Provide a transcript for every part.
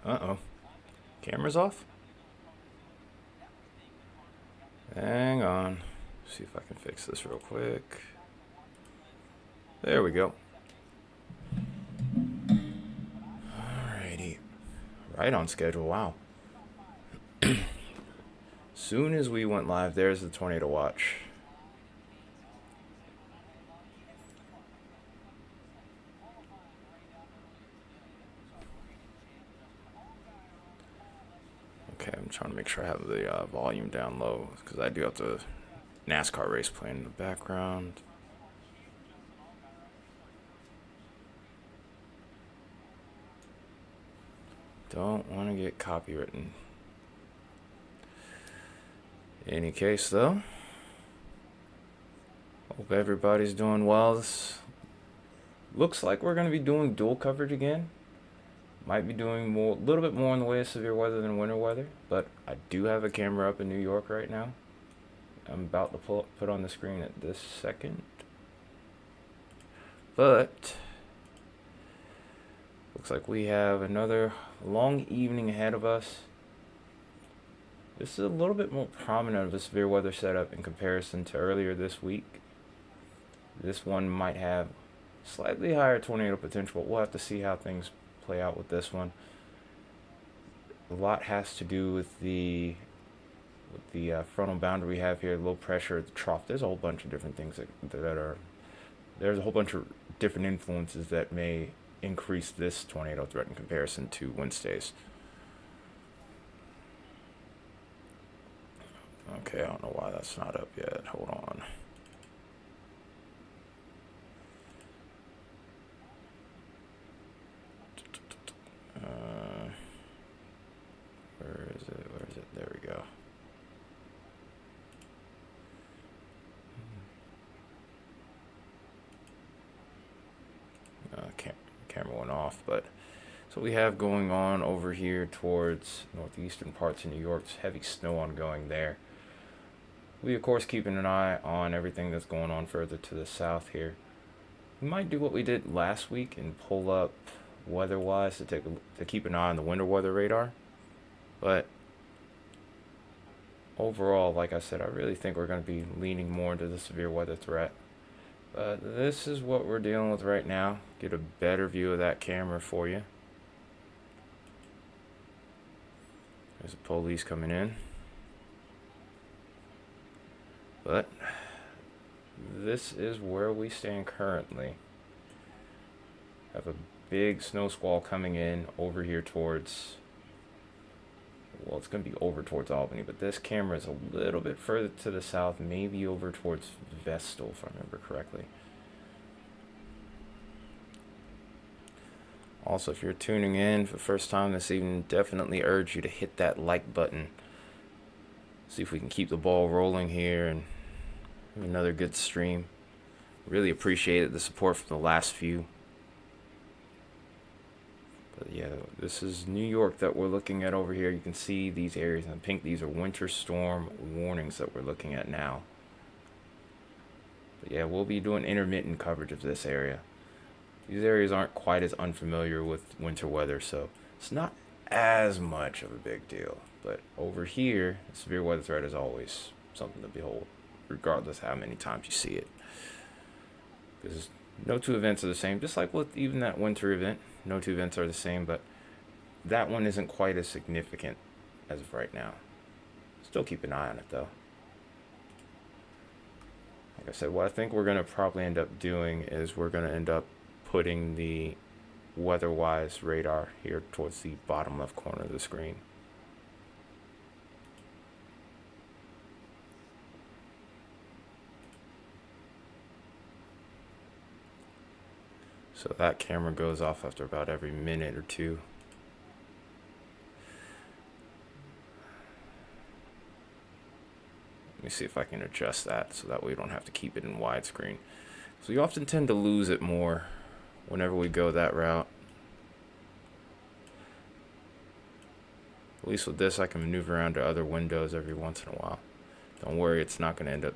Uh-oh. Camera's off? Hang on. See if I can fix this real quick. There we go. Alrighty. Right on schedule. Wow. Soon as we went live, there's the tornado watch. Okay, I'm trying to make sure I have the volume down low because I do have the NASCAR race playing in the background. Don't want to get copywritten. Any case though, hope everybody's doing well. This looks like we're going to be doing dual coverage again. Might be doing a little bit more in the way of severe weather than winter weather, but I do have a camera up in New York right now. I'm about to put on the screen at this second. But looks like we have another long evening ahead of us. This is a little bit more prominent of a severe weather setup in comparison to earlier this week. This one might have slightly higher tornado potential, but we'll have to see how things play out with this one. A lot has to do with the frontal boundary we have here, low pressure at the trough. There's a whole bunch of different things there's a whole bunch of different influences that may increase this tornado threat in comparison to Wednesday's. Okay, I don't know why that's not up yet. Hold on. Where is it? Where is it? There we go. Camera went off, but so we have going on over here towards northeastern parts of New York. There's heavy snow ongoing there. We of course keeping an eye on everything that's going on further to the south here. We might do what we did last week and pull up weather-wise to keep an eye on the winter weather radar. But overall, like I said, I really think we're going to be leaning more into the severe weather threat. But this is what we're dealing with right now. Get a better view of that camera for you. There's the police coming in. But this is where we stand currently. Have a big snow squall coming in over here towards, well, it's going to be over towards Albany, but this camera is a little bit further to the south, maybe over towards Vestal, if I remember correctly. Also, if you're tuning in for the first time this evening, definitely urge you to hit that like button. See if we can keep the ball rolling here and have another good stream. Really appreciated the support from the last few. But yeah, this is New York that we're looking at over here. You can see these areas in pink. These are winter storm warnings that we're looking at now. But yeah, we'll be doing intermittent coverage of this area. These areas aren't quite as unfamiliar with winter weather, so it's not as much of a big deal. But over here, the severe weather threat is always something to behold, regardless how many times you see it. Because no two events are the same, just like with even that winter event. No two events are the same, but that one isn't quite as significant as of right now. Still keep an eye on it, though. Like I said, what I think we're going to probably end up doing is we're going to end up putting the weather-wise radar here towards the bottom left corner of the screen. So that camera goes off after about every minute or two. Let me see if I can adjust that so that way we don't have to keep it in widescreen. So we often tend to lose it more whenever we go that route. At least with this, I can maneuver around to other windows every once in a while. Don't worry, it's not going to end up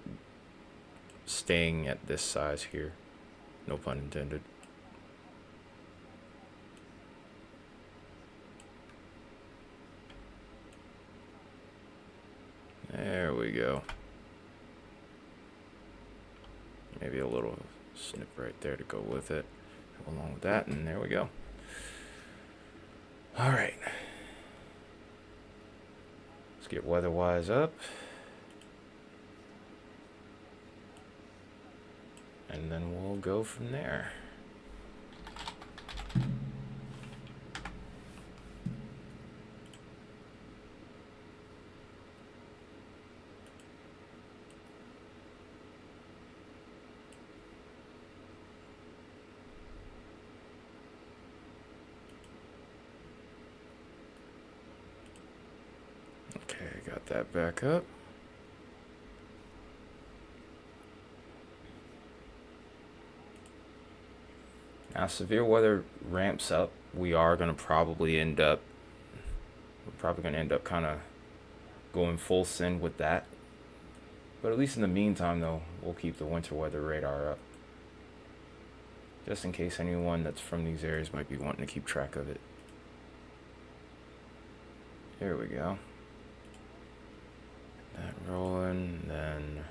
staying at this size here. No pun intended. There we go. Maybe a little snip right there to go with it. Go along with that, and there we go. All right. Let's get weather-wise up. And then we'll go from there. Okay, got that back up. Now, severe weather ramps up. We're probably going to end up kind of going full send with that. But at least in the meantime, though, we'll keep the winter weather radar up. Just in case anyone that's from these areas might be wanting to keep track of it. There we go. That rolling, then...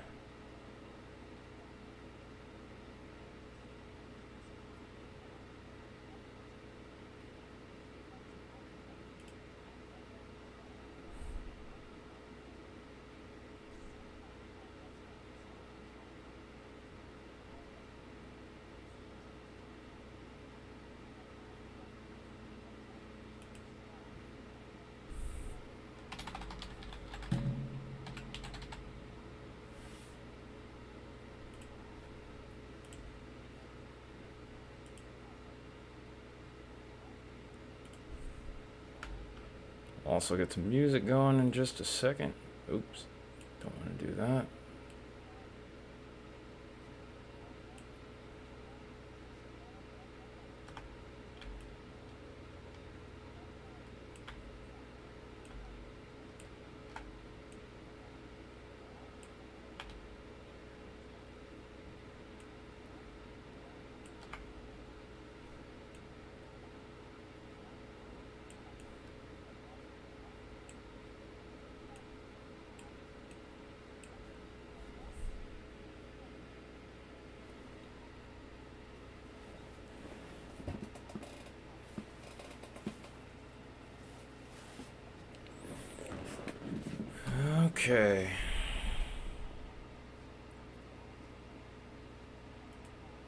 Also get some music going in just a second. Oops, don't want to do that. Okay.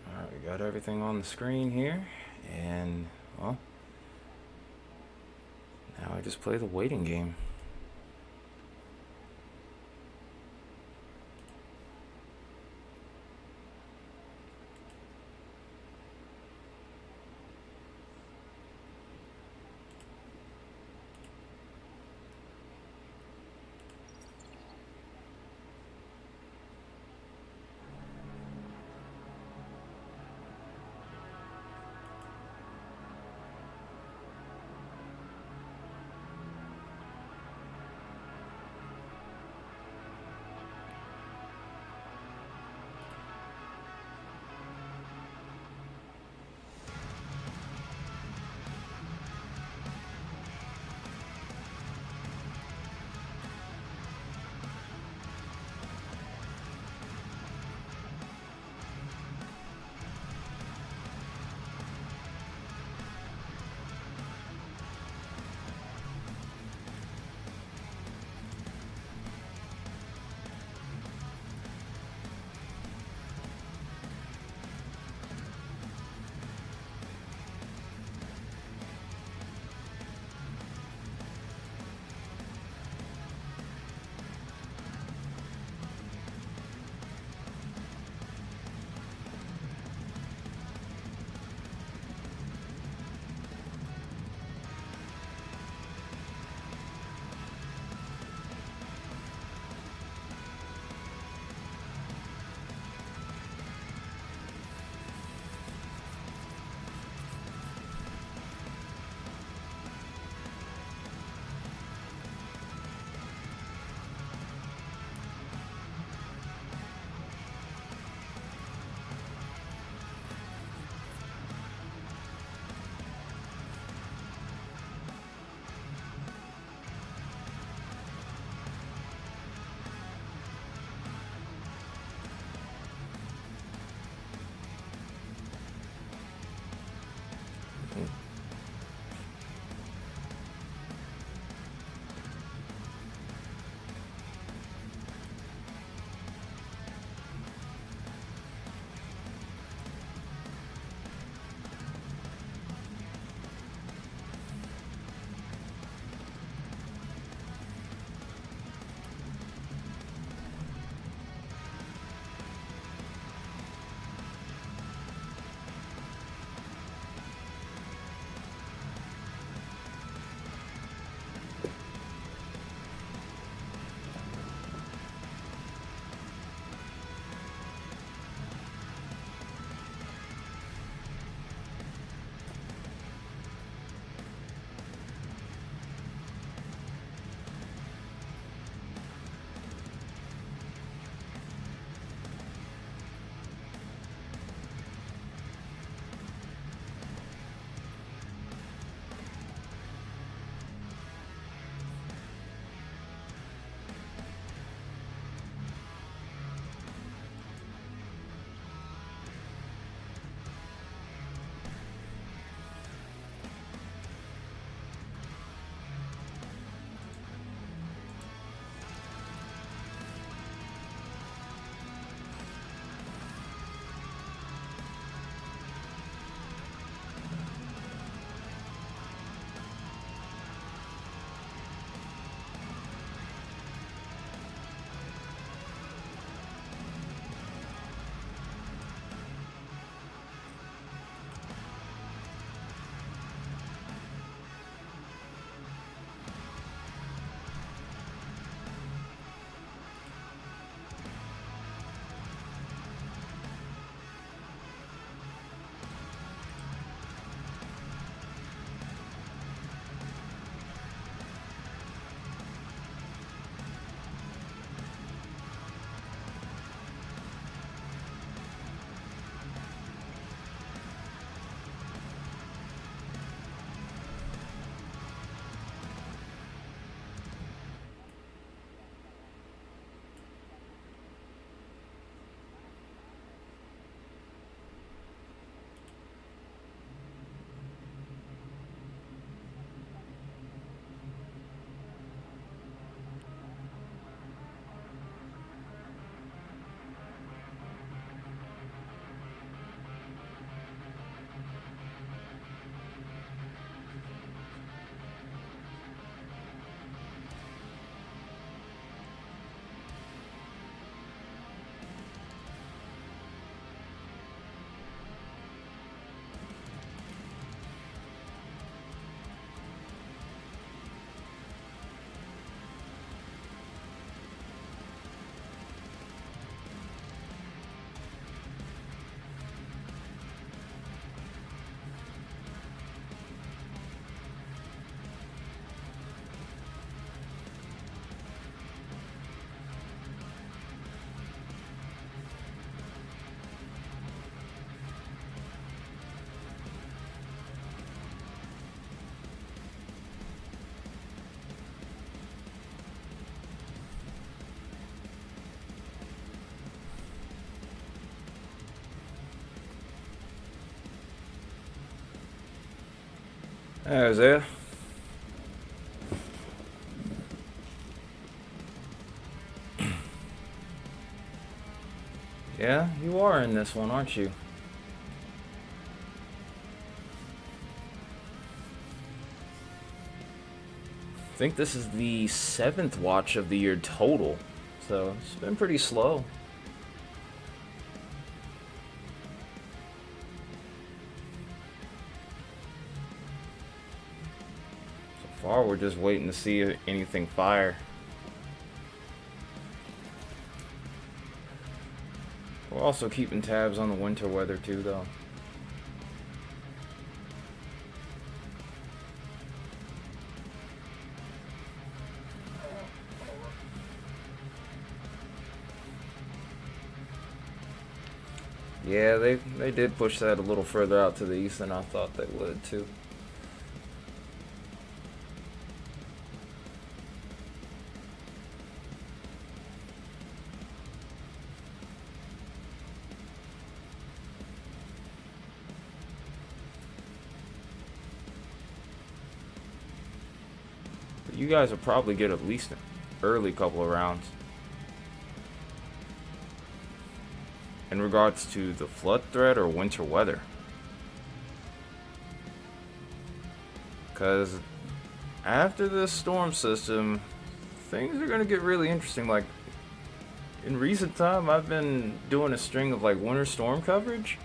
Alright, we got everything on the screen here, and, well, now I just play the waiting game. Hey, Isaiah. Yeah, you are in this one, aren't you? I think this is the 7th watch of the year total, so it's been pretty slow. So far, we're just waiting to see if anything fire. We're also keeping tabs on the winter weather too, though. Yeah, they did push that a little further out to the east than I thought they would too. But you guys will probably get at least an early couple of rounds. In regards to the flood threat or winter weather. Because after this storm system, things are going to get really interesting. Like, in recent time, I've been doing a string of like winter storm coverage.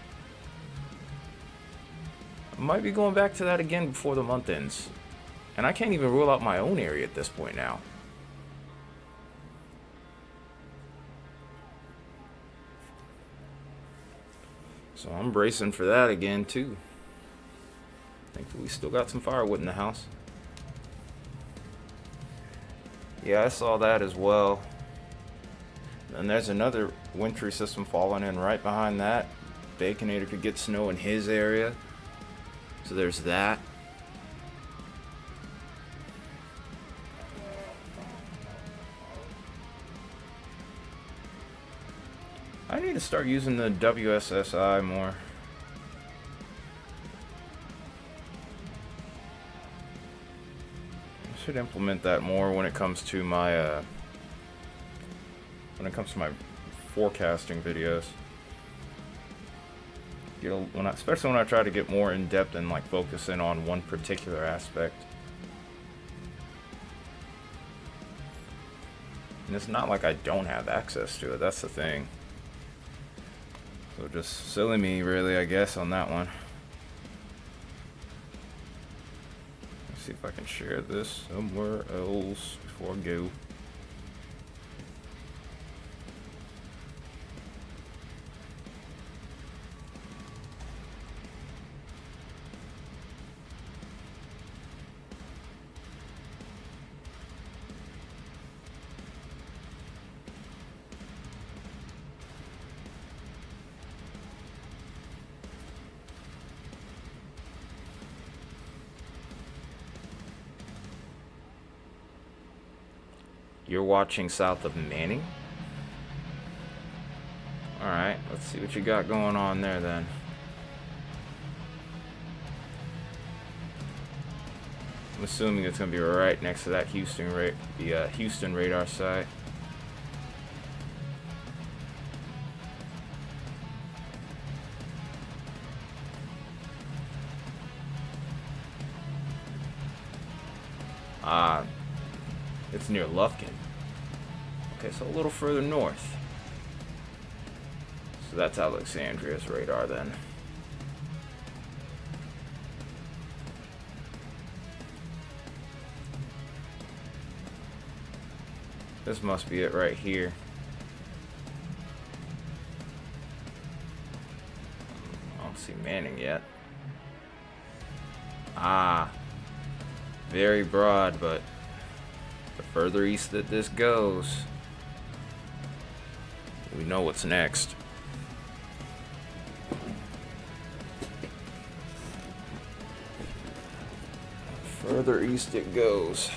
I might be going back to that again before the month ends. And I can't even rule out my own area at this point now. So I'm bracing for that again too. I think we still got some firewood in the house. Yeah, I saw that as well. And there's another wintry system falling in right behind that. Baconator could get snow in his area. So there's that. I need to start using the WSSI more. I should implement that more when it comes to my forecasting videos. Especially when I try to get more in depth and like focus in on one particular aspect. And it's not like I don't have access to it. That's the thing. So just silly me, really, I guess, on that one. Let's see if I can share this somewhere else before I go. You're watching south of Manning? Alright, let's see what you got going on there then. I'm assuming it's going to be right next to that Houston radar site. It's near Lufkin. Okay, so a little further north. So that's Alexandria's radar then. This must be it right here. I don't see Manning yet. Very broad, but the further east that this goes, we know what's next. Further east it goes.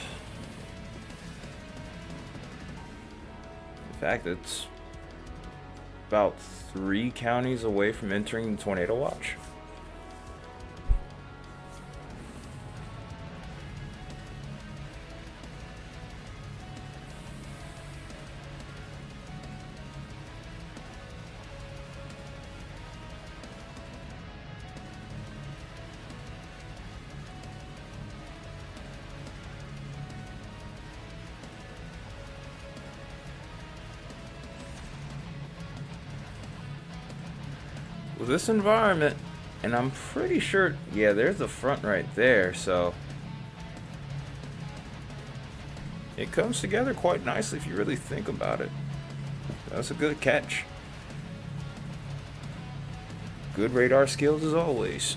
In fact, it's about 3 counties away from entering the tornado watch. with this environment, and I'm pretty sure, yeah, there's the front right there, so it comes together quite nicely if you really think about it. That's a good catch. Good radar skills as always.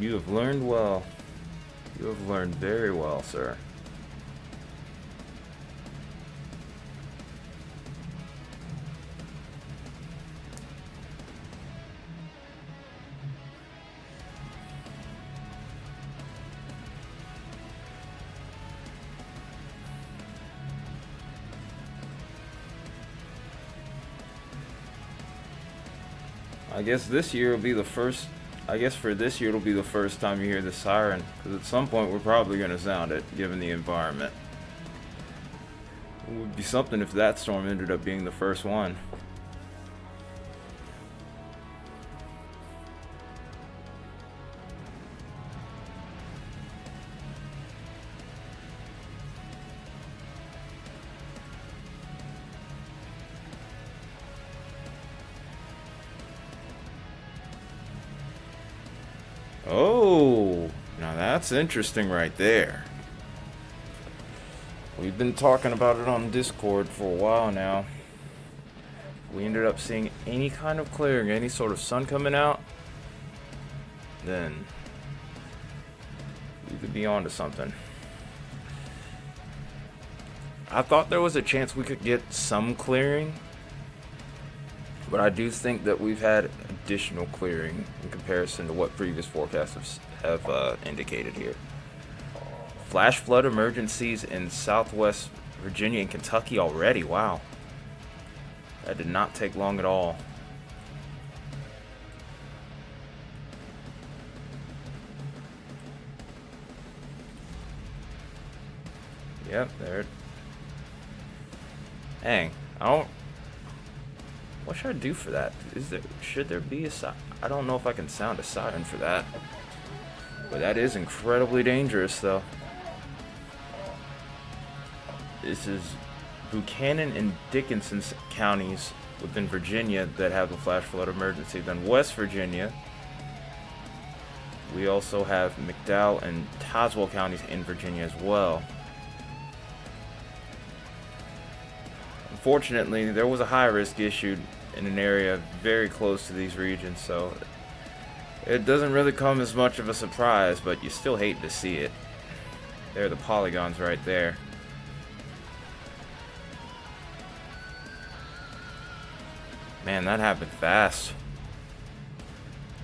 You have learned well. You have learned very well, sir. I guess this year will be the first. I guess for this year it'll be the first time you hear the siren, because at some point we're probably going to sound it, given the environment. It would be something if that storm ended up being the first one. Oh, now that's interesting right there. We've been talking about it on Discord for a while now. We ended up seeing any kind of clearing, any sort of sun coming out, then we could be onto something. I thought there was a chance we could get some clearing, but I do think that we've had additional clearing in comparison to what previous forecasts have indicated here. Flash flood emergencies in Southwest Virginia and Kentucky already. Wow. That did not take long at all. Yep, there. Dang, I don't. What should I do for that? Should there be a siren? I don't know if I can sound a siren for that. But that is incredibly dangerous, though. This is Buchanan and Dickinson counties within Virginia that have the flash flood emergency. Then West Virginia, we also have McDowell and Tazewell counties in Virginia as well. Unfortunately, there was a high risk issued in an area very close to these regions, so it doesn't really come as much of a surprise, but you still hate to see it. There are the polygons right there. Man, that happened fast.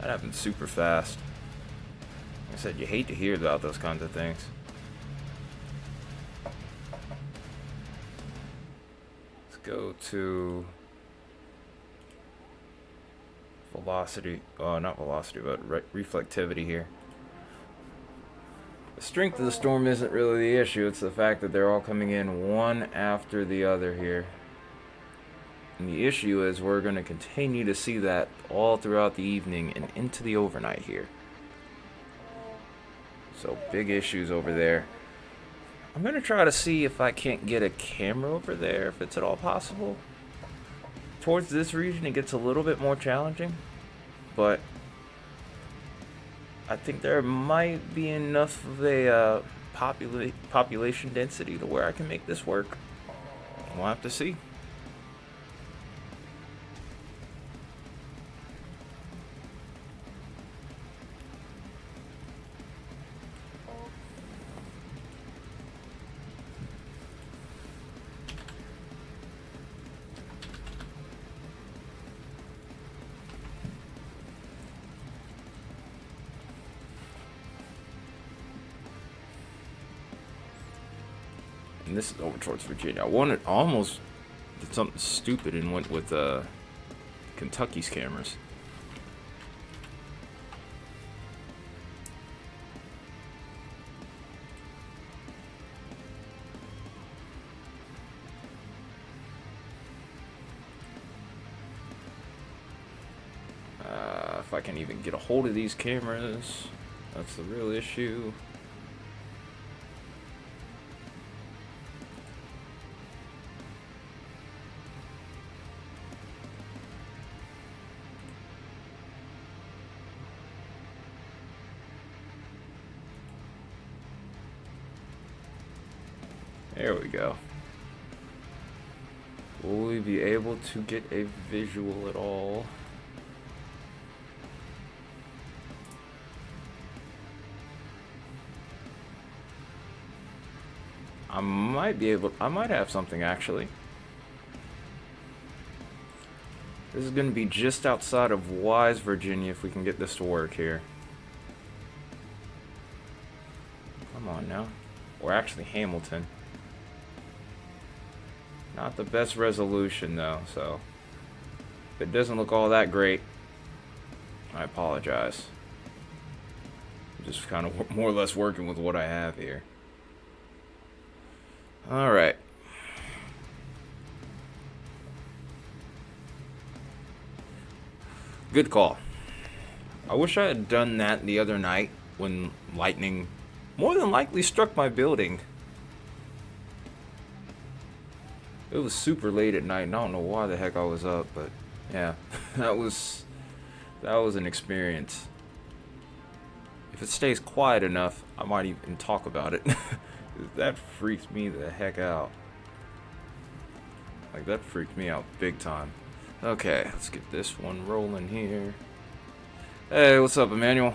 That happened super fast. Like I said, you hate to hear about those kinds of things. Let's go to velocity. Oh, not velocity, but reflectivity here. The strength of the storm isn't really the issue. It's the fact that they're all coming in one after the other here. And the issue is we're going to continue to see that all throughout the evening and into the overnight here. So big issues over there. I'm going to try to see if I can't get a camera over there, if it's at all possible. Towards this region it gets a little bit more challenging, but I think there might be enough of a population density to where I can make this work. We'll have to see. And this is over towards Virginia. I almost did something stupid and went with Kentucky's cameras. If I can even get a hold of these cameras, that's the real issue. There we go. Will we be able to get a visual at all? I might have something actually. This is going to be just outside of Wise, Virginia, if we can get this to work here. Come on now. Or actually Hamilton. Not the best resolution though, so if it doesn't look all that great, I apologize. I'm just kind of more or less working with what I have here. Alright. Good call. I wish I had done that the other night when lightning more than likely struck my building. It was super late at night and I don't know why the heck I was up, but yeah, that was an experience. If it stays quiet enough, I might even talk about it. That freaks me the heck out. Like, that freaked me out big time. Okay, let's get this one rolling here. Hey, what's up, Emmanuel?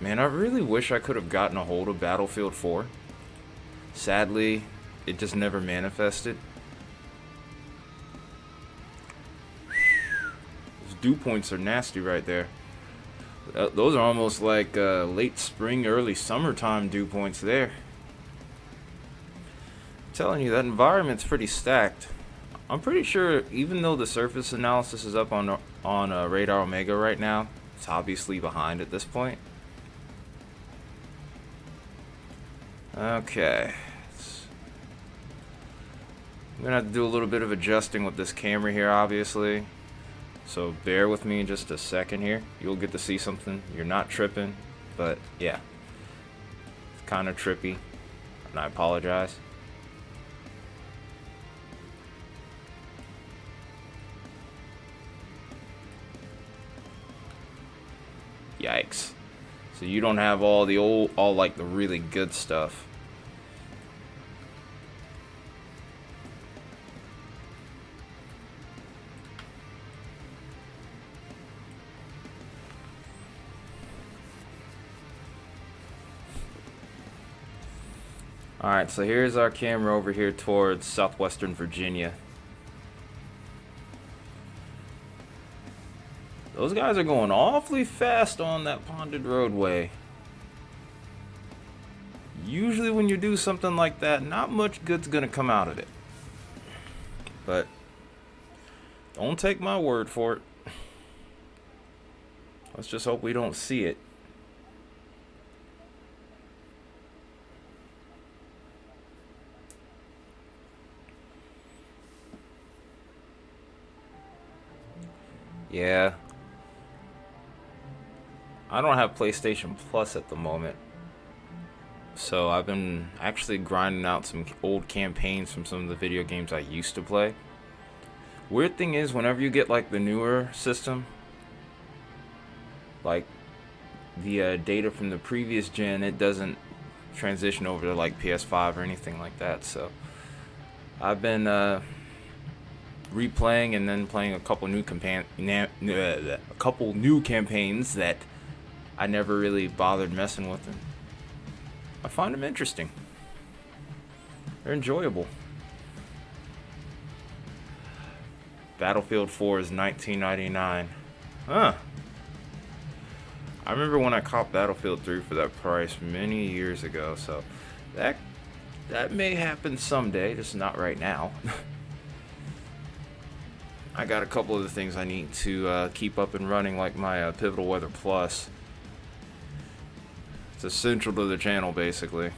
Man, I really wish I could have gotten a hold of Battlefield 4. Sadly, it just never manifested. Those dew points are nasty right there. Those are almost like late spring, early summertime dew points there. I'm telling you, that environment's pretty stacked. I'm pretty sure, even though the surface analysis is up on Radar Omega right now, it's obviously behind at this point. Okay. I'm gonna have to do a little bit of adjusting with this camera here, obviously. So bear with me just a second here. You'll get to see something. You're not tripping, but yeah. It's kind of trippy, and I apologize. Yikes. So you don't have all like the really good stuff. Alright, so here's our camera over here towards southwestern Virginia. Those guys are going awfully fast on that ponded roadway. Usually when you do something like that, not much good's gonna come out of it. But don't take my word for it. Let's just hope we don't see it. Yeah. I don't have PlayStation Plus at the moment. So I've been actually grinding out some old campaigns from some of the video games I used to play. Weird thing is, whenever you get like the newer system, like the data from the previous gen, it doesn't transition over to like PS5 or anything like that. So I've been replaying and then playing a couple new campaigns that I never really bothered messing with them. I find them interesting. They're enjoyable. Battlefield 4 is $19.99. Huh. I remember when I caught Battlefield 3 for that price many years ago, so that may happen someday, just not right now. I got a couple of the things I need to keep up and running, like my Pivotal Weather Plus. It's essential to the channel, basically.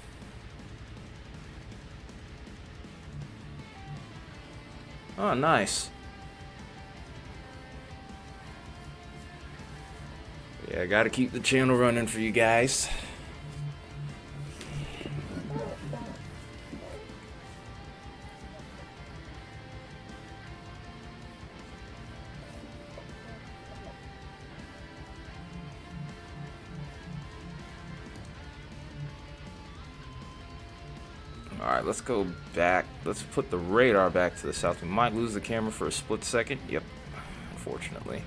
Oh, nice. Yeah, I gotta keep the channel running for you guys. Alright, let's go back. Let's put the radar back to the south. We might lose the camera for a split second. Yep, unfortunately.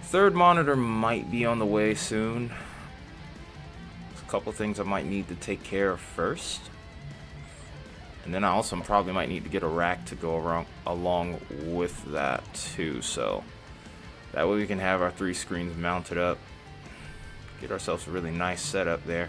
Third monitor might be on the way soon. There's a couple things I might need to take care of first. And then I also probably might need to get a rack to go along with that too. So that way we can have our 3 screens mounted up. Get ourselves a really nice setup there.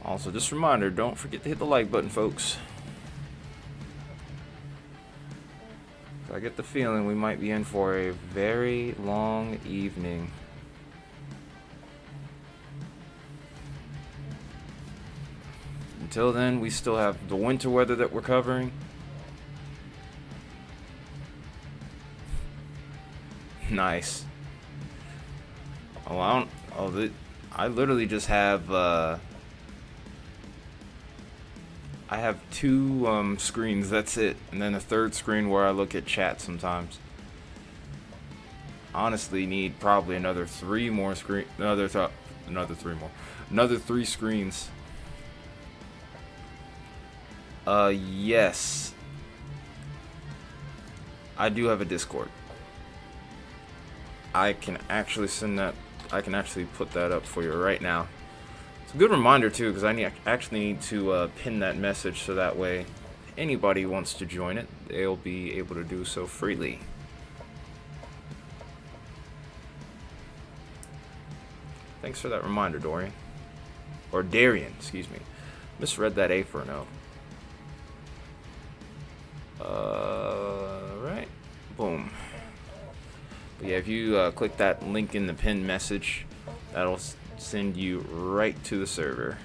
Also, just a reminder, don't forget to hit the like button, folks. I get the feeling we might be in for a very long evening. Until then, we still have the winter weather that we're covering. Nice. Oh, I literally just have I have 2 screens, that's it, and then a third screen where I look at chat sometimes. Honestly, need probably another 3 more screen, another 3 screens. Yes, I do have a Discord. I can actually put that up for you right now. It's a good reminder too, because I actually need to pin that message so that way if anybody wants to join it, they'll be able to do so freely. Thanks for that reminder, Dorian. Or Darian, excuse me. Misread that A for an O. Right. Boom. But yeah, if you click that link in the pinned message, that'll send you right to the server.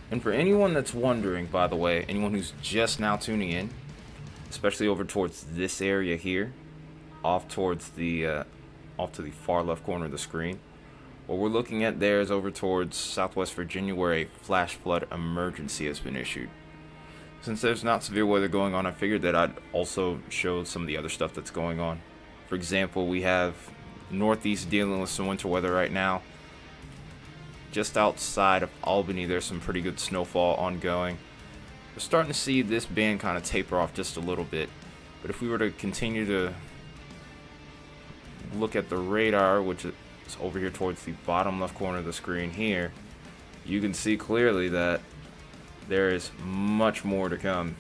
And for anyone that's wondering, by the way, anyone who's just now tuning in, especially over towards this area here, off to the far left corner of the screen, what we're looking at there is over towards Southwest Virginia, where a flash flood emergency has been issued. Since there's not severe weather going on, I figured that I'd also show some of the other stuff that's going on. For example, we have Northeast dealing with some winter weather right now. Just outside of Albany, there's some pretty good snowfall ongoing. We're starting to see this band kind of taper off just a little bit. But if we were to continue to look at the radar, which is over here towards the bottom left corner of the screen here, you can see clearly that there is much more to come.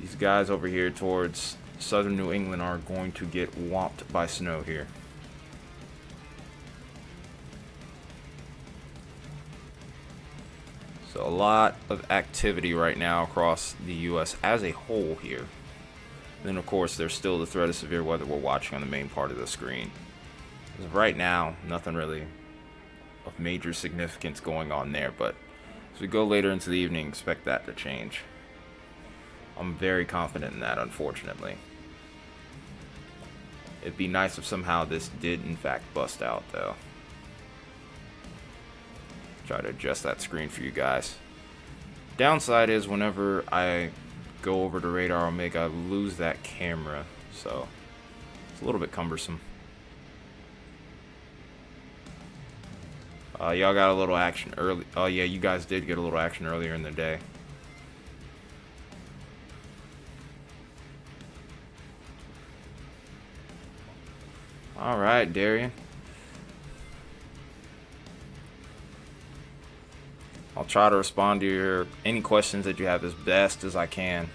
These guys over here towards southern New England are going to get whomped by snow here. So a lot of activity right now across the U.S. as a whole here. Then of course there's still the threat of severe weather we're watching on the main part of the screen. As of right now, nothing really of major significance going on there, but as we go later into the evening, expect that to change. I'm very confident in that, unfortunately. It'd be nice if somehow this did in fact bust out, though. Try to adjust that screen for you guys. Downside is whenever I go over to radar Omega, I lose that camera, so it's a little bit cumbersome. Y'all got a little action early. Oh yeah, you guys did get a little action earlier in the day. All right, Darian. I'll try to respond to any questions that you have as best as I can.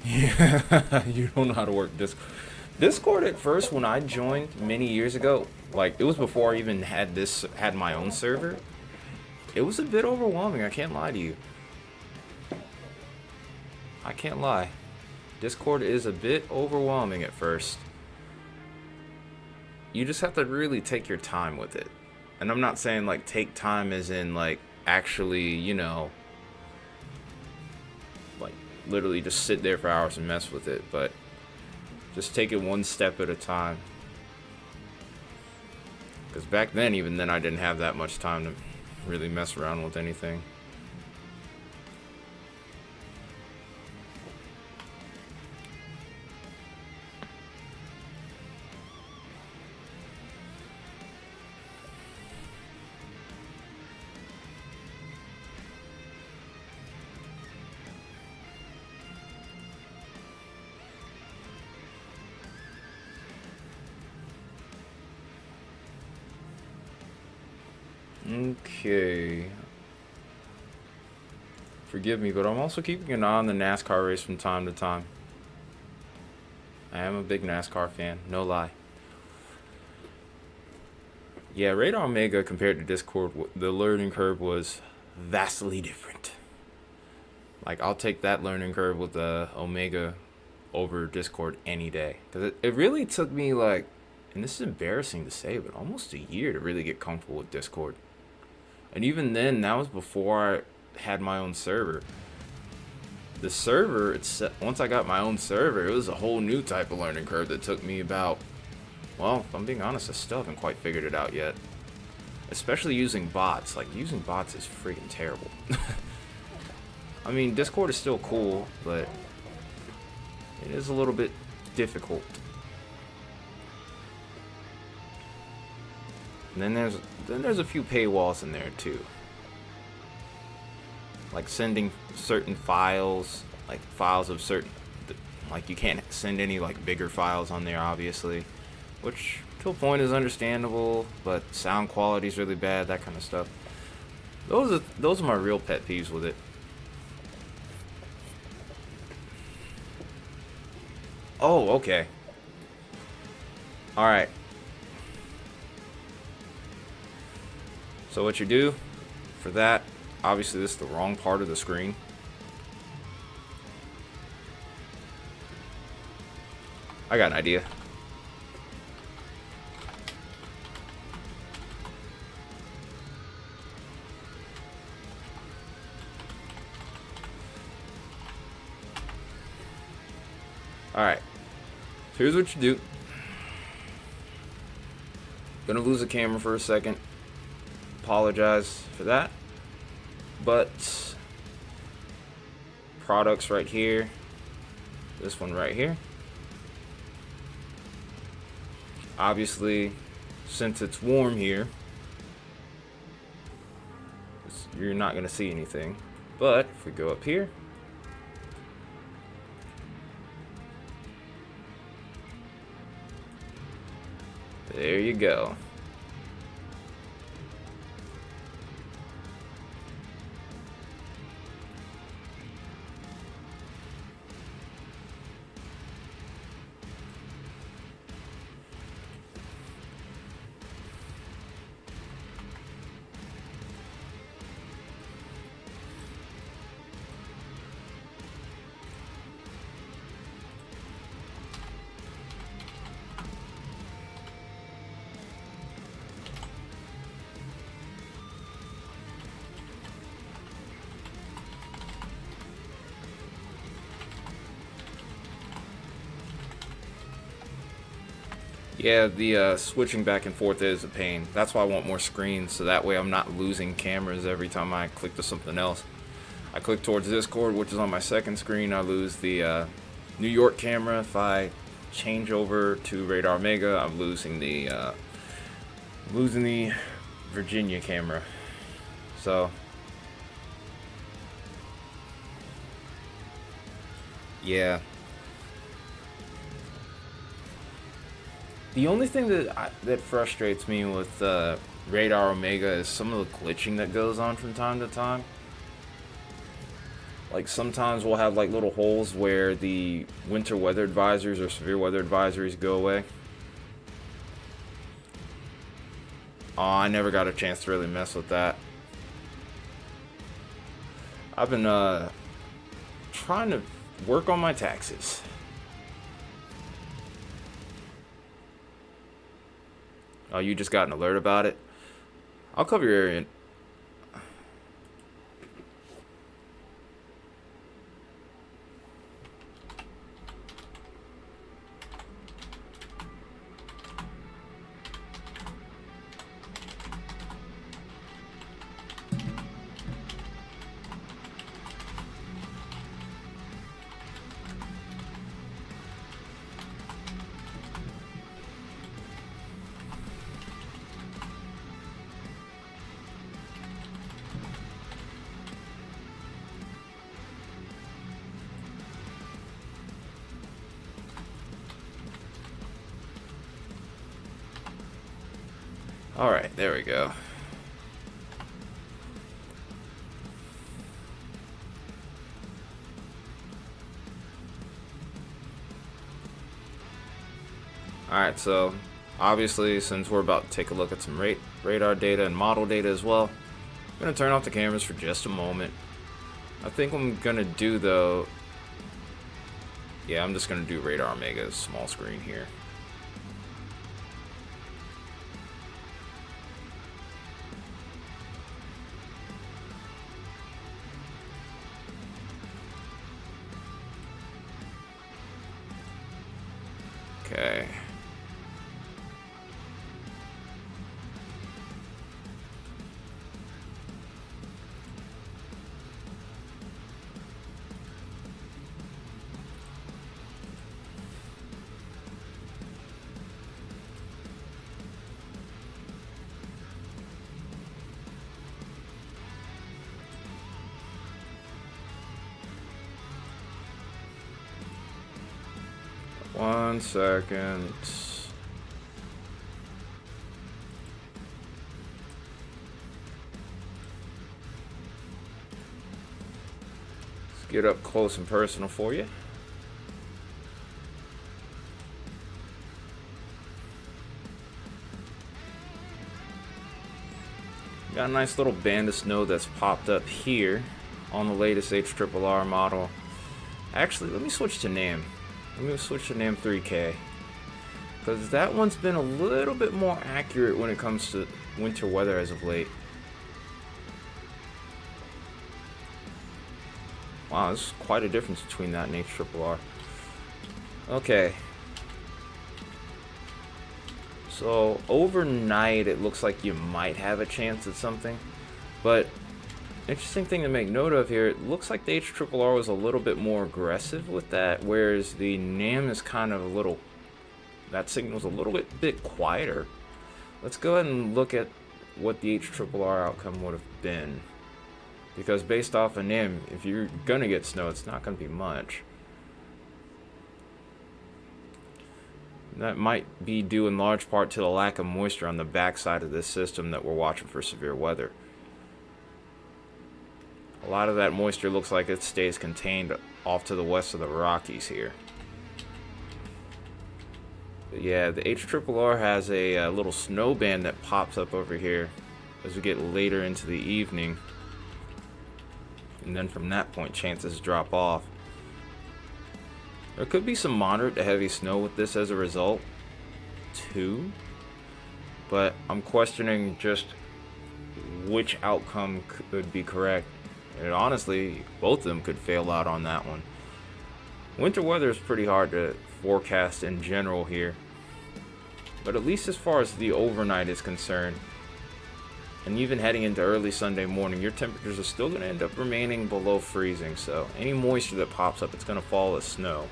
Yeah, you don't know how to work Discord. Discord at first, when I joined many years ago, like it was before I even had my own server. It was a bit overwhelming. I can't lie to you. I can't lie. Discord is a bit overwhelming at first. You just have to really take your time with it. And I'm not saying like take time as in like actually, like literally just sit there for hours and mess with it, but just take it one step at a time. Because back then, even then, I didn't have that much time to really mess around with anything. Okay. Forgive me, but I'm also keeping an eye on the NASCAR race from time to time. I am a big NASCAR fan, no lie. Yeah, Radar Omega compared to Discord, the learning curve was vastly different. Like, I'll take that learning curve with the Omega over Discord any day. Because it really took me, like, and this is embarrassing to say, but almost a year to really get comfortable with Discord. And even then, that was before I had my own server. The server, once I got my own server, it was a whole new type of learning curve that took me about, well, if I'm being honest, I still haven't quite figured it out yet. Especially using bots. Like, using bots is freaking terrible. I mean, Discord is still cool, but it is a little bit difficult. And then there's a few paywalls in there too. Like sending certain files, like files of certain, like you can't send any like bigger files on there, obviously, which to a point is understandable, but sound quality is really bad, that kind of stuff. Those are my real pet peeves with it. Oh, okay. All right. So what you do for that, obviously this is the wrong part of the screen. I got an idea. Alright. So here's what you do. Gonna lose the camera for a second. Apologize for that, but products right here, this one right here, obviously since it's warm here you're not going to see anything, but if we go up here, there you go. Yeah, the switching back and forth is a pain. That's why I want more screens, so that way I'm not losing cameras every time I click to something else. I click towards Discord, which is on my second screen. I lose the New York camera. If I change over to Radar Omega, I'm losing the Virginia camera. So yeah. The only thing that frustrates me with Radar Omega is some of the glitching that goes on from time to time. Like sometimes we'll have like little holes where the winter weather advisories or severe weather advisories go away. Oh, I never got a chance to really mess with that. I've been trying to work on my taxes. Oh, you just got an alert about it? I'll cover your area. Alright, there we go. Alright, so obviously since we're about to take a look at some radar data and model data as well, I'm going to turn off the cameras for just a moment. I think what I'm going to do though, yeah, I'm just going to do radar Omega small screen here. Okay. One second. Let's get up close and personal for you. Got a nice little band of snow that's popped up here on the latest HRRR model. Actually, let me switch to NAM. Let me switch to NAM 3K. Because that one's been a little bit more accurate when it comes to winter weather as of late. Wow, there's quite a difference between that and HRRR. Okay. So overnight it looks like you might have a chance at something. But interesting thing to make note of here, it looks like the HRRR was a little bit more aggressive with that, whereas the NAM is kind of a little, that signal's a little bit quieter. Let's go ahead and look at what the HRRR outcome would have been. Because based off of NAM, if you're gonna get snow, it's not gonna be much. That might be due in large part to the lack of moisture on the backside of this system that we're watching for severe weather. A lot of that moisture looks like it stays contained off to the west of the Rockies here. But yeah, the HRRR has a little snow band that pops up over here as we get later into the evening. And then from that point, chances drop off. There could be some moderate to heavy snow with this as a result, too. But I'm questioning just which outcome could be correct. And honestly, both of them could fail out on that one. Winter weather is pretty hard to forecast in general here. But at least as far as the overnight is concerned, and even heading into early Sunday morning, your temperatures are still going to end up remaining below freezing. So any moisture that pops up, it's going to fall as snow.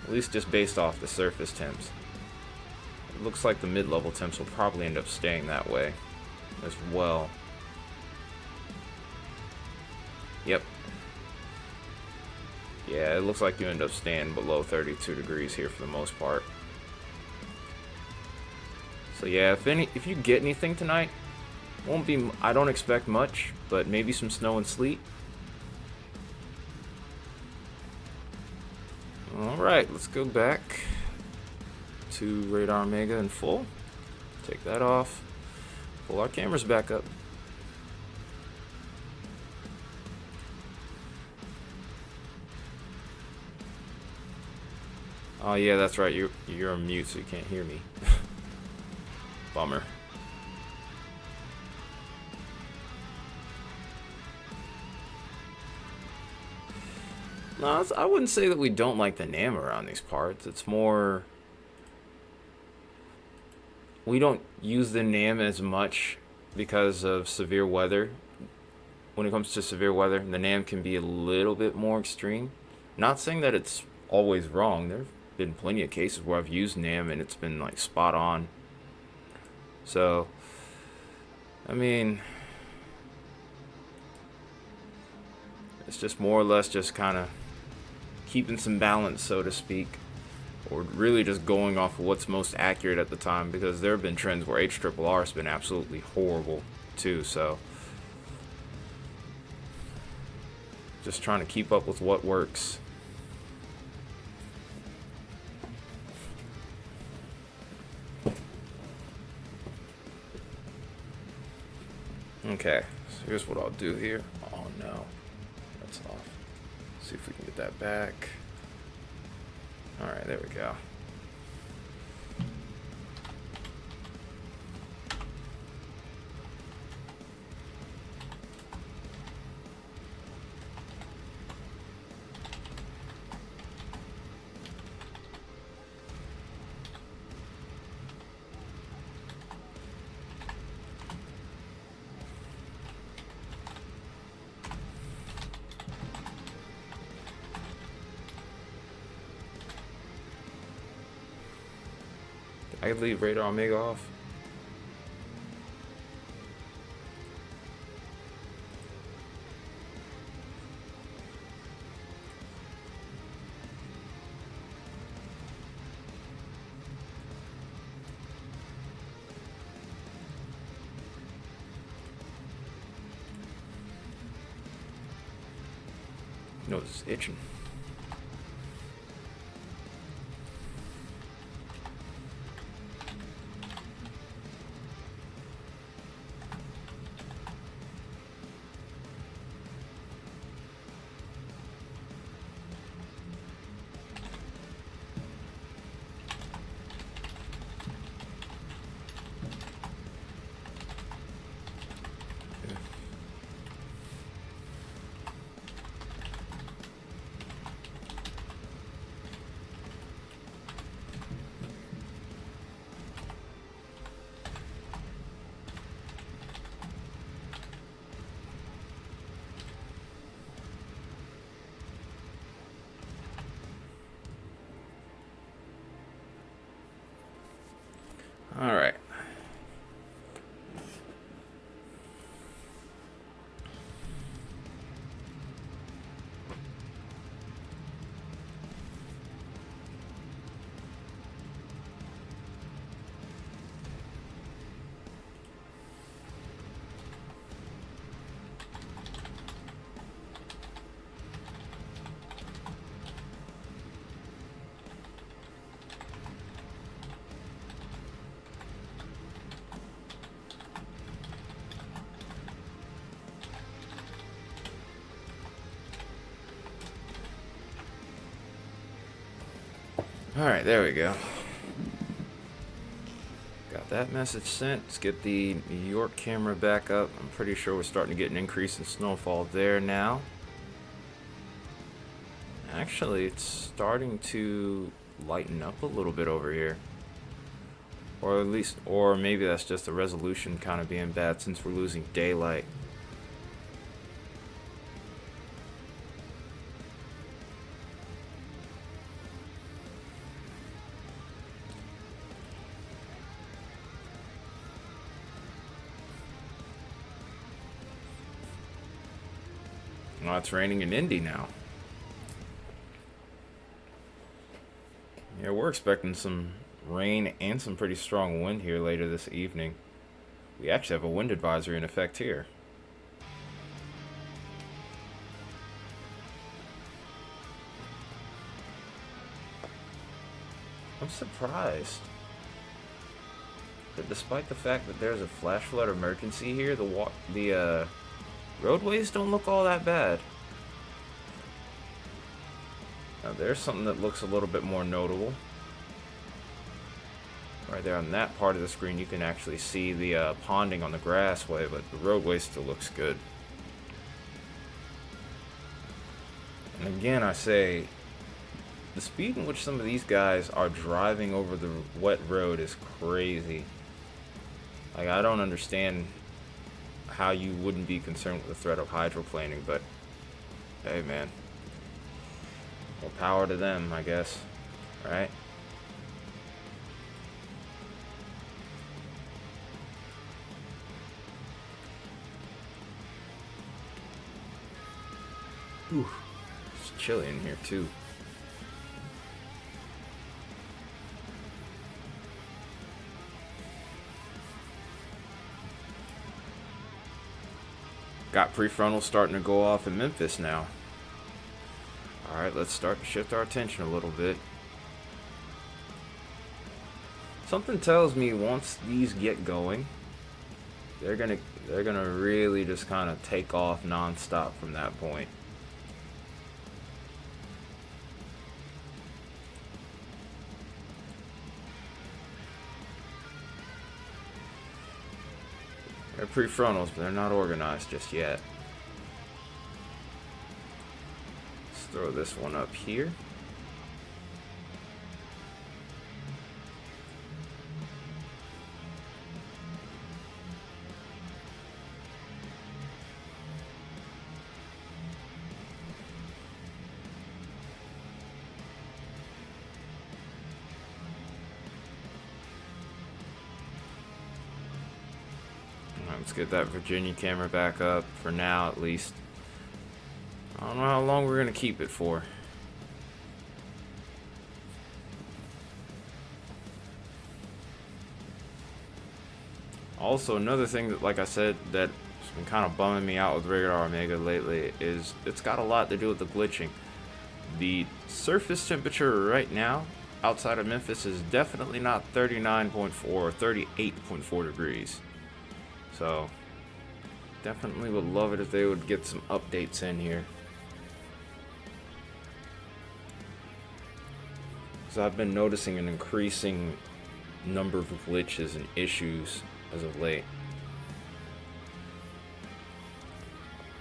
At least just based off the surface temps. It looks like the mid-level temps will probably end up staying that way as well. Yep. Yeah, it looks like you end up staying below 32 degrees here for the most part. So yeah, if you get anything tonight, Won't be, I don't expect much, but maybe some snow and sleet. Alright, let's go back to radar Omega in full. Take that off. Pull our cameras back up. Oh yeah, that's right. You're on mute, so you can't hear me. Bummer. No, I wouldn't say that we don't like the NAM around these parts. It's more we don't use the NAM as much because of severe weather. When it comes to severe weather, the NAM can be a little bit more extreme. Not saying that it's always wrong. There have been plenty of cases where I've used NAM and it's been like spot on. So, I mean, it's just more or less just kind of keeping some balance, so to speak, or really just going off of what's most accurate at the time, because there have been trends where HRRR has been absolutely horrible too. So, just trying to keep up with what works. Okay, so here's what I'll do here. Oh no, that's off. See if we can get that back. Alright, there we go. I could leave radar Omega off. No, it's itching. All right. Alright, there we go. Got that message sent. Let's get the New York camera back up. I'm pretty sure we're starting to get an increase in snowfall there now. Actually, it's starting to lighten up a little bit over here. Or at least, or maybe that's just the resolution kind of being bad since we're losing daylight. Well, it's raining in Indy now. Yeah, we're expecting some rain and some pretty strong wind here later this evening. We actually have a wind advisory in effect here. I'm surprised that despite the fact that there's a flash flood emergency here, the roadways don't look all that bad. Now there's something that looks a little bit more notable. Right there on that part of the screen, you can actually see the ponding on the grassway, but the roadway still looks good. And again, I say, the speed in which some of these guys are driving over the wet road is crazy. Like, I don't understand how you wouldn't be concerned with the threat of hydroplaning, but hey, man. More power to them, I guess. Right? Ooh, it's chilly in here too. Got prefrontals starting to go off in Memphis now. Alright, let's start to shift our attention a little bit. Something tells me once these get going, they're gonna really just kind of take off non-stop from that point. They're prefrontals, but they're not organized just yet. Let's throw this one up here. Let's get that Virginia camera back up for now, at least. I don't know how long we're gonna keep it for. Also, another thing that, like I said, that's been kind of bumming me out with Radar Omega lately is it's got a lot to do with the glitching. The surface temperature right now outside of Memphis is definitely not 39.4 or 38.4 degrees. So, definitely would love it if they would get some updates in here. Because I've been noticing an increasing number of glitches and issues as of late.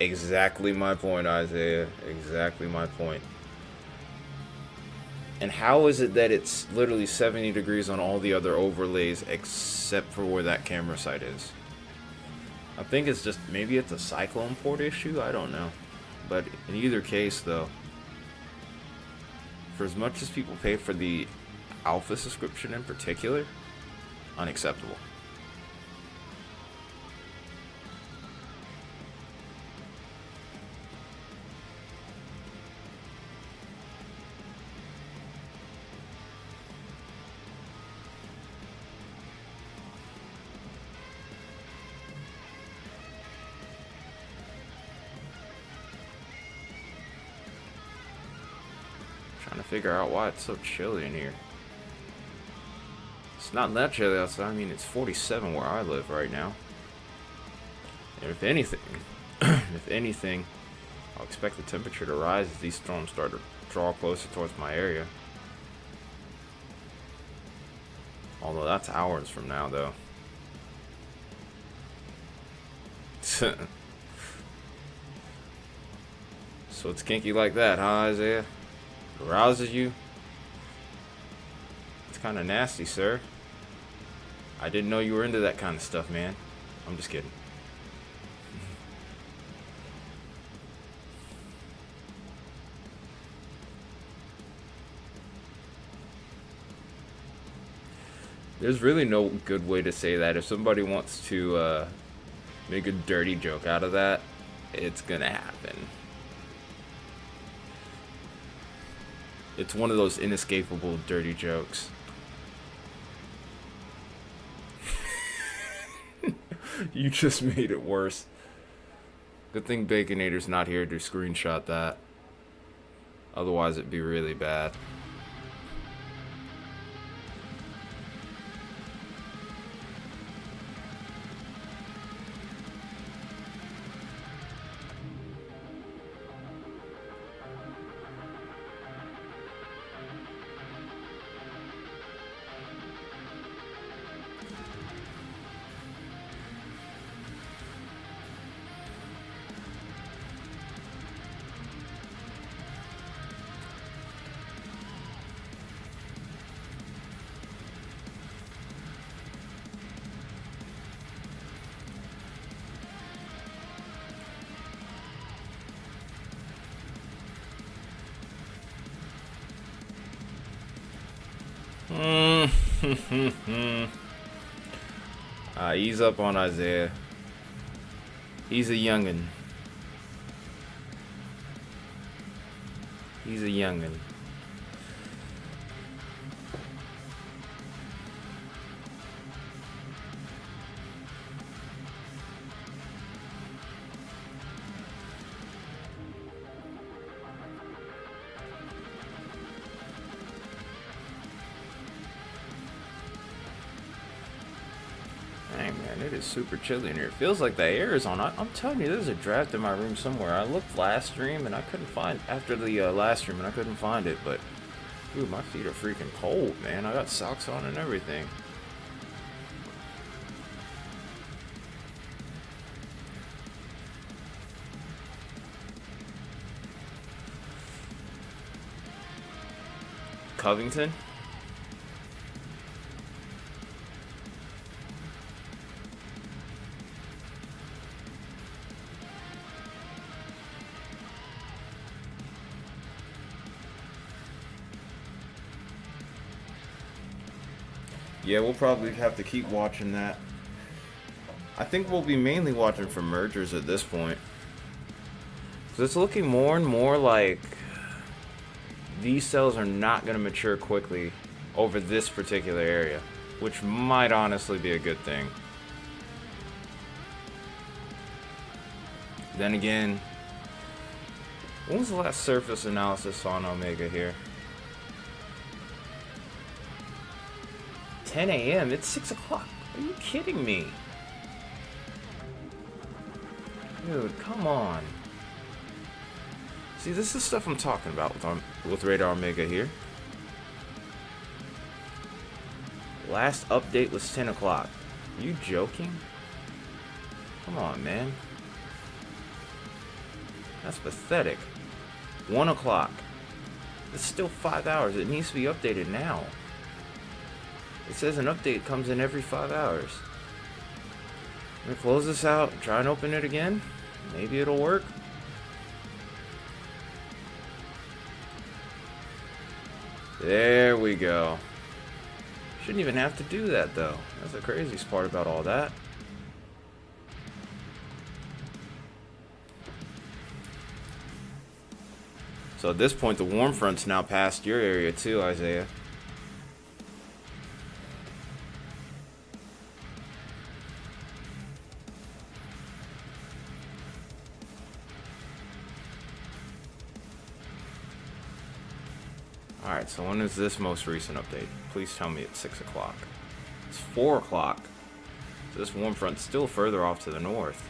Exactly my point, Isaiah. Exactly my point. And how is it that it's literally 70 degrees on all the other overlays except for where that camera site is? I think it's just, maybe it's a cyclone port issue, I don't know. But in either case though, for as much as people pay for the alpha subscription in particular, unacceptable. Trying to figure out why it's so chilly in here. It's not that chilly outside. I mean, it's 47 where I live right now. And if anything, I'll expect the temperature to rise as these storms start to draw closer towards my area. Although that's hours from now, though. So it's kinky like that, huh, Isaiah? Arouses you? It's kind of nasty, sir. I didn't know you were into that kind of stuff, man. I'm just kidding. There's really no good way to say that. If somebody wants to make a dirty joke out of that, it's gonna happen. It's one of those inescapable dirty jokes. You just made it worse. Good thing Baconator's not here to screenshot that. Otherwise, it'd be really bad. Ease up on Isaiah. He's a youngin'. He's a youngin'. Man, it is super chilly in here. It feels like the air is on. I'm telling you, there's a draft in my room somewhere. I looked last stream and I couldn't find after the last stream and I couldn't find it. But dude, my feet are freaking cold, man. I got socks on and everything. Covington. Yeah, we'll probably have to keep watching that. I think we'll be mainly watching for mergers at this point. So it's looking more and more like these cells are not going to mature quickly over this particular area, which might honestly be a good thing. Then again, when was the last surface analysis on Omega here? 10 a.m. It's 6 o'clock. Are you kidding me? Dude, come on. See, this is stuff I'm talking about with Radar Omega here. Last update was 10 o'clock. Are you joking? Come on, man. That's pathetic. 1 o'clock. It's still 5 hours. It needs to be updated now. It says an update comes in every 5 hours. I'm gonna close this out, try and open it again. Maybe it'll work. There we go. Shouldn't even have to do that though. That's the craziest part about all that. So at this point, the warm front's now past your area too, Isaiah. Alright, so when is this most recent update? Please tell me it's 6 o'clock. It's 4 o'clock. So this warm front's still further off to the north.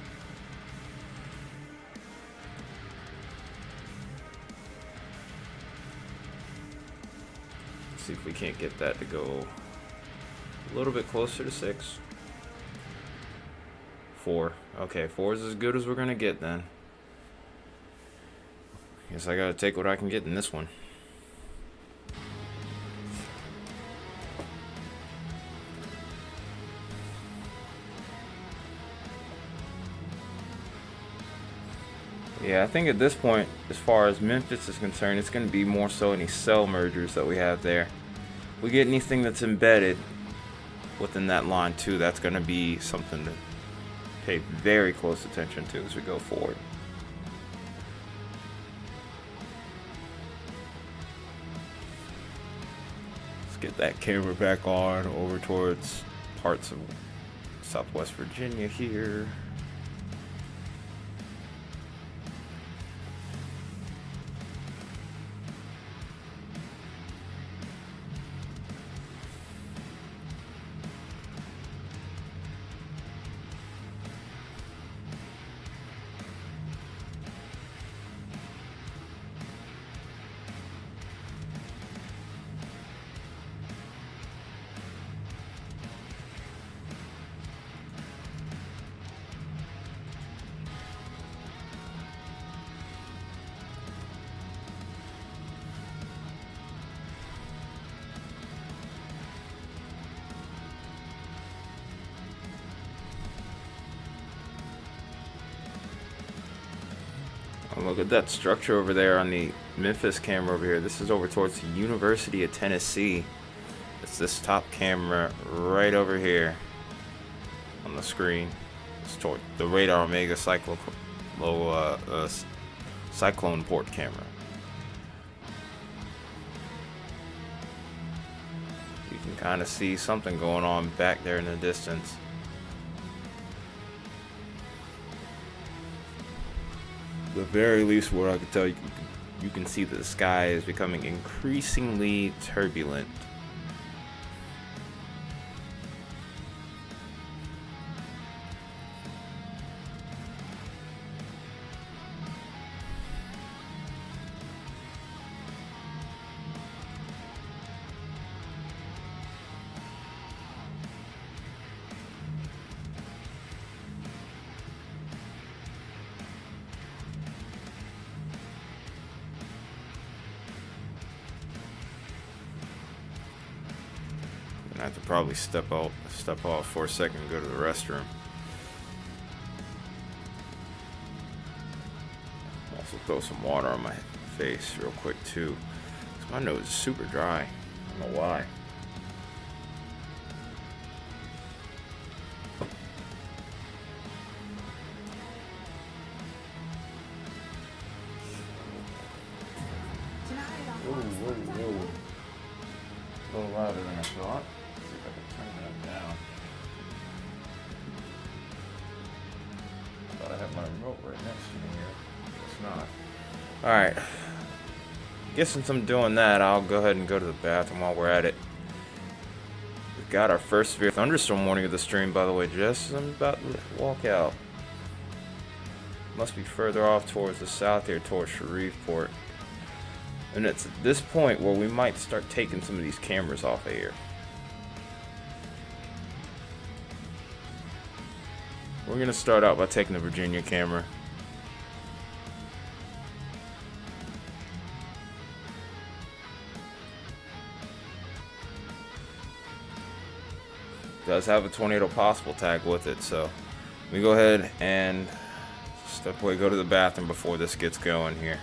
Let's see if we can't get that to go a little bit closer to 6. 4. Okay, 4 is as good as we're gonna get then. Guess I gotta take what I can get in this one. Yeah, I think at this point, as far as Memphis is concerned, it's going to be more so any cell mergers that we have there. If we get anything that's embedded within that line too, that's going to be something to pay very close attention to as we go forward. Let's get that camera back on over towards parts of Southwest Virginia here. Look at that structure over there on the Memphis camera over here. This is over towards the University of Tennessee. It's this top camera right over here on the screen. It's toward the Radar Omega Cyclone port camera. You can kind of see something going on back there in the distance. The very least, what I can tell you, you can see that the sky is becoming increasingly turbulent. I have to probably step off for a second and go to the restroom. Also throw some water on my face real quick too, because my nose is super dry. I don't know why. Whoa. A little louder than I thought. See if I can turn that down. I thought I had my remote right next to me here. It's not. Alright. Guess since I'm doing that, I'll go ahead and go to the bathroom while we're at it. We've got our first severe thunderstorm warning of the stream, by the way, just as I'm about to walk out. Must be further off towards the south here, towards Shreveport. And it's at this point where we might start taking some of these cameras off of here. We're going to start out by taking the Virginia camera. It does have a tornado possible tag with it, so we go ahead and step away, go to the bathroom before this gets going here.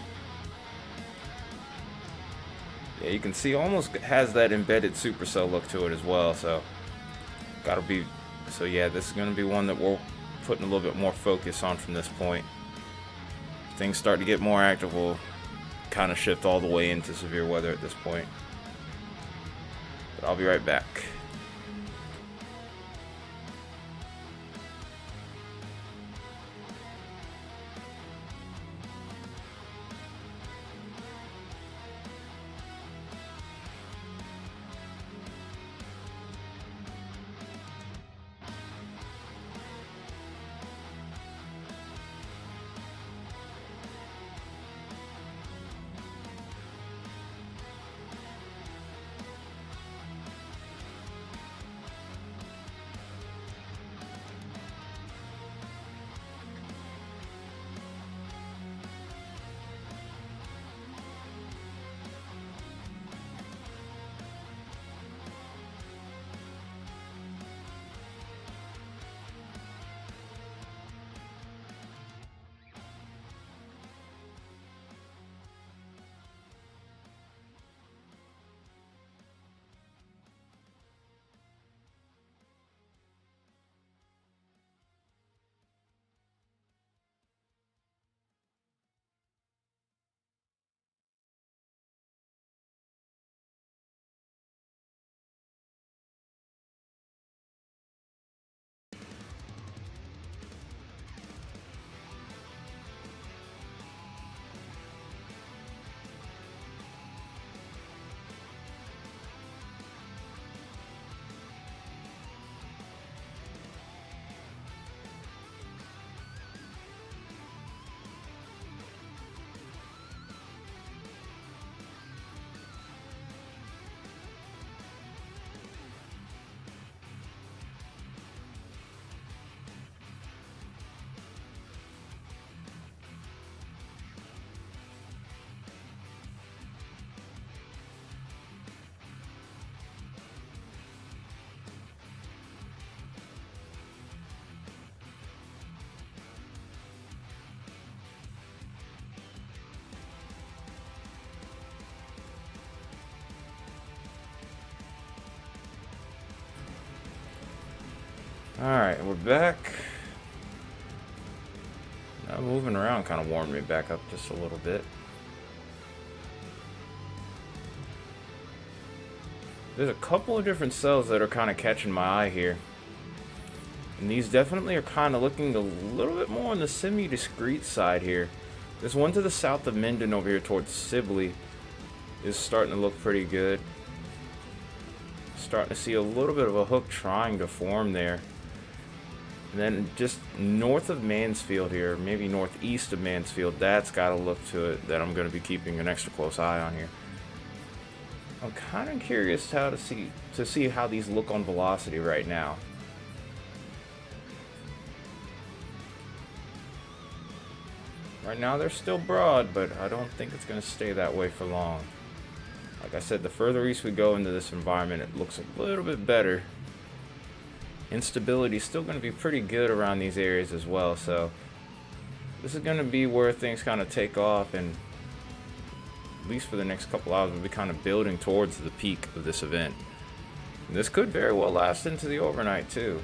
Yeah, you can see almost has that embedded supercell look to it as well, so yeah, this is going to be one that we're putting a little bit more focus on from this point. If things start to get more active, we'll kind of shift all the way into severe weather at this point. But I'll be right back. Alright, we're back. Now moving around kind of warmed me back up just a little bit. There's a couple of different cells that are kind of catching my eye here. And these definitely are kind of looking a little bit more on the semi-discrete side here. This one to the south of Minden over here towards Sibley is starting to look pretty good. Starting to see a little bit of a hook trying to form there. And then just north of Mansfield here, maybe northeast of Mansfield, that's got a look to it that I'm going to be keeping an extra close eye on here. I'm kind of curious how to see how these look on velocity right now. Right now they're still broad, but I don't think it's going to stay that way for long. Like I said, the further east we go into this environment, it looks a little bit better. Instability is still going to be pretty good around these areas as well, so this is going to be where things kind of take off, and at least for the next couple hours we'll be kind of building towards the peak of this event. And this could very well last into the overnight too.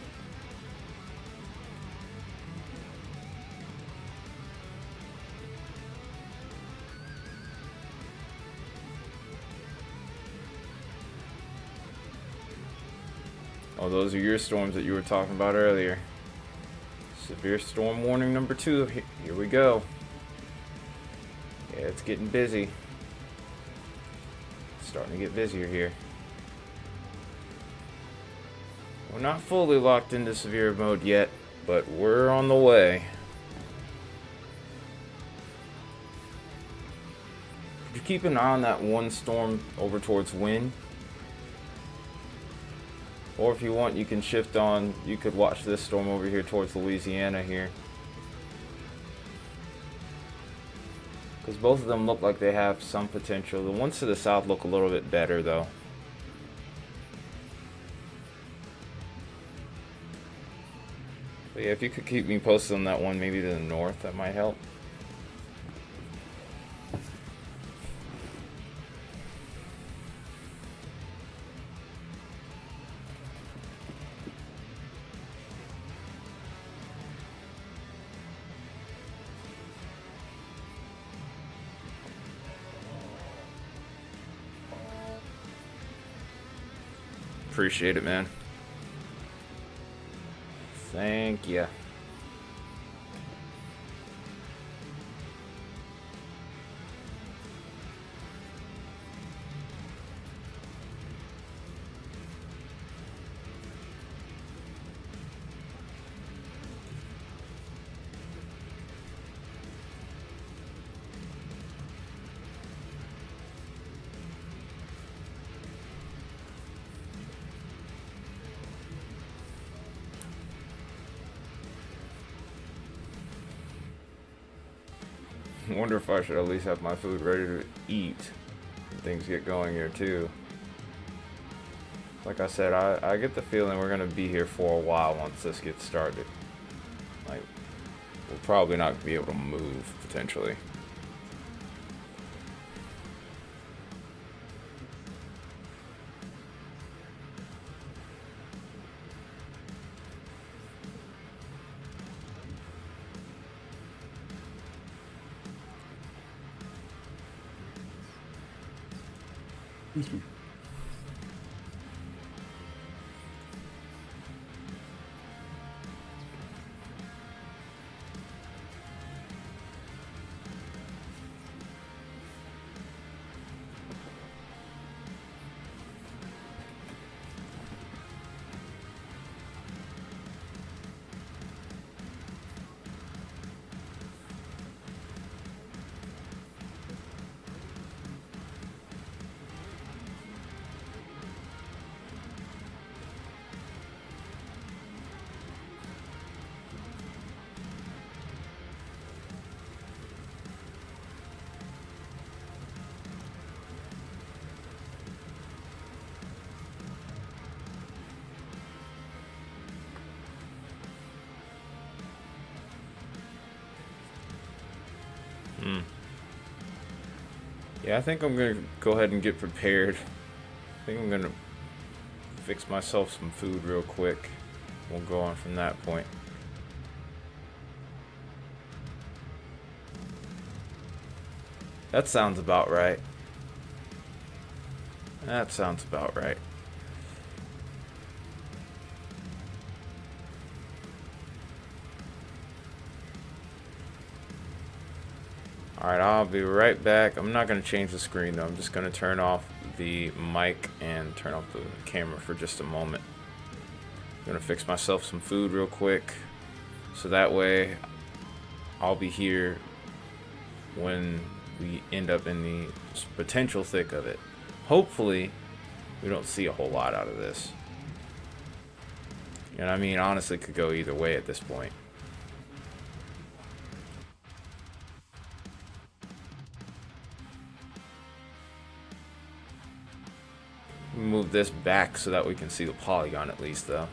Oh, those are your storms that you were talking about earlier. Severe storm warning number 2. Here we go. Yeah, it's getting busy. It's starting to get busier here. We're not fully locked into severe mode yet, but we're on the way. Could you keep an eye on that one storm over towards Wynn? Or if you want, you can shift on, you could watch this storm over here towards Louisiana here. Because both of them look like they have some potential. The ones to the south look a little bit better though. But yeah, if you could keep me posted on that one, maybe to the north, that might help. Appreciate it, man. Thank ya. I wonder if I should at least have my food ready to eat when things get going here too. Like I said, I get the feeling we're going to be here for a while once this gets started. Like, we'll probably not be able to move, potentially. Yeah, I think I'm gonna go ahead and get prepared. I think I'm gonna fix myself some food real quick. we'll go on from that point. That sounds about right. That sounds about right. Alright, I'll be right back. I'm not going to change the screen though. I'm just going to turn off the mic and turn off the camera for just a moment. I'm going to fix myself some food real quick, so that way I'll be here when we end up in the potential thick of it. Hopefully, we don't see a whole lot out of this. And I mean, honestly, could go either way at this point. Move this back so that we can see the polygon at least, though.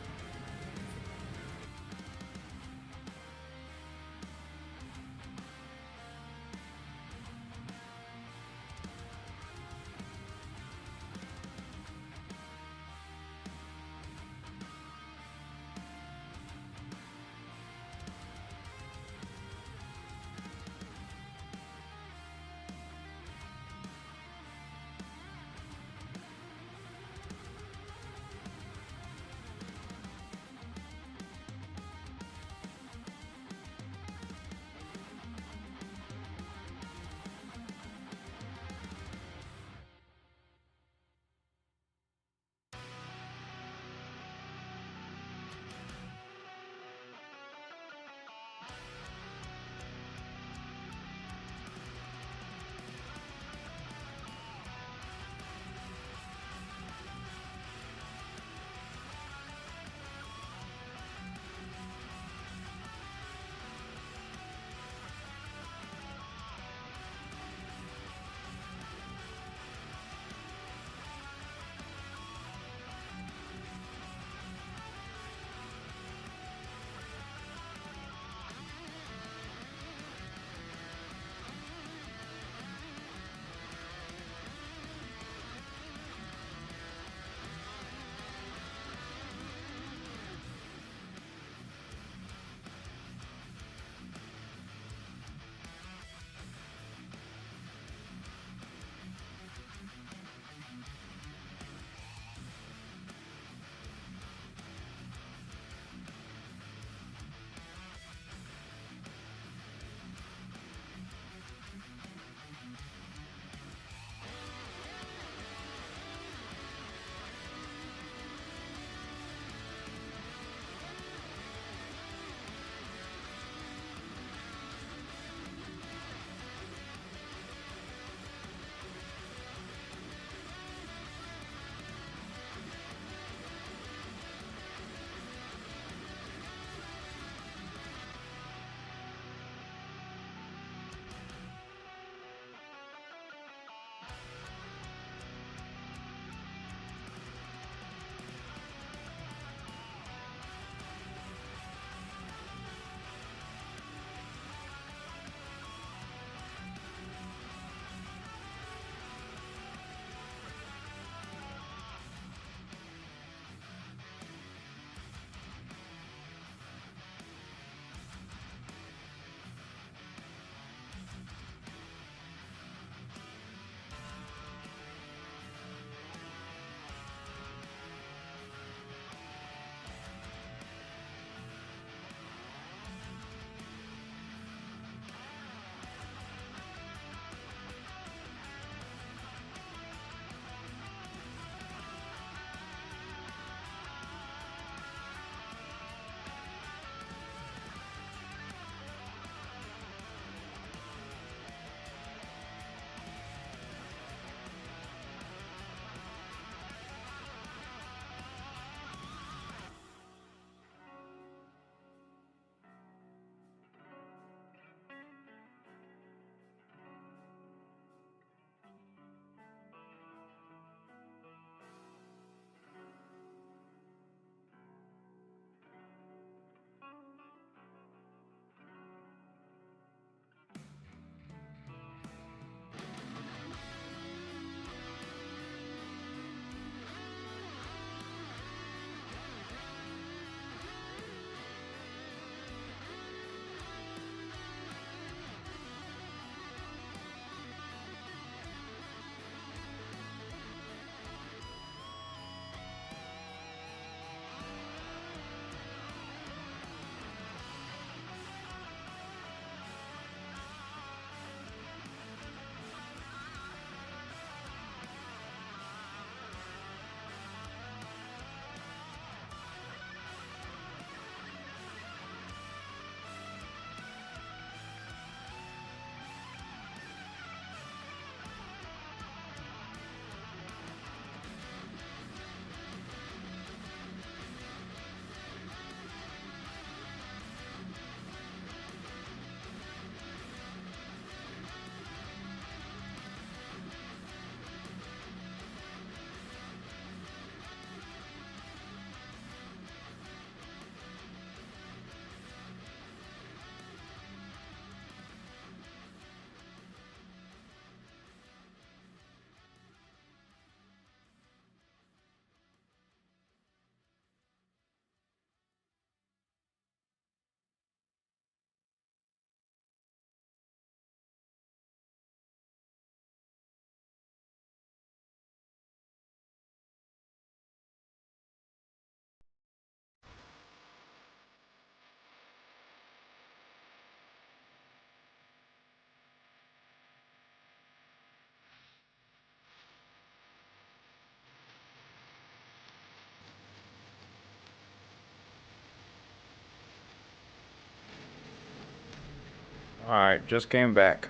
Alright, just came back.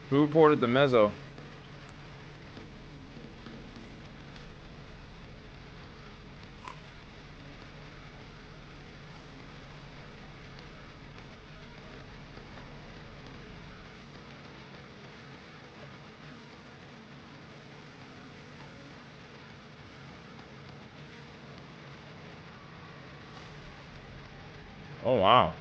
Who reported the mezzo? Oh, wow.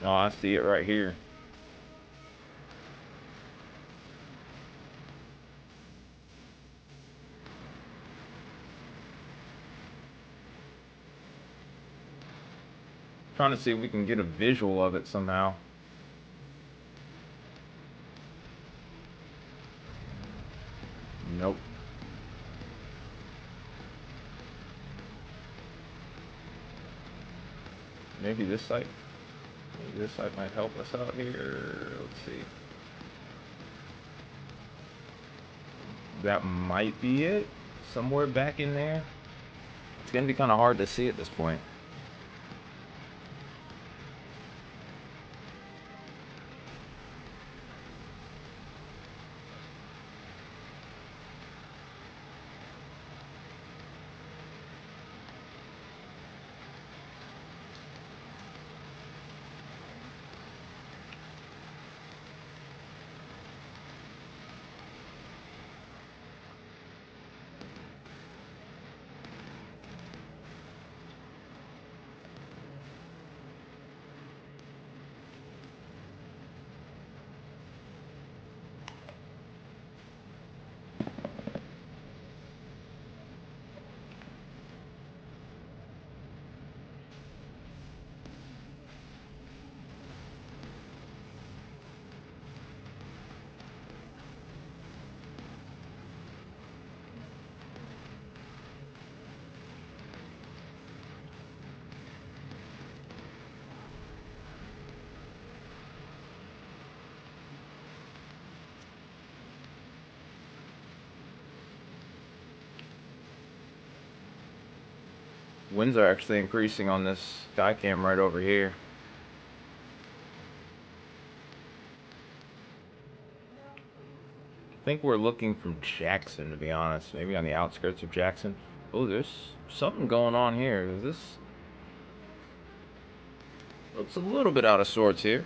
Oh, I see it right here. Trying to see if we can get a visual of it somehow. Nope. Maybe this site. Maybe this site might help us out here. Let's see. That might be it. Somewhere back in there. It's gonna be kind of hard to see at this point. Winds are actually increasing on this sky cam right over here. I think we're looking from Jackson, to be honest. Maybe on the outskirts of Jackson. Oh, there's something going on here. This looks a little bit out of sorts here.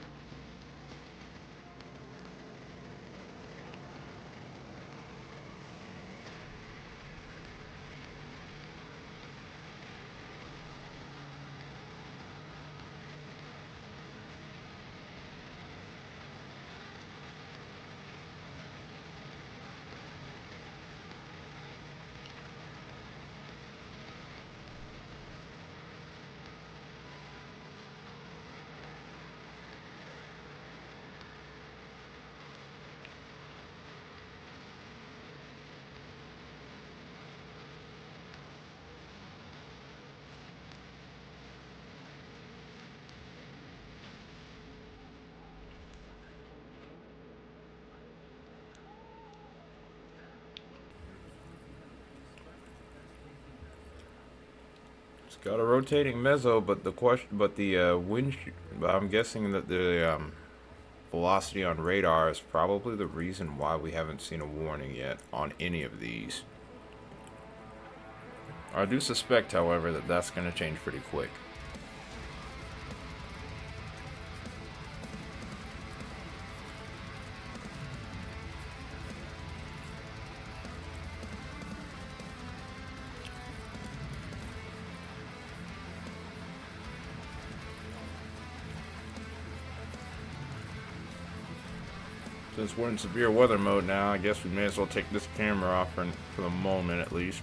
It's got a rotating mezzo, but the wind. I'm guessing that the velocity on radar is probably the reason why we haven't seen a warning yet on any of these. I do suspect, however, that that's going to change pretty quick. Since we're in severe weather mode now, I guess we may as well take this camera off for the moment at least.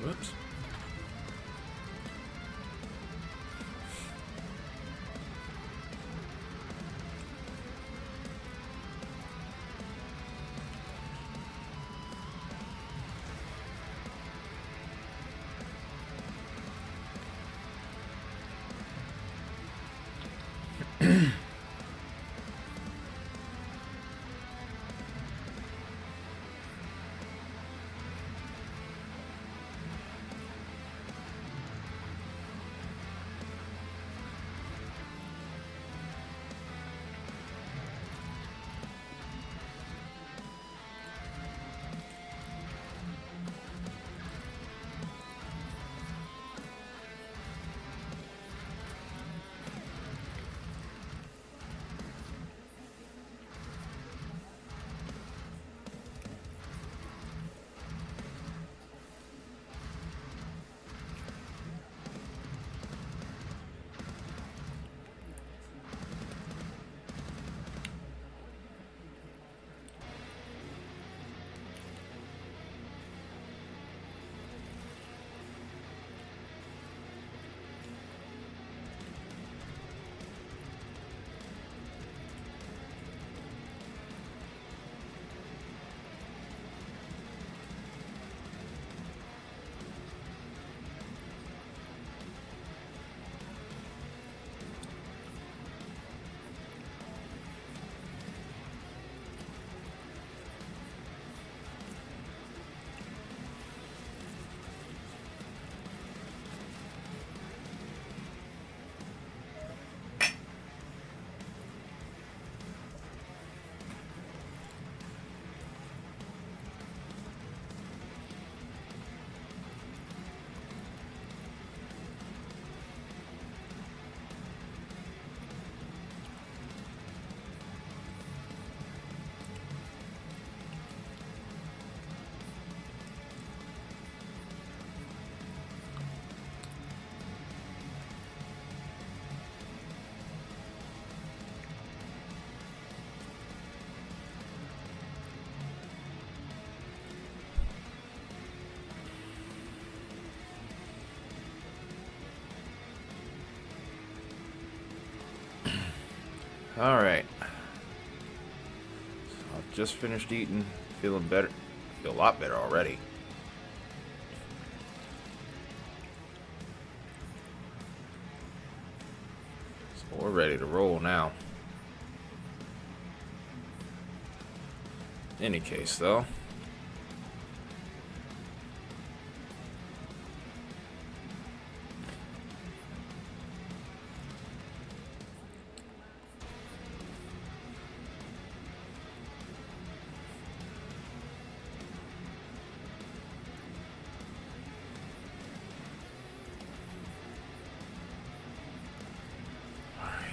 Whoops. Alright. I've just finished eating. Feeling better. Feel a lot better already. So we're ready to roll now. Any case, though.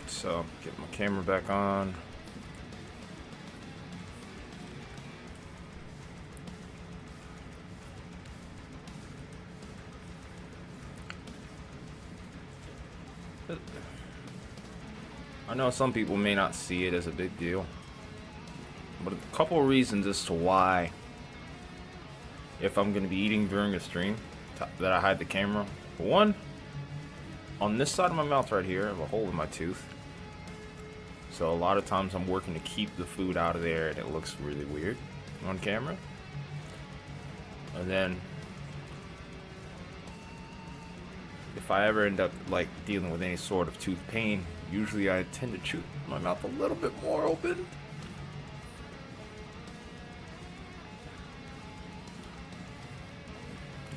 So, get my camera back on. I know some people may not see it as a big deal, but a couple of reasons as to why, if I'm going to be eating during a stream, that I hide the camera. One, on this side of my mouth right here, I have a hole in my tooth. So a lot of times I'm working to keep the food out of there and it looks really weird on camera. And then, if I ever end up like dealing with any sort of tooth pain, usually I tend to chew my mouth a little bit more open.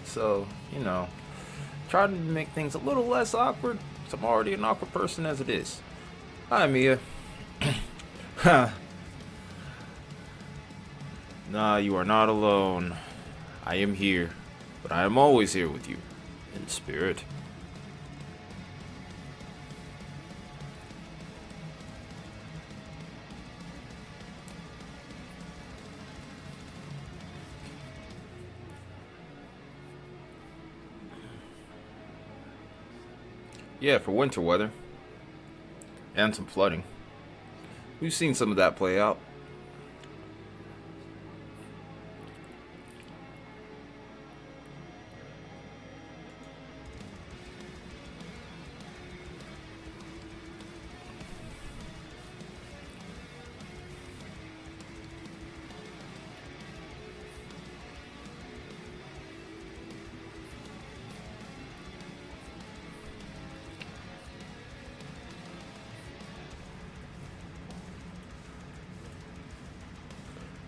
So, you know, try to make things a little less awkward, because I'm already an awkward person as it is. Hi, Mia. Nah, you are not alone. I am here, but I am always here with you, in spirit. Yeah, for winter weather. And some flooding. We've seen some of that play out.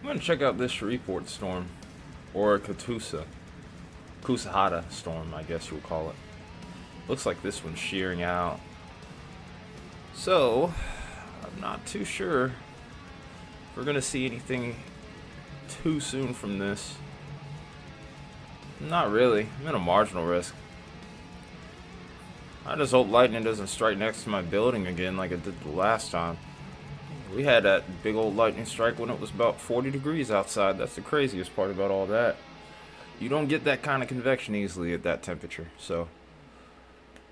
I'm gonna check out this Shreveport storm, or Kusahata storm, I guess you would call it. Looks like this one's shearing out. So, I'm not too sure if we're gonna see anything too soon from this. Not really. I'm at a marginal risk. I just hope lightning doesn't strike next to my building again like it did the last time. We had that big old lightning strike when it was about 40 degrees outside. That's the craziest part about all that. You don't get that kind of convection easily at that temperature. So,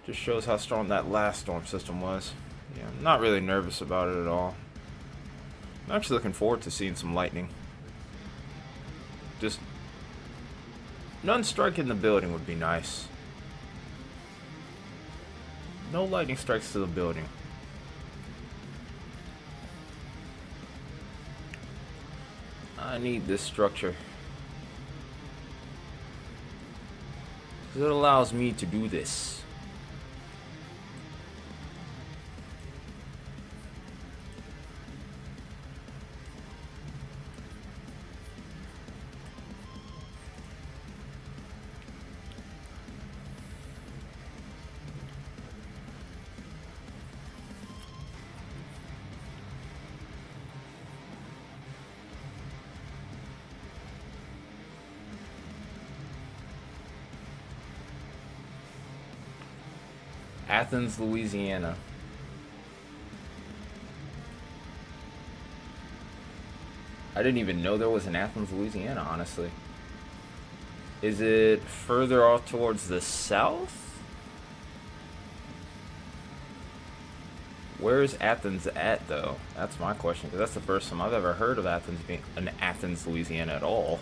just shows how strong that last storm system was. Yeah, I'm not really nervous about it at all. I'm actually looking forward to seeing some lightning. Just none striking the building would be nice. No lightning strikes to the building. I need this structure, because it allows me to do this. Athens, Louisiana. I didn't even know there was an Athens, Louisiana, honestly. Is it further off towards the south? Where is Athens at, though? That's my question, because that's the first time I've ever heard of Athens being an Athens, Louisiana at all.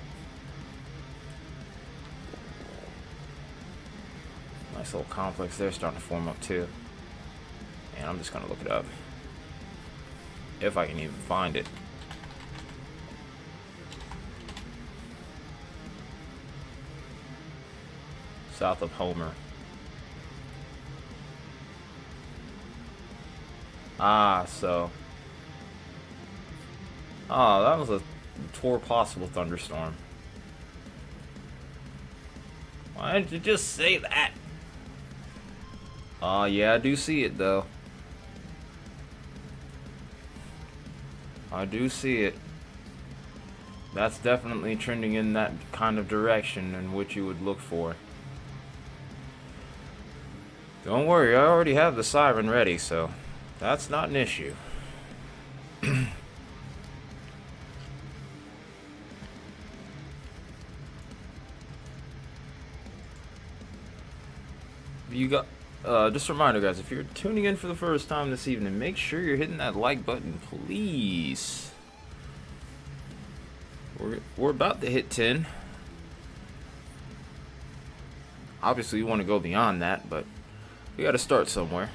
Nice little complex there starting to form up too. And I'm just gonna look it up. If I can even find it. South of Homer. Ah, so. Oh, that was a possible thunderstorm. Why didn't you just say that? Yeah, I do see it, though. I do see it. That's definitely trending in that kind of direction in which you would look for. Don't worry, I already have the siren ready, so that's not an issue. You got... Just a reminder, guys, if you're tuning in for the first time this evening, make sure you're hitting that like button, please. We're about to hit 10. Obviously, you want to go beyond that, but we got to start somewhere.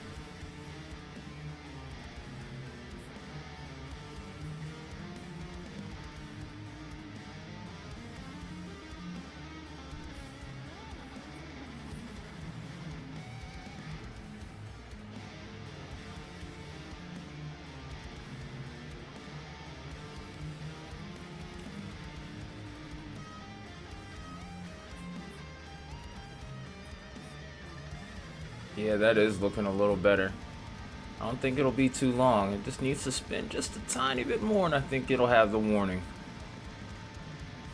Yeah, that is looking a little better. I don't think it'll be too long. It just needs to spin just a tiny bit more, and I think it'll have the warning.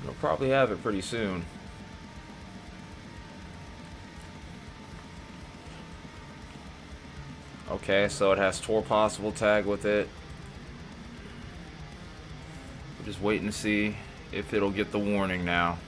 It'll probably have it pretty soon. Okay, so it has tour possible tag with it. We're just waiting to see if it'll get the warning now.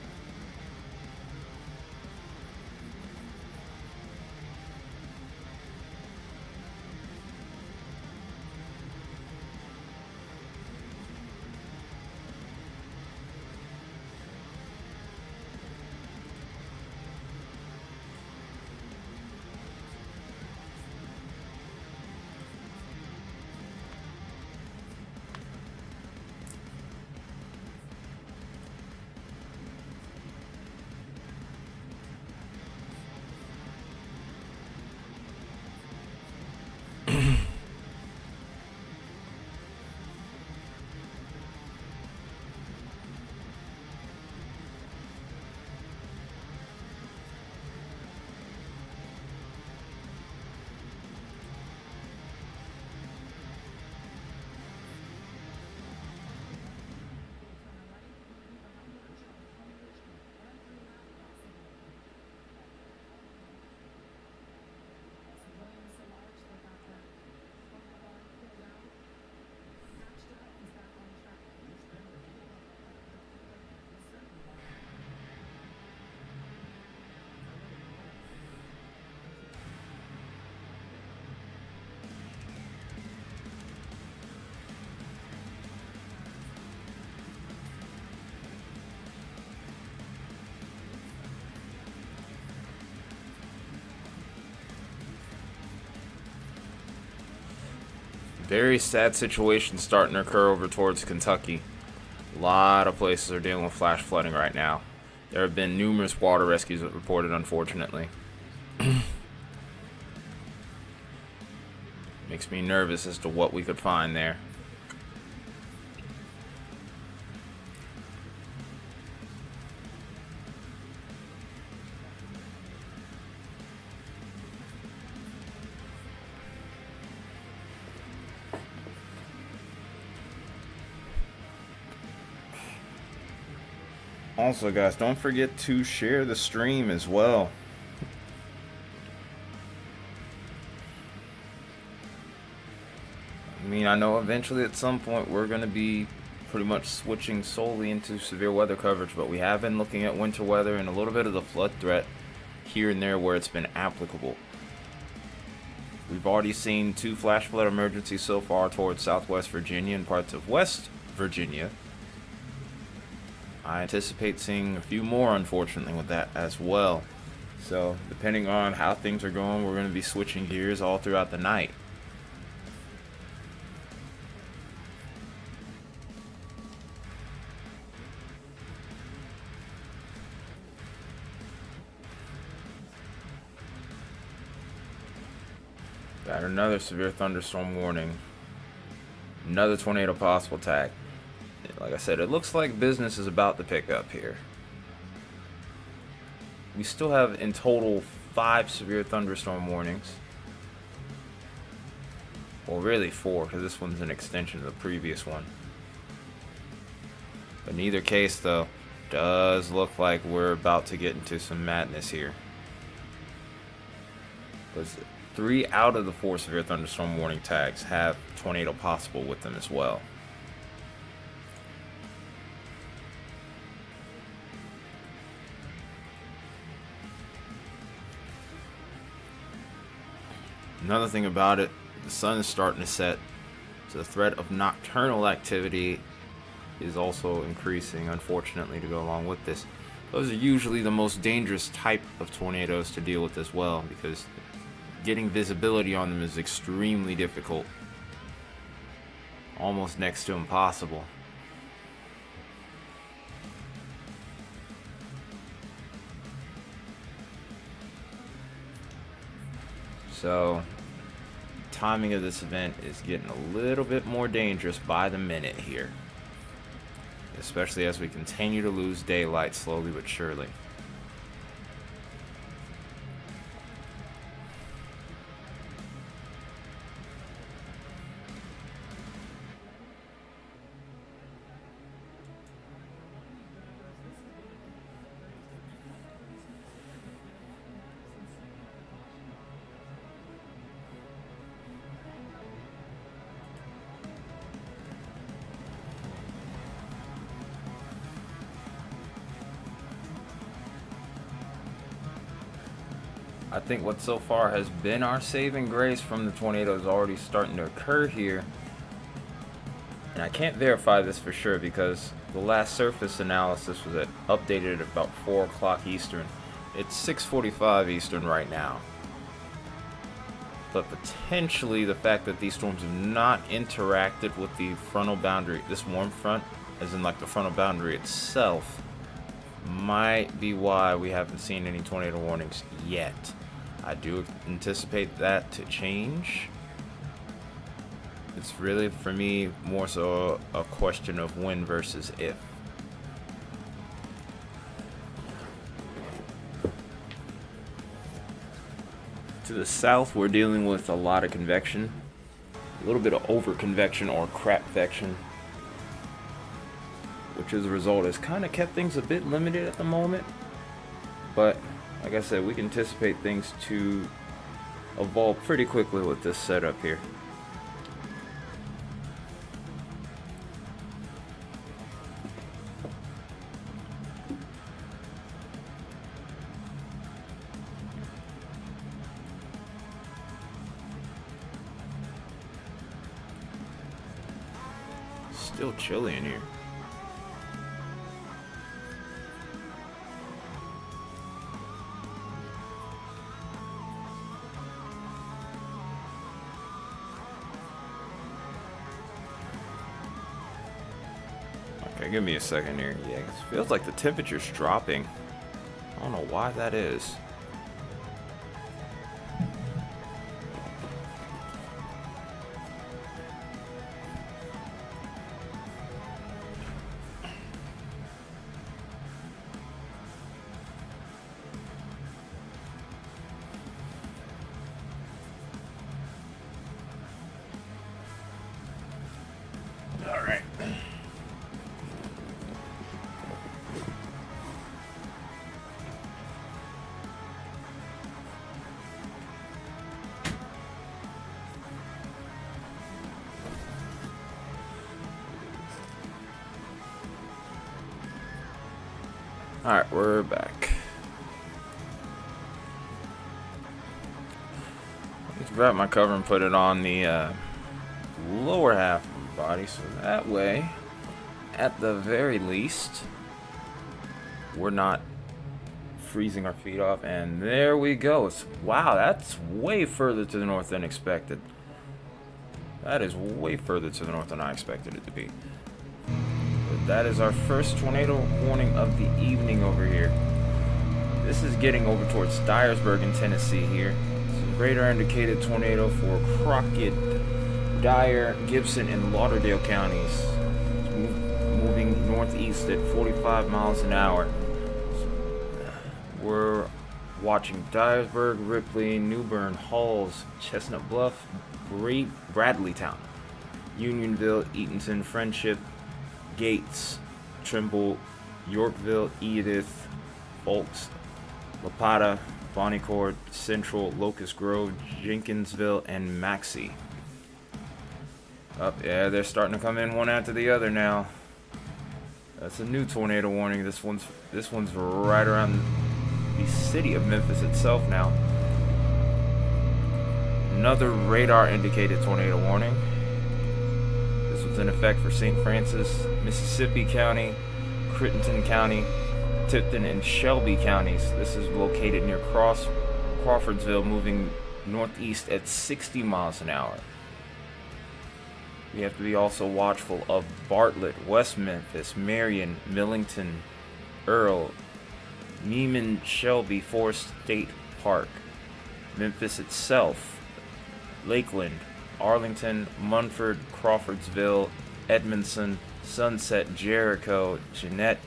Very sad situation starting to occur over towards Kentucky. A lot of places are dealing with flash flooding right now. There have been numerous water rescues reported, unfortunately. Makes me nervous as to what we could find there. Also, guys, don't forget to share the stream as well. I mean, I know eventually at some point we're going to be pretty much switching solely into severe weather coverage, but we have been looking at winter weather and a little bit of the flood threat here and there where it's been applicable. We've already seen 2 flash flood emergencies so far towards Southwest Virginia and parts of West Virginia. I anticipate seeing a few more, unfortunately, with that as well. So, depending on how things are going, we're going to be switching gears all throughout the night. Got another severe thunderstorm warning. Another tornado possible tag. Like I said, it looks like business is about to pick up here. We still have in total 5 severe thunderstorm warnings. Well, really 4, because this one's an extension of the previous one. But in either case, though, does look like we're about to get into some madness here. Because 3 out of the 4 severe thunderstorm warning tags have tornado possible with them as well. Another thing about it, the sun is starting to set, so the threat of nocturnal activity is also increasing, unfortunately, to go along with this. Those are usually the most dangerous type of tornadoes to deal with as well, because getting visibility on them is extremely difficult. Almost next to impossible. So, timing of this event is getting a little bit more dangerous by the minute here. Especially as we continue to lose daylight slowly but surely. I think what so far has been our saving grace from the tornadoes already starting to occur here. And I can't verify this for sure because the last surface analysis was updated at about 4 o'clock Eastern. It's 6:45 Eastern right now. But potentially the fact that these storms have not interacted with the frontal boundary, this warm front, as in like the frontal boundary itself, might be why we haven't seen any tornado warnings yet. I do anticipate that to change. It's really, for me, more so a question of when versus if. To the south, we're dealing with a lot of convection. A little bit of over-convection or crapvection, which as a result has kind of kept things a bit limited at the moment. But like I said, we can anticipate things to evolve pretty quickly with this setup here. Still chilly in here. Okay, give me a second here. Yeah, it feels like the temperature's dropping. I don't know why that is. All right. Alright, we're back. Let's grab my cover and put it on the lower half of the body, so that way, at the very least, we're not freezing our feet off. And there we go. Wow, that's way further to the north than expected. That is way further to the north than I expected it to be. That is our first tornado warning of the evening over here. This is getting over towards Dyersburg in Tennessee here. This is a radar indicated tornado for Crockett, Dyer, Gibson, and Lauderdale counties. It's moving northeast at 45 miles an hour. We're watching Dyersburg, Ripley, New Bern, Halls, Chestnut Bluff, Bradleytown, Unionville, Eatonton, Friendship, Gates, Trimble, Yorkville, Edith, Folks, Lapata, Bonnycourt, Central, Locust Grove, Jenkinsville, and Maxey. Yeah, they're starting to come in one after the other now. That's a new tornado warning. This one's right around the city of Memphis itself now. Another radar indicated tornado warning. This was in effect for St. Francis, Mississippi County, Crittenden County, Tipton, and Shelby counties. This is located near Crawfordsville, moving northeast at 60 miles an hour. We have to be also watchful of Bartlett, West Memphis, Marion, Millington, Earl, Neiman, Shelby, Forest State Park, Memphis itself, Lakeland, Arlington, Munford, Crawfordsville, Edmondson, Sunset, Jericho, Jeanette,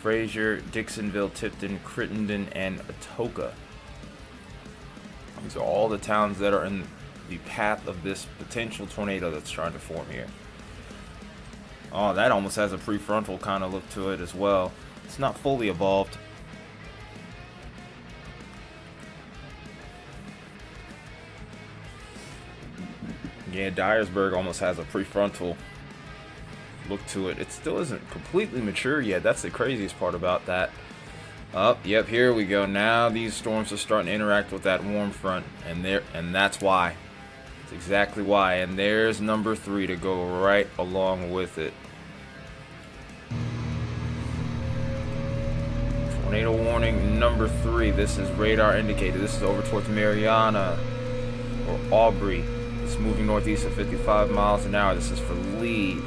Fraser, Dixonville, Tipton, Crittenden, and Atoka. These are all the towns that are in the path of this potential tornado that's trying to form here. Oh, that almost has a prefrontal kind of look to it as well. It's not fully evolved. Yeah, Dyersburg almost has a prefrontal look to it. It still isn't completely mature yet. That's the craziest part about that. Yep, here we go. Now these storms are starting to interact with that warm front, and that's why. That's exactly why. And there's number 3 to go right along with it. Tornado warning number 3. This is radar indicated. This is over towards Mariana or Aubrey. It's moving northeast at 55 miles an hour. This is for Lee,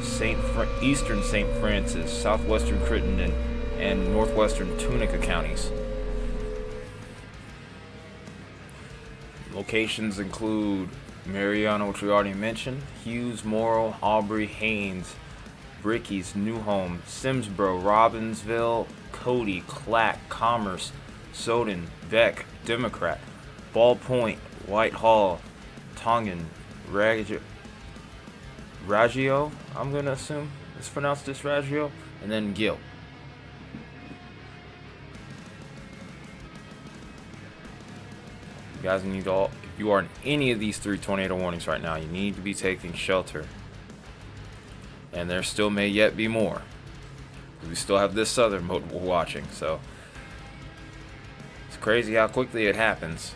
eastern St. Francis, southwestern Crittenden, and northwestern Tunica counties. Locations include Mariana, which we already mentioned, Hughes, Morrill, Aubrey, Haynes, Bricky's, New Home, Simsboro, Robbinsville, Cody, Clack, Commerce, Soden, Beck, Democrat, Ball Point, Whitehall, Tongan, Raggio, I'm going to assume it's pronounced this Raggio, and then Gill. You guys need if you are in any of these 3 tornado warnings right now, you need to be taking shelter. And there still may yet be more. We still have this southern mode we're watching, so it's crazy how quickly it happens.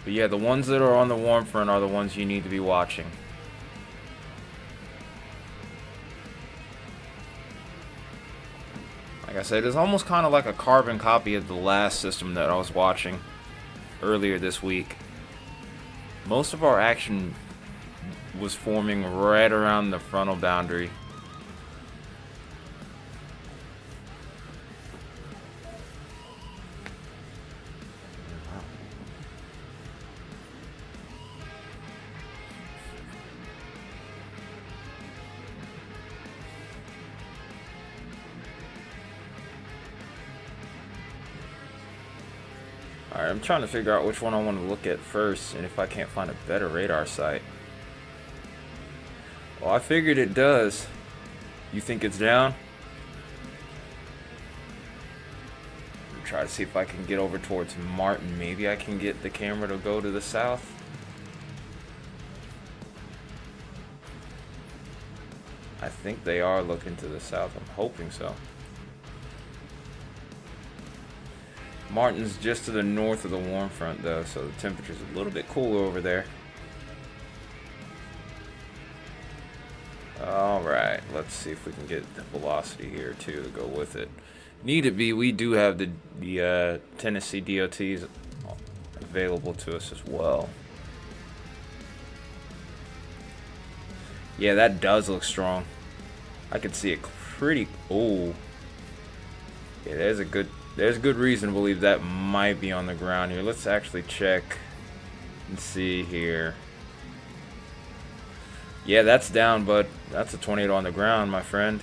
But yeah, the ones that are on the warm front are the ones you need to be watching. Like I said, it's almost kind of like a carbon copy of the last system that I was watching earlier this week. Most of our action was forming right around the frontal boundary. Alright, I'm trying to figure out which one I want to look at first, and if I can't find a better radar site. Well, I figured it does. You think it's down? I'm trying to see if I can get over towards Martin. Maybe I can get the camera to go to the south. I think they are looking to the south. I'm hoping so. Martin's just to the north of the warm front though, so the temperature's a little bit cooler over there. Alright, let's see if we can get the velocity here too to go with it. Need it be, we do have the Tennessee DOTs available to us as well. Yeah, that does look strong. I can see it pretty. Oh, yeah, there's good reason to believe that might be on the ground here. Let's actually check and see here. Yeah, that's down, but that's a tornado on the ground, my friend.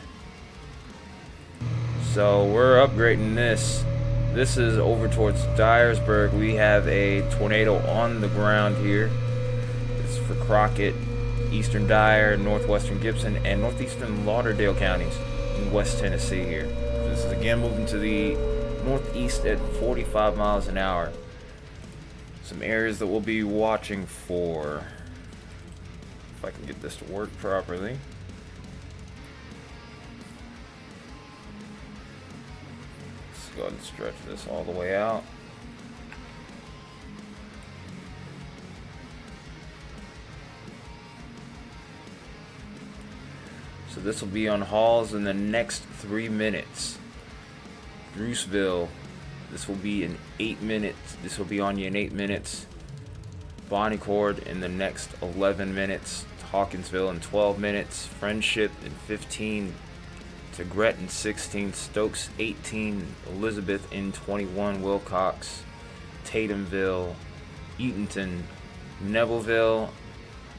So we're upgrading this. This is over towards Dyersburg. We have a tornado on the ground here. It's for Crockett, eastern Dyer, northwestern Gibson, and northeastern Lauderdale counties in West Tennessee here. This is again moving to the northeast at 45 miles an hour. Some areas that we'll be watching for. If I can get this to work properly. go ahead and stretch this all the way out. So this will be on Halls in the next 3 minutes. Bruceville, this will be in 8 minutes. This will be on you in 8 minutes. Bonnycord in the next 11 minutes. Hawkinsville in 12 minutes. Friendship in 15. Tigret in 16. Stokes 18. Elizabeth in 21. Wilcox, Tatumville, Eatonton, Nevilleville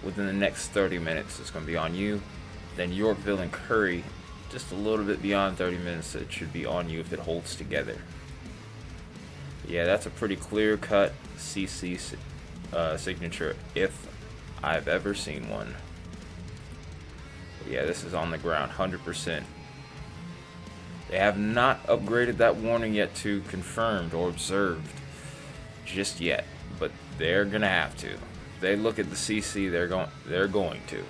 within the next 30 minutes. It's going to be on you. Then Yorkville and Curry, just a little bit beyond 30 minutes. It should be on you if it holds together. Yeah, that's a pretty clear-cut CC signature if I've ever seen one. But yeah, this is on the ground, 100%. They have not upgraded that warning yet to confirmed or observed just yet, but they're gonna have to. If they look at the CC, they're going to.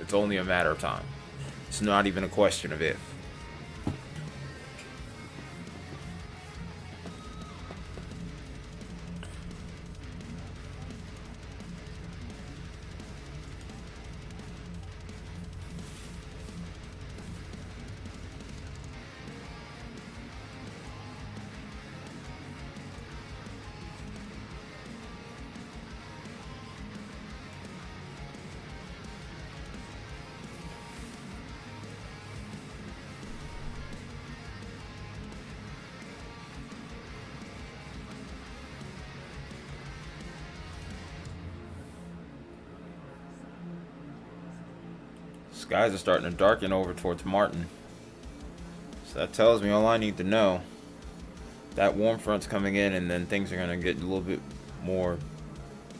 It's only a matter of time. It's not even a question of if. Skies are starting to darken over towards Martin. So that tells me all I need to know. That warm front's coming in, and then things are going to get a little bit more,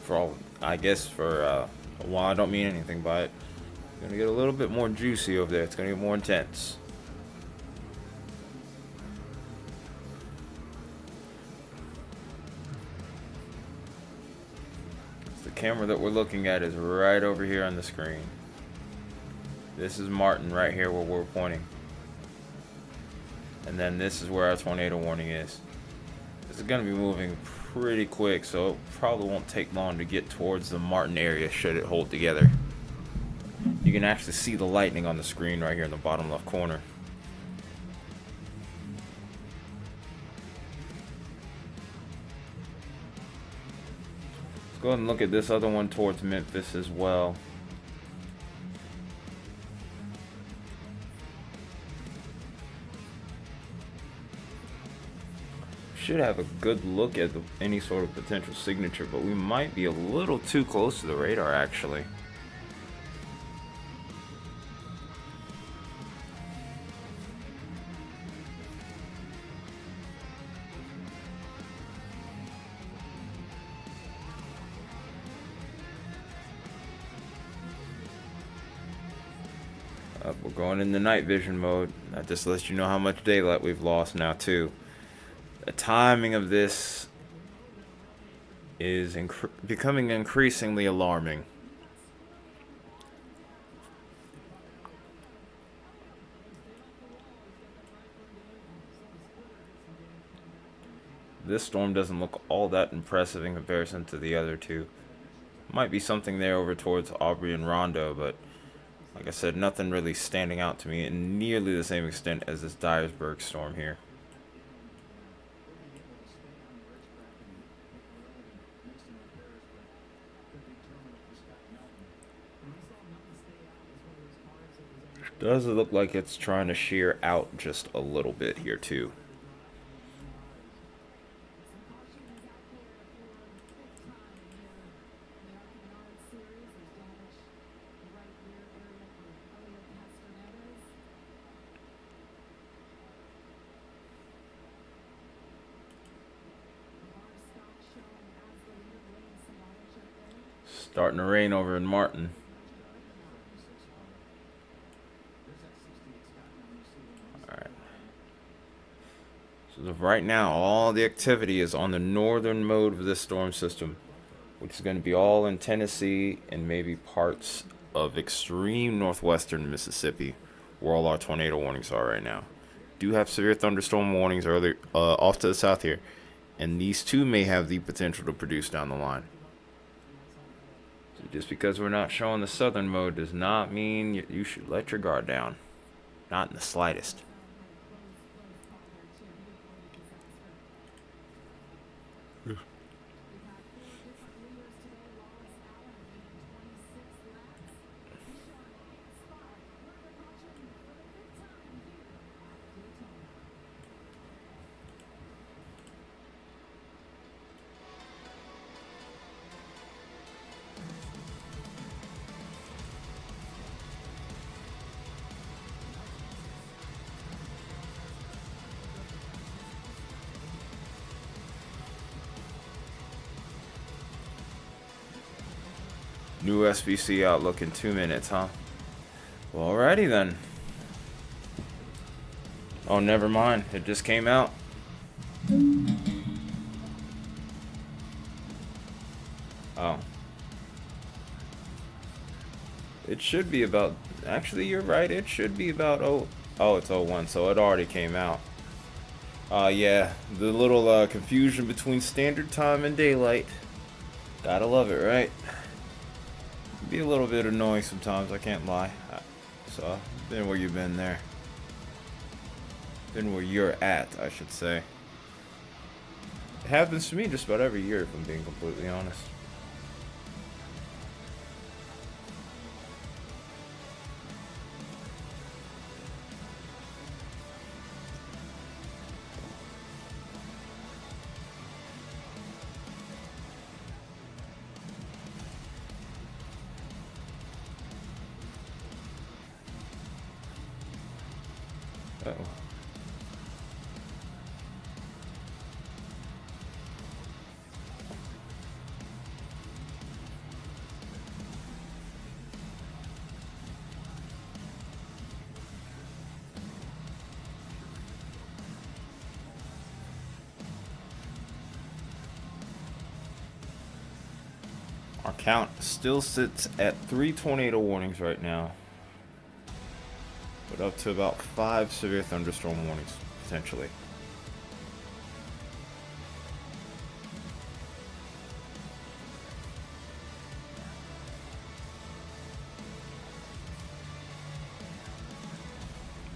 for a while. I don't mean anything by it. It's going to get a little bit more juicy over there. It's going to get more intense. The camera that we're looking at is right over here on the screen. This is Martin right here where we're pointing. And then this is where our tornado warning is. This is going to be moving pretty quick, so it probably won't take long to get towards the Martin area should it hold together. You can actually see the lightning on the screen right here in the bottom left corner. Let's go ahead and look at this other one towards Memphis as well. Should have a good look at any sort of potential signature, but we might be a little too close to the radar actually. We're going into night vision mode. That just lets you know how much daylight we've lost now too. The timing of this is becoming increasingly alarming. This storm doesn't look all that impressive in comparison to the other two. Might be something there over towards Aubrey and Rondo, but like I said, nothing really standing out to me in nearly the same extent as this Dyersburg storm here. Does it look like it's trying to shear out just a little bit here too? Starting to rain over in Martin. So right now, all the activity is on the northern mode of this storm system, which is going to be all in Tennessee and maybe parts of extreme northwestern Mississippi, where all our tornado warnings are right now. do have severe thunderstorm warnings earlier off to the south here, and these too may have the potential to produce down the line. So just because we're not showing the southern mode does not mean you should let your guard down. Not in the slightest. New SVC outlook in 2 minutes, huh? Well, alrighty then. Oh, never mind. It just came out. Oh. It should be about... Actually, you're right. It should be about... Oh, it's 01, so it already came out. Yeah. The little confusion between standard time and daylight. Gotta love it, right? Be a little bit annoying sometimes, I can't lie. So, been where you've been there. Been where you're at, I should say. It happens to me just about every year, if I'm being completely honest. Uh-oh. Our count still sits at 3 tornado warnings right now. But up to about 5 severe thunderstorm warnings, potentially.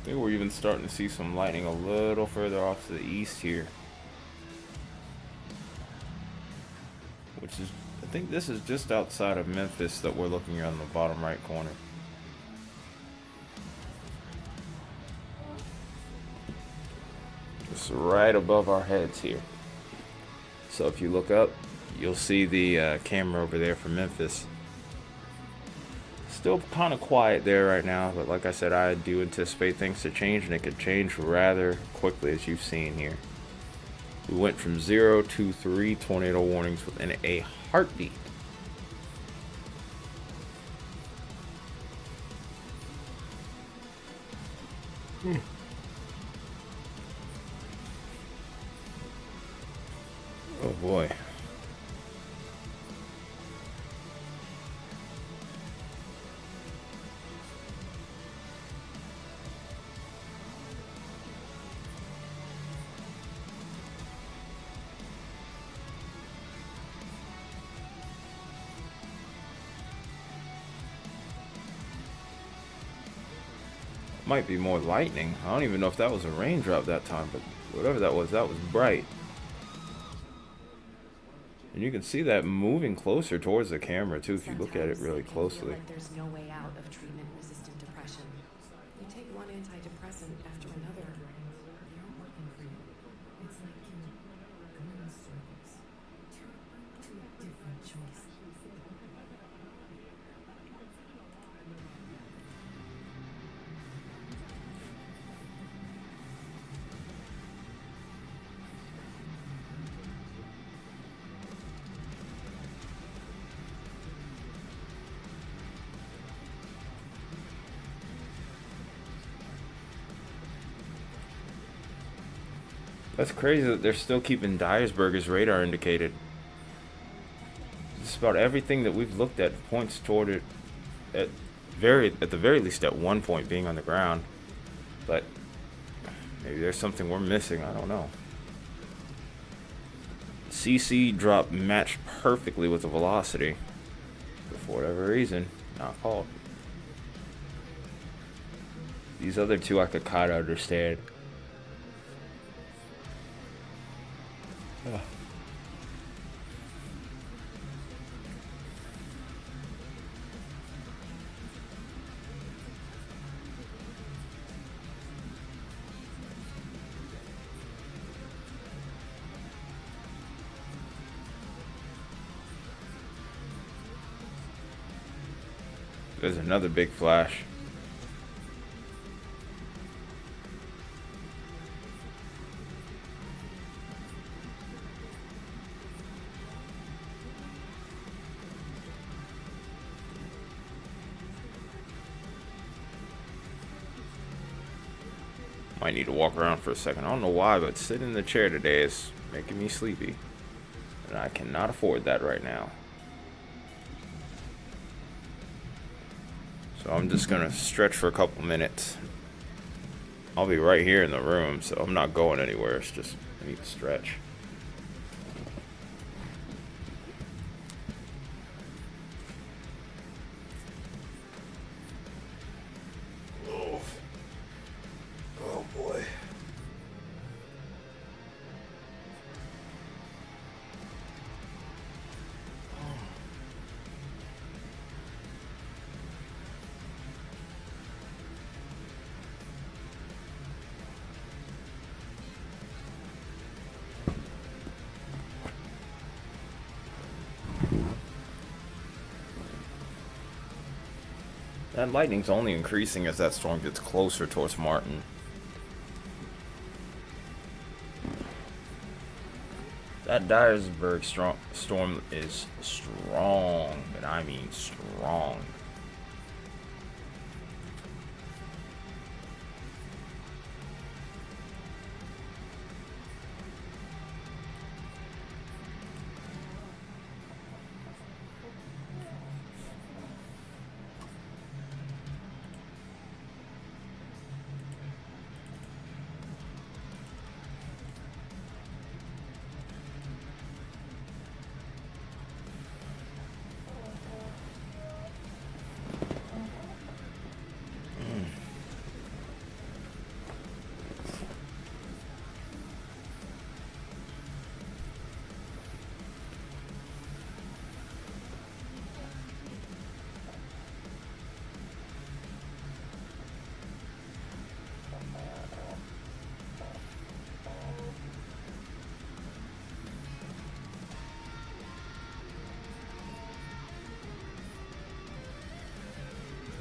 I think we're even starting to see some lightning a little further off to the east here. Which is, I think this is just outside of Memphis that we're looking at on the bottom right corner. It's right above our heads here. So if you look up, you'll see the camera over there from Memphis. Still kind of quiet there right now, but like I said, I do anticipate things to change, and it could change rather quickly, as you've seen here. We went from 0 to 3 tornado warnings within a heartbeat. Oh boy. Might be more lightning. I don't even know if that was a raindrop that time, but whatever that was bright. And you can see that moving closer towards the camera too if you look at it really closely. Like there's no way out of treatment-resistant depression. You take one antidepressant after another. They aren't working for you. It's like going in circles. Two different choices. That's crazy that they're still keeping Dyersburg as radar indicated. Just about everything that we've looked at points toward it at the very least at one point being on the ground. But Maybe there's something we're missing. I don't know. CC drop matched perfectly with the velocity. But for whatever reason, not called. These other two I could kind of understand. Ugh. There's another big flash. Might need to walk around for a second. I don't know why, but sitting in the chair today is making me sleepy. And I cannot afford that right now. So I'm just gonna stretch for a couple minutes. I'll be right here in the room, so I'm not going anywhere. It's just I need to stretch. Oh, oh boy. That lightning's only increasing as that storm gets closer towards Martin. That Dyersburg storm is strong, and I mean strong.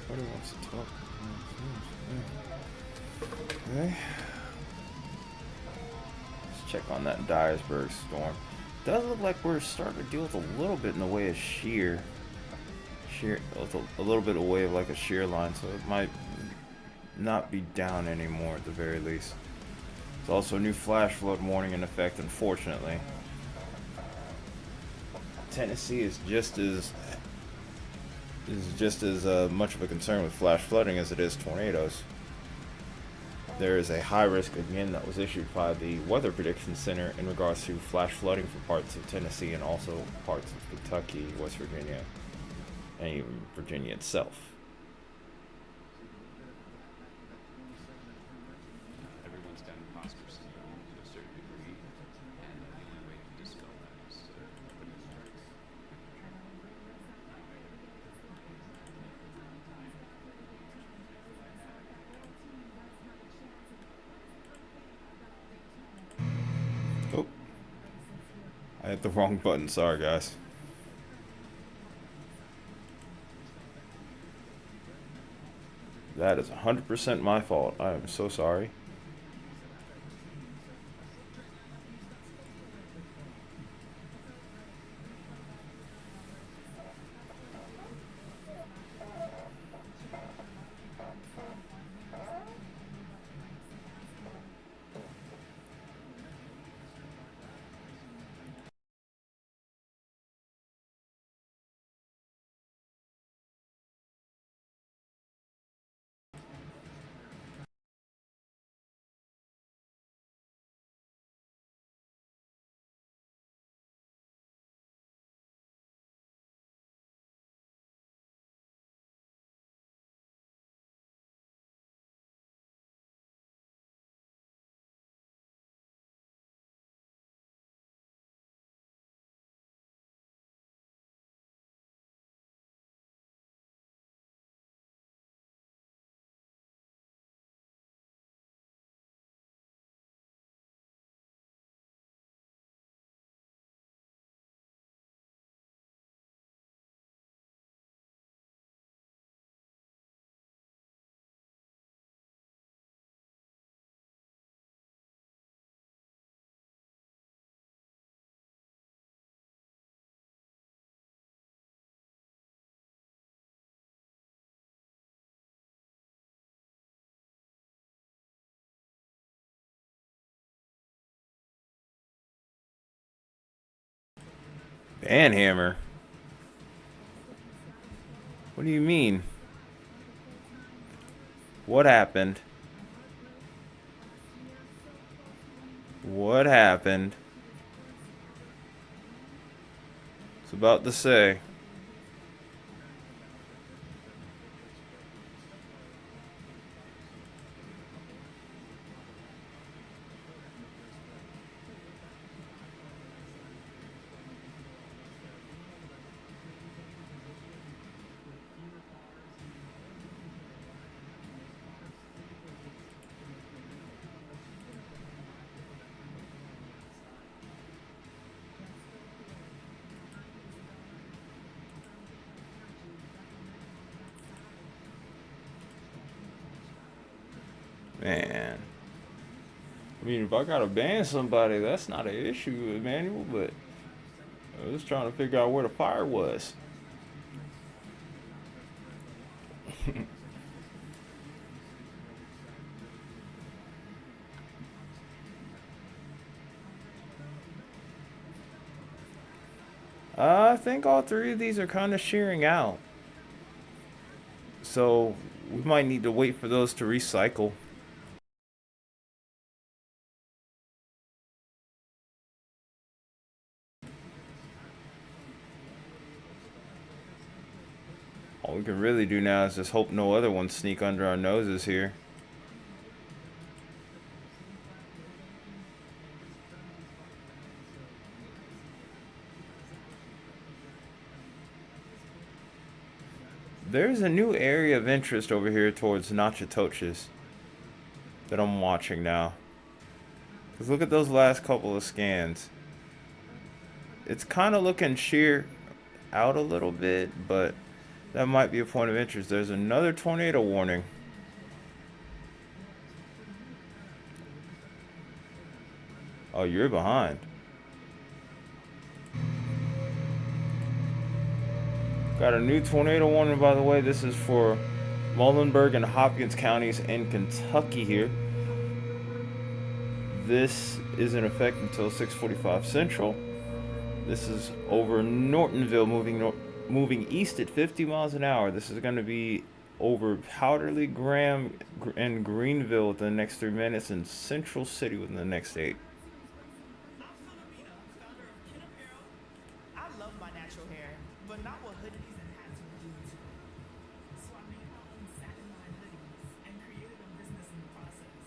Nobody wants to talk. Okay. Let's check on that Dyersburg storm. Does look like we're starting to deal with a little bit in the way of shear, a little bit away of like a shear line, so it might not be down anymore at the very least. There's also a new flash flood warning in effect, unfortunately. Tennessee is just as much of a concern with flash flooding as it is tornadoes. There is a high risk again that was issued by the Weather Prediction Center in regards to flash flooding for parts of Tennessee and also parts of Kentucky, West Virginia, and even Virginia itself. Everyone's got imposter syndrome to a certain degree, and the only way to dispel that is to put it in practice. Oh, I hit the wrong button. Sorry, guys. That is 100% my fault. I am so sorry. Panhammer? What do you mean? What happened? What happened? It's about to say. Man. I mean, if I gotta ban somebody, that's not an issue, Emmanuel, but I was trying to figure out where the fire was. I think all three of these are kind of shearing out. So we might need to wait for those to recycle. All we can really do now is just hope no other ones sneak under our noses here. There's a new area of interest over here towards Natchitoches that I'm watching now. Because look at those last couple of scans. It's kind of looking sheer out a little bit, but that might be a point of interest. There's another tornado warning. Oh, you're behind. Got a new tornado warning, by the way. This is for Muhlenberg and Hopkins counties in Kentucky here. This is in effect until 6:45 Central. This is over Nortonville, moving east at 50 miles an hour. This is going to be over Powderly, Graham, and Greenville within the next 3 minutes, and Central City within the next 8. I love my natural hair, but not what hoodies and hats would do to it. So I made my own satin line hoodies and created a business in the process.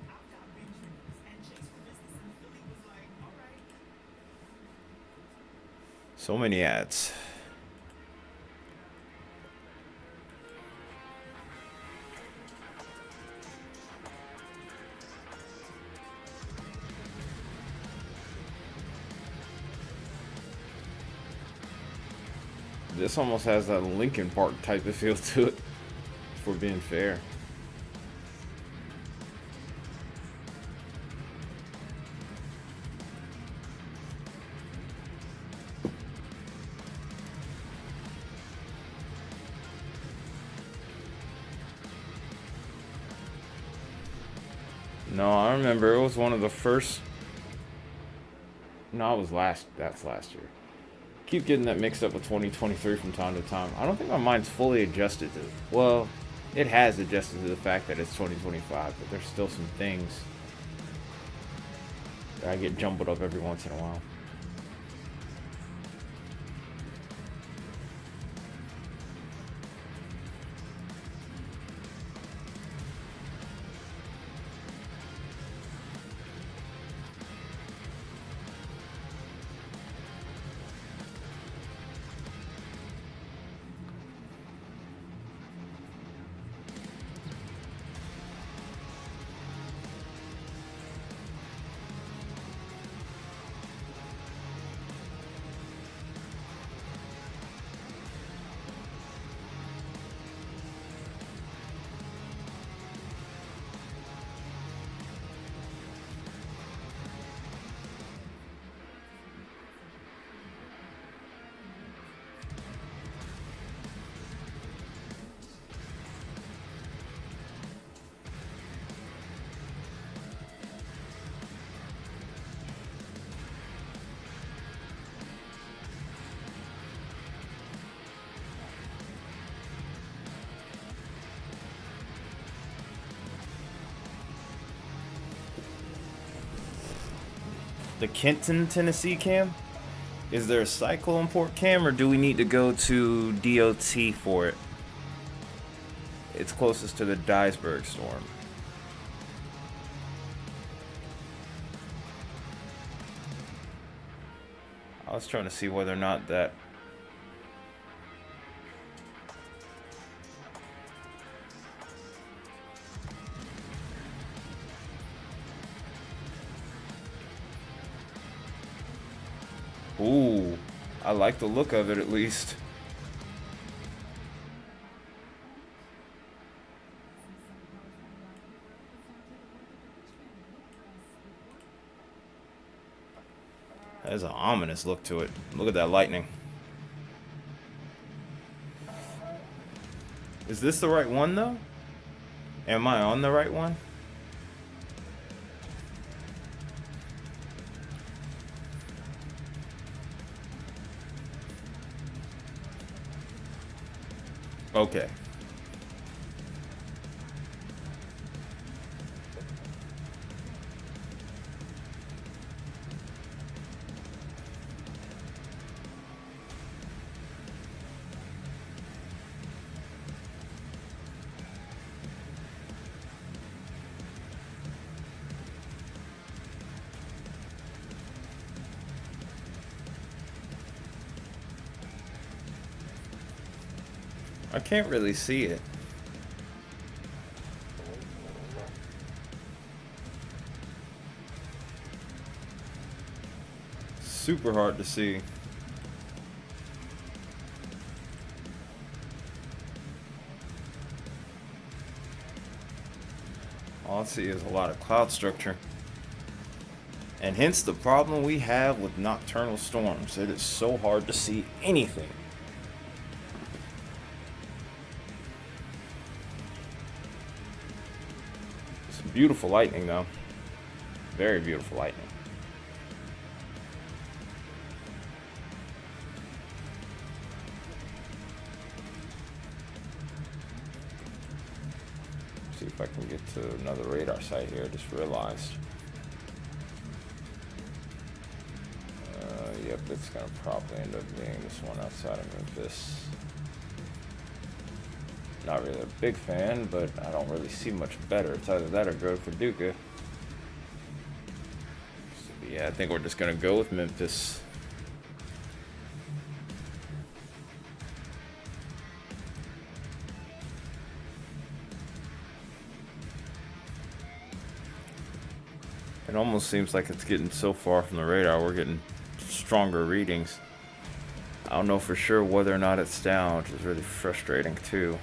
I've got big dreams, and Chase for Business in Philly was like, all right. So many ads. This almost has that Linkin Park type of feel to it, if we're being fair. No, I remember it was one of the first. No, it was that's last year. Keep getting that mixed up with 2023 from time to time. I don't think my mind's fully adjusted to it. Well, it has adjusted to the fact that it's 2025, but there's still some things that I get jumbled up every once in a while. the Kenton, Tennessee cam? Is there a cyclone port cam, or do we need to go to DOT for it? It's closest to the Duisburg storm. I was trying to see whether or not that... Ooh, I like the look of it at least. There's an ominous look to it. Look at that lightning. Is this the right one though? Am I on the right one? Okay. I can't really see it. Super hard to see. All I see is a lot of cloud structure. And hence the problem we have with nocturnal storms. It is so hard to see anything. Some beautiful lightning though. Very beautiful lightning. See if I can get to another radar site here. Just realized. Yep, it's gonna probably end up being this one outside of Memphis. Not really a big fan, but I don't really see much better. It's either that or go for Paducah. So, yeah, I think we're just gonna go with Memphis. It almost seems like it's getting so far from the radar, we're getting stronger readings. I don't know for sure whether or not it's down, which is really frustrating too.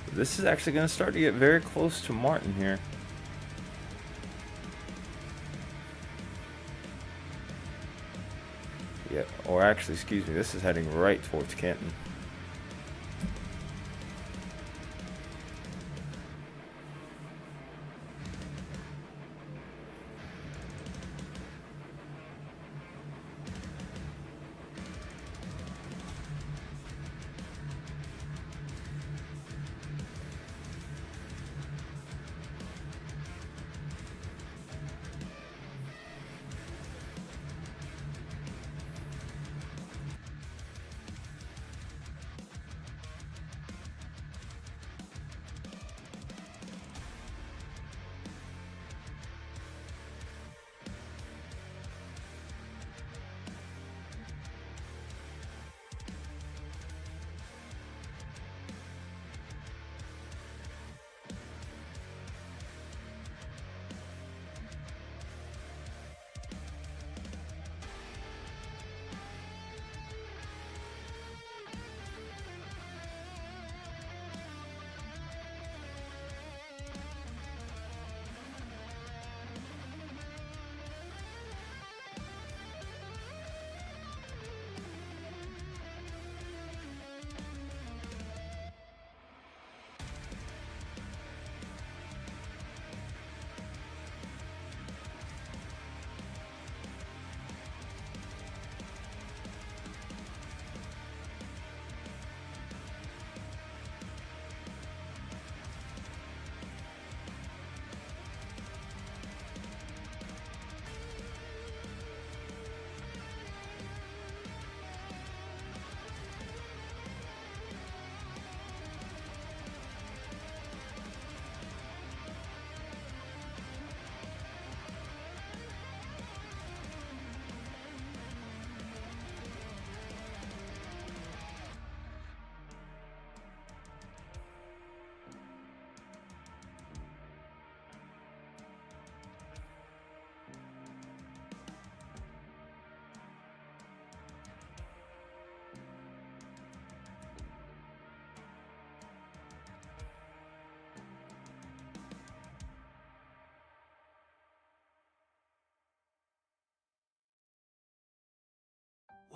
But this is actually going to start to get very close to Martin here. Yeah, or actually, excuse me, this is heading right towards Canton.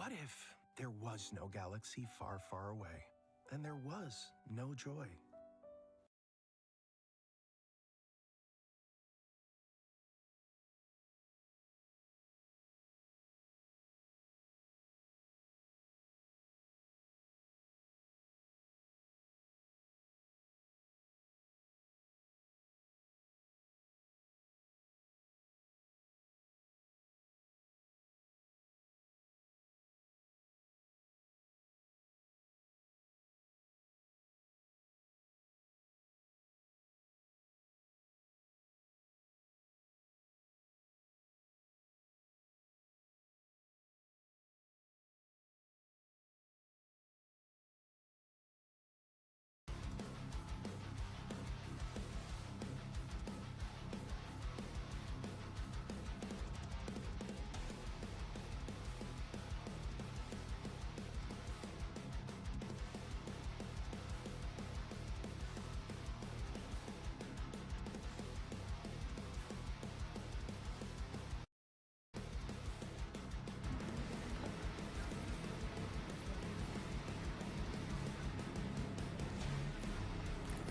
What if there was no galaxy far, far away, and there was no joy?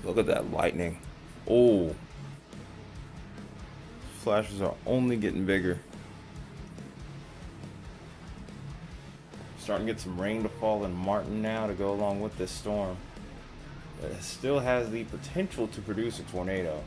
Look at that lightning. Oh. Flashes are only getting bigger. Starting to get some rain to fall in Martin now to go along with this storm. But it still has the potential to produce a tornado.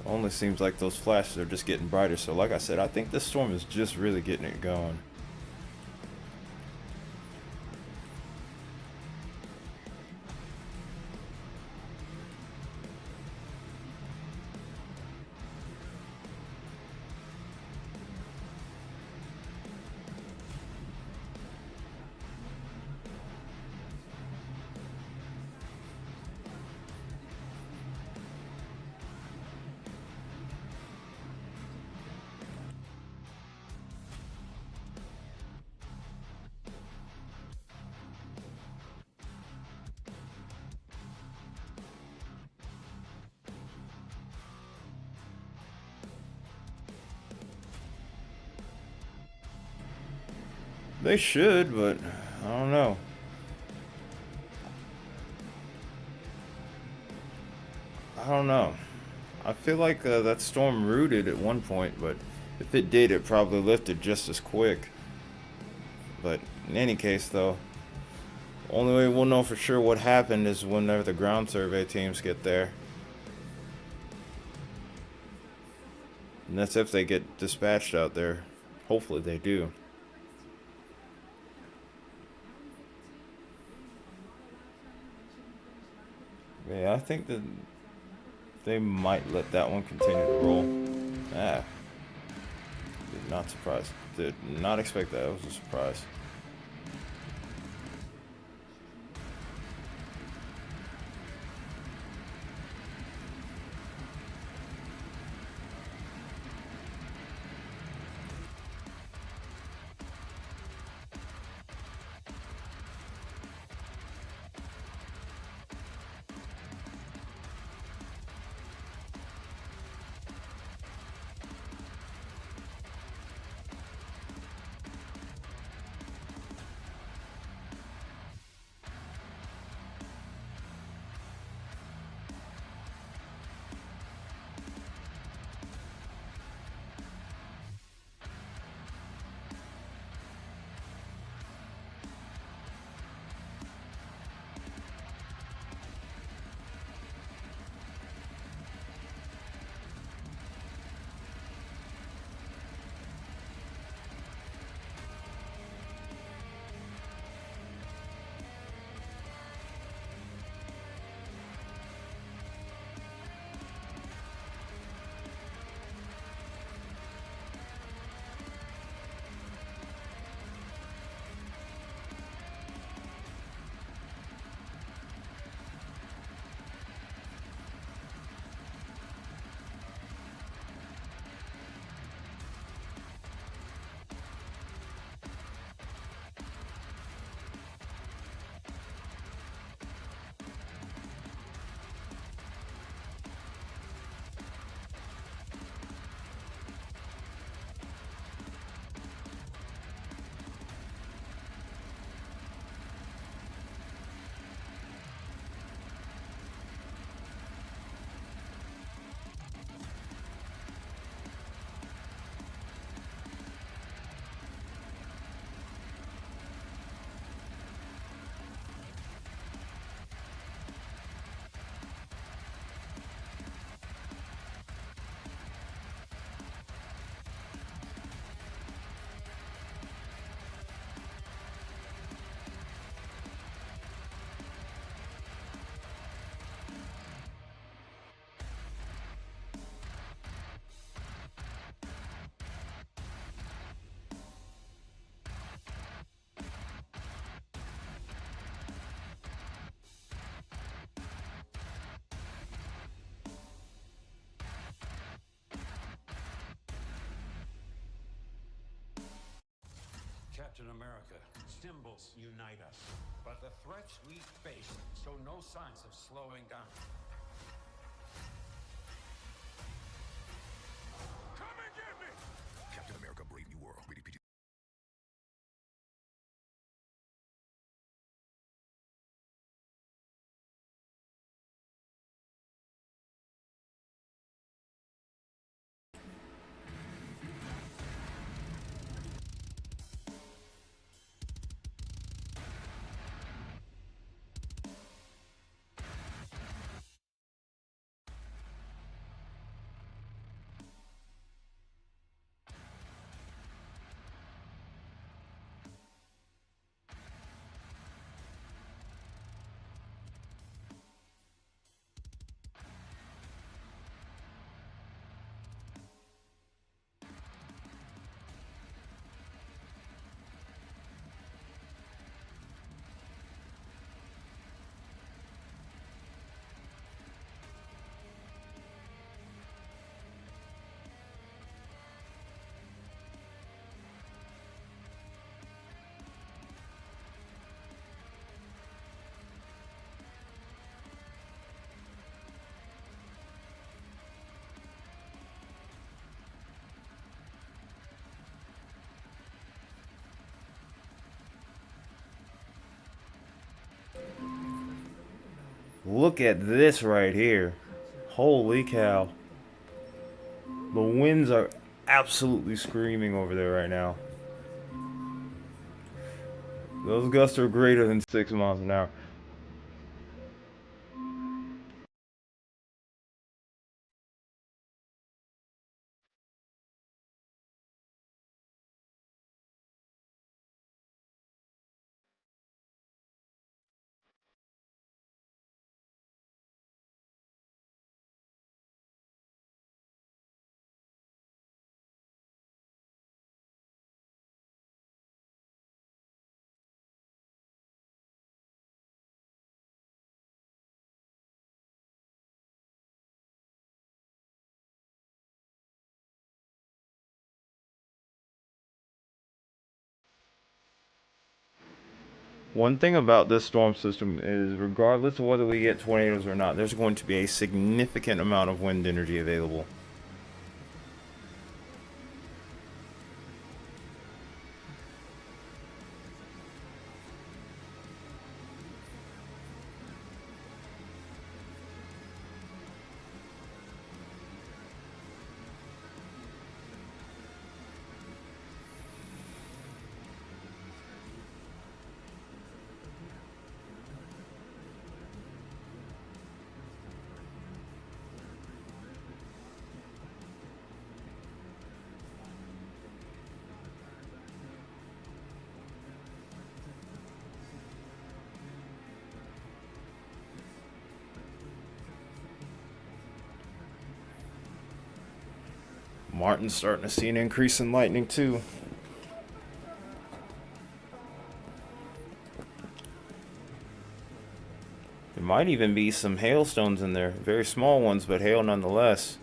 Only seems like those flashes are just getting brighter. So like I said, I think this storm is just really getting it going. They should, but I don't know. I don't know. I feel like that storm rooted at one point, but if it did, it probably lifted just as quick. But in any case, though, only way we'll know for sure what happened is whenever the ground survey teams get there. And that's if they get dispatched out there. Hopefully they do. Yeah, I think that they might let that one continue to roll. Ah. Did not surprise. Did not expect that. It was a surprise. symbols unite us, but the threats we face show no signs of slowing down. Come and get me! Captain America: Brave New World. Rated PG. Look at this right here. Holy cow. The winds are absolutely screaming over there right now. Those gusts are greater than 6 miles an hour. One thing about this storm system is, regardless of whether we get tornadoes or not, there's going to be a significant amount of wind energy available. Martin's starting to see an increase in lightning too. There might even be some hailstones in there. Very small ones, but hail nonetheless.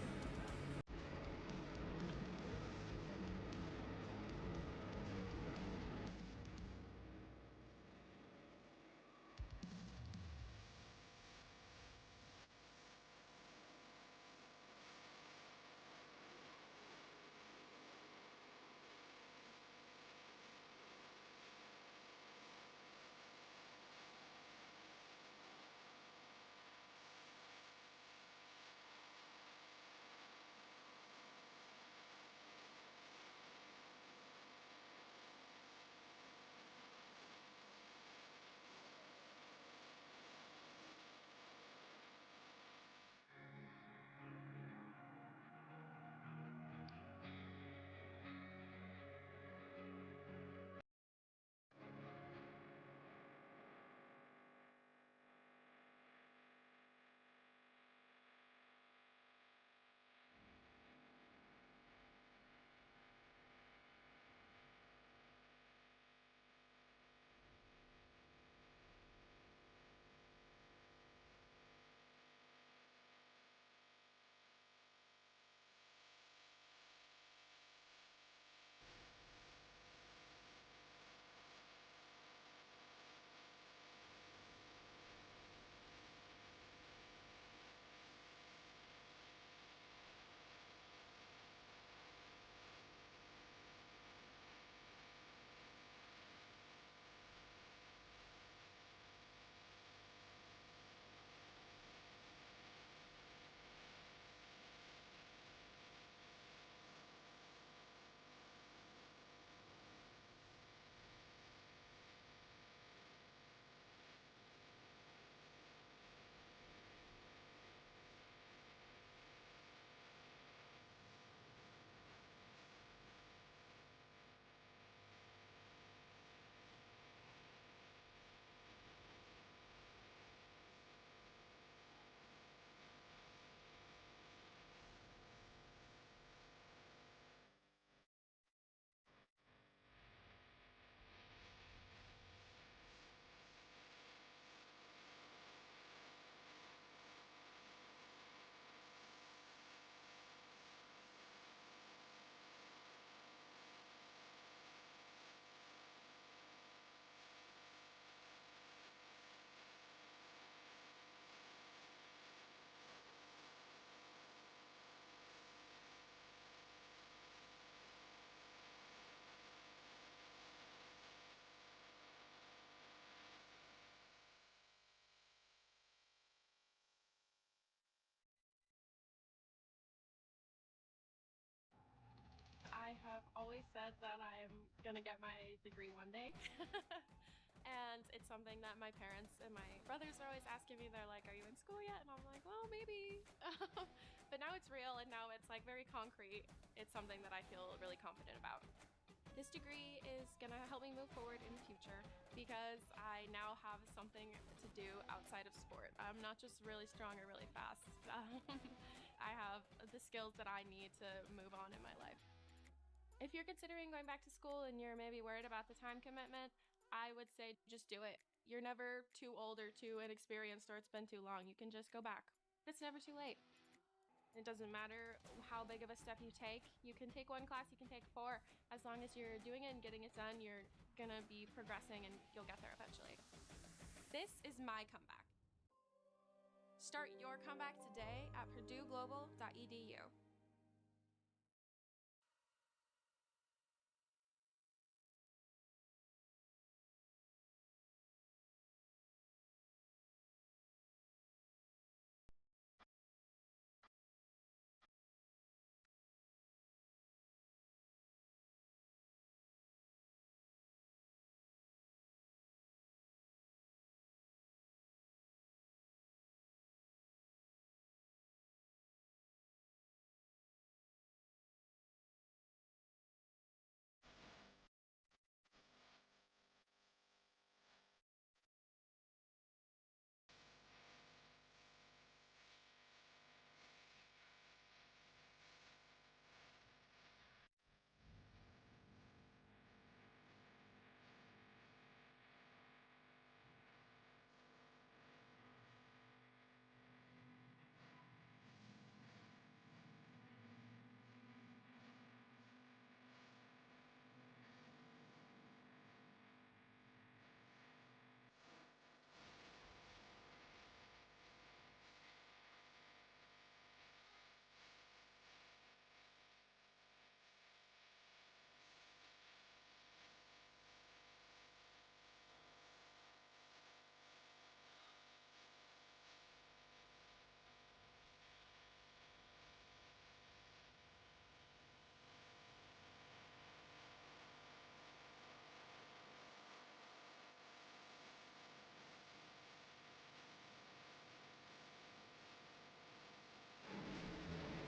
always said that I'm gonna get my degree one day. And it's something that my parents and my brothers are always asking me. They're like, "Are you in school yet?" And I'm like, "Well, maybe." But now it's real and now it's like very concrete. It's something that I feel really confident about. This degree is gonna help me move forward in the future because I now have something to do outside of sport. I'm not just really strong or really fast. I have the skills that I need to move on in my life. If you're considering going back to school and you're maybe worried about the time commitment, I would say just do it. You're never too old or too inexperienced or it's been too long. You can just go back. It's never too late. It doesn't matter how big of a step you take. You can take one class, you can take 4. As long as you're doing it and getting it done, you're gonna be progressing and you'll get there eventually. This is my comeback. Start your comeback today at purdueglobal.edu.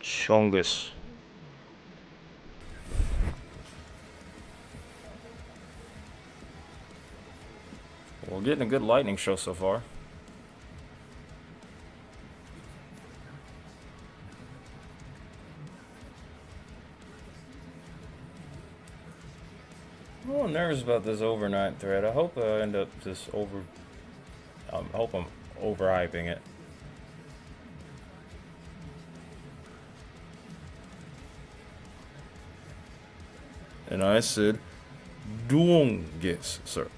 Chungus. We're getting a good lightning show so far. I'm a little nervous about this overnight thread. I hope I end up just I hope I'm overhyping it. And I said, Duonges, sir.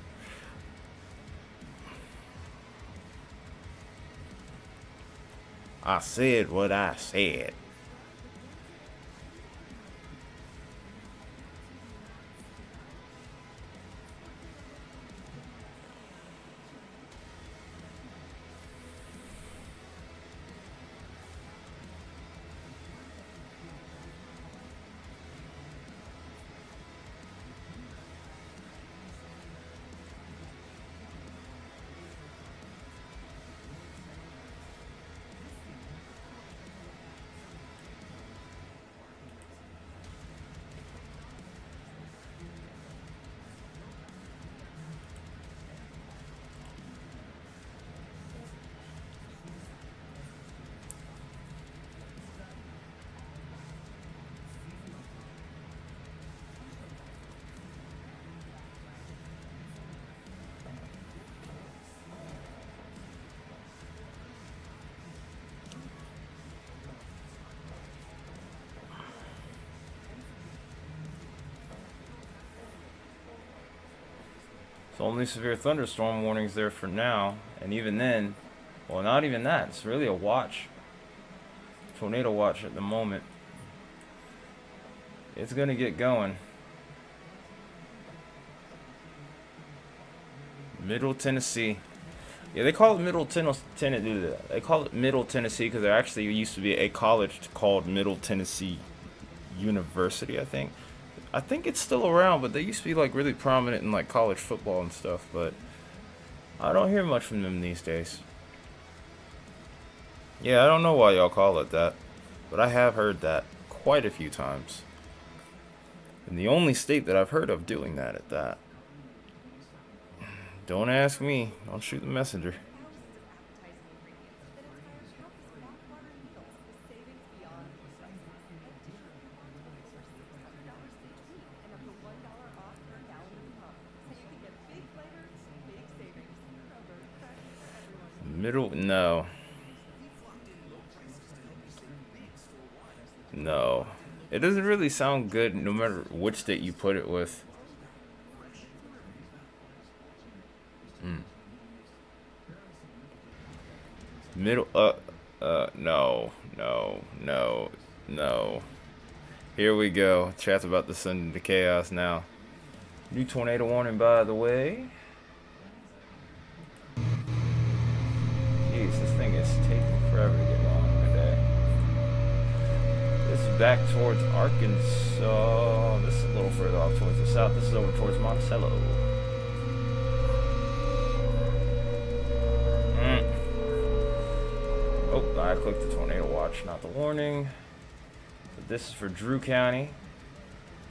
I said what I said. So only severe thunderstorm warnings there for now, and even then, well, not even that. It's really a watch, tornado watch at the moment. It's gonna get going. Middle Tennessee. Yeah, they call it Middle Tennessee. They call it Middle Tennessee because there actually used to be a college called Middle Tennessee University, I think. I think it's still around, but they used to be like really prominent in like college football and stuff. But I don't hear much from them these days. Yeah, I don't know why y'all call it that, but I have heard that quite a few times. And the only state that I've heard of doing that at that. Don't ask me. Don't shoot the messenger. Middle, no. No. It doesn't really sound good no matter which state you put it with. Middle, no, no, no, no. Here we go. Chat's about to send into chaos now. New tornado warning, by the way. Jeez, this thing is taking forever to get long today. This is back towards Arkansas. This is a little further off towards the south. This is over towards Monticello. Oh, I clicked the tornado watch, not the warning. But this is for Drew County.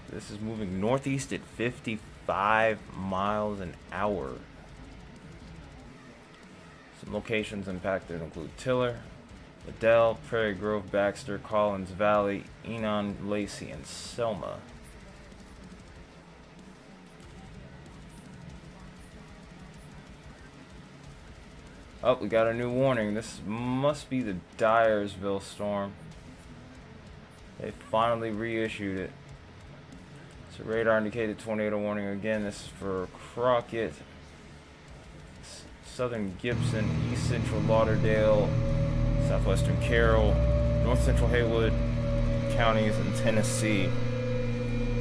This is moving northeast at 55 miles an hour. Some locations impacted include Tiller, Liddell, Prairie Grove, Baxter, Collins Valley, Enon, Lacey, and Selma. Oh, we got a new warning. This must be the Dyersville storm. They finally reissued it. So radar indicated tornado warning again. This is for Crockett, southern Gibson, east central Lauderdale, southwestern Carroll, north central Haywood counties, and Tennessee.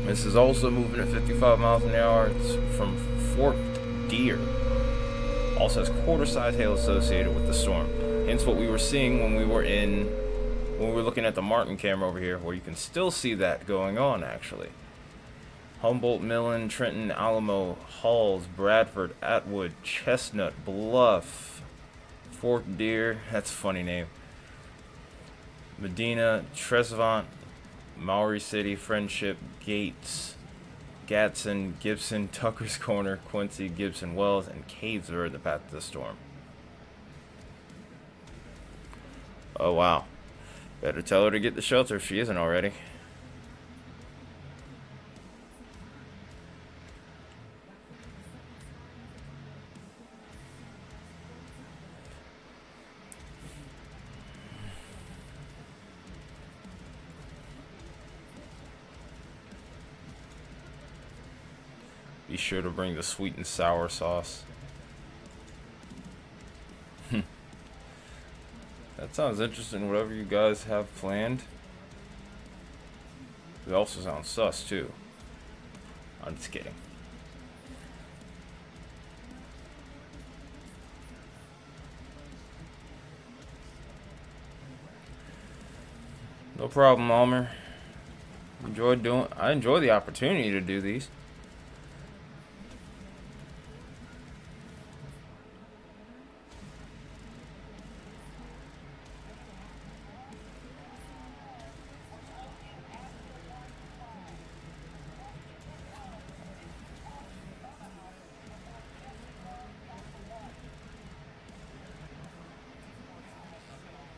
This is also moving at 55 miles an hour. It's from Fort Deer. Also has quarter-size hail associated with the storm. Hence what we were seeing when we were looking at the Martin camera over here, where you can still see that going on actually. Humboldt, Millen, Trenton, Alamo, Halls, Bradford, Atwood, Chestnut, Bluff, Fort Deer, that's a funny name, Medina, Tresvant, Maury City, Friendship, Gates, Gadsden, Gibson, Tucker's Corner, Quincy, Gibson Wells, and Caves are in the path of the storm. Oh wow. Better tell her to get the shelter if she isn't already. Be sure to bring the sweet and sour sauce. That sounds interesting, whatever you guys have planned. It also sounds sus, too. I'm just kidding. No problem, Almer. I enjoy the opportunity to do these.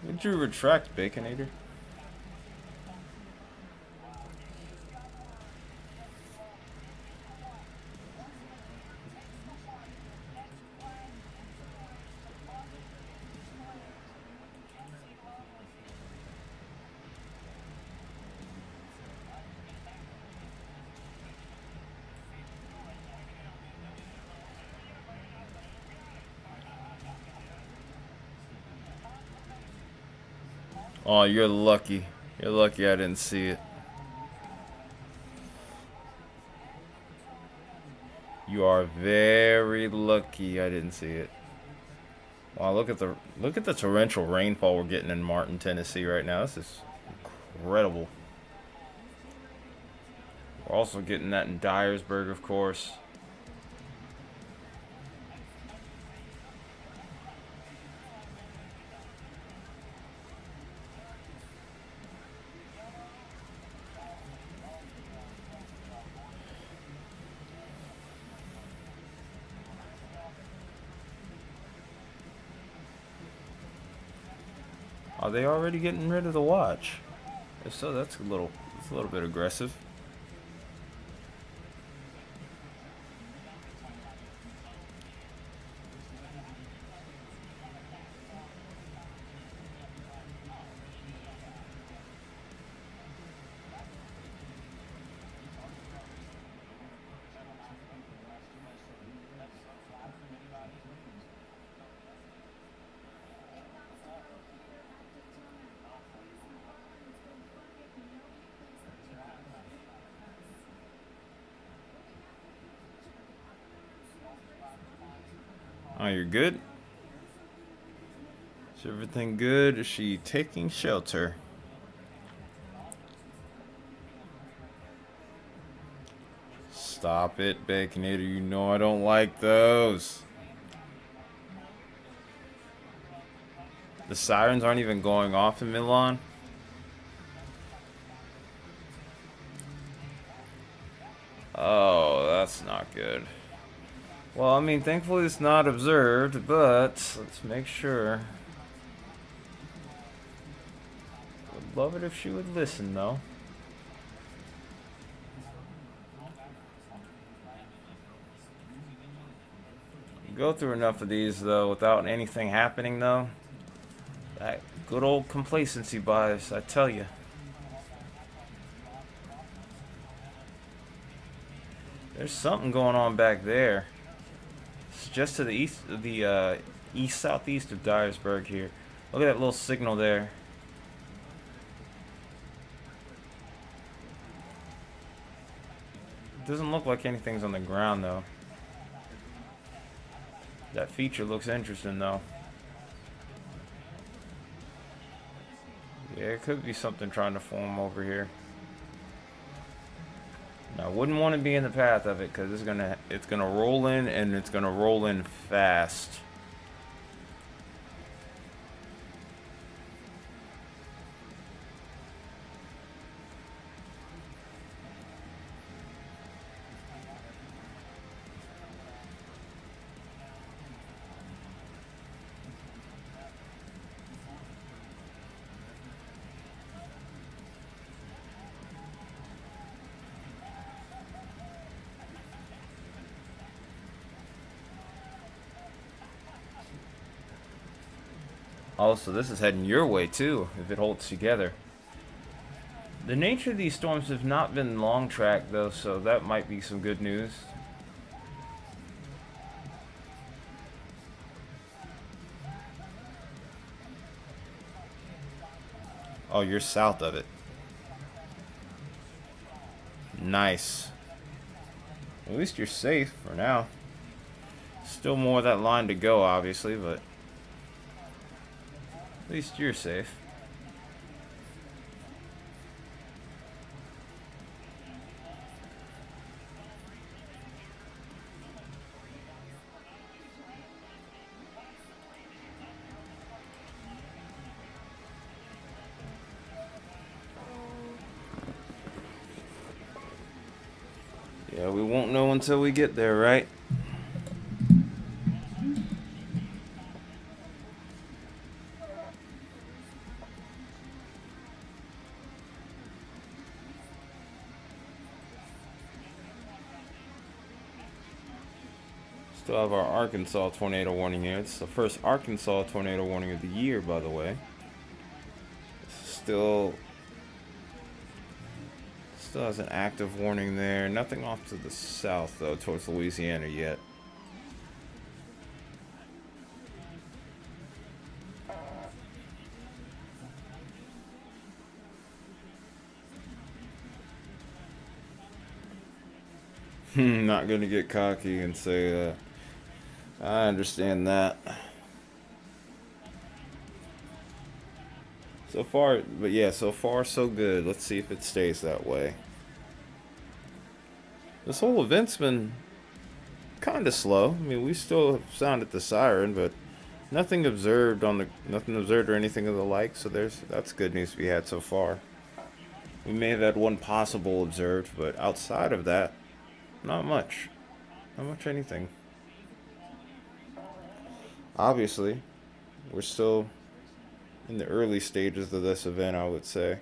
Would you retract, Baconator? Oh, you're lucky. You're lucky I didn't see it. You are very lucky I didn't see it. Wow, look at the torrential rainfall we're getting in Martin, Tennessee right now. This is incredible. We're We're also getting that in Dyersburg, of course. Are they already getting rid of the watch? If so, that's a little bit aggressive. Oh, you're good? Is everything good? Is she taking shelter? Stop it, Baconator. You know I don't like those. The sirens aren't even going off in Milan. Oh, that's not good. Well, I mean, thankfully it's not observed, but let's make sure. Would love it if she would listen, though. Go through enough of these, though, without anything happening, though. That good old complacency bias, I tell you. There's something going on back there. It's just to the east, the east-southeast of Dyersburg here. Look at that little signal there. It doesn't look like anything's on the ground, though. That feature looks interesting, though. Yeah, it could be something trying to form over here. Now, I wouldn't want to be in the path of it because it's gonna roll in, and it's gonna roll in fast. Also, this is heading your way too, if it holds together. The nature of these storms have not been long track though, so that might be some good news. Oh, you're south of it. Nice. At least you're safe for now. Still more of that line to go, obviously, but at least you're safe. Yeah, we won't know until we get there, right? Still have our Arkansas tornado warning here. It's the first Arkansas tornado warning of the year, by the way. Still has an active warning there. Nothing off to the south, though, towards Louisiana yet. Not gonna get cocky and say that. I understand that. So far, but yeah, so far so good. Let's see if it stays that way. This whole event's been kind of slow. I mean, we still have sounded the siren, but nothing observed or anything of the like. So that's good news we had so far. We may have had one possible observed, but outside of that, not much. Not much anything. Obviously, we're still in the early stages of this event, I would say.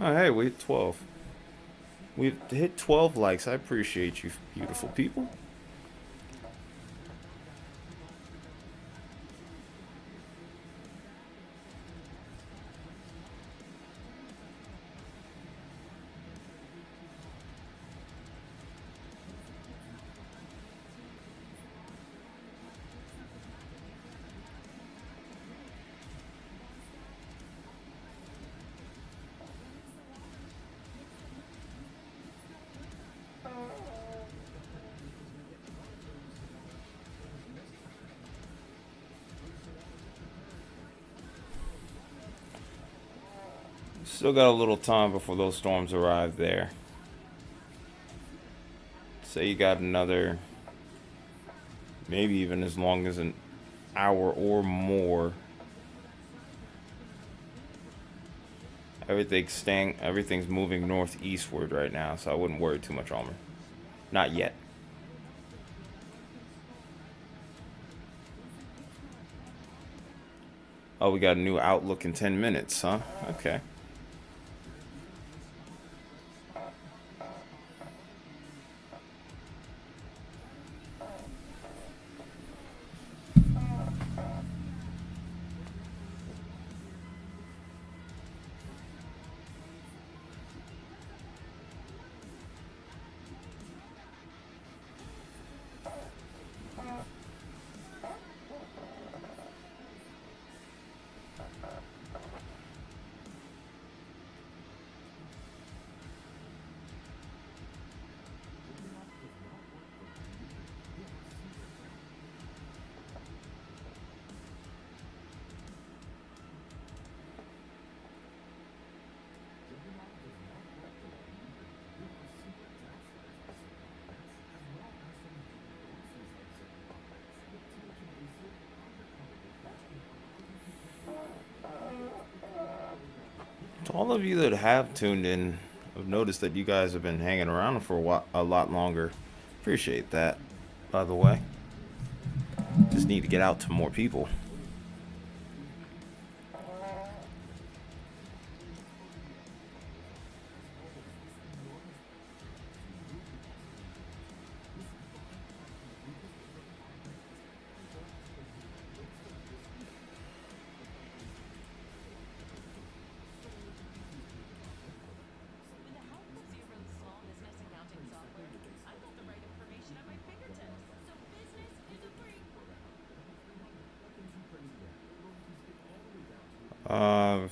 Oh, hey, we hit 12. We've hit 12 likes. I appreciate you, beautiful people. Still got a little time before those storms arrive there. Say you got another, maybe even as long as an hour or more. Everything's moving northeastward right now, so I wouldn't worry too much, Almer. Not yet. Oh, we got a new outlook in 10 minutes, huh? Okay. To all of you that have tuned in, I've noticed that you guys have been hanging around for a lot longer. Appreciate that, by the way. Just need to get out to more people. With the help of Zero's small business accounting software, I've got the right information at my fingertips. So business is a free.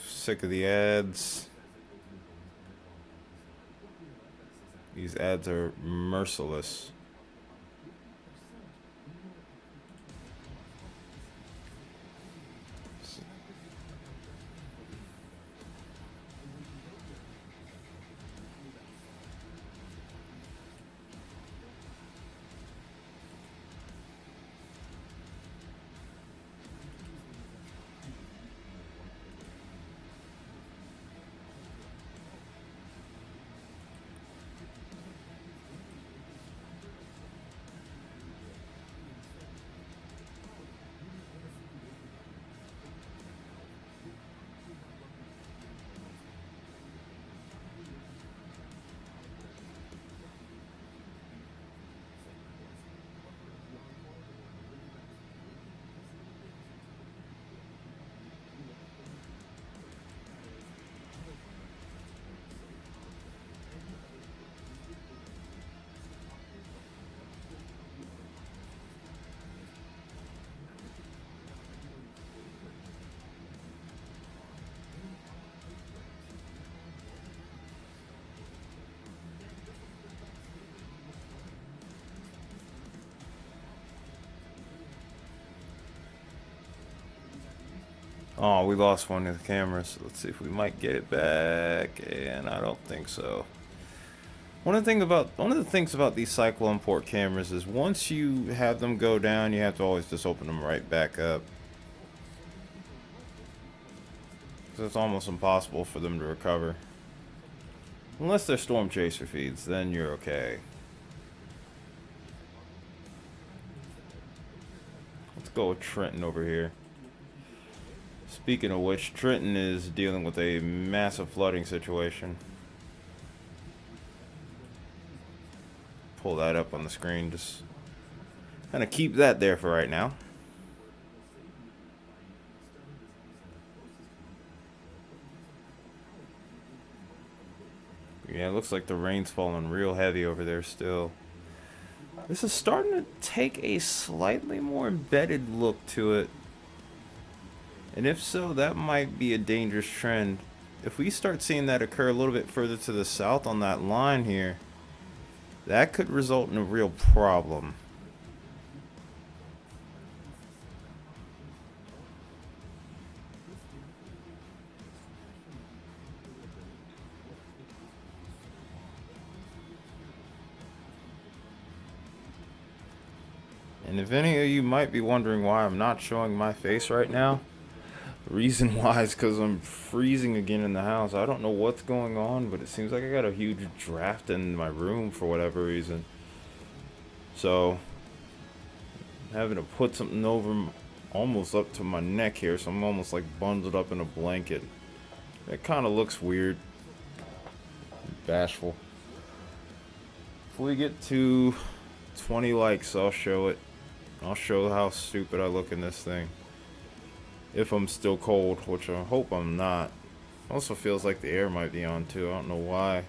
Sick of the ads. These ads are merciless. Oh, we lost one of the cameras. Let's see if we might get it back, and I don't think so. One of the things about these cyclone port cameras is once you have them go down, you have to always just open them right back up. So it's almost impossible for them to recover. Unless they're storm chaser feeds, then you're okay. Let's go with Trenton over here. Speaking of which, Trenton is dealing with a massive flooding situation. Pull that up on the screen, just kind of keep that there for right now. Yeah, it looks like the rain's falling real heavy over there still. This is starting to take a slightly more embedded look to it. And if so, that might be a dangerous trend. If we start seeing that occur a little bit further to the south on that line here, that could result in a real problem. And if any of you might be wondering why I'm not showing my face right now, the reason why is because I'm freezing again in the house. I don't know what's going on, but it seems like I got a huge draft in my room for whatever reason. So, I'm having to put something over almost up to my neck here, so I'm almost like bundled up in a blanket. That kind of looks weird. Bashful. If we get to 20 likes, I'll show it. I'll show how stupid I look in this thing. If I'm still cold, which I hope I'm not. Also feels like the air might be on too. I don't know why.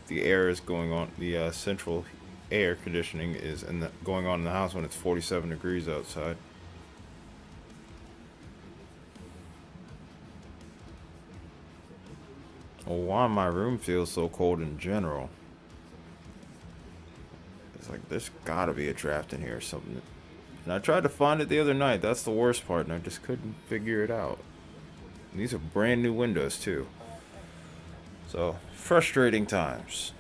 The air is going on. The central air conditioning is going on in the house when it's 47 degrees outside. Well, why my room feels so cold in general. It's like there's gotta be a draft in here or something. And I tried to find it the other night. That's the worst part, and I just couldn't figure it out. And these are brand new windows too. So, frustrating times.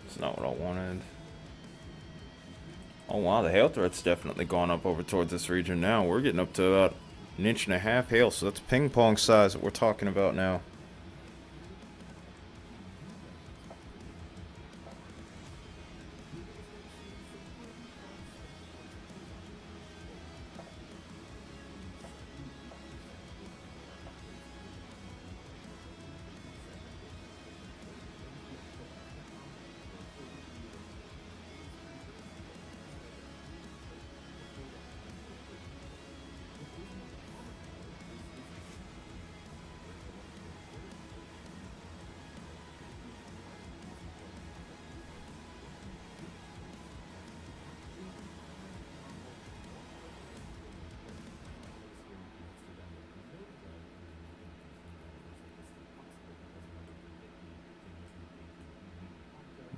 It's not what I wanted. Oh wow, the hail threat's definitely gone up over towards this region now. We're getting up to about 1.5 inches hail, so that's ping pong size that we're talking about now.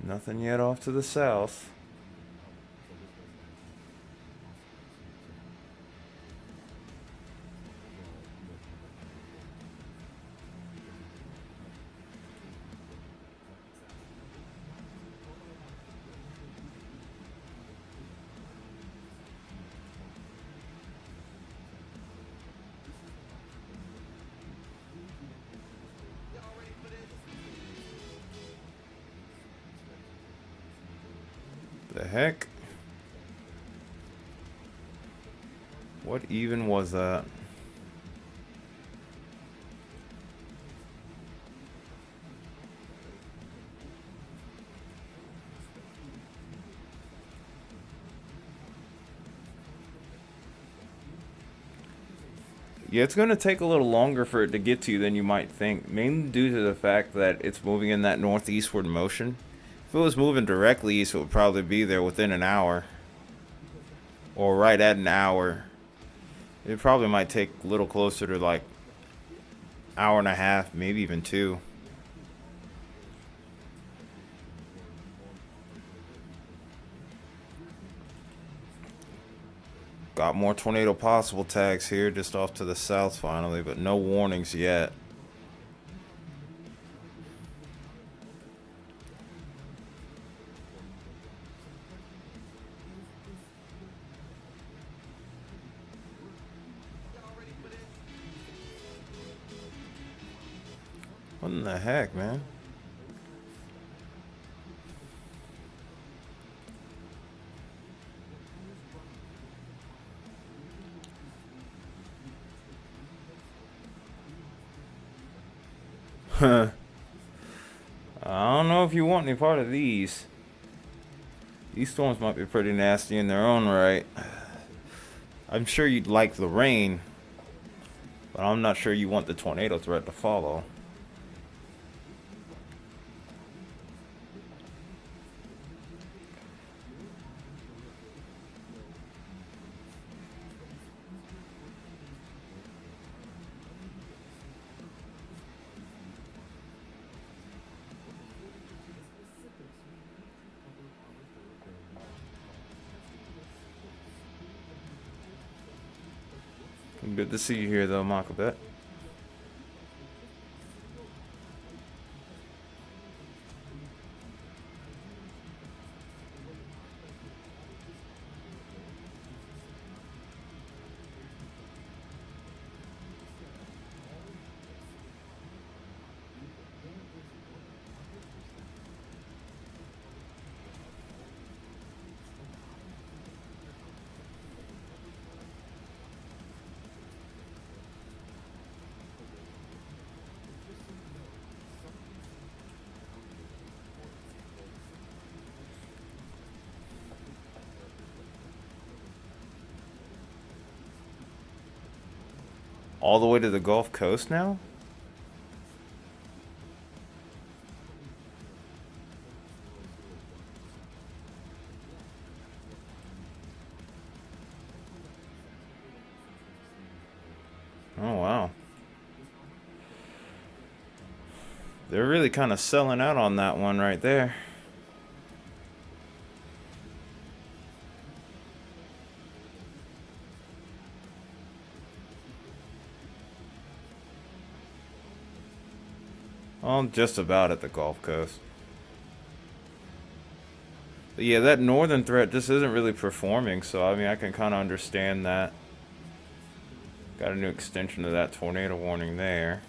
Nothing yet off to the south. The heck? What even was that? Yeah, it's going to take a little longer for it to get to you than you might think, mainly due to the fact that it's moving in that northeastward motion. If it was moving directly east, it would probably be there within an hour. Or right at an hour. It probably might take a little closer to like hour and a half, maybe even 2. Got more tornado possible tags here just off to the south finally, but no warnings yet. What in the heck, man? I don't know if you want any part of these. These storms might be pretty nasty in their own right. I'm sure you'd like the rain, but I'm not sure you want the tornado threat to follow. Good to see you here, though, Makabet. All the way to the Gulf Coast now? Oh, wow. They're really kind of selling out on that one right there. Well, just about at the Gulf Coast. But yeah, that northern threat just isn't really performing, so I mean, I can kind of understand that. Got a new extension of that tornado warning there.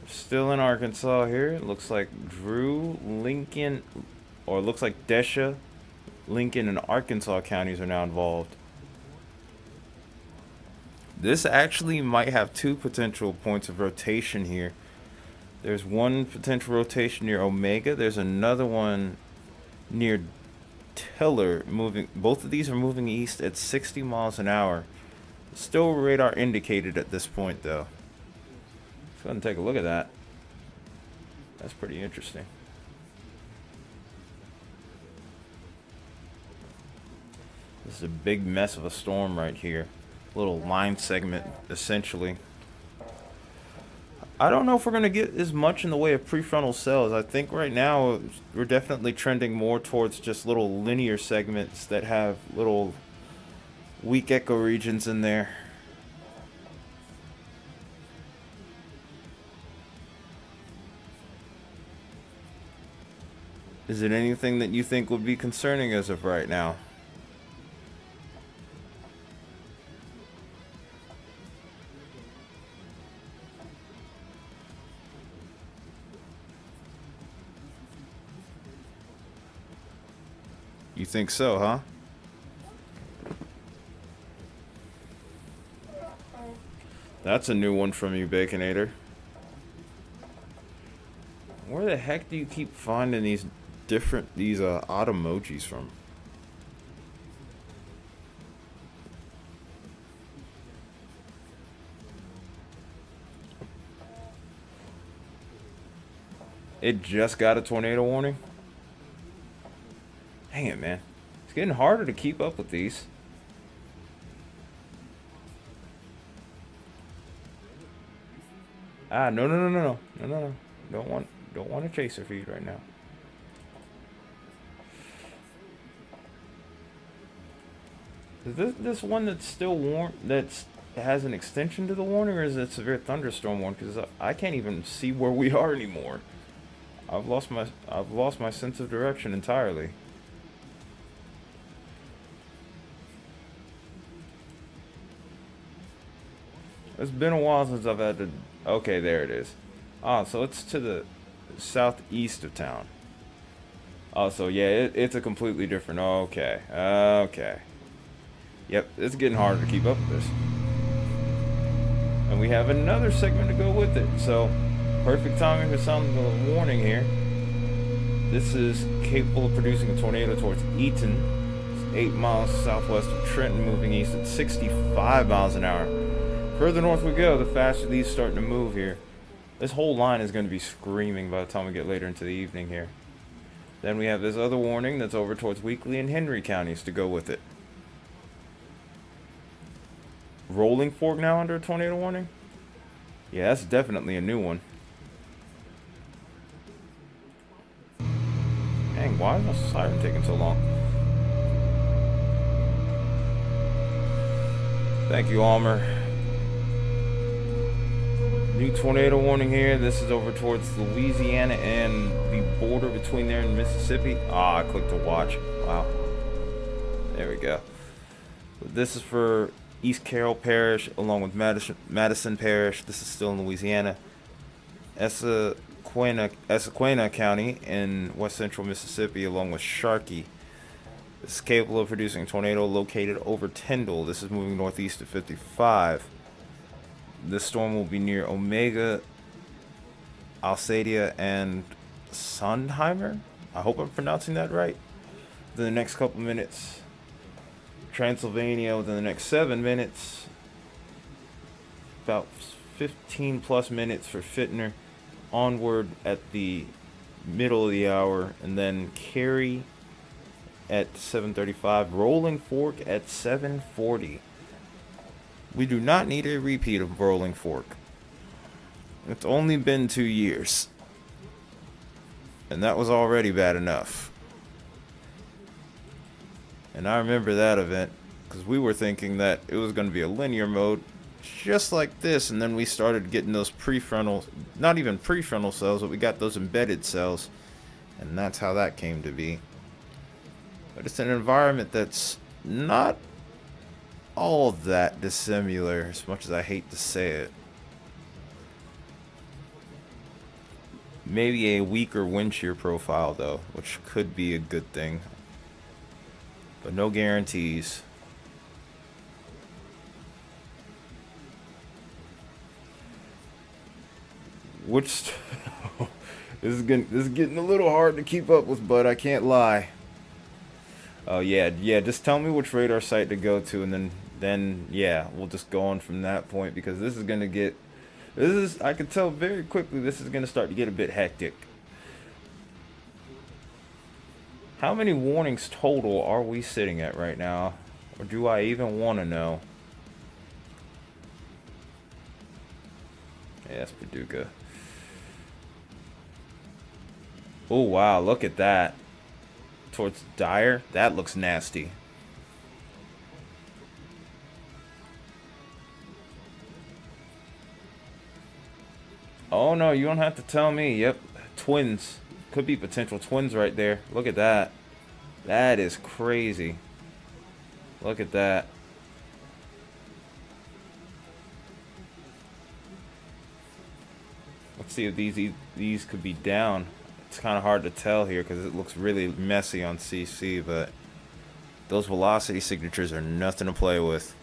Still in Arkansas here. It looks like Drew, Lincoln, or it looks like Desha, Lincoln, and Arkansas counties are now involved. This actually might have 2 potential points of rotation here. There's one potential rotation near Omega. There's another one near Tiller moving. Both of these are moving east at 60 miles an hour. Still radar indicated at this point, though. Let's go ahead and take a look at that. That's pretty interesting. This is a big mess of a storm right here. Little line segment, essentially. I don't know if we're going to get as much in the way of prefrontal cells. I think right now we're definitely trending more towards just little linear segments that have little weak echo regions in there. Is it anything that you think would be concerning as of right now? You think so, huh? That's a new one from you, Baconator. Where the heck do you keep finding these odd emojis from? It just got a tornado warning? Dang it, man. It's getting harder to keep up with these. Ah, no. Don't want a chaser feed right now. Is this one that's still has an extension to the warning, or is it severe thunderstorm one? Because I can't even see where we are anymore. I've lost my sense of direction entirely. It's been a while since I've had to. Okay, there it is. Ah, so it's to the southeast of town. Oh, so yeah, it's a completely different. Okay, okay. Yep, it's getting harder to keep up with this. And we have another segment to go with it. So, perfect timing for sounding the warning here. This is capable of producing a tornado towards Eaton. It's 8 miles southwest of Trenton, moving east at 65 miles an hour. Further north we go, the faster these starting to move here. This whole line is going to be screaming by the time we get later into the evening here. Then we have this other warning that's over towards Weakley and Henry counties to go with it. Rolling Fork now under a tornado warning? Yeah, that's definitely a new one. Dang, why is my siren taking so long? Thank you, Almer. New tornado warning here. This is over towards Louisiana and the border between there and Mississippi. Ah, I clicked to watch. Wow. There we go. This is for East Carroll Parish along with Madison Parish. This is still in Louisiana. Essequena County in west central Mississippi along with Sharkey. This is capable of producing a tornado located over Tyndall. This is moving northeast at 55. This storm will be near Omega, Alsatia, and Sondheimer. I hope I'm pronouncing that right. Within the next couple minutes. Transylvania within the next 7 minutes. About 15 plus minutes for Fittner. Onward at the middle of the hour. And then Cary at 7:35. Rolling Fork at 7:40. We do not need a repeat of Rolling Fork. It's only been 2 years. And that was already bad enough. And I remember that event because we were thinking that it was going to be a linear mode just like this. And then we started getting those prefrontal, not even prefrontal cells, but we got those embedded cells. And that's how that came to be. But it's an environment that's not all that dissimilar, as much as I hate to say it. Maybe a weaker wind shear profile, though, which could be a good thing. But no guarantees. Which this is getting a little hard to keep up with, but I can't lie. Oh yeah. Just tell me which radar site to go to, and then yeah, we'll just go on from that point because this is gonna get. I can tell very quickly this is gonna start to get a bit hectic. How many warnings total are we sitting at right now? Or do I even want to know? Yeah, that's Paducah. Oh wow, look at that. Towards Dyer, that looks nasty. Oh no, you don't have to tell me. Yep, twins. Could be potential twins right there. Look at that. That is crazy. Look at that. Let's see if these could be down. It's kind of hard to tell here because it looks really messy on CC, but those velocity signatures are nothing to play with.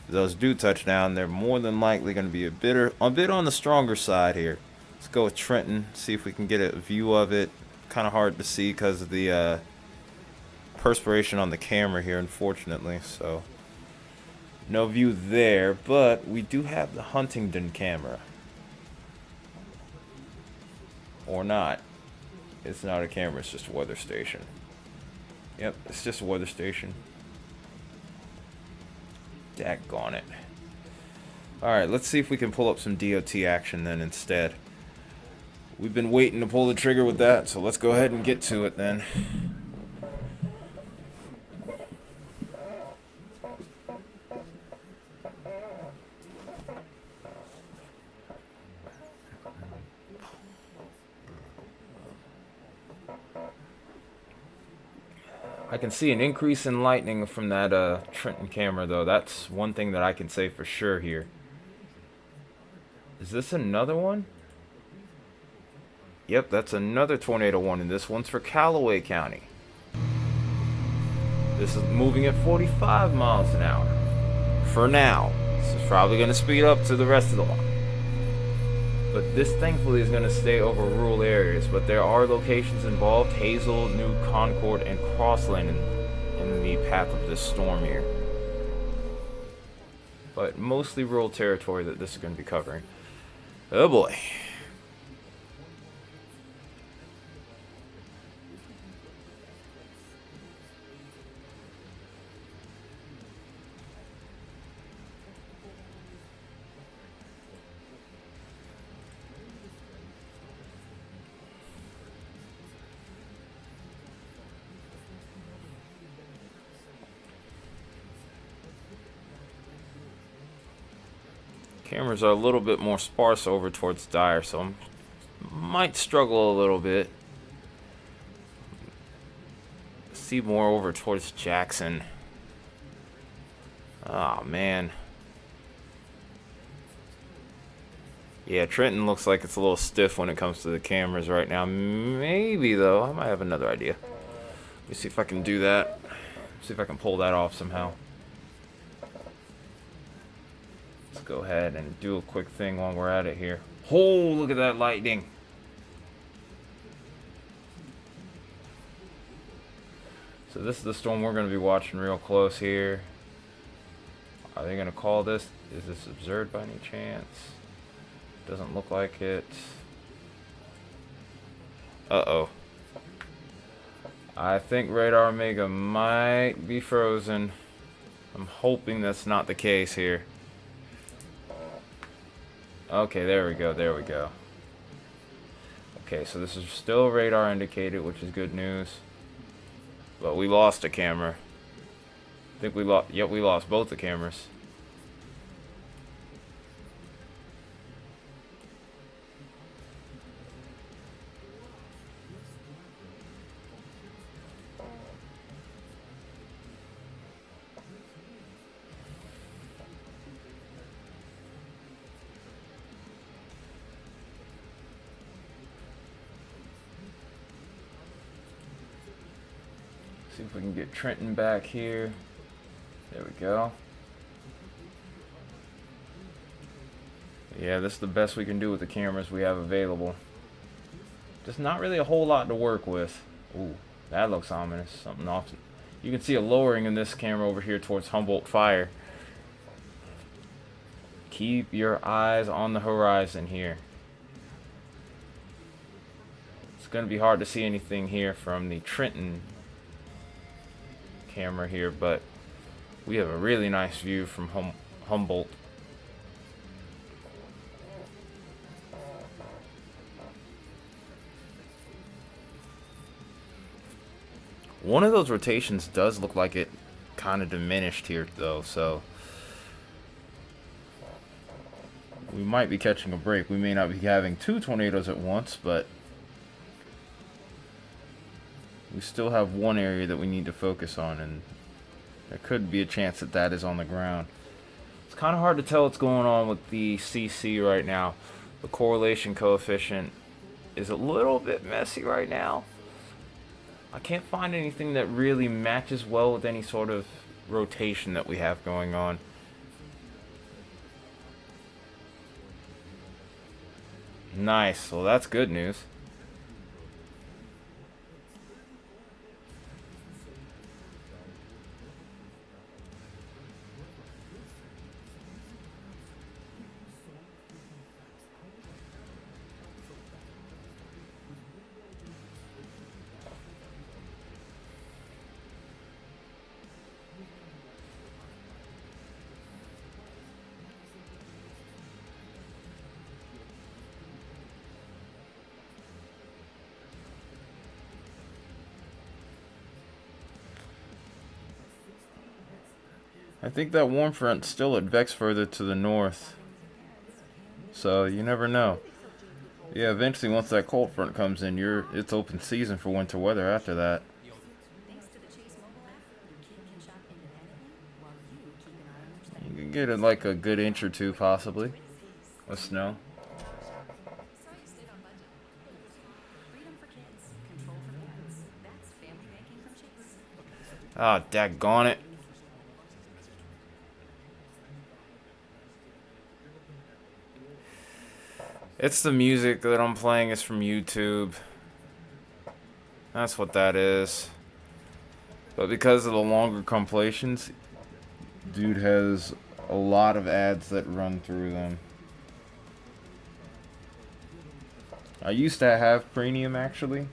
If those do touch down, they're more than likely going to be a bit on the stronger side here. Let's go with Trenton, see if we can get a view of it. Kind of hard to see because of the perspiration on the camera here, unfortunately. So no view there, but we do have the Huntington camera. Or not. It's not a camera, it's just a weather station. Yep, it's just a weather station. Daggone it. Alright, let's see if we can pull up some DOT action then instead. We've been waiting to pull the trigger with that, so let's go ahead and get to it then. I can see an increase in lightning from that Trenton camera, though. That's one thing that I can say for sure here. Is this another one? Yep, that's another tornado warning. This one's for Callaway County. This is moving at 45 miles an hour. For now. This is probably going to speed up to the rest of the line. But this thankfully is going to stay over rural areas. But there are locations involved. Hazel, New Concord, and Crossland in the path of this storm here. But mostly rural territory that this is going to be covering. Oh boy. Cameras are a little bit more sparse over towards Dyer, so I might struggle a little bit. See more over towards Jackson. Oh man. Yeah, Trenton looks like it's a little stiff when it comes to the cameras right now. Maybe though, I might have another idea. Let me see if I can do that. See if I can pull that off somehow. Let's go ahead and do a quick thing while we're at it here. Oh, look at that lightning. So this is the storm we're going to be watching real close here. Are they going to call this? Is this observed by any chance? Doesn't look like it. Uh-oh. I think Radar Omega might be frozen. I'm hoping that's not the case here. Okay, there we go, there we go. Okay, so this is still radar indicated, which is good news. But we lost a camera. I think we lost, yep, we lost both the cameras. See if we can get Trenton back here. There we go. Yeah, this is the best we can do with the cameras we have available. Just not really a whole lot to work with. Ooh, that looks ominous. Something off. You can see a lowering in this camera over here towards Humboldt Fire. Keep your eyes on the horizon here. It's going to be hard to see anything here from the Trenton camera here, but we have a really nice view from Humboldt. One of those rotations does look like it kind of diminished here though, so we might be catching a break. We may not be having two tornadoes at once, but we still have one area that we need to focus on, and there could be a chance that that is on the ground. It's kind of hard to tell what's going on with the CC right now. The correlation coefficient is a little bit messy right now. I can't find anything that really matches well with any sort of rotation that we have going on. Nice. Well, that's good news. I think that warm front's still advex further to the north. So you never know. Yeah, eventually once that cold front comes in, it's open season for winter weather after that. You can get it like a good inch or two possibly of snow. Ah, daggone it. It's the music that I'm playing is from YouTube. That's what that is. But because of the longer compilations, dude has a lot of ads that run through them. I used to have premium actually,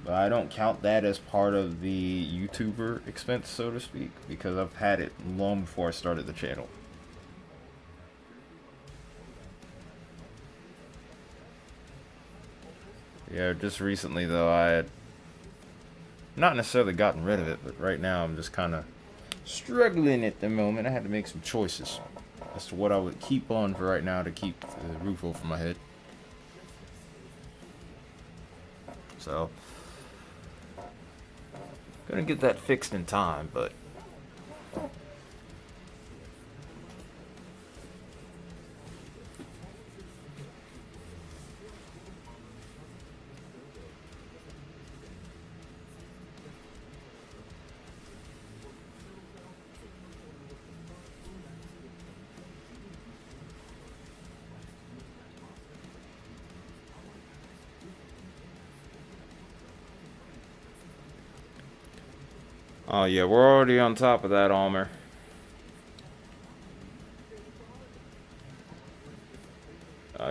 but I don't count that as part of the YouTuber expense, so to speak, because I've had it long before I started the channel. Yeah, just recently though, I had not necessarily gotten rid of it, but right now I'm just kind of struggling at the moment. I had to make some choices as to what I would keep on for right now to keep the roof over my head. So, gonna get that fixed in time, but oh yeah, we're already on top of that, Almer.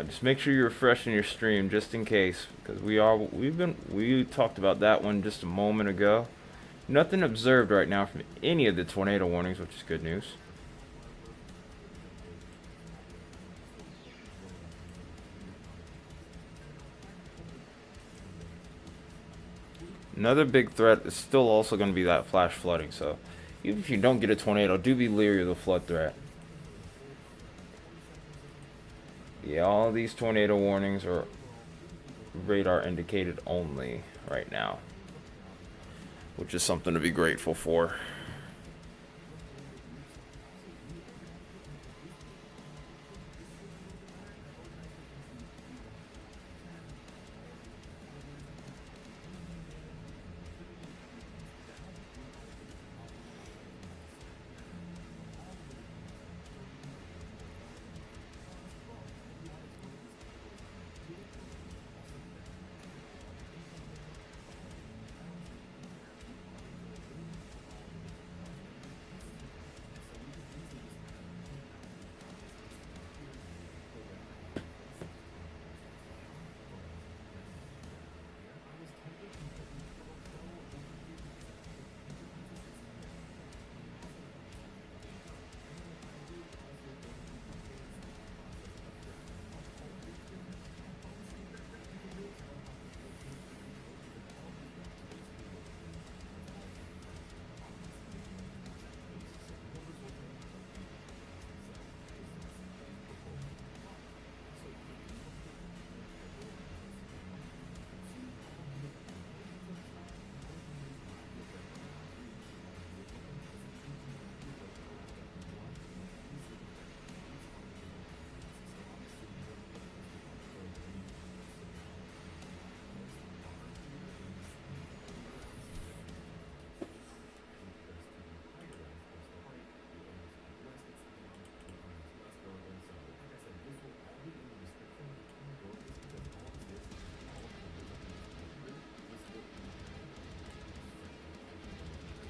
Just make sure you're refreshing your stream just in case, because we talked about that one just a moment ago. Nothing observed right now from any of the tornado warnings, which is good news. Another big threat is still also going to be that flash flooding, so even if you don't get a tornado, do be leery of the flood threat. Yeah, all these tornado warnings are radar indicated only right now, which is something to be grateful for.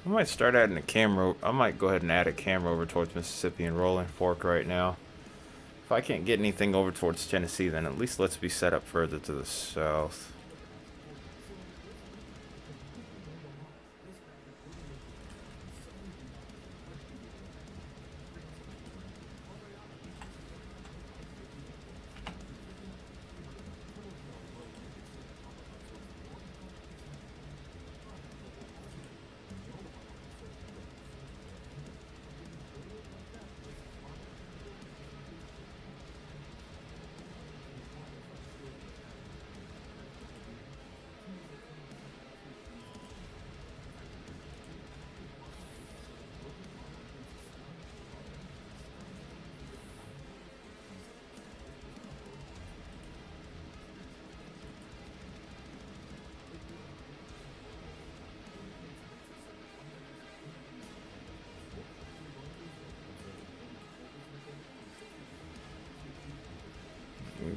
I might start adding a camera. I might go ahead and add a camera over towards Mississippi and Rolling Fork right now. If I can't get anything over towards Tennessee, then at least let's be set up further to the south.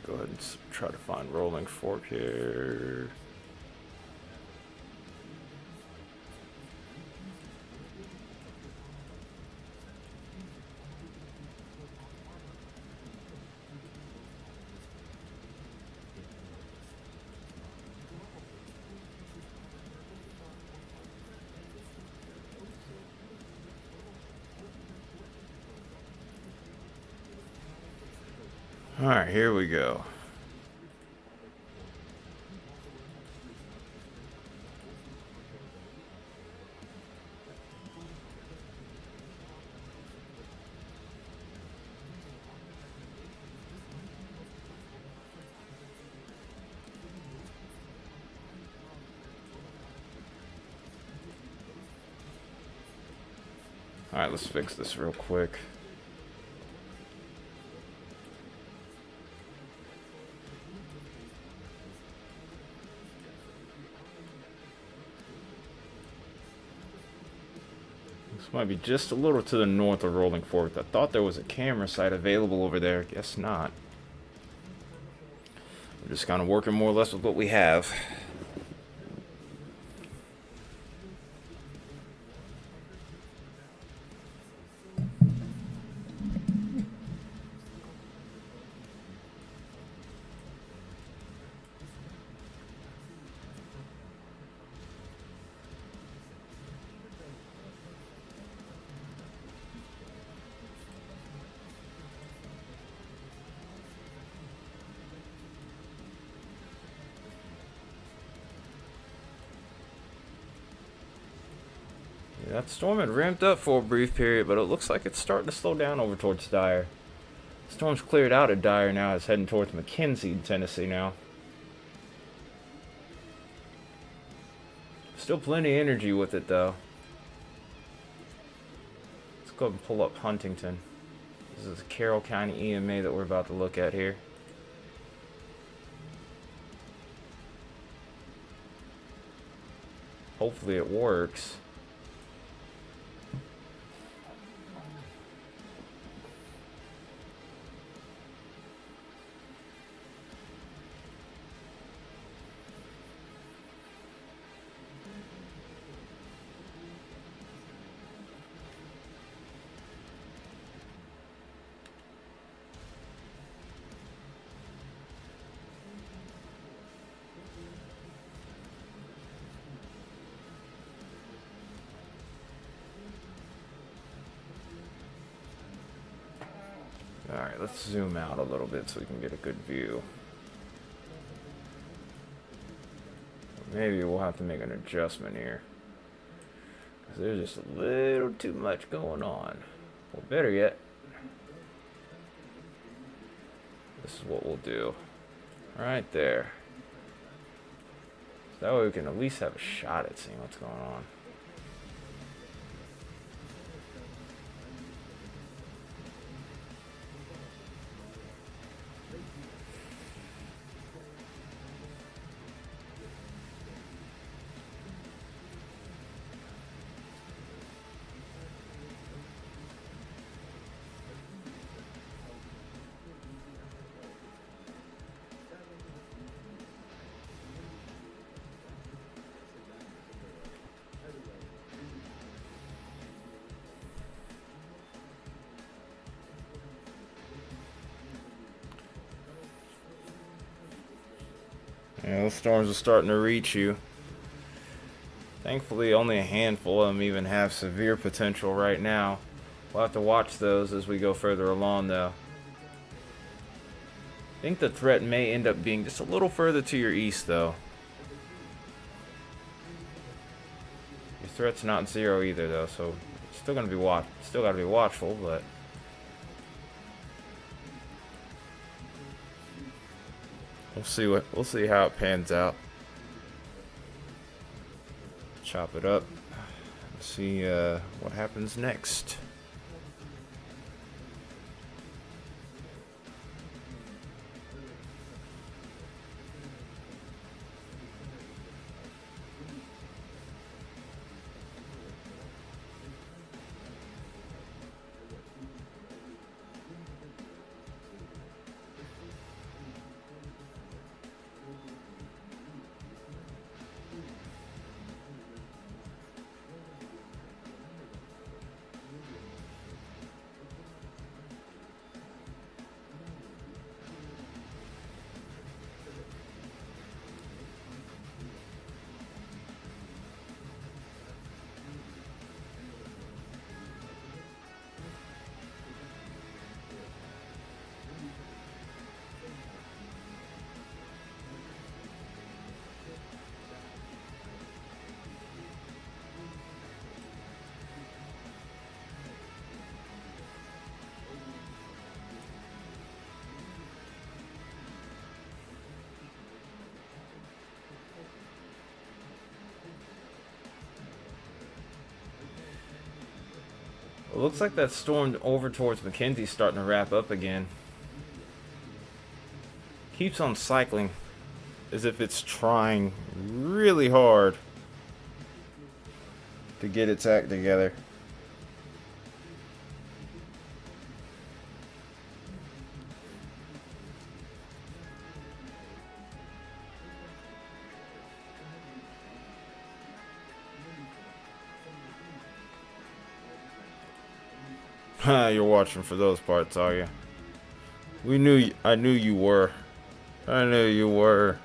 Go ahead and try to find Rolling Fork here. Alright, here we go. Alright, let's fix this real quick. This might be just a little to the north of Rolling Fork. I thought there was a camera site available over there. Guess not. We're just kind of working more or less with what we have. That storm had ramped up for a brief period, but it looks like it's starting to slow down over towards Dyer. The storm's cleared out of Dyer now. It's heading towards McKenzie, Tennessee now. Still plenty of energy with it, though. Let's go ahead and pull up Huntington. This is Carroll County EMA that we're about to look at here. Hopefully it works. Alright, let's zoom out a little bit so we can get a good view. Maybe we'll have to make an adjustment here, because there's just a little too much going on. Or better yet, this is what we'll do. Right there. So that way we can at least have a shot at seeing what's going on. Those storms are starting to reach you. Thankfully, only a handful of them even have severe potential right now. We'll have to watch those as we go further along, though. I think the threat may end up being just a little further to your east, though. Your threat's not zero either, though, so it's still gonna be still gotta be watchful, but we'll see how it pans out. Chop it up. See what happens next. It looks like that storm over towards Mackenzie's starting to wrap up again. Keeps on cycling as if it's trying really hard to get its act together. You're watching for those parts, are you? I knew you were. I knew you were.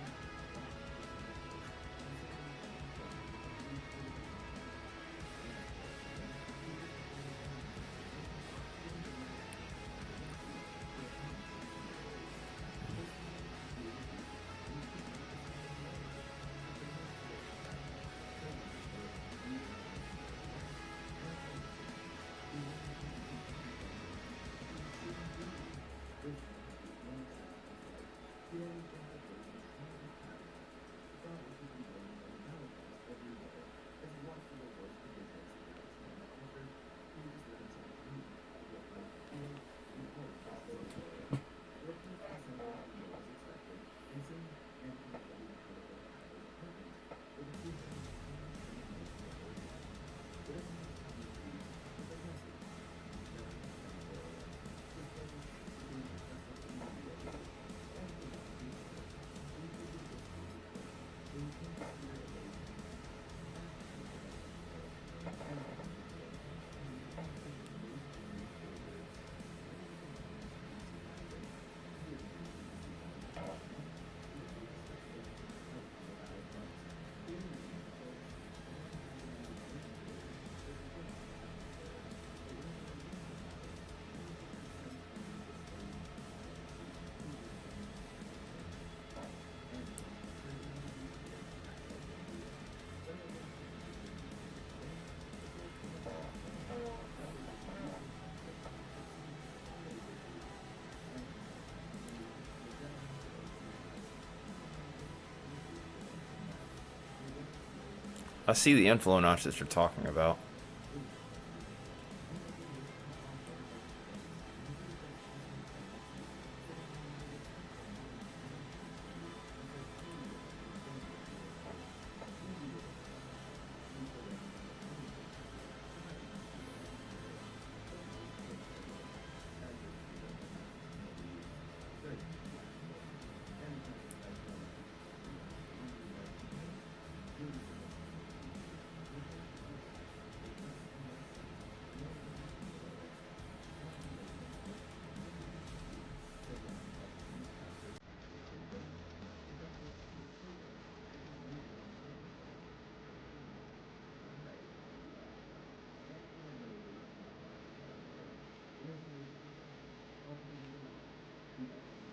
I see the inflow notch that you're talking about.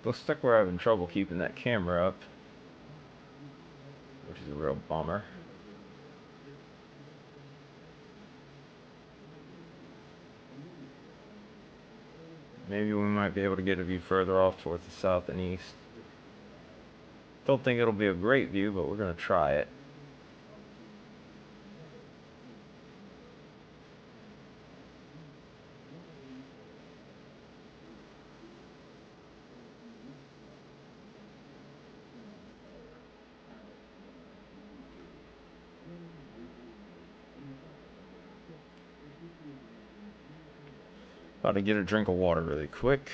Looks like we're having trouble keeping that camera up, which is a real bummer. Maybe we might be able to get a view further off towards the south and east. Don't think it'll be a great view, but we're going to try it. About to get a drink of water really quick.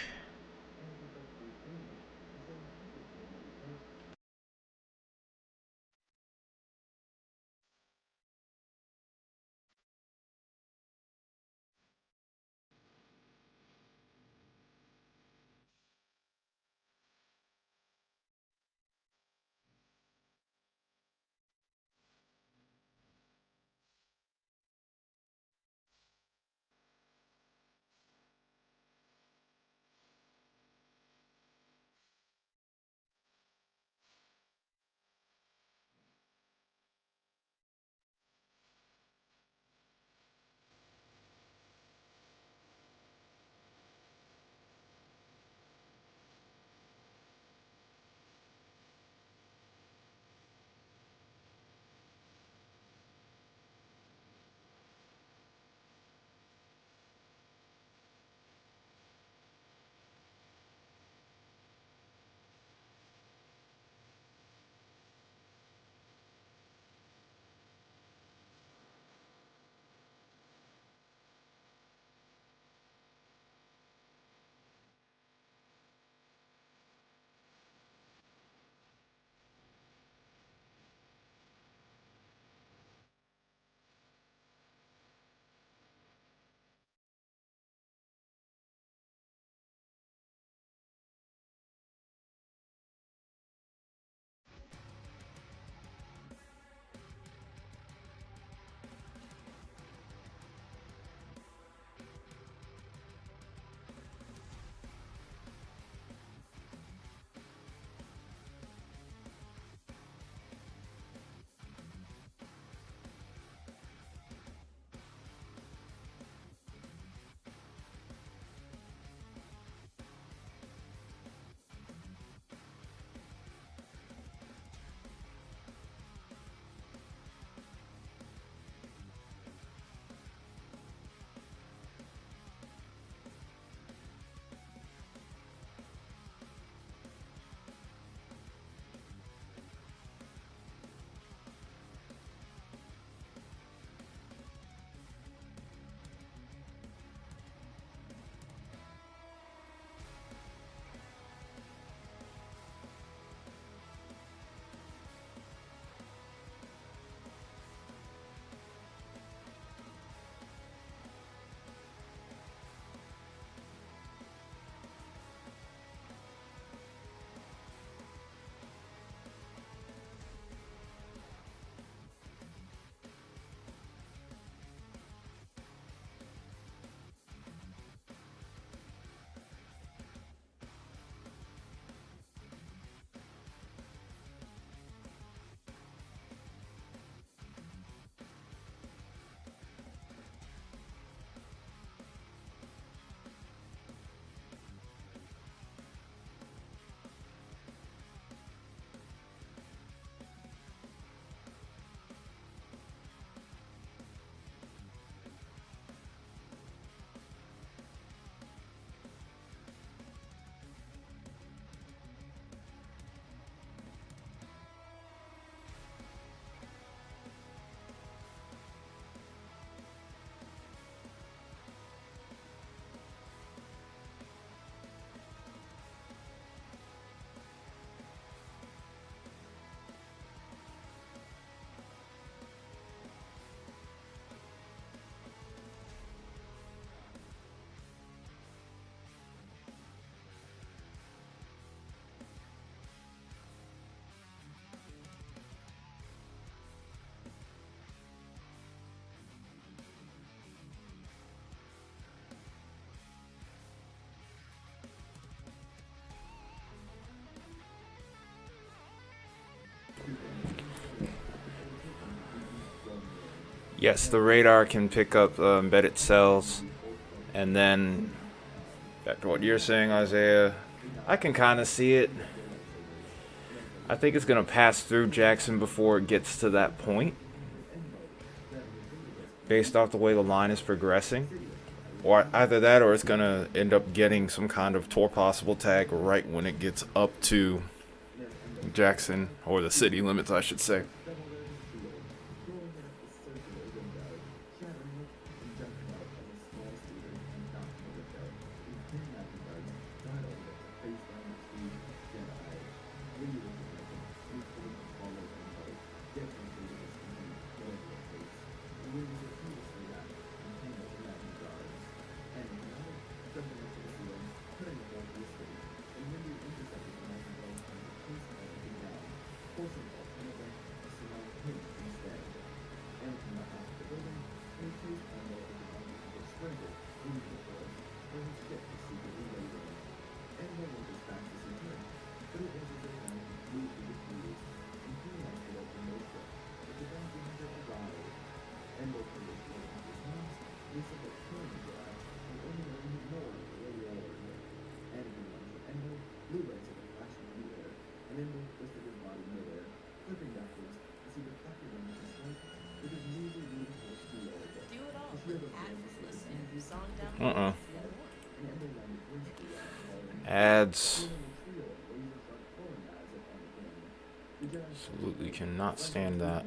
Yes, the radar can pick up embedded cells, and then back to what you're saying, Isaiah. I can kind of see it. I think it's gonna pass through Jackson before it gets to that point, based off the way the line is progressing. Or either that, or it's gonna end up getting some kind of tour possible tag right when it gets up to Jackson, or the city limits, I should say. Ads. Absolutely cannot stand that.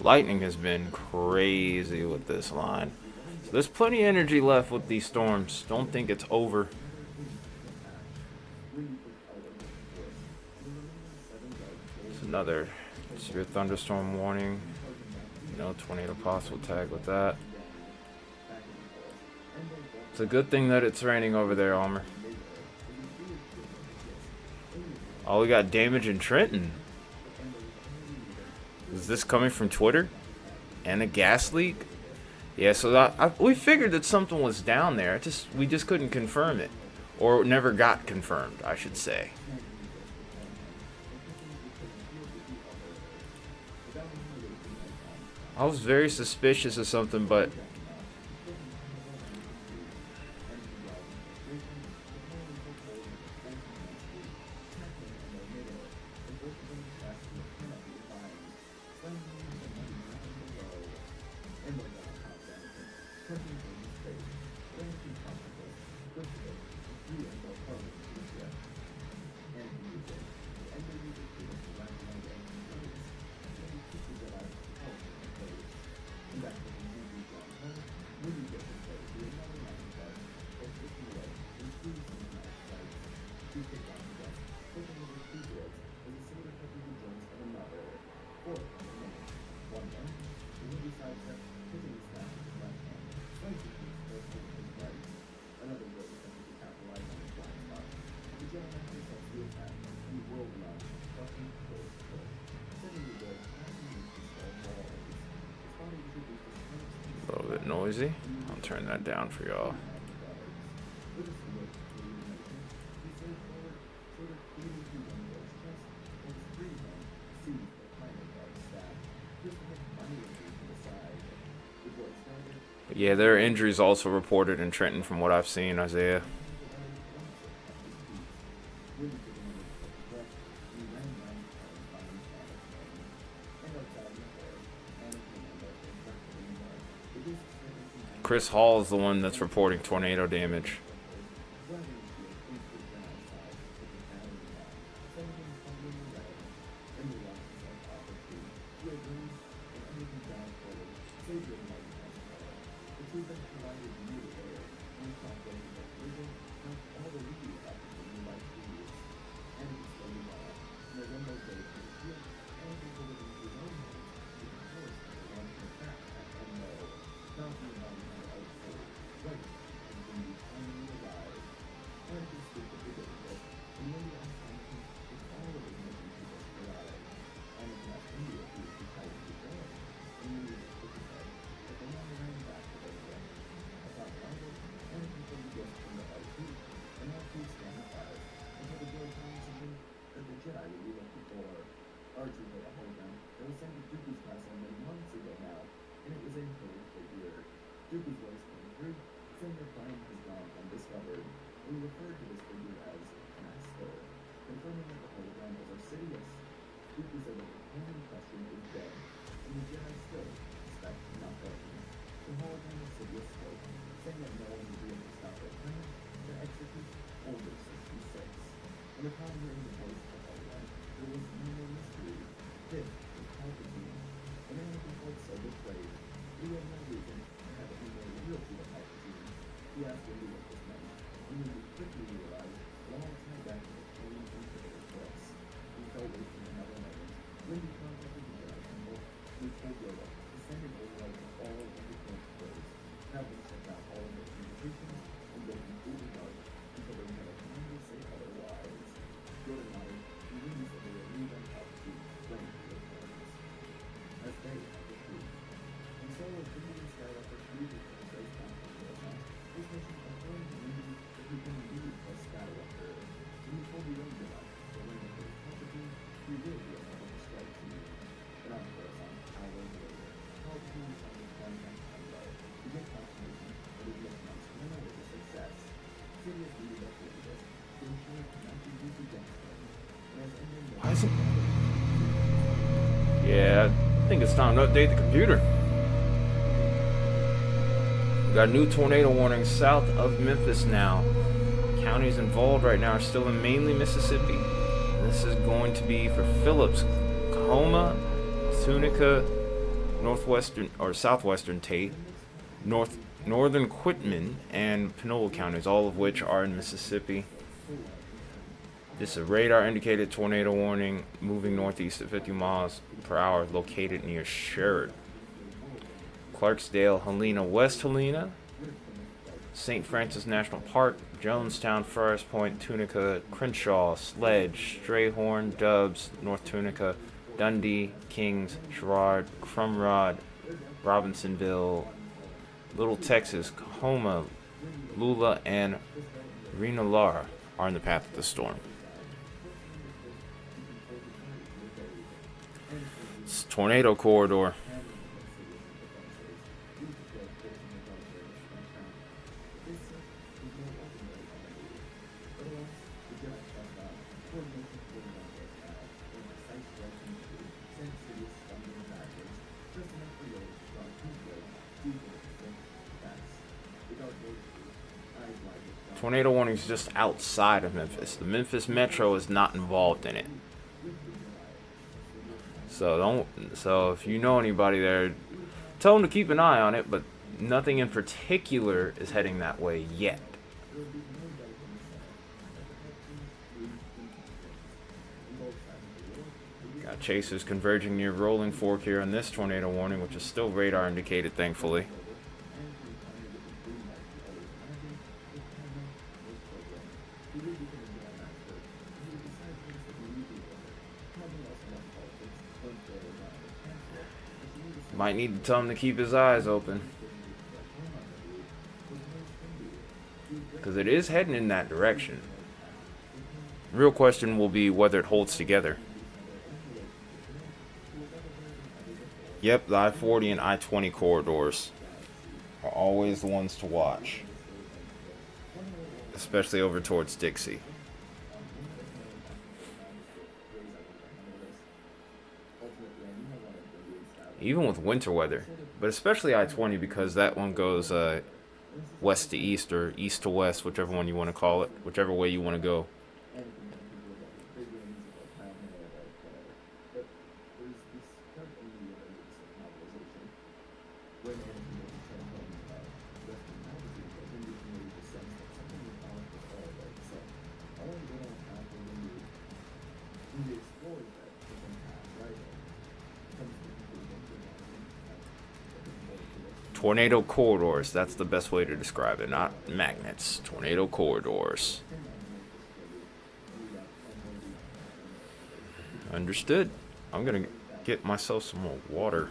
Lightning has been crazy with this line. So there's plenty of energy left with these storms. Don't think it's over. It's another severe thunderstorm warning. No tornado possible tag with that. It's a good thing that it's raining over there, Almer. Oh, we got damage in Trenton. Is this coming from Twitter? And a gas leak? Yeah, so we figured that something was down there. We just couldn't confirm it. Or it never got confirmed, I should say. I was very suspicious of something, but a little bit noisy. I'll turn that down for y'all. But yeah, there are injuries also reported in Trenton from what I've seen, Isaiah. Chris Hall is the one that's reporting tornado damage. Why is it? Yeah, I think it's time to update the computer. We got a new tornado warning south of Memphis now. Counties involved right now are still in mainly Mississippi. This is going to be for Phillips, Coahoma, Tunica, northwestern or southwestern Tate, northern Quitman, and Panola counties, all of which are in Mississippi. This is a radar indicated tornado warning moving northeast at 50 miles per hour, located near Sherrod, Clarksdale, Helena, West Helena, St. Francis National Park, Jonestown, Forest Point, Tunica, Crenshaw, Sledge, Strayhorn, Dubs, North Tunica, Dundee, Kings, Sherrard, Crumrod, Robinsonville, Little Texas, Coahoma, Lula, and Renolar are in the path of the storm. It's tornado corridor. Tornado warning is just outside of Memphis. The Memphis Metro is not involved in it. So if you know anybody there, tell them to keep an eye on it, but nothing in particular is heading that way yet. Got chasers converging near Rolling Fork here on this tornado warning, which is still radar indicated, thankfully. Might need to tell him to keep his eyes open, because it is heading in that direction. Real question will be whether it holds together. Yep, the I-40 and I-20 corridors are always the ones to watch, especially over towards Dixie. Even with winter weather, but especially I-20, because that one goes west to east or east to west, whichever one you want to call it, whichever way you want to go. Tornado corridors, that's the best way to describe it, not magnets. Tornado corridors. Understood. I'm gonna get myself some more water.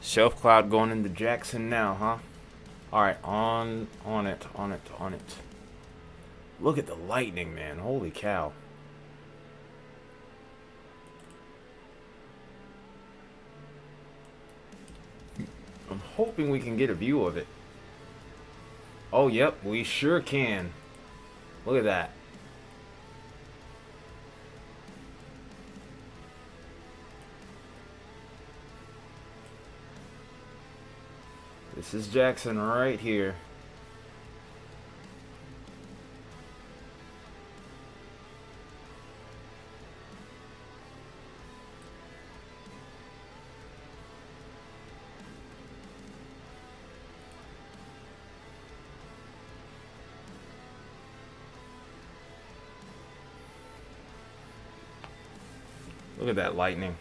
Shelf cloud going into Jackson now, huh? Alright, on it. Look at the lightning, man. Holy cow. I'm hoping we can get a view of it. Oh, yep, we sure can. Look at that. This is Jackson right here. Look at that lightning.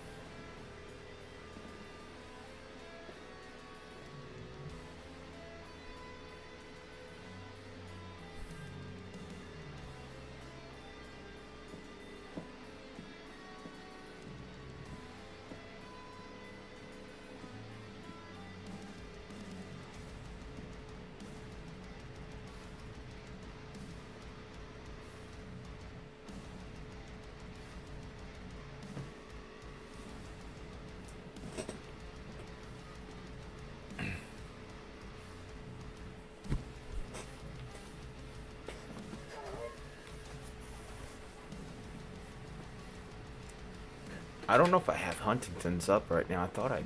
I don't know if I have Huntington's up right now. I thought I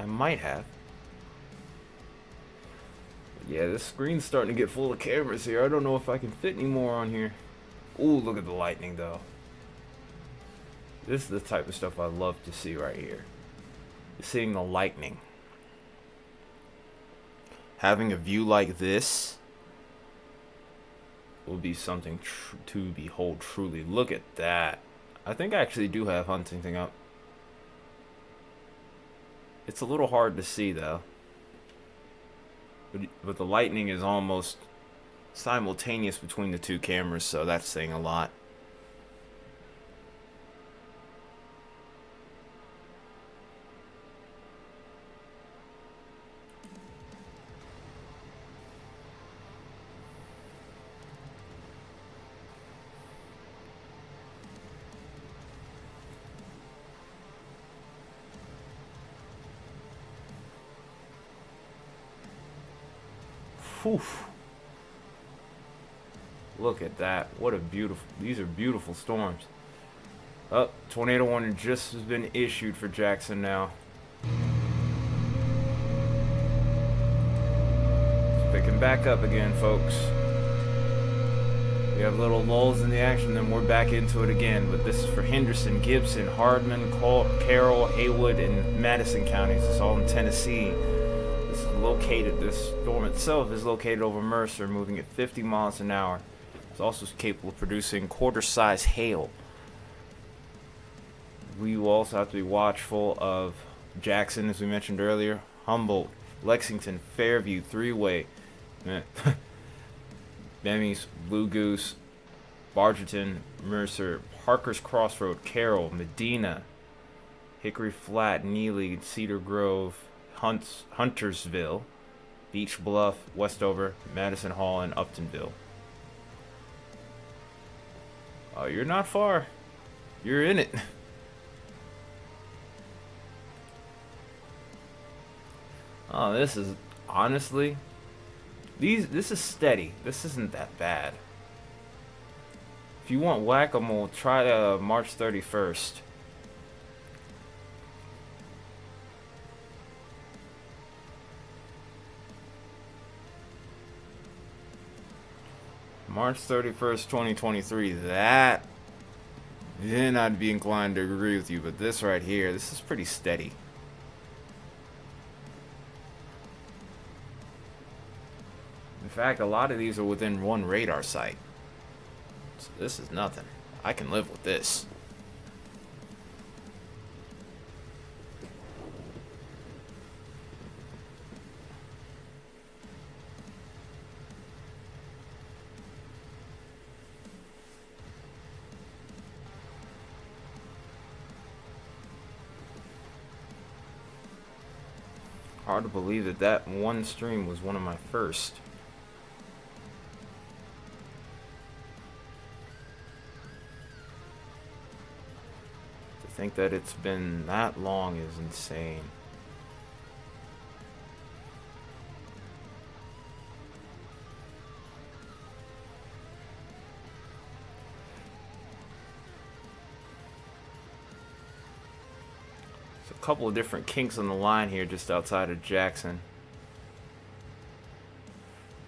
might have. Yeah, this screen's starting to get full of cameras here. I don't know if I can fit any more on here. Ooh, look at the lightning, though. This is the type of stuff I love to see right here. Seeing the lightning. Having a view like this will be something to behold truly. Look at that. I think I actually do have Huntington up. It's a little hard to see, though. But the lightning is almost simultaneous between the two cameras, so that's saying a lot. Whew. Look at that. What a beautiful... These are beautiful storms. Oh, tornado warning just has been issued for Jackson now. It's picking back up again, folks. We have little lulls in the action, then we're back into it again. But this is for Henderson, Gibson, Hardman, Carroll, Haywood, and Madison counties. It's all in Tennessee. This storm itself is located over Mercer, moving at 50 miles an hour. It's also capable of producing quarter-size hail. We will also have to be watchful of Jackson, as we mentioned earlier, Humboldt, Lexington, Fairview, Three-Way, Bemis, Blue Goose, Bargerton, Mercer, Parker's Crossroad, Carroll, Medina, Hickory Flat, Neely, Cedar Grove, Huntersville, Beach Bluff, Westover, Madison Hall, and Uptonville. Oh, you're not far. You're in it. Oh, this is honestly, this is steady. This isn't that bad. If you want whack-a-mole, try March 31st. March 31st, 2023, then I'd be inclined to agree with you, but this right here, this is pretty steady. In fact, a lot of these are within one radar site. So this is nothing. I can live with this. Hard to believe that that one stream was one of my first. To think that it's been that long is insane. A couple of different kinks on the line here just outside of Jackson.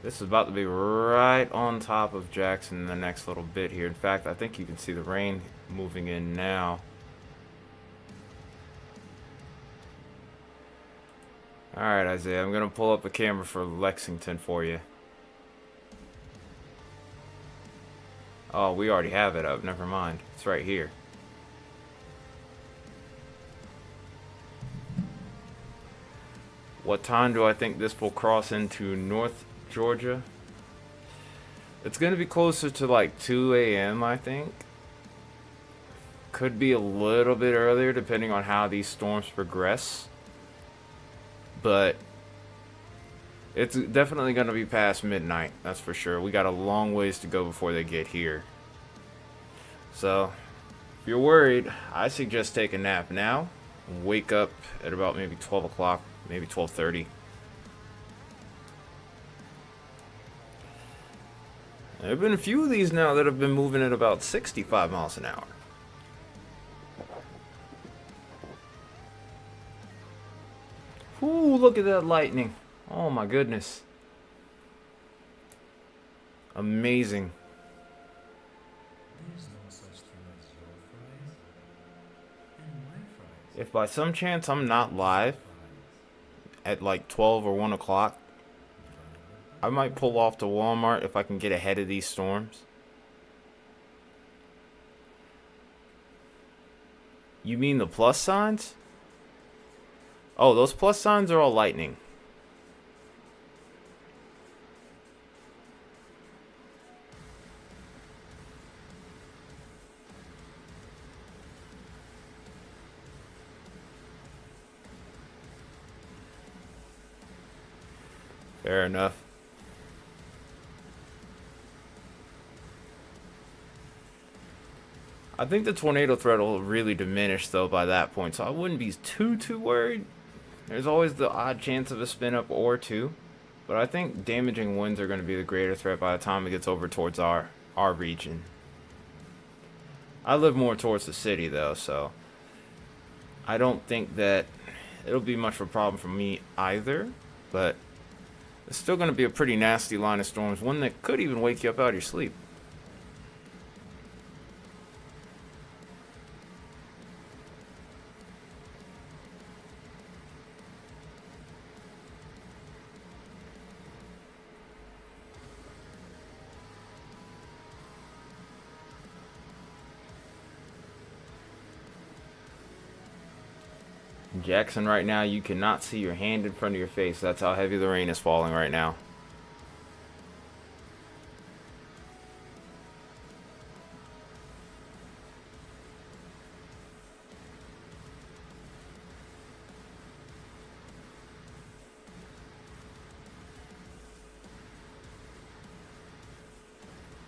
This is about to be right on top of Jackson in the next little bit here. In fact, I think you can see the rain moving in now. Alright, Isaiah, I'm going to pull up a camera for Lexington for you. Oh, we already have it up. Never mind. It's right here. What time do I think this will cross into North Georgia? It's going to be closer to like 2 a.m. I think. Could be a little bit earlier depending on how these storms progress. But it's definitely going to be past midnight, that's for sure. We got a long ways to go before they get here. So, if you're worried, I suggest take a nap now. Wake up at about maybe 12 o'clock. Maybe 12:30. There have been a few of these now that have been moving at about 65 miles an hour. Ooh, look at that lightning. Oh my goodness. Amazing. There's no such thing as your fries and my fries. If by some chance I'm not live at like 12 or 1 o'clock, I might pull off to Walmart if I can get ahead of these storms. You mean the plus signs? Oh, those plus signs are all lightning. Fair enough. I think the tornado threat will really diminish though by that point, so I wouldn't be too worried. There's always the odd chance of a spin up or two, but I think damaging winds are going to be the greater threat by the time it gets over towards our region. I live more towards the city though, so I don't think that it'll be much of a problem for me either, but it's still going to be a pretty nasty line of storms, one that could even wake you up out of your sleep. Jackson, right now, you cannot see your hand in front of your face. That's how heavy the rain is falling right now.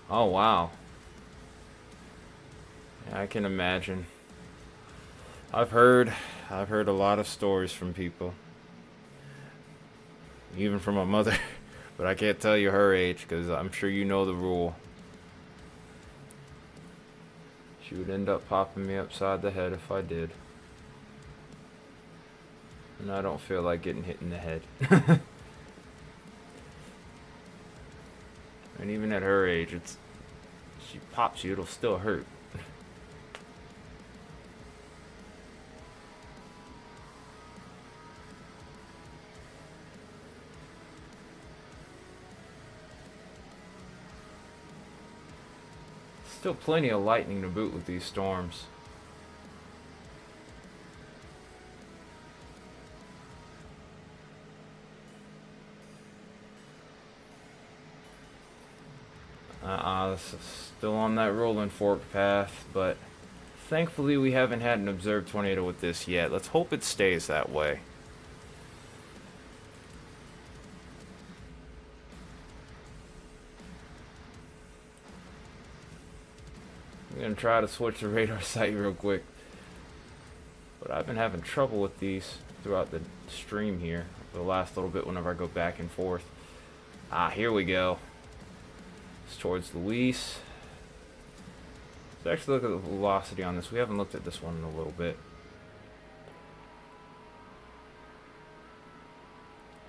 Oh, wow. Yeah, I can imagine. I've heard a lot of stories from people. Even from my mother. But I can't tell you her age because I'm sure you know the rule. She would end up popping me upside the head if I did. And I don't feel like getting hit in the head. And even at her age, she pops you, it'll still hurt. Still plenty of lightning to boot with these storms. This is still on that rolling fork path, but thankfully we haven't had an observed tornado with this yet. Let's hope it stays that way. I'm gonna try to switch the radar site real quick. But I've been having trouble with these throughout the stream here. The last little bit whenever I go back and forth. Ah, here we go. It's towards Luis. Let's actually look at the velocity on this. We haven't looked at this one in a little bit.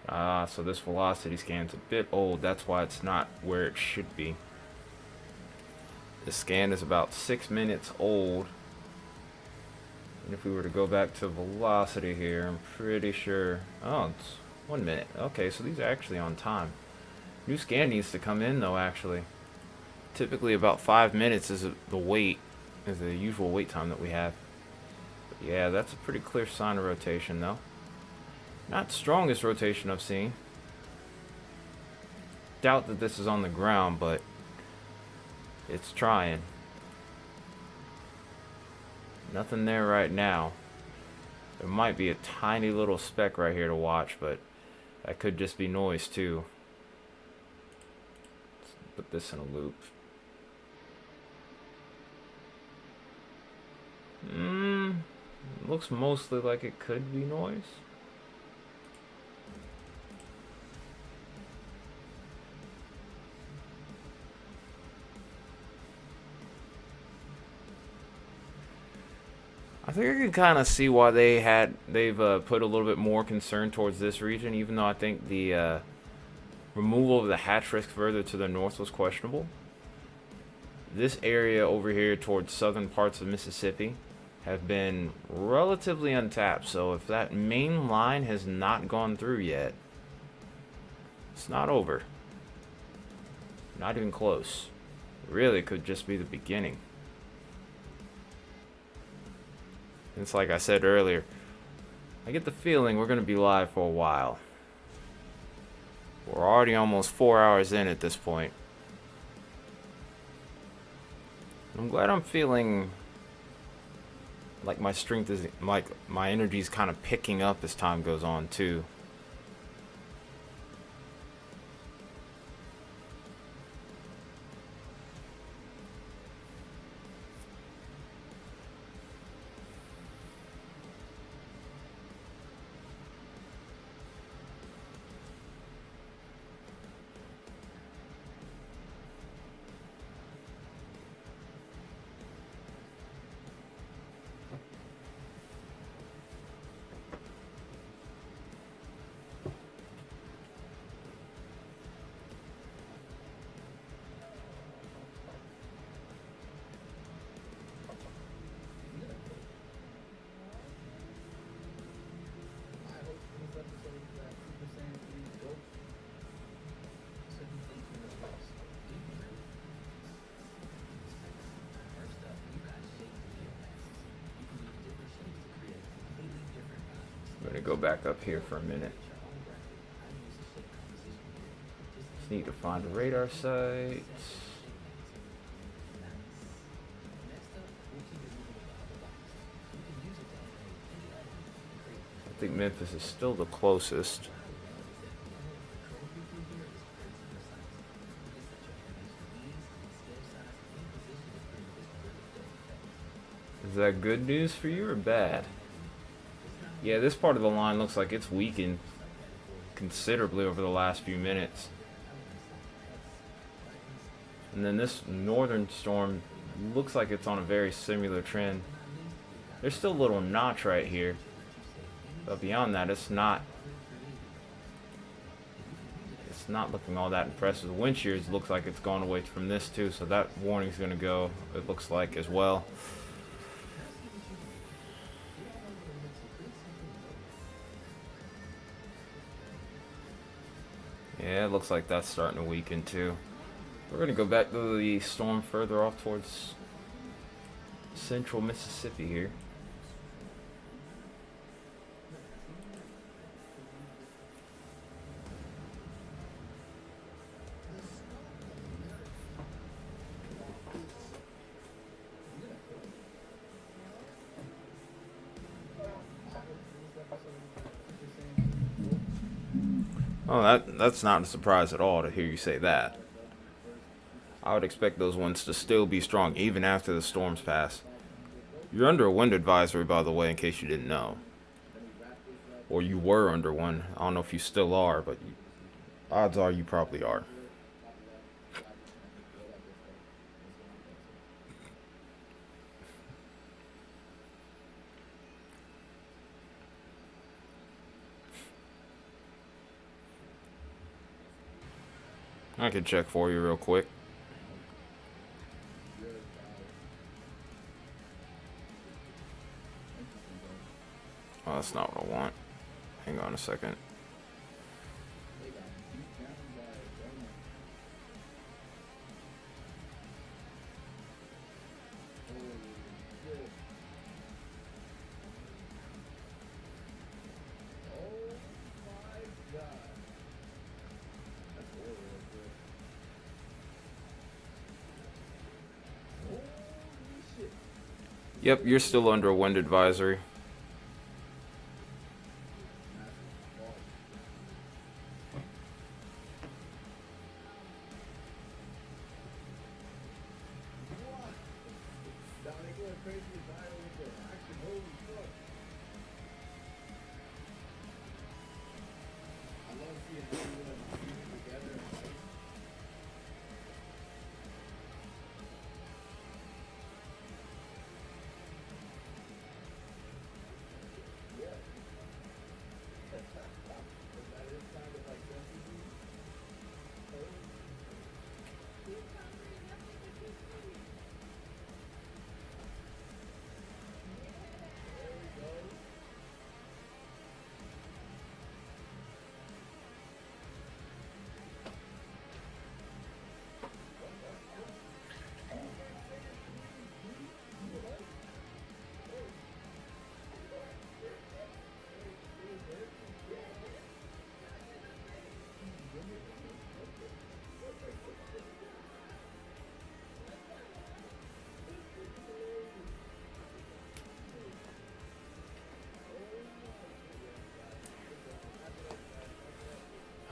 Ah, so this velocity scan's a bit old. That's why it's not where it should be. The scan is about 6 minutes old. And if we were to go back to velocity here, I'm pretty sure... Oh, it's 1 minute. Okay, so these are actually on time. New scan needs to come in, though, actually. Typically about 5 minutes is the usual wait time that we have. But yeah, that's a pretty clear sign of rotation, though. Not the strongest rotation I've seen. Doubt that this is on the ground, but it's trying. Nothing there right now. There might be a tiny little speck right here to watch, but that could just be noise too. Let's put this in a loop. Looks mostly like it could be noise. I think I can kind of see why they've put a little bit more concern towards this region, even though I think the removal of the hatch risk further to the north was questionable. This area over here towards southern parts of Mississippi have been relatively untapped, so if that main line has not gone through yet, it's not over. Not even close. It really could just be the beginning. It's like I said earlier, I get the feeling we're going to be live for a while. We're already almost 4 hours in at this point. I'm glad I'm feeling like my strength is, like my energy is kind of picking up as time goes on too. I'm gonna go back up here for a minute. Just need to find a radar site. I think Memphis is still the closest. Is that good news for you or bad? Yeah, this part of the line looks like it's weakened considerably over the last few minutes. And then this northern storm looks like it's on a very similar trend. There's still a little notch right here, but beyond that, it's not looking all that impressive. The wind shears looks like it's gone away from this too, so that warning's gonna go, it looks like, as well. Yeah, it looks like that's starting to weaken too. We're going to go back to the storm further off towards central Mississippi here. Oh, that's not a surprise at all to hear you say that. I would expect those winds to still be strong even after the storms pass. You're under a wind advisory, by the way, in case you didn't know. Or you were under one. I don't know if you still are, but odds are you probably are. I can check for you real quick. Oh, that's not what I want. Hang on a second. Yep, you're still under a wind advisory.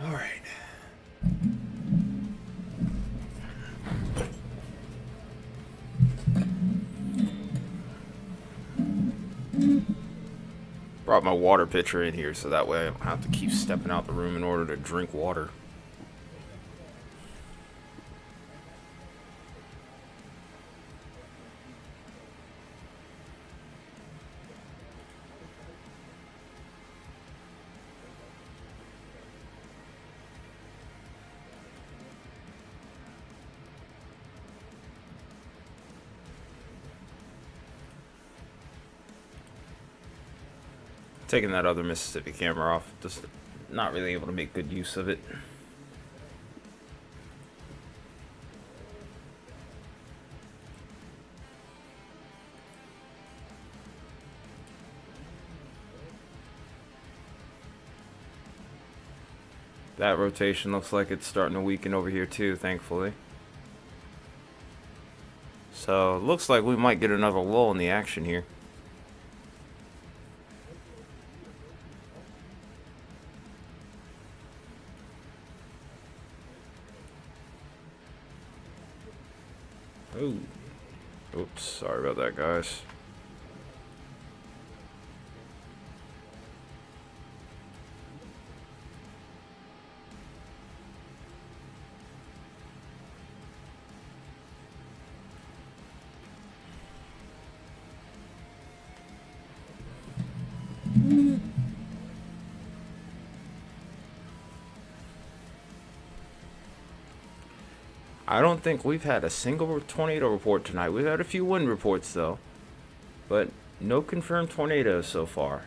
All right. Brought my water pitcher in here so that way I don't have to keep stepping out the room in order to drink water. Taking that other Mississippi camera off, just not really able to make good use of it. That rotation looks like it's starting to weaken over here too, thankfully. So, looks like we might get another lull in the action here. Ooh. Oops, sorry about that, guys. I don't think we've had a single tornado report tonight. We've had a few wind reports though, but no confirmed tornadoes so far.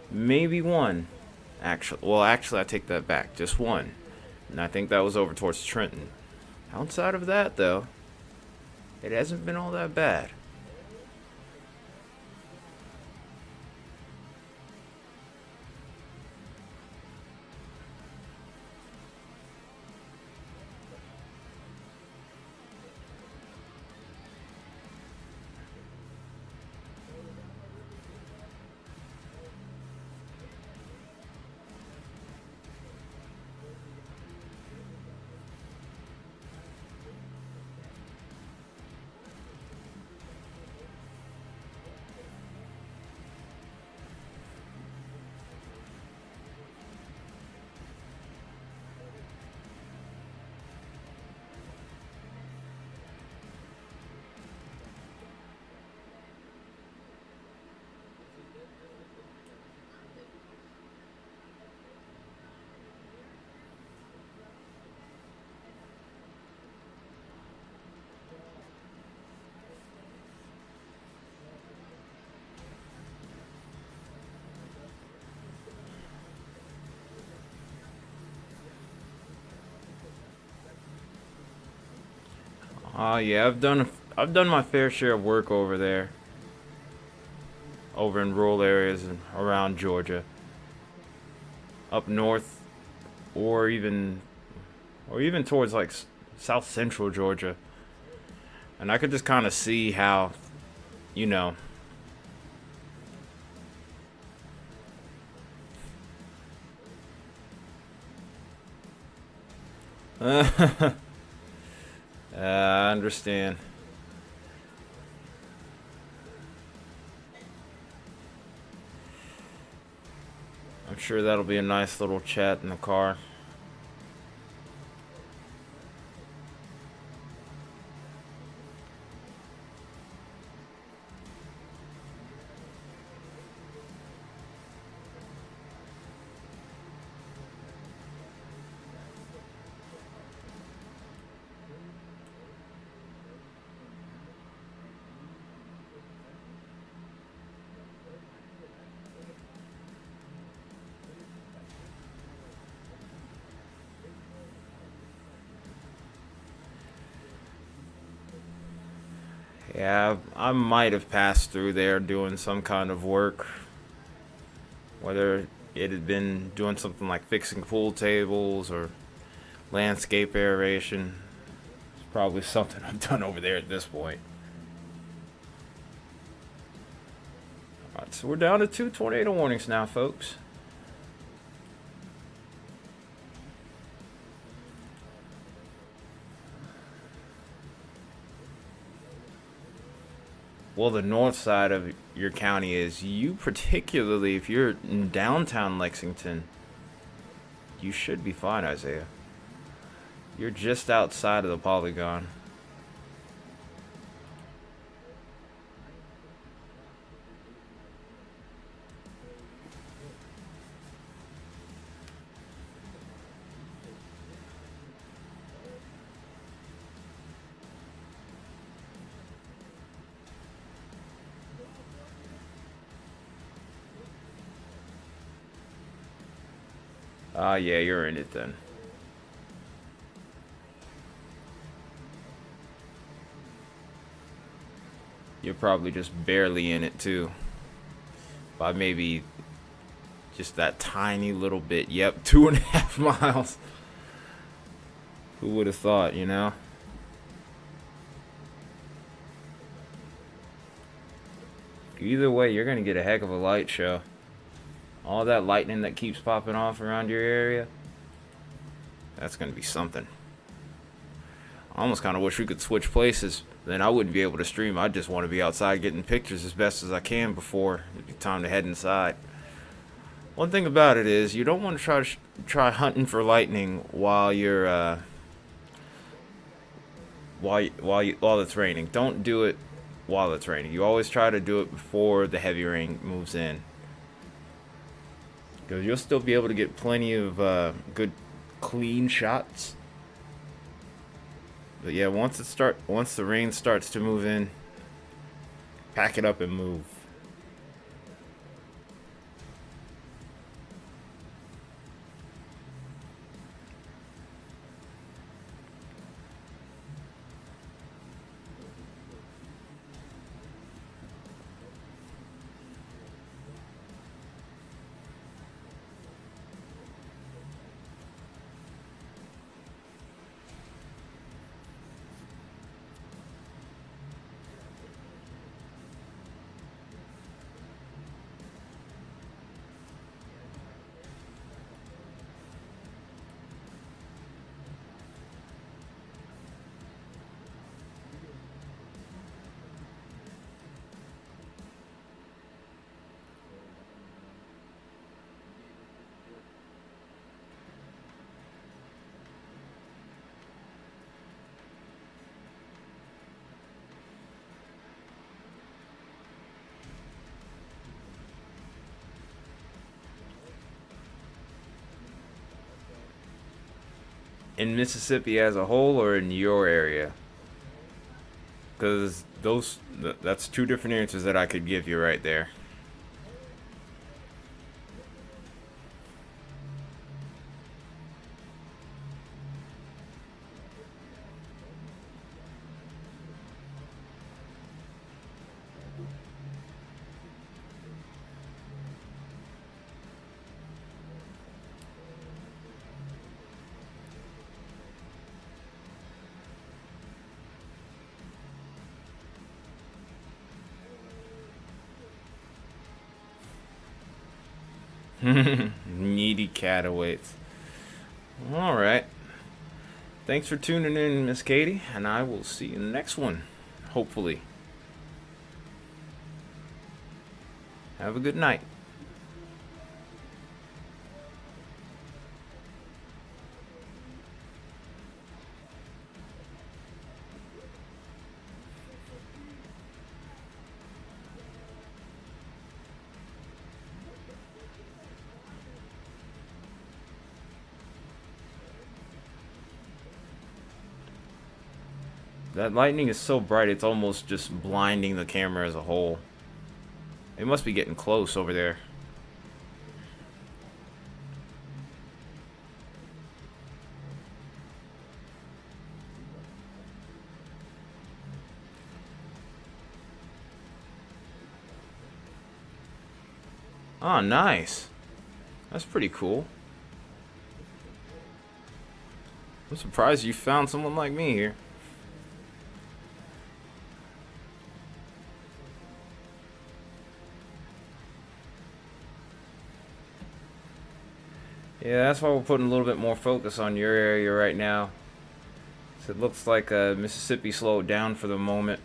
Maybe one. Actually, I take that back. Just one. And I think that was over towards Trenton. Outside of that though, it hasn't been all that bad. Yeah, I've done my fair share of work over there, over in rural areas and around Georgia, up north, or even towards like south central Georgia, and I could just kind of see how, you know. I understand. I'm sure that'll be a nice little chat in the car. Yeah, I might have passed through there doing some kind of work. Whether it had been doing something like fixing pool tables or landscape aeration. It's probably something I've done over there at this point. Alright, so we're down to 2 tornado warnings now, folks. Well, the north side of your county is, you particularly if you're in downtown Lexington, you should be fine, Isaiah. You're just outside of the polygon. Ah, yeah, you're in it then. You're probably just barely in it too. By maybe just that tiny little bit. Yep, 2.5 miles. Who would have thought, you know? Either way, you're gonna get a heck of a light show. All that lightning that keeps popping off around your area, that's gonna be something. I almost kind of wish we could switch places. Then I wouldn't be able to stream. I just want to be outside getting pictures as best as I can before it'd be time to head inside. One thing about it is you don't want to try hunting for lightning while you're while it's raining. Don't do it while it's raining. You always try to do it before the heavy rain moves in, because you'll still be able to get plenty of good, clean shots. But yeah, once the rain starts to move in, pack it up and move. In Mississippi as a whole, or in your area? Because that's two different answers that I could give you right there. Needy cat awaits. All right. Thanks for tuning in, Miss Katie, and I will see you in the next one. Hopefully. Have a good night. That lightning is so bright, it's almost just blinding the camera as a whole. It must be getting close over there. Oh, nice. That's pretty cool. I'm surprised you found someone like me here. Yeah, that's why we're putting a little bit more focus on your area right now. So it looks like Mississippi slowed down for the moment.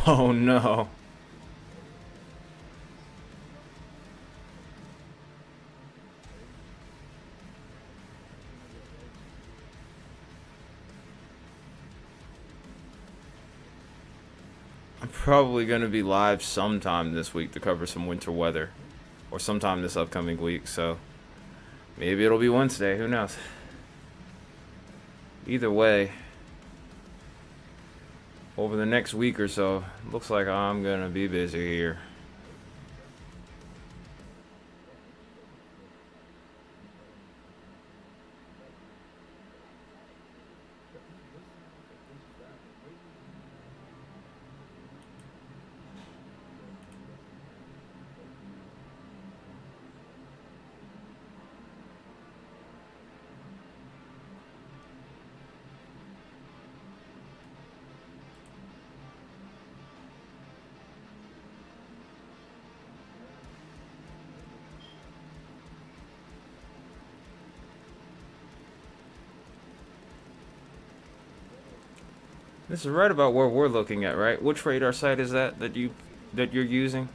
Oh no. I'm probably going to be live sometime this week to cover some winter weather. Or sometime this upcoming week, so maybe it'll be Wednesday, who knows. Either way, over the next week or so, looks like I'm going to be busy here. This is right about where we're looking at, right? Which radar site is that you're using?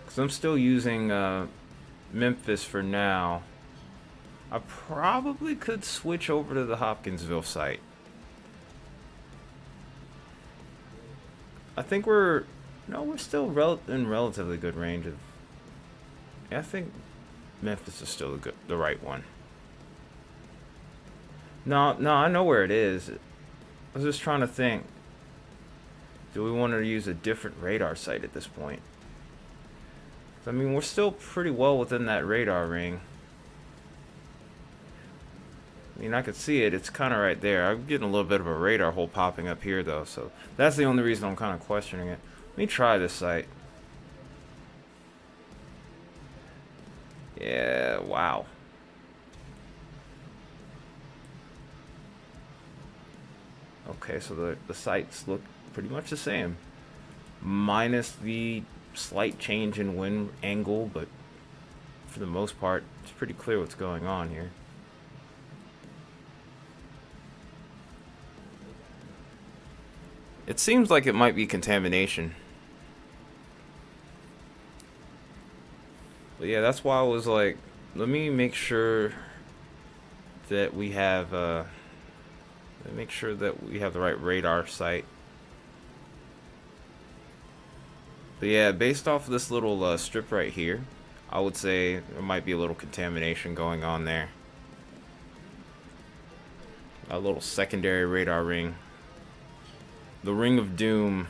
Cause I'm still using Memphis for now. I probably could switch over to the Hopkinsville site. I think we're still in relatively good range of. Yeah, I think Memphis is still the right one. No, I know where it is. I was just trying to think. Do we want to use a different radar site at this point? I mean, we're still pretty well within that radar ring. I mean, I could see it. It's kind of right there. I'm getting a little bit of a radar hole popping up here, though. So that's the only reason I'm kind of questioning it. Let me try this site. Yeah, wow. Okay, so the sites look pretty much the same. Minus the slight change in wind angle, but for the most part, it's pretty clear what's going on here. It seems like it might be contamination. But yeah, that's why I was like, let me make sure that we have the right radar site. But yeah, based off of this little strip right here, I would say there might be a little contamination going on there. A little secondary radar ring. The Ring of Doom.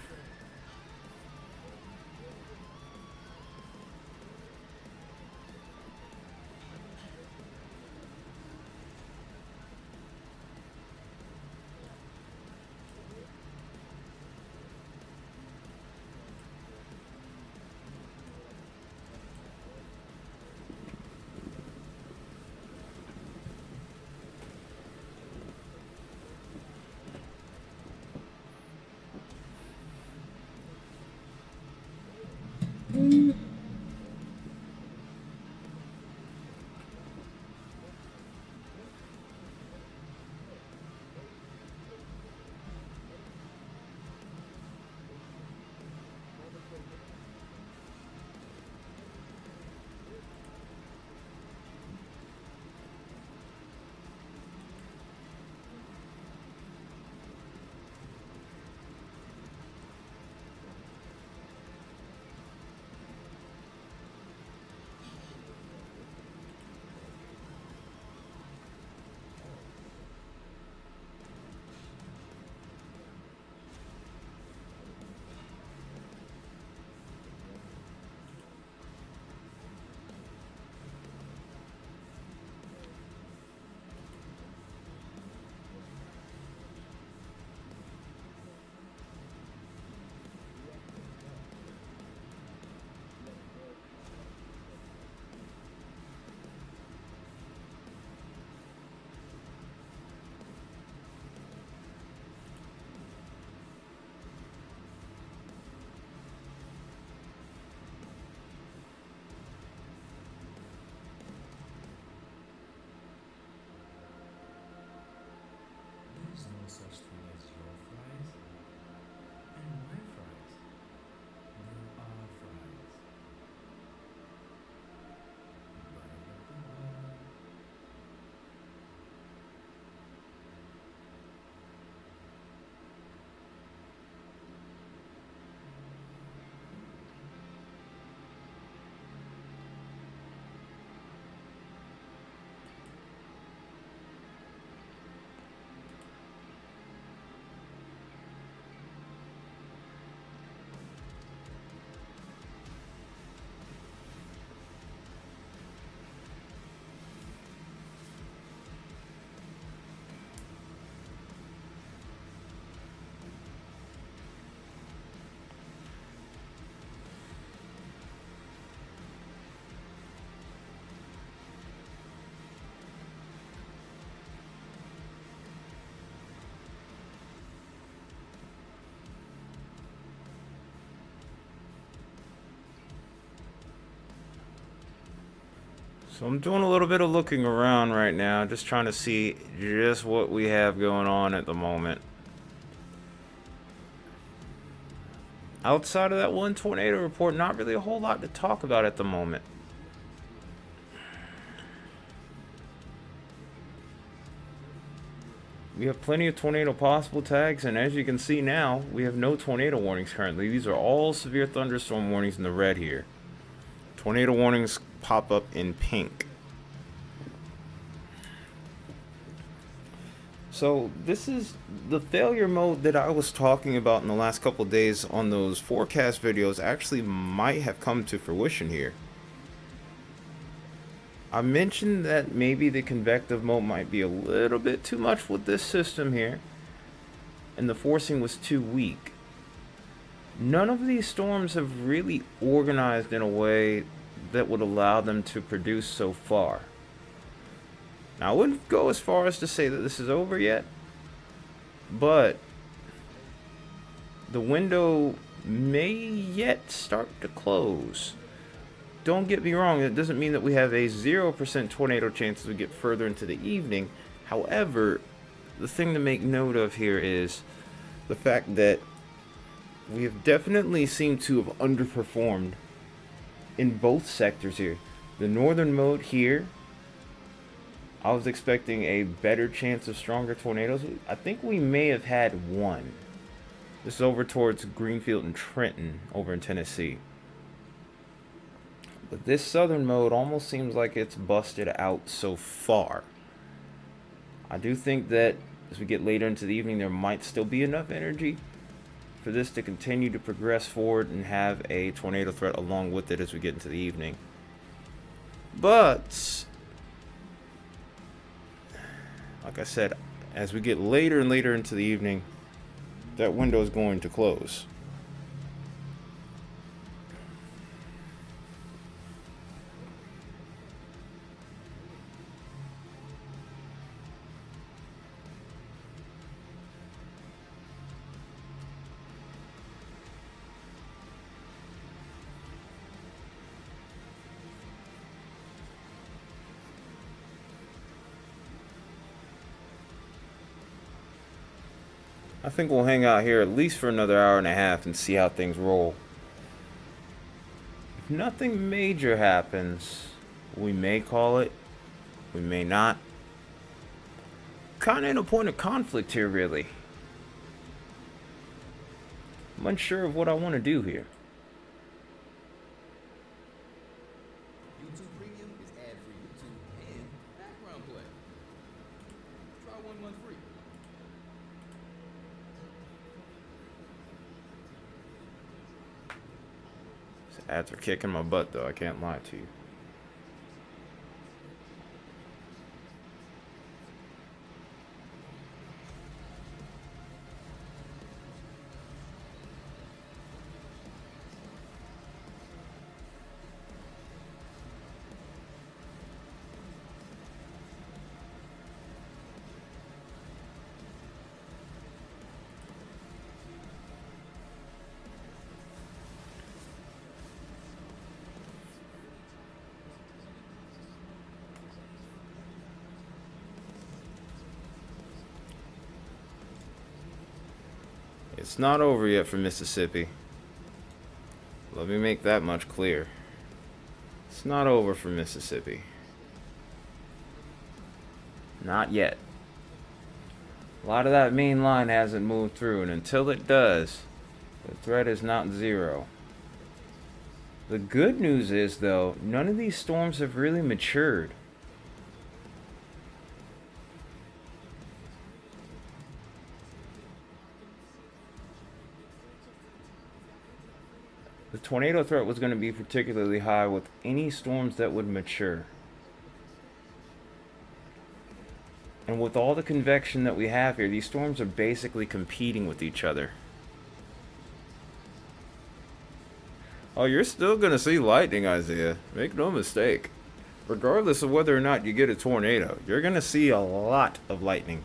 There's no such thing as your fries and my fries. There are fries. Ba-da-ba-ba-ba. So I'm doing a little bit of looking around right now, just trying to see just what we have going on at the moment. Outside of that one tornado report, not really a whole lot to talk about at the moment. We have plenty of tornado possible tags, and as you can see now, we have no tornado warnings currently. These are all severe thunderstorm warnings in the red here. Tornado warnings pop up in pink. So this is the failure mode that I was talking about in the last couple of days on those forecast videos actually might have come to fruition here. I mentioned that maybe the convective mode might be a little bit too much with this system here, and the forcing was too weak. None of these storms have really organized in a way that would allow them to produce so far. Now, I wouldn't go as far as to say that this is over yet, but the window may yet start to close. Don't get me wrong, it doesn't mean that we have a 0% tornado chance as we get further into the evening. However, the thing to make note of here is the fact that we have definitely seemed to have underperformed in both sectors here. The northern mode here, I was expecting a better chance of stronger tornadoes. I think we may have had one. This is over towards Greenfield and Trenton over in Tennessee. But this southern mode almost seems like it's busted out so far. I do think that as we get later into the evening, there might still be enough energy for this to continue to progress forward and have a tornado threat along with it as we get into the evening. But, like I said, as we get later and later into the evening, that window is going to close. I think we'll hang out here at least for another hour and a half and see how things roll. If nothing major happens, we may call it, we may not. Kind of in a point of conflict here, really. I'm unsure of what I want to do here. YouTube Premium is ad-free YouTube and background play. Try 1 month free. These ads are kicking my butt, though. I can't lie to you. It's not over yet for Mississippi. Let me make that much clear. It's not over for Mississippi. Not yet. A lot of that main line hasn't moved through, and until it does, the threat is not zero. The good news is, though, none of these storms have really matured. The tornado threat was going to be particularly high with any storms that would mature. And with all the convection that we have here, these storms are basically competing with each other. Oh, you're still going to see lightning, Isaiah. Make no mistake. Regardless of whether or not you get a tornado, you're going to see a lot of lightning.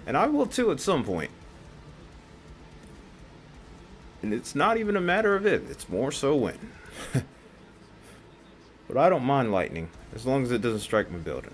And I will too at some point. And it's not even a matter of if, it's more so when. But I don't mind lightning, as long as it doesn't strike my building.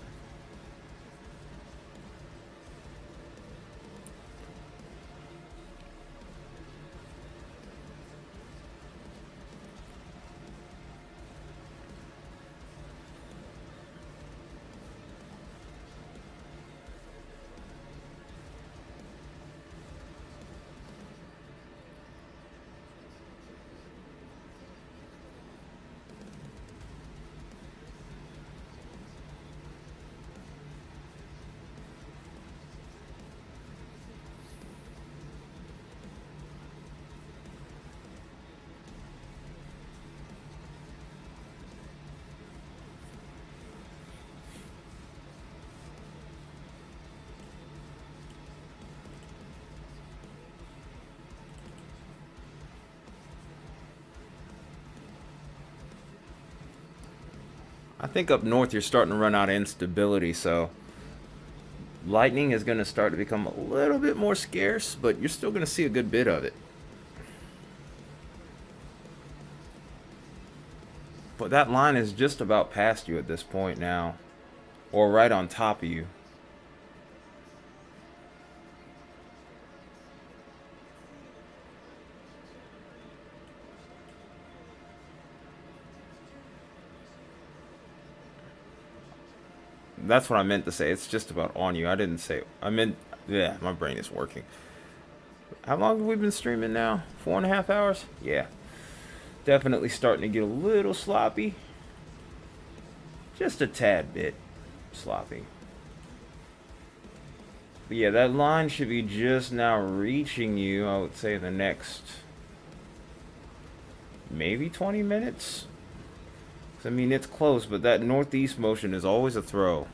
I think up north you're starting to run out of instability, so lightning is going to start to become a little bit more scarce, but you're still going to see a good bit of it. But that line is just about past you at this point now, or right on top of you. That's what I meant to say. It's just about on you. I didn't say. I meant. Yeah, my brain is working. How long have we been streaming now? 4.5 hours? Yeah. Definitely starting to get a little sloppy. Just a tad bit sloppy. But yeah, that line should be just now reaching you, I would say, the next maybe 20 minutes. I mean, it's close, but that northeast motion is always a throw.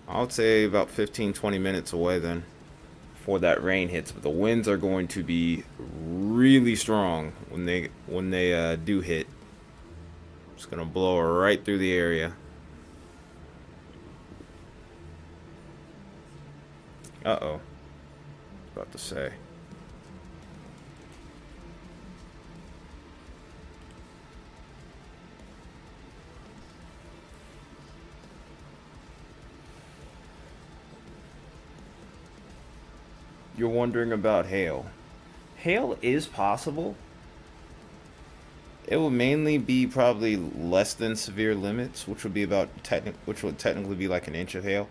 I would say about 15-20 minutes away then before that rain hits, but the winds are going to be really strong when they do hit. It's gonna blow right through the area. Uh-oh. About to say. You're wondering about hail. Hail is possible. It will mainly be probably less than severe limits, which would be which would technically be like an inch of hail.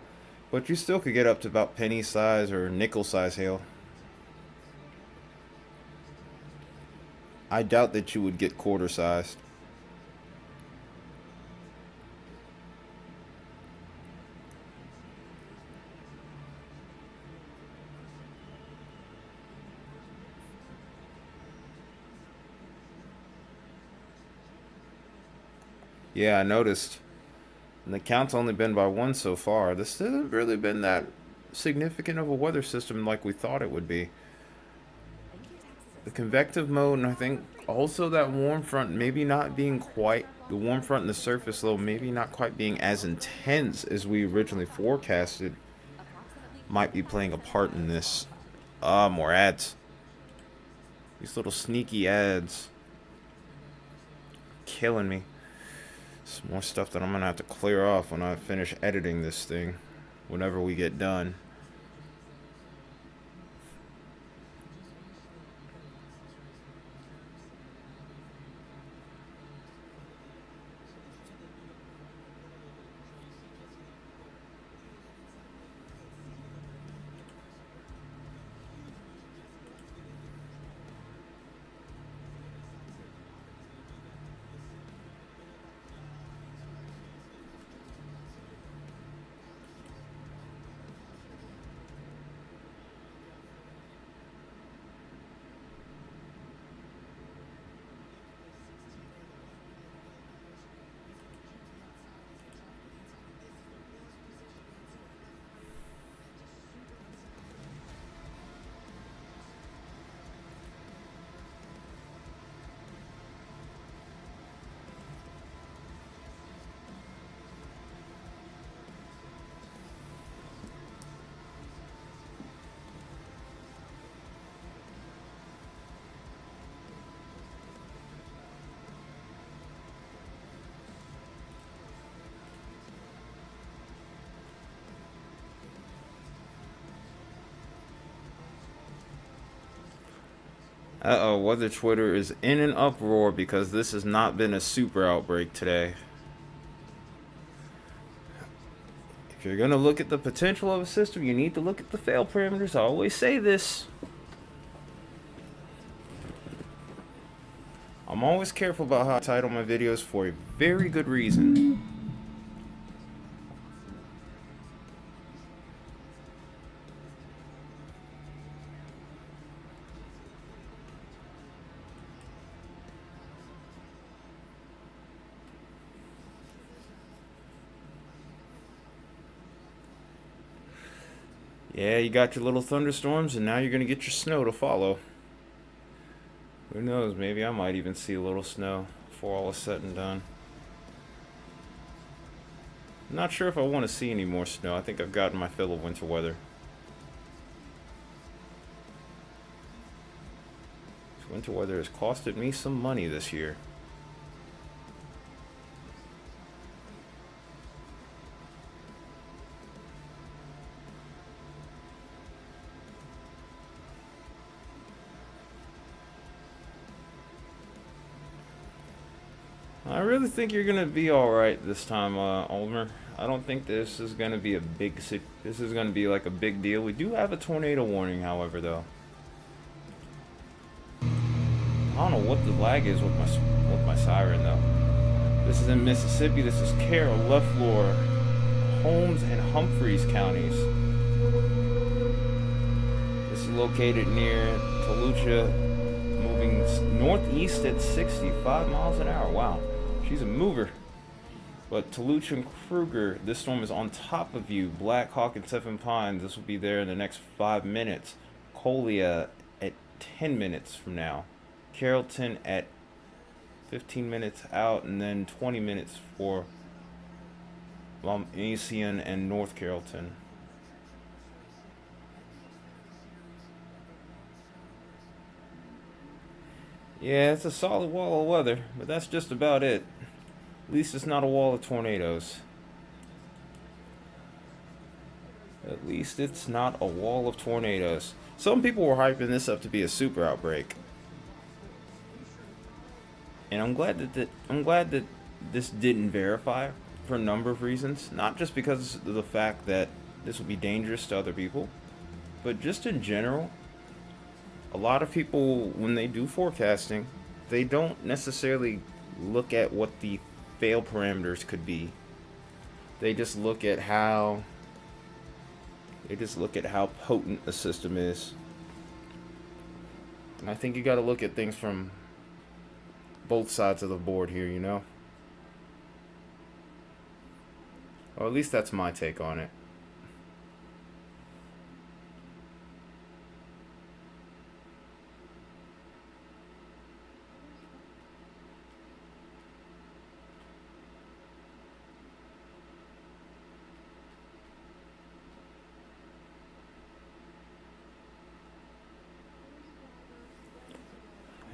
But you still could get up to about penny size or nickel size hail. I doubt that you would get quarter sized. Yeah, I noticed. And the count's only been by one so far. This hasn't really been that significant of a weather system like we thought it would be. The convective mode, and I think also that warm front maybe not being quite, the warm front and the surface low maybe not quite being as intense as we originally forecasted, might be playing a part in this. More ads. These little sneaky ads. Killing me. Some more stuff that I'm gonna have to clear off when I finish editing this thing, whenever we get done. Uh-oh, weather Twitter is in an uproar because this has not been a super outbreak today. If you're going to look at the potential of a system, you need to look at the fail parameters. I always say this. I'm always careful about how I title my videos for a very good reason. Yeah, you got your little thunderstorms, and now you're going to get your snow to follow. Who knows, maybe I might even see a little snow before all is said and done. I'm not sure if I want to see any more snow. I think I've gotten my fill of winter weather. Winter weather has costed me some money this year. I really think you're gonna be all right this time, Ulmer. I don't think this is gonna be a this is gonna be like a big deal. We do have a tornado warning, however, though. I don't know what the lag is with my siren though. This is in Mississippi. This is Carroll, Leflore, Holmes, and Humphreys counties. This is located near Toluca, moving northeast at 65 miles an hour. Wow. She's a mover. But Toluca and Kruger, this storm is on top of you. Black Hawk and Seven Pines, this will be there in the next 5 minutes. Colia at 10 minutes from now. Carrollton at 15 minutes out, and then 20 minutes for Mason and North Carrollton. Yeah, it's a solid wall of weather, but that's just about it. At least it's not a wall of tornadoes. At least it's not a wall of tornadoes. Some people were hyping this up to be a super outbreak. And I'm glad that this didn't verify for a number of reasons. Not just because of the fact that this would be dangerous to other people, but just in general. A lot of people, when they do forecasting, they don't necessarily look at what the fail parameters could be. They just look at how potent the system is. And I think you got to look at things from both sides of the board here, you know? Or at least that's my take on it.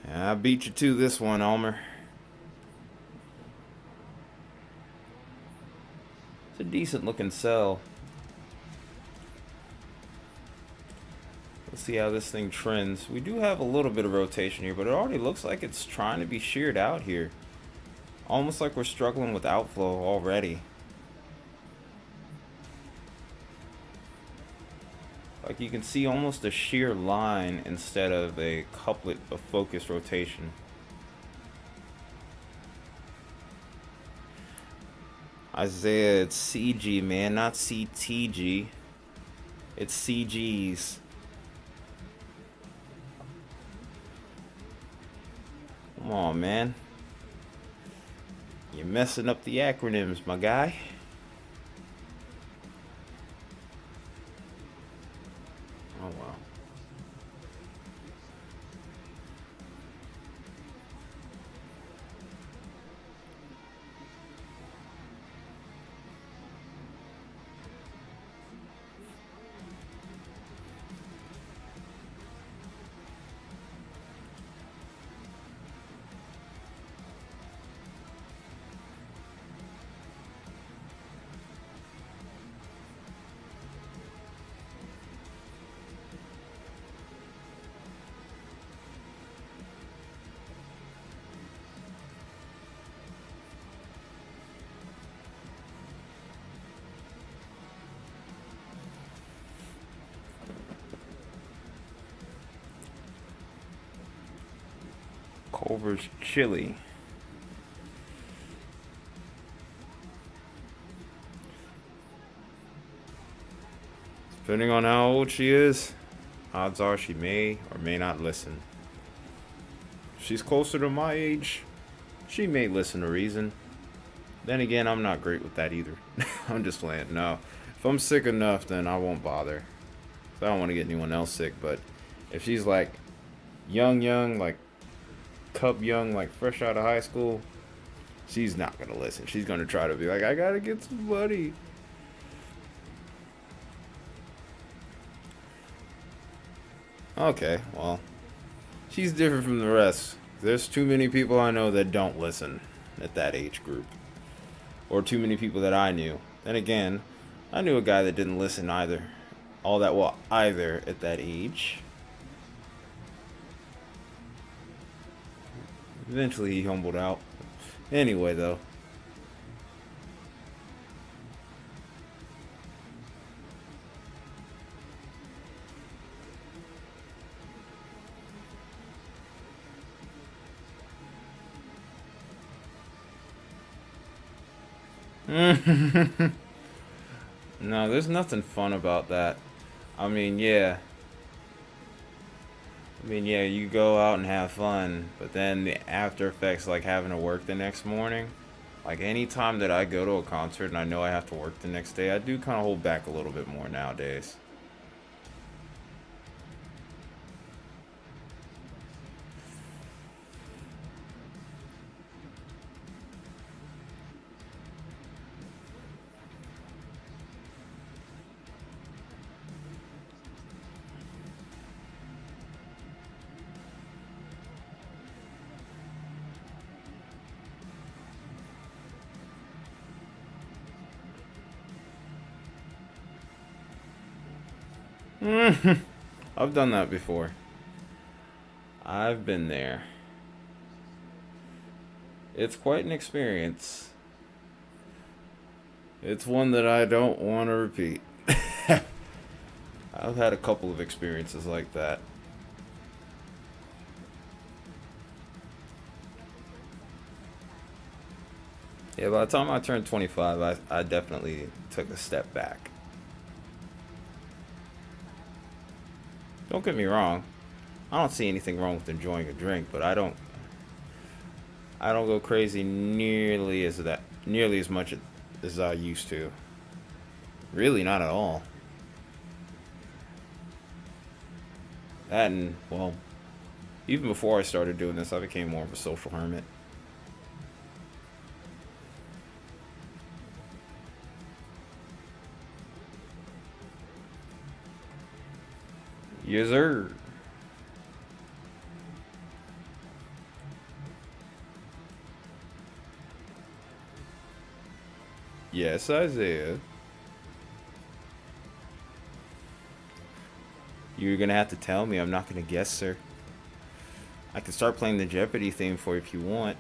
I beat you to this one, Ulmer. It's a decent looking cell. Let's see how this thing trends. We do have a little bit of rotation here, but it already looks like it's trying to be sheared out here. Almost like we're struggling with outflow already. Like you can see almost a sheer line instead of a couplet of focused rotation. Isaiah, it's CG, man, not CTG. It's CGs. Come on, man. You're messing up the acronyms, my guy. Oh, wow. Culver's chilly. Depending on how old she is, odds are she may or may not listen. If she's closer to my age, she may listen to reason. Then again, I'm not great with that either. I'm just playing. No. If I'm sick enough, then I won't bother. I don't want to get anyone else sick, but if she's like young, like cub young, like fresh out of high school, She's not gonna listen. She's gonna try to be like, I gotta get some money. Okay, well, she's different from the rest. There's too many people I know that don't listen at that age group. Or too many people that I knew. And again, I knew a guy that didn't listen either. All that well either at that age. Eventually he humbled out. Anyway, though. No, there's nothing fun about that. I mean, yeah. You go out and have fun, but then the after effects, like having to work the next morning. Like, anytime that I go to a concert and I know I have to work the next day, I do kind of hold back a little bit more nowadays. I've done that before. I've been there. It's quite an experience. It's one that I don't want to repeat. I've had a couple of experiences like that. Yeah, by the time I turned 25, I definitely took a step back. Don't get me wrong. I don't see anything wrong with enjoying a drink, but I don't go crazy nearly as much as I used to. Really, not at all. That and, well, even before I started doing this, I became more of a social hermit. Yes, sir. Yes, Isaiah. You're gonna have to tell me. I'm not gonna guess, sir. I can start playing the Jeopardy theme for you if you want.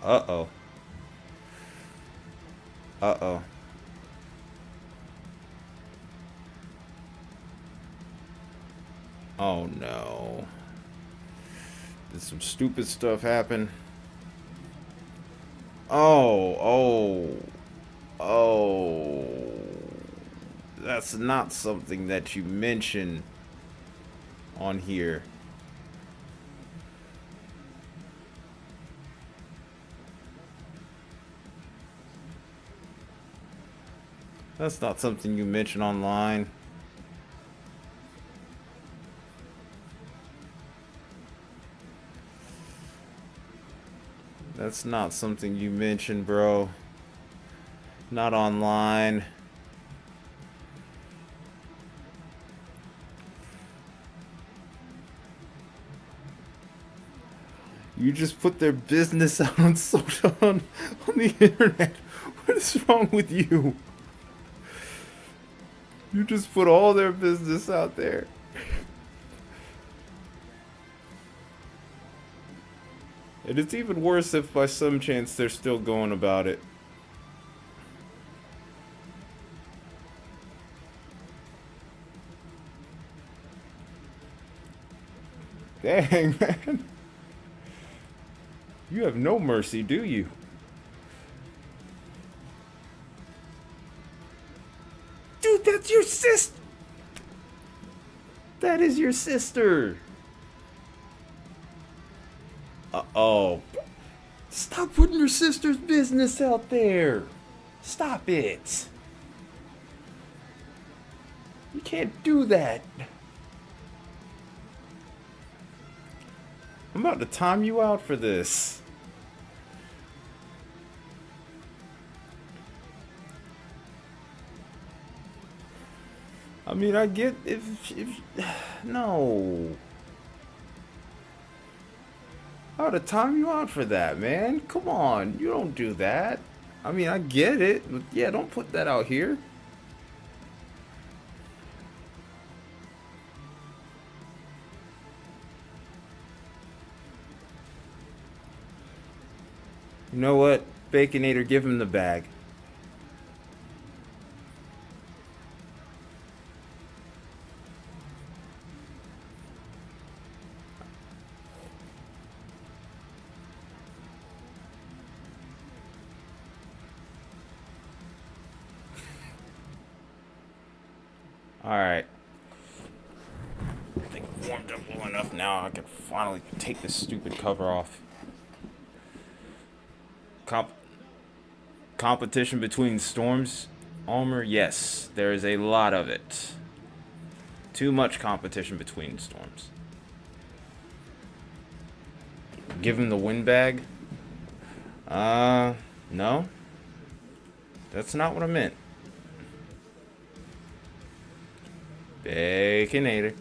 Uh-oh. Uh-oh. Oh no. Did some stupid stuff happen? Oh. That's not something that you mention on here. That's not something you mention online. That's not something you mention, bro. Not online. You just put their business out on social on the internet. What is wrong with you? You just put all their business out there. And it's even worse if by some chance they're still going about it. Dang, man. You have no mercy, do you? Dude, that's your sister! That is your sister! Uh-oh. Stop putting your sister's business out there! Stop it! You can't do that! I'm about to time you out for this. I mean, I get if no. I ought to time you out for that, man. Come on, you don't do that. I mean, I get it, but yeah, don't put that out here. You know what? Baconator, give him the bag. Alright. I think I've warmed up well enough now. I can finally take this stupid cover off. Competition between storms armor? Yes, there is a lot of it. Too much competition between storms. Give him the windbag? No. That's not what I meant. Baconator.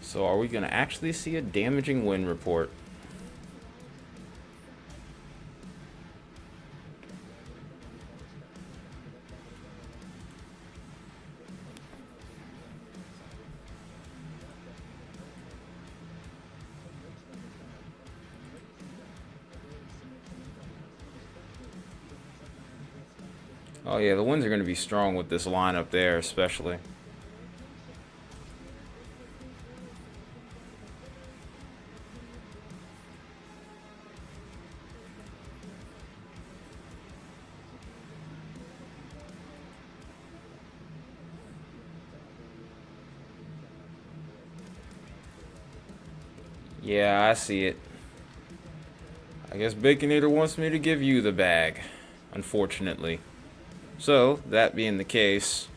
So are we going to actually see a damaging wind report? Oh yeah, the winds are going to be strong with this line up there especially. Yeah, I see it. I guess Baconator wants me to give you the bag, unfortunately. So, that being the case,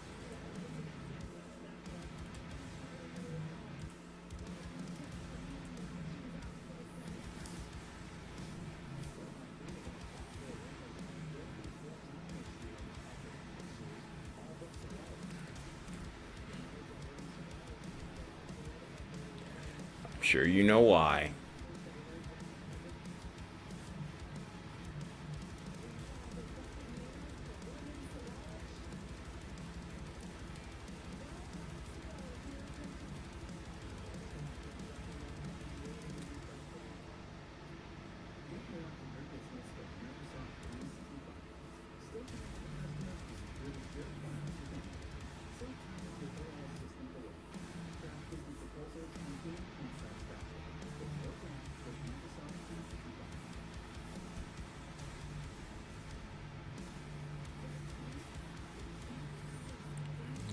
I'm sure you know why.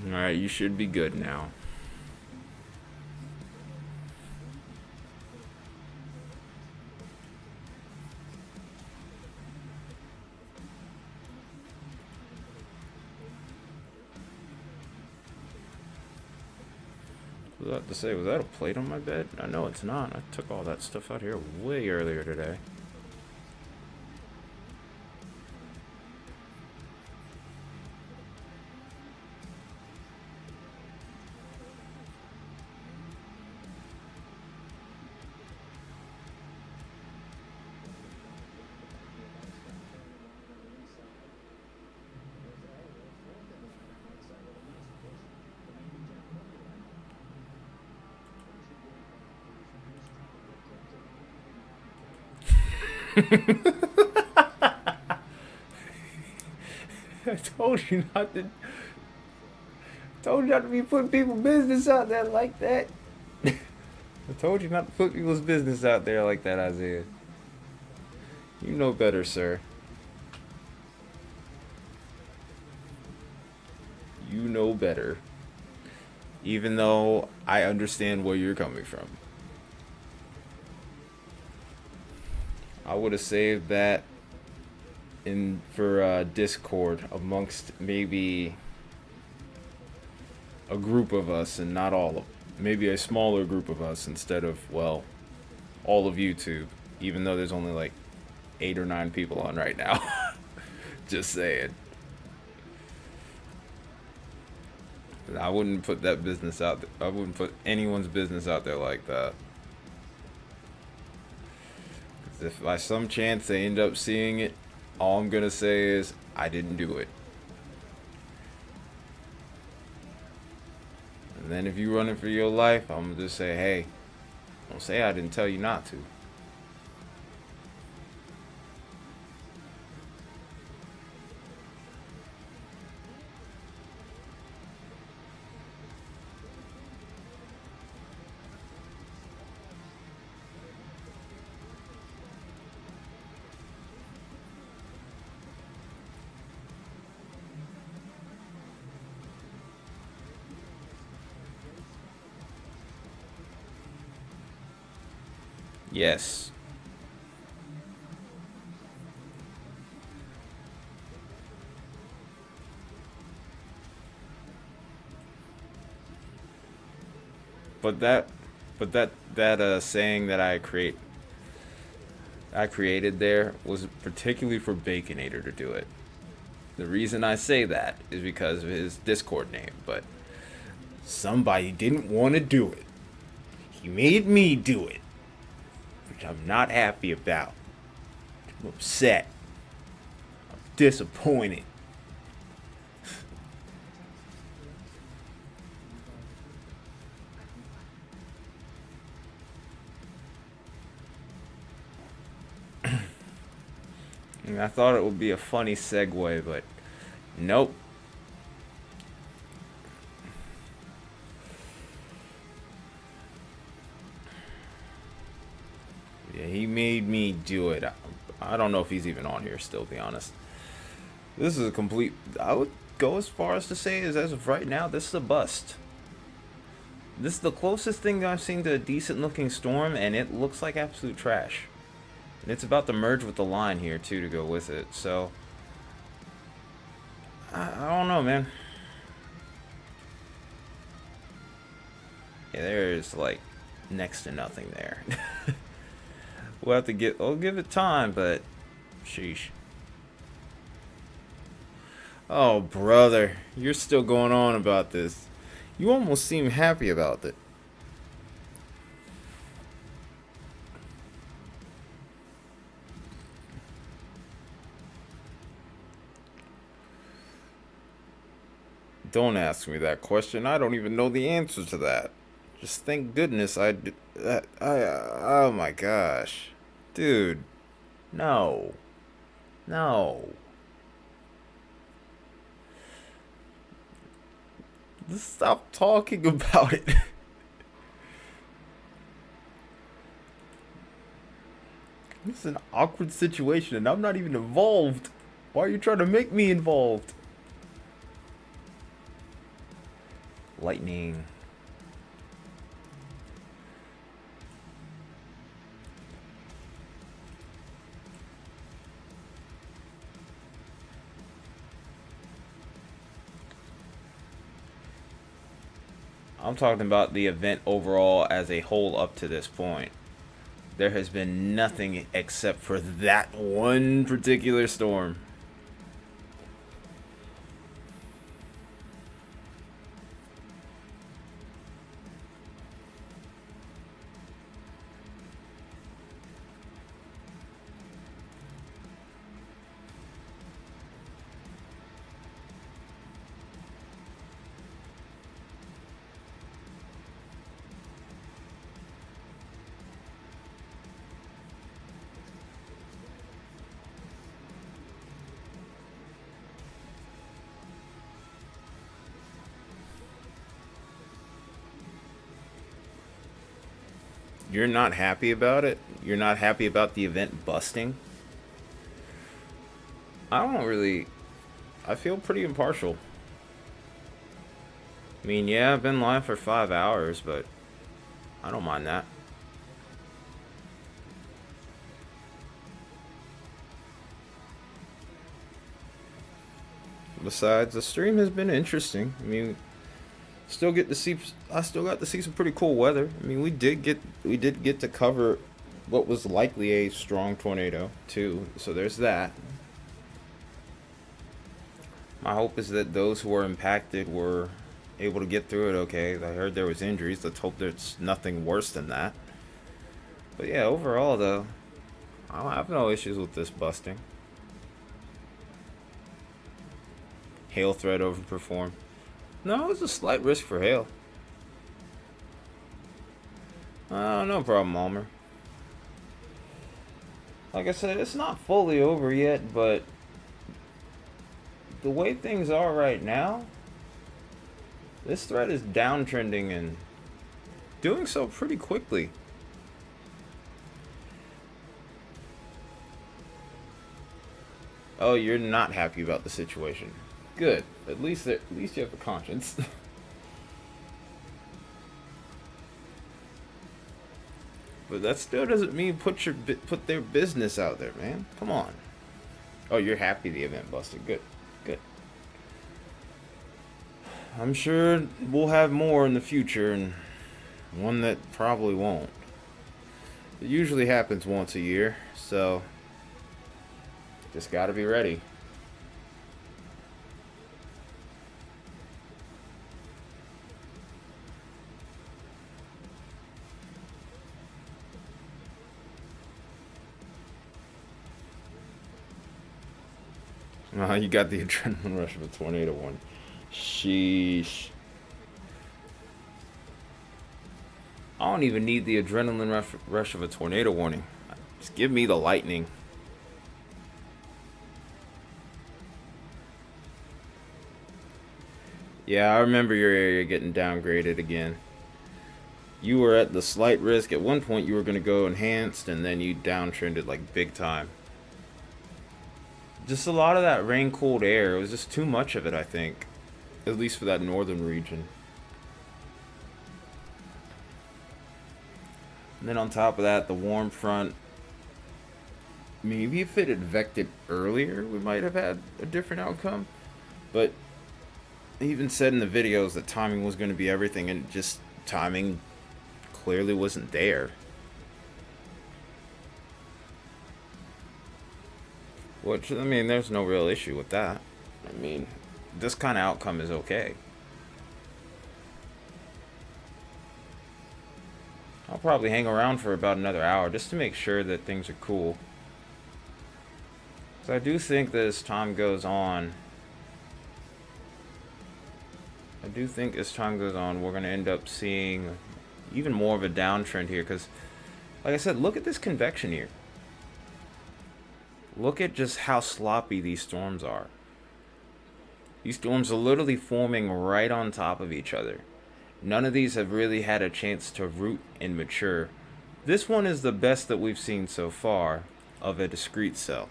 Alright, you should be good now. What was I about to say? Was that a plate on my bed? I know it's not. I took all that stuff out here way earlier today. I told you not to. Told you not to be putting people's business out there like that. I told you not to put people's business out there like that, Isaiah. You know better, sir. You know better. Even though I understand where you're coming from. I would have saved that in for Discord amongst maybe a group of us and not all of, maybe a smaller group of us instead of, well, all of YouTube, even though there's only like 8 or 9 people on right now. Just saying. I wouldn't put that business out there. I wouldn't put anyone's business out there like that. 'Cause if by some chance they end up seeing it, all I'm gonna say is I didn't do it. And then if you running for your life, I'm gonna just say, hey, don't say I didn't tell you not to. Yes. But that saying that I created there was particularly for Baconator to do it. The reason I say that is because of his Discord name, but somebody didn't want to do it. He made me do it, which I'm not happy about. I'm upset. I'm disappointed. I thought it would be a funny segue, but nope. Yeah, he made me do it. I don't know if he's even on here still, to be honest. This is a complete... I would go as far as to say is, as of right now, this is a bust. This is the closest thing I've seen to a decent looking storm, and it looks like absolute trash. And it's about to merge with the line here, too, to go with it. So, I don't know, man. Yeah, there's, like, next to nothing there. We'll have to get... I'll give it time, but... Sheesh. Oh, brother. You're still going on about this. You almost seem happy about it. Don't ask me that question. I don't even know the answer to that. Just thank goodness oh my gosh. Dude. No. No. Just stop talking about it. This is an awkward situation and I'm not even involved. Why are you trying to make me involved? Lightning. I'm talking about the event overall as a whole up to this point. There has been nothing except for that one particular storm. You're not happy about it? You're not happy about the event busting? I feel pretty impartial. I mean, yeah, I've been live for 5 hours, but I don't mind that. Besides, the stream has been interesting. I mean, I still got to see some pretty cool weather. I mean, we did get to cover what was likely a strong tornado too. So there's that. My hope is that those who were impacted were able to get through it okay. I heard there was injuries. Let's hope there's nothing worse than that. But yeah, overall though, I have no issues with this busting. Hail threat overperformed. No, it's a slight risk for hail. No problem, Almer. Like I said, it's not fully over yet, but the way things are right now, this threat is downtrending and doing so pretty quickly. Oh, you're not happy about the situation. Good. At least you have a conscience. But that still doesn't mean put their business out there, man. Come on. Oh, you're happy the event busted. Good. Good. I'm sure we'll have more in the future, and one that probably won't. It usually happens once a year, so just gotta be ready. You got the adrenaline rush of a tornado one. Sheesh. I don't even need the adrenaline rush of a tornado warning. Just give me the lightning. Yeah, I remember your area getting downgraded again. You were at the slight risk. At one point you were going to go enhanced, and then you downtrended like big time. Just a lot of that rain-cooled air. It was just too much of it, I think. At least for that northern region. And then on top of that, the warm front. Maybe if it had vected earlier, we might have had a different outcome. But I even said in the videos that timing was going to be everything, and just timing clearly wasn't there. Which, I mean, there's no real issue with that. I mean, this kind of outcome is okay. I'll probably hang around for about another hour just to make sure that things are cool. So I do think that as time goes on, we're going to end up seeing even more of a downtrend here. Because, like I said, look at this convection here. Look at just how sloppy these storms are. These storms are literally forming right on top of each other. None of these have really had a chance to root and mature. This one is the best that we've seen so far of a discrete cell.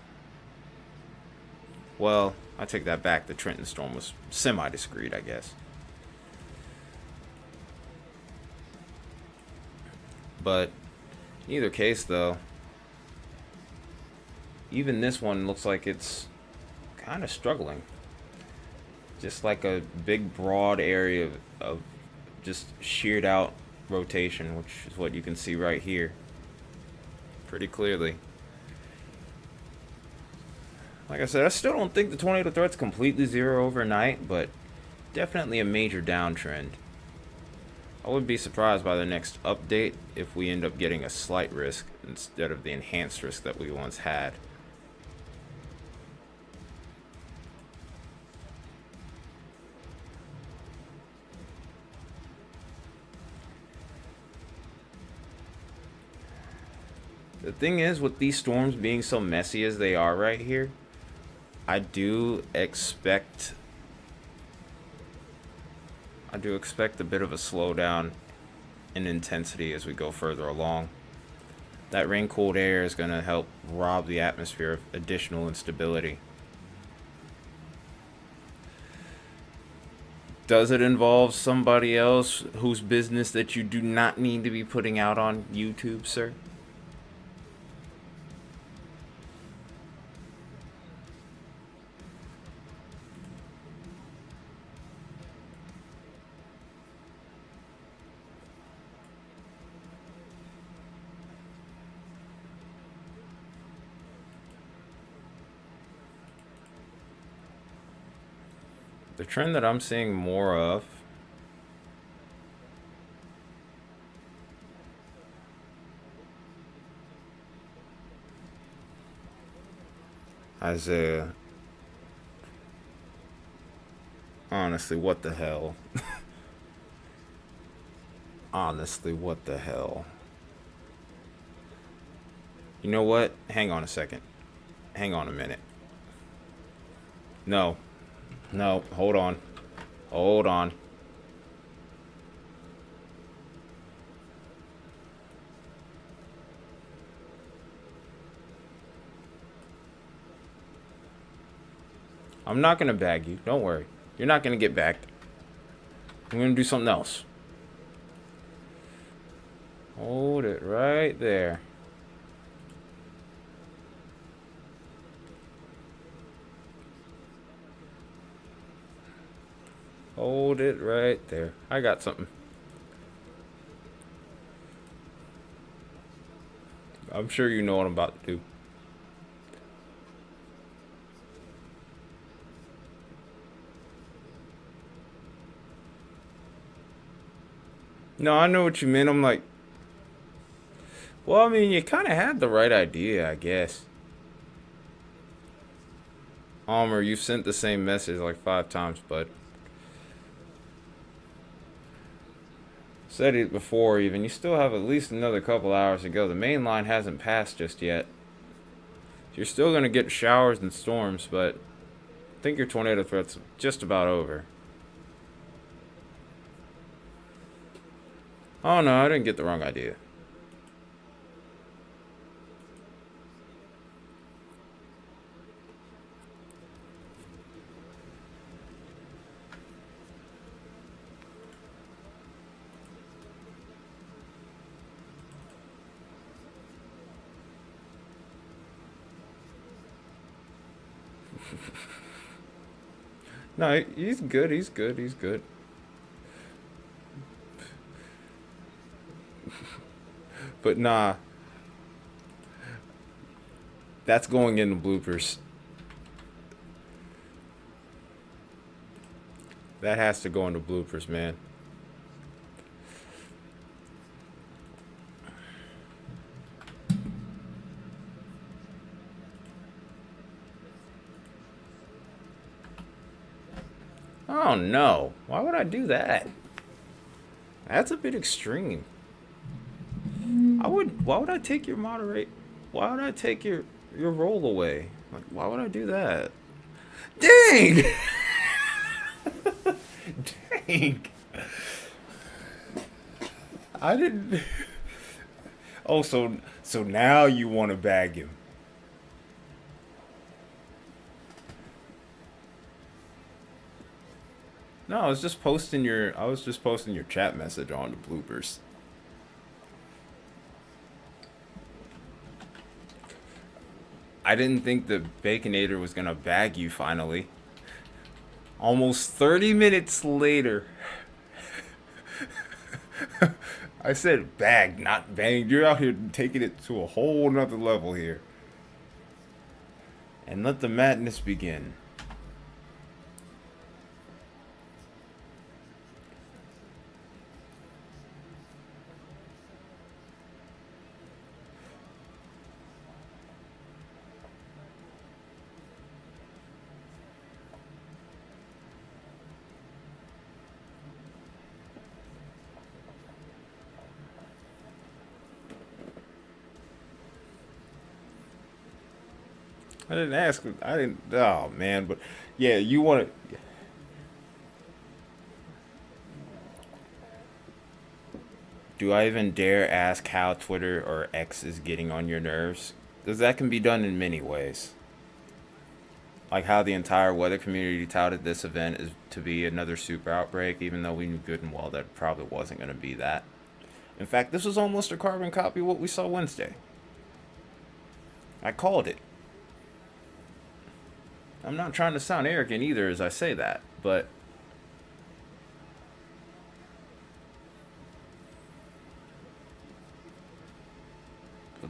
Well, I take that back. The Trenton storm was semi-discrete, I guess. But in either case, though, even this one looks like it's kind of struggling. Just like a big broad area of just sheared out rotation, which is what you can see right here pretty clearly. Like I said, I still don't think the tornado threat's completely zero overnight, but definitely a major downtrend. I wouldn't be surprised by the next update if we end up getting a slight risk instead of the enhanced risk that we once had. The thing is, with these storms being so messy as they are right here, I do expect a bit of a slowdown in intensity as we go further along. That rain-cooled air is going to help rob the atmosphere of additional instability. Does it involve somebody else whose business that you do not need to be putting out on YouTube, sir? The trend that I'm seeing more of as a honestly, what the hell? Honestly, what the hell? You know what? Hang on a second. Hang on a minute. No. No, hold on. Hold on. I'm not gonna bag you. Don't worry. You're not gonna get bagged. I'm gonna do something else. Hold it right there. Hold it right there. I got something. I'm sure you know what I'm about to do. No, I know what you meant. I'm like, well, I mean, you kind of had the right idea, I guess. Almer, you've sent the same message like 5 times, bud. Said it before even. You still have at least another couple hours to go. The main line hasn't passed just yet. You're still going to get showers and storms, but I think your tornado threat's just about over. Oh no, I didn't get the wrong idea. No, he's good. He's good. He's good. But nah, that's going in the bloopers. That has to go in the bloopers, man. Oh no. Why would I do that? That's a bit extreme. Why would I take your moderate? Why would I take your role away? Like, why would I do that? Dang! Dang! I didn't. Oh, so now you want to bag him? No, I was just posting your chat message on the bloopers. I didn't think the Baconator was gonna bag you finally. Almost 30 minutes later. I said bag, not banged. You're out here taking it to a whole nother level here. And let the madness begin. I didn't ask. I didn't. Oh man, but yeah, you want to. Do I even dare ask how Twitter or X is getting on your nerves? Because that can be done in many ways. like how the entire weather community touted this event is to be another super outbreak, even though we knew good and well that it probably wasn't going to be that. In fact, this was almost a carbon copy of what we saw Wednesday. I called it. I'm not trying to sound arrogant either as I say that, but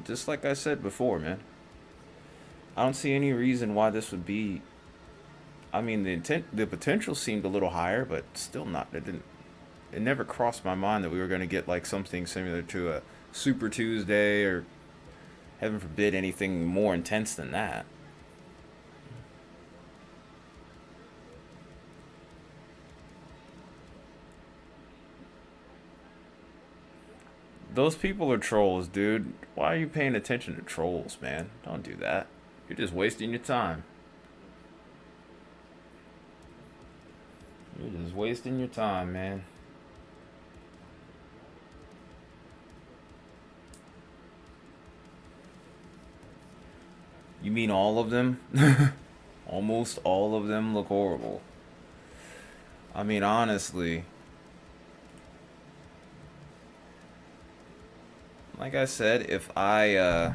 just like I said before, man, I don't see any reason why this would be. I mean, the potential seemed a little higher, but still not. It never crossed my mind that we were going to get like something similar to a Super Tuesday or, heaven forbid, anything more intense than that. Those people are trolls, dude. Why are you paying attention to trolls, man? Don't do that. You're just wasting your time. You're just wasting your time, man. You mean all of them? Almost all of them look horrible. I mean, honestly, like I said, if I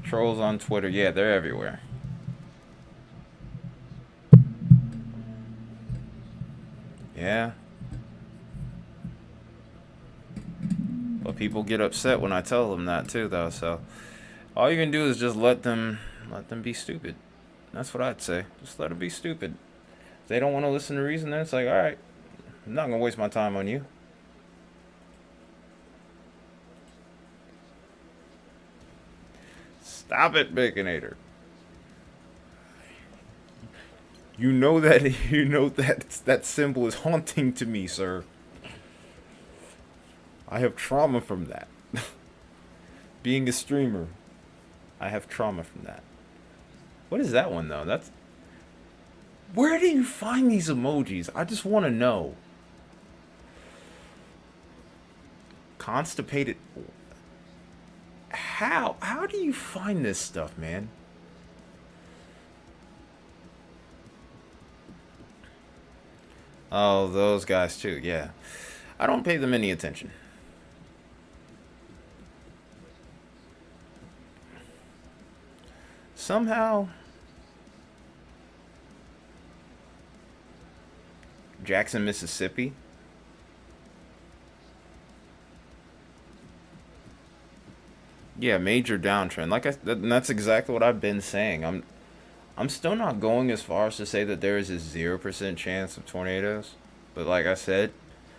trolls on Twitter, yeah, they're everywhere. Yeah. But people get upset when I tell them that too, though. So all you can do is just let them be stupid. That's what I'd say. Just let them be stupid. If they don't want to listen to reason, then it's like, all right, I'm not gonna waste my time on you. Stop it, Baconator. You know that symbol is haunting to me, sir. I have trauma from that. Being a streamer, I have trauma from that. What is that one though? That's where do you find these emojis? I just want to know. Constipated. How do you find this stuff, man? Oh, those guys too, yeah. I don't pay them any attention. Somehow, Jackson, Mississippi. Yeah, major downtrend. That's exactly what I've been saying. I'm still not going as far as to say that there is a 0% chance of tornadoes, but like I said,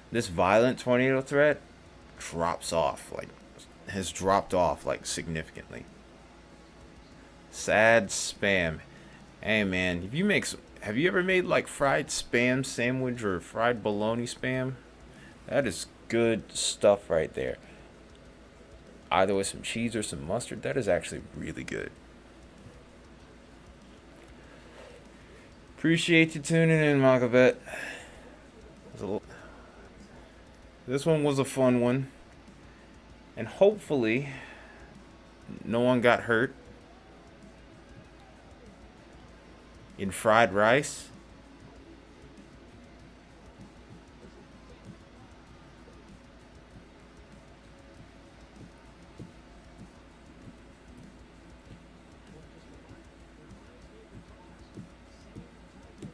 this violent tornado threat has dropped off like significantly. Sad spam. Hey man, have you ever made like fried spam sandwich or fried bologna spam? That is good stuff right there. Either with some cheese or some mustard, that is actually really good. Appreciate you tuning in, Makabet. This one was a fun one. And hopefully, no one got hurt in fried rice.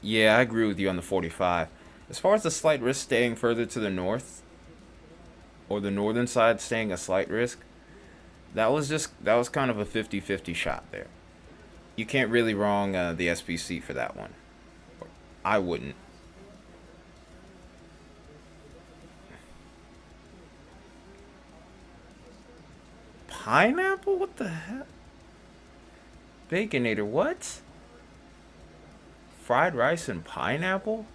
Yeah, I agree with you on the 45. As far as the slight risk staying further to the north, or the northern side staying a slight risk, that was kind of a 50-50 shot there. You can't really wrong the SPC for that one. I wouldn't. Pineapple? What the hell? Baconator, what? Fried rice and pineapple?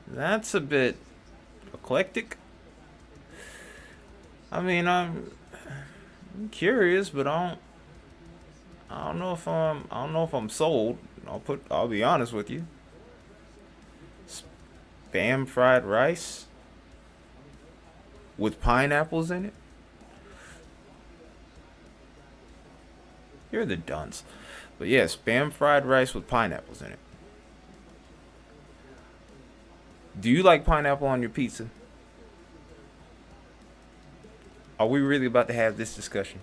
That's a bit eclectic. I mean, I'm curious, but I don't know if I'm sold. I'll be honest with you. Spam fried rice with pineapples in it? You're the dunce. But yeah, spam fried rice with pineapples in it. Do you like pineapple on your pizza? Are we really about to have this discussion?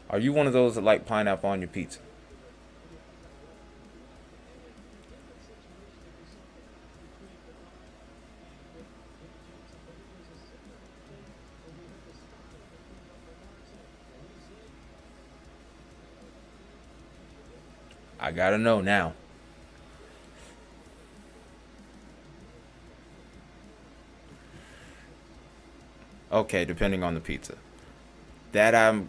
Are you one of those that like pineapple on your pizza? I gotta know now. Okay, depending on the pizza. I'm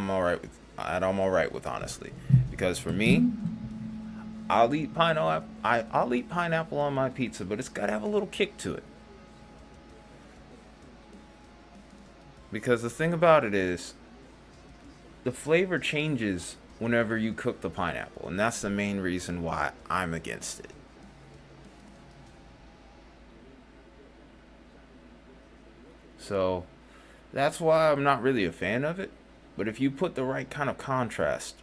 all right with. I'm all right with, honestly, because for me, I'll eat pineapple on my pizza, but it's gotta have a little kick to it. Because the thing about it is, the flavor changes whenever you cook the pineapple, and that's the main reason why I'm against it. So that's why I'm not really a fan of it. But if you put the right kind of contrast,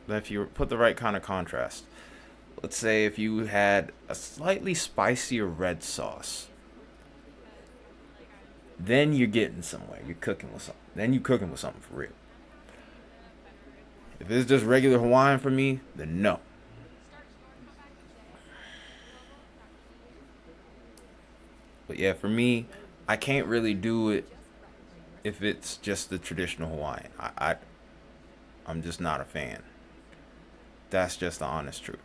if you put the right kind of contrast, let's say if you had a slightly spicier red sauce, then you're getting somewhere. You're cooking with something. Then you're cooking with something for real. If it's just regular Hawaiian for me, then no. But yeah, for me, I can't really do it if it's just the traditional Hawaiian. I'm just not a fan. That's just the honest truth.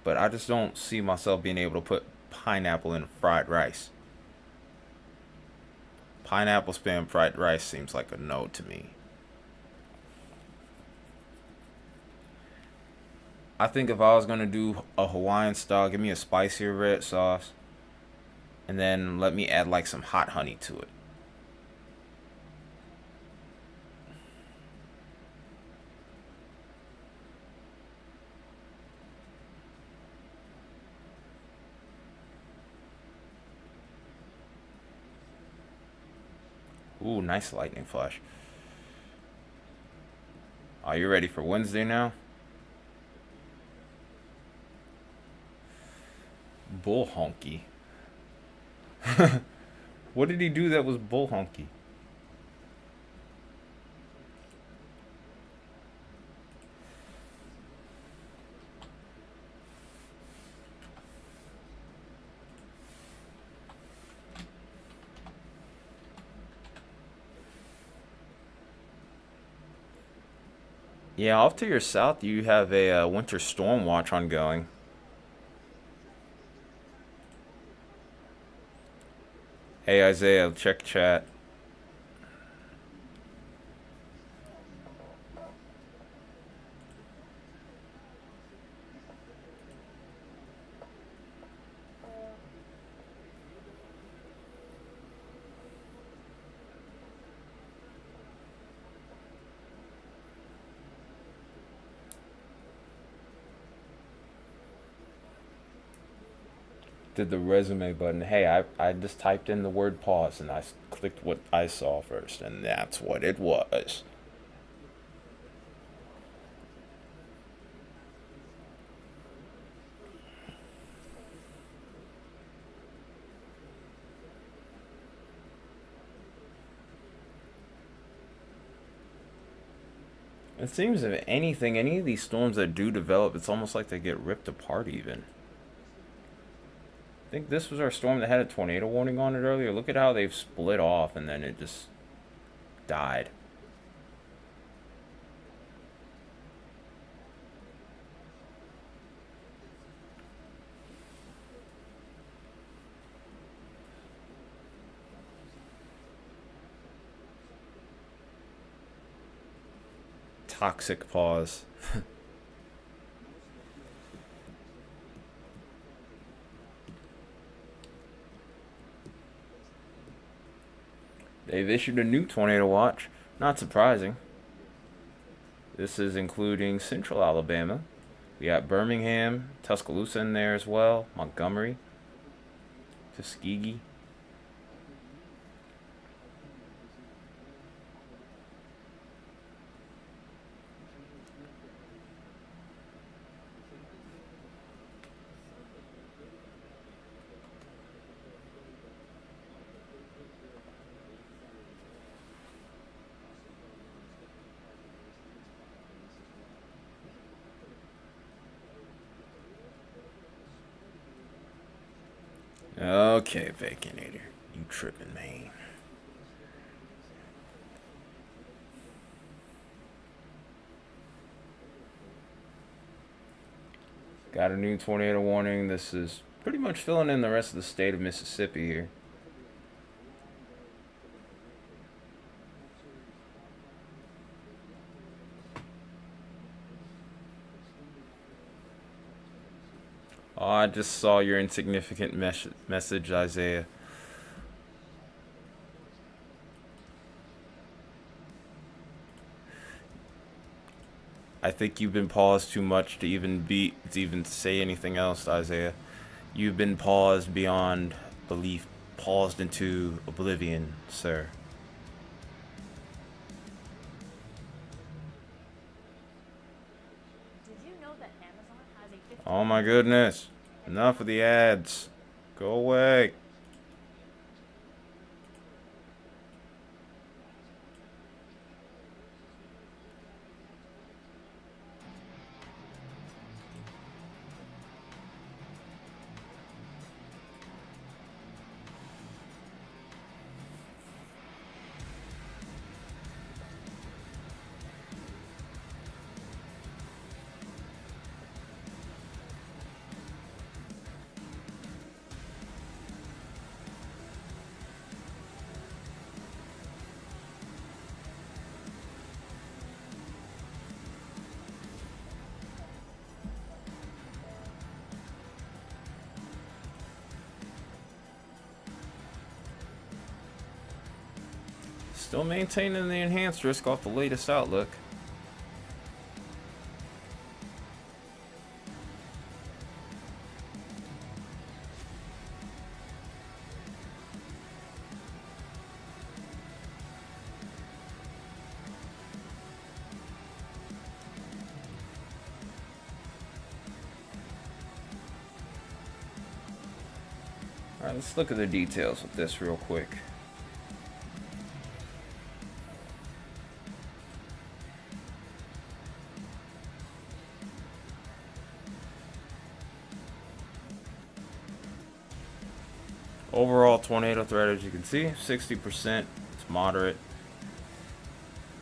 But I just don't see myself being able to put pineapple in fried rice. Pineapple spam fried rice seems like a no to me. I think if I was gonna do a Hawaiian style, give me a spicier red sauce, and then let me add like some hot honey to it. Ooh, nice lightning flash. Are you ready for Wednesday now? Bull honky. What did he do that was bull honky? Yeah, off to your south, you have a winter storm watch ongoing. Hey Isaiah, check chat. Did the resume button. Hey, I just typed in the word pause and I clicked what I saw first, and that's what it was. It seems if anything, any of these storms that do develop, it's almost like they get ripped apart even. I think this was our storm that had a tornado warning on it earlier. Look at how they've split off and then it just died. toxic pause. They've issued a new tornado watch. Not surprising. This is including Central Alabama. We got Birmingham, Tuscaloosa in there as well, Montgomery, Tuskegee. Okay, Baconator. You tripping, man. Got a new tornado warning. This is pretty much filling in the rest of the state of Mississippi here. Oh, I just saw your insignificant message, Isaiah. I think you've been paused too much to even say anything else, Isaiah. You've been paused beyond belief, paused into oblivion, sir. Did you know that Amazon has a 50 Oh my goodness. Enough of the ads. Go away. Still maintaining the enhanced risk off the latest outlook. Alright, let's look at the details with this real quick. Overall tornado threat, as you can see, 60%. It's moderate.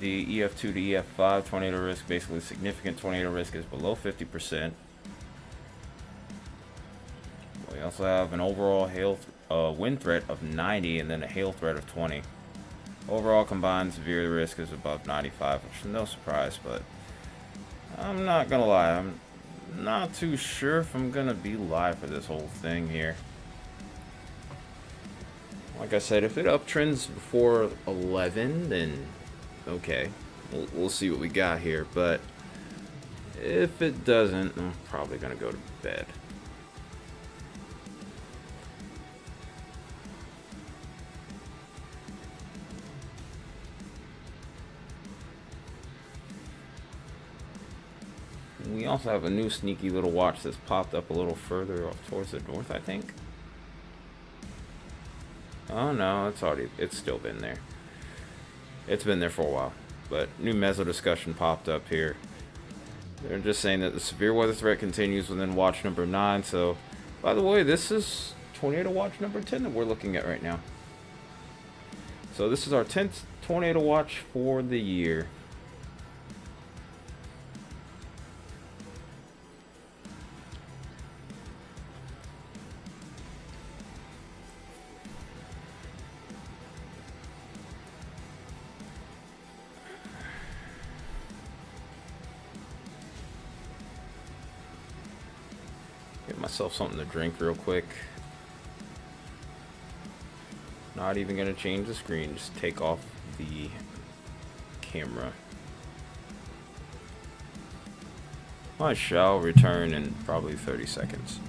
The EF2 to EF5 tornado risk, basically significant tornado risk, is below 50%. We also have an overall wind threat of 90 and then a hail threat of 20. Overall combined severe risk is above 95, which is no surprise, but I'm not gonna lie, I'm not too sure if I'm gonna be live for this whole thing here. Like I said, if it uptrends before 11, then okay, we'll see what we got here. But if it doesn't, I'm probably gonna go to bed. We also have a new sneaky little watch that's popped up a little further off towards the north, I think. Oh no, it's still been there. It's been there for a while. But new meso discussion popped up here. They're just saying that the severe weather threat continues within watch number 9. So, by the way, this is tornado watch number 10 that we're looking at right now. So this is our 10th tornado watch for the year. myself something to drink real quick. Not even gonna change the screen, just take off the camera. I shall return in probably 30 seconds.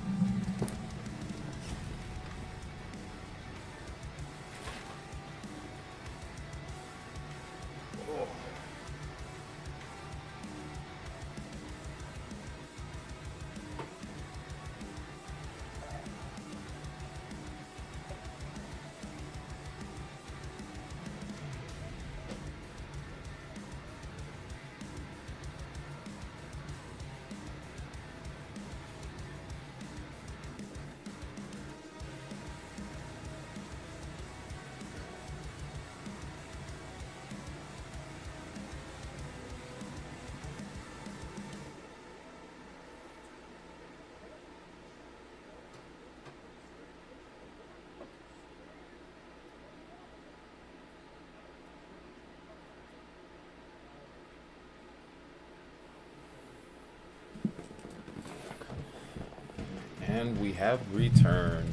And we have returned.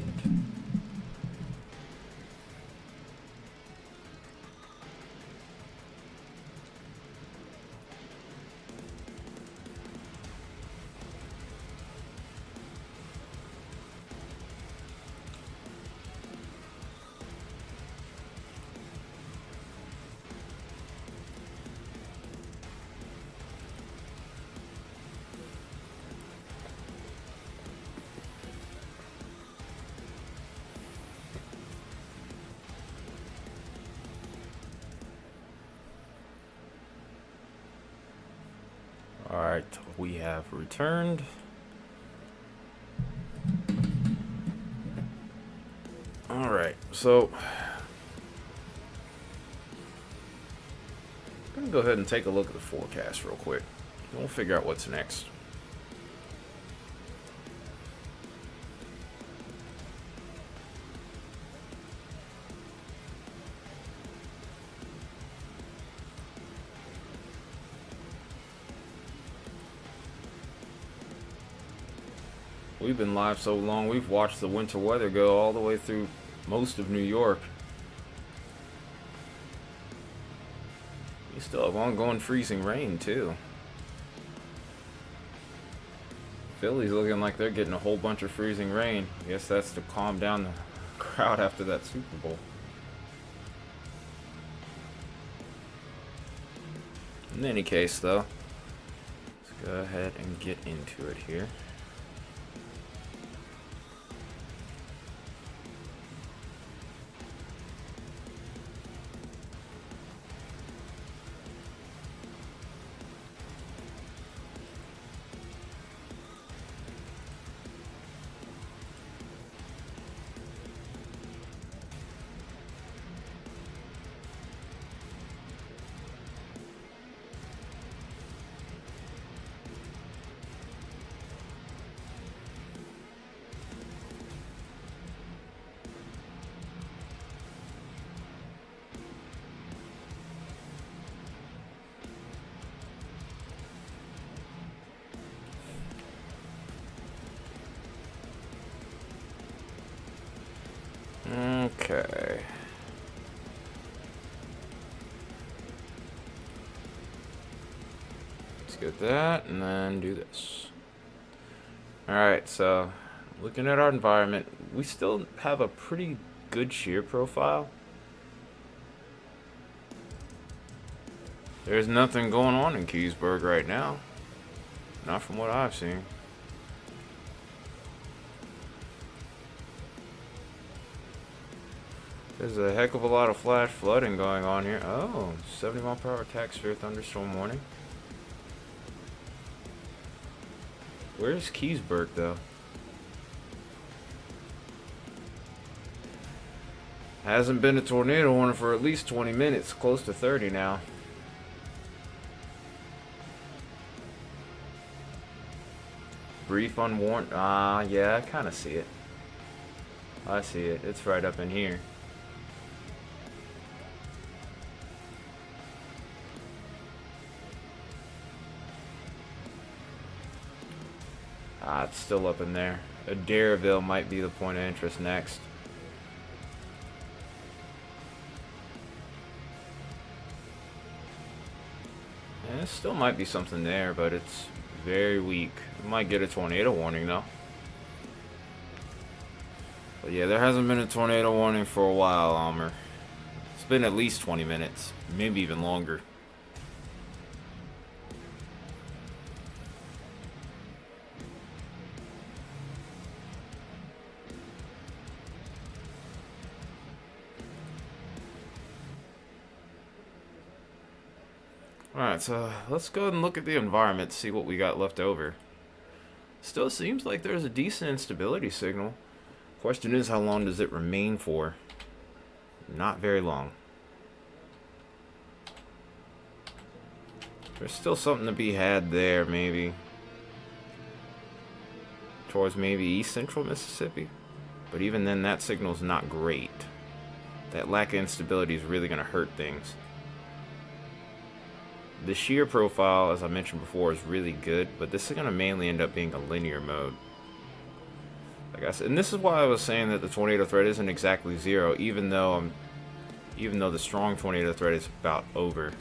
Alright, we have returned. Alright, so I'm gonna go ahead and take a look at the forecast real quick. We'll figure out what's next. We've been live so long, we've watched the winter weather go all the way through most of New York. We still have ongoing freezing rain, too. Philly's looking like they're getting a whole bunch of freezing rain. I guess that's to calm down the crowd after that Super Bowl. In any case, though, let's go ahead and get into it here. Okay. Let's get that and then do this. Alright, so looking at our environment, we still have a pretty good shear profile. There's nothing going on in Keysburg right now. Not from what I've seen. There's a heck of a lot of flash flooding going on here. Oh, 70-mile-per-hour attack sphere thunderstorm warning. Where's Keysburg, though? Hasn't been a tornado warning for at least 20 minutes, close to 30 now. Brief unwarned. Yeah, I kind of see it. I see it. It's right up in here. It's still up in there. Adairville might be the point of interest next. And it still might be something there, but it's very weak. We might get a tornado warning though. But yeah, there hasn't been a tornado warning for a while, Almer. It's been at least 20 minutes, maybe even longer. Alright, so let's go ahead and look at the environment, see what we got left over. Still seems like there's a decent instability signal. Question is, how long does it remain for? Not very long. There's still something to be had there, maybe. Towards maybe east central Mississippi. But even then, that signal's not great. That lack of instability is really going to hurt things. The shear profile, as I mentioned before, is really good, but this is going to mainly end up being a linear mode. Like I said, and this is why I was saying that the tornado threat isn't exactly zero, even though the strong tornado threat is about over.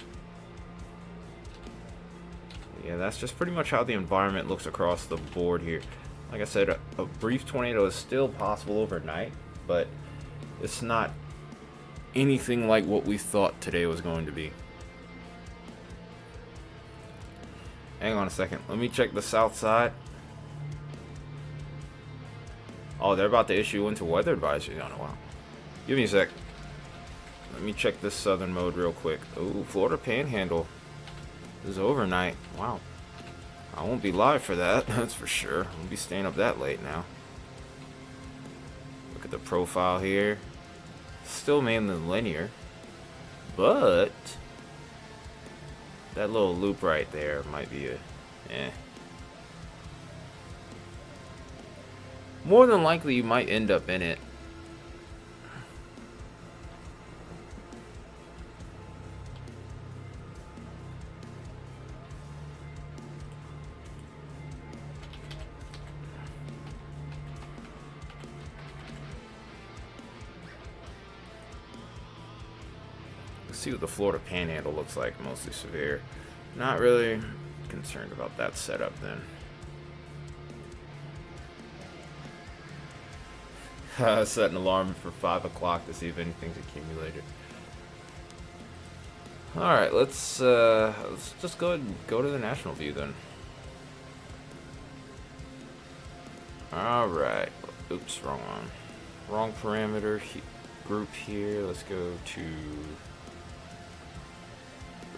Yeah, that's just pretty much how the environment looks across the board here. Like I said, a brief tornado is still possible overnight, but it's not anything like what we thought today was going to be. Hang on a second. Let me check the south side. Oh, they're about to issue winter weather advisory on a while. Give me a sec. Let me check this southern mode real quick. Ooh, Florida Panhandle is overnight. Wow. I won't be live for that, that's for sure. I won't be staying up that late now. Look at the profile here. Still mainly linear. But that little loop right there might be a More than likely you might end up in it. Let's see what the Florida Panhandle looks like, mostly severe. Not really concerned about that setup then. Set an alarm for 5 o'clock to see if anything's accumulated. Alright, let's just go ahead and go to the national view then. Alright. Oops, wrong one. Wrong parameter group here. Let's go to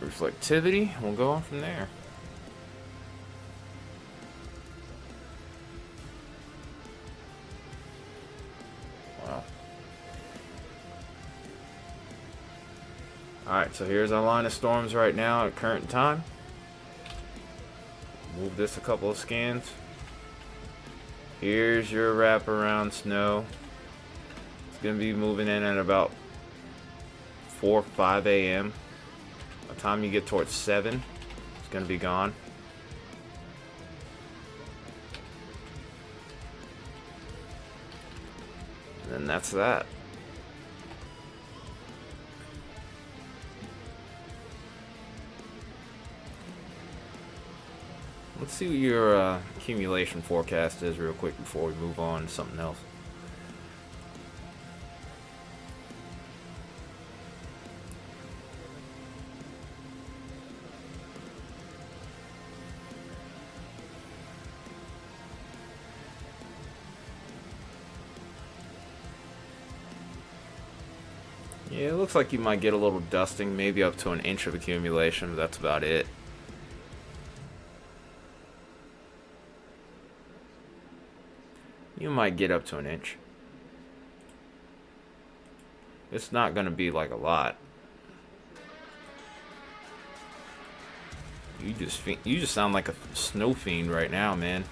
reflectivity. We'll go on from there. Wow. Alright, so here's our line of storms right now at current time. Move this a couple of scans. Here's your wraparound snow. It's going to be moving in at about 4 or 5 a.m. By the time you get towards 7, it's going to be gone. And then that's that. Let's see what your accumulation forecast is real quick before we move on to something else. Yeah, it looks like you might get a little dusting, maybe up to an inch of accumulation, but that's about it. You might get up to an inch. It's not going to be like a lot. You just sound like a snow fiend right now, man.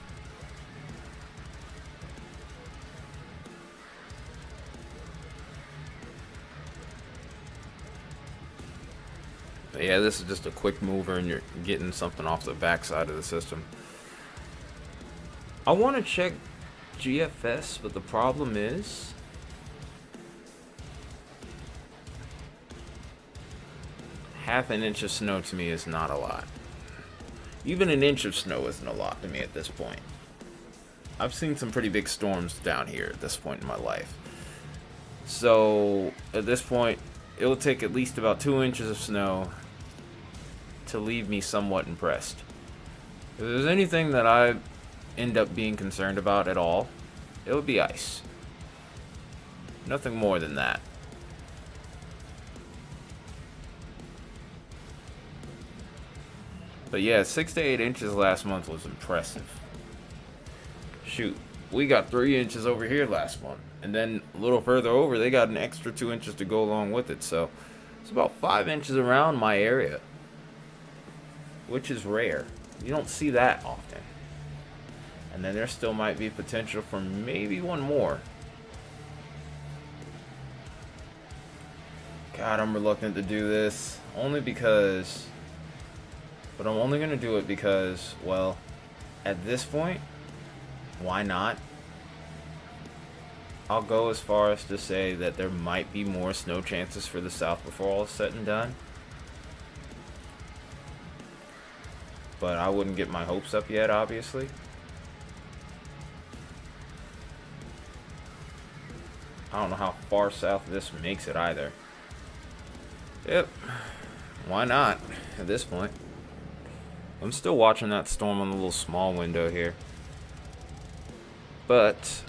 But yeah, this is just a quick mover and you're getting something off the backside of the system. I want to check GFS, but the problem is half an inch of snow to me is not a lot. Even an inch of snow isn't a lot to me at this point. I've seen some pretty big storms down here at this point in my life. So at this point, it will take at least about 2 inches of snow to leave me somewhat impressed. If there's anything that I end up being concerned about at all, it would be ice. Nothing more than that. But yeah, 6 to 8 inches last month was impressive. Shoot, we got 3 inches over here last month. And then a little further over, they got an extra 2 inches to go along with it. So it's about 5 inches around my area, which is rare. You don't see that often. And then there still might be potential for maybe one more. God, I'm reluctant to do this. Only because... But I'm only going to do it because, well, at this point, why not? I'll go as far as to say that there might be more snow chances for the South before all is said and done. But I wouldn't get my hopes up yet, obviously. I don't know how far south this makes it either. Yep. Why not at this point? I'm still watching that storm on the little small window here. But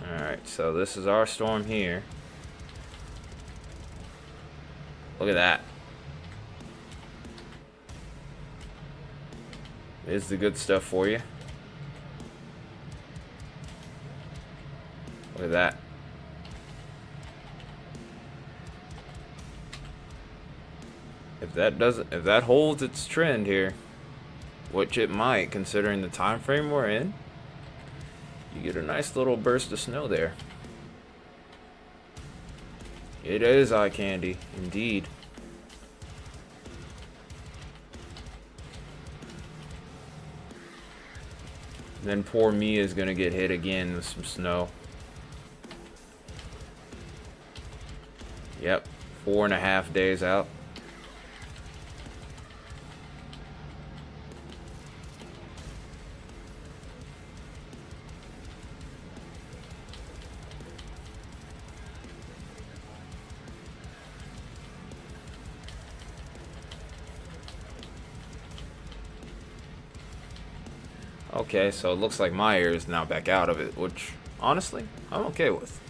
alright, so this is our storm here. Look at that. There's the good stuff for you. Look at that. If that holds its trend here, which it might considering the time frame we're in, you get a nice little burst of snow there. It is eye candy, indeed. Then poor me is gonna get hit again with some snow. Yep, 4.5 days out. Okay, so it looks like my ear is now back out of it, which, honestly, I'm okay with.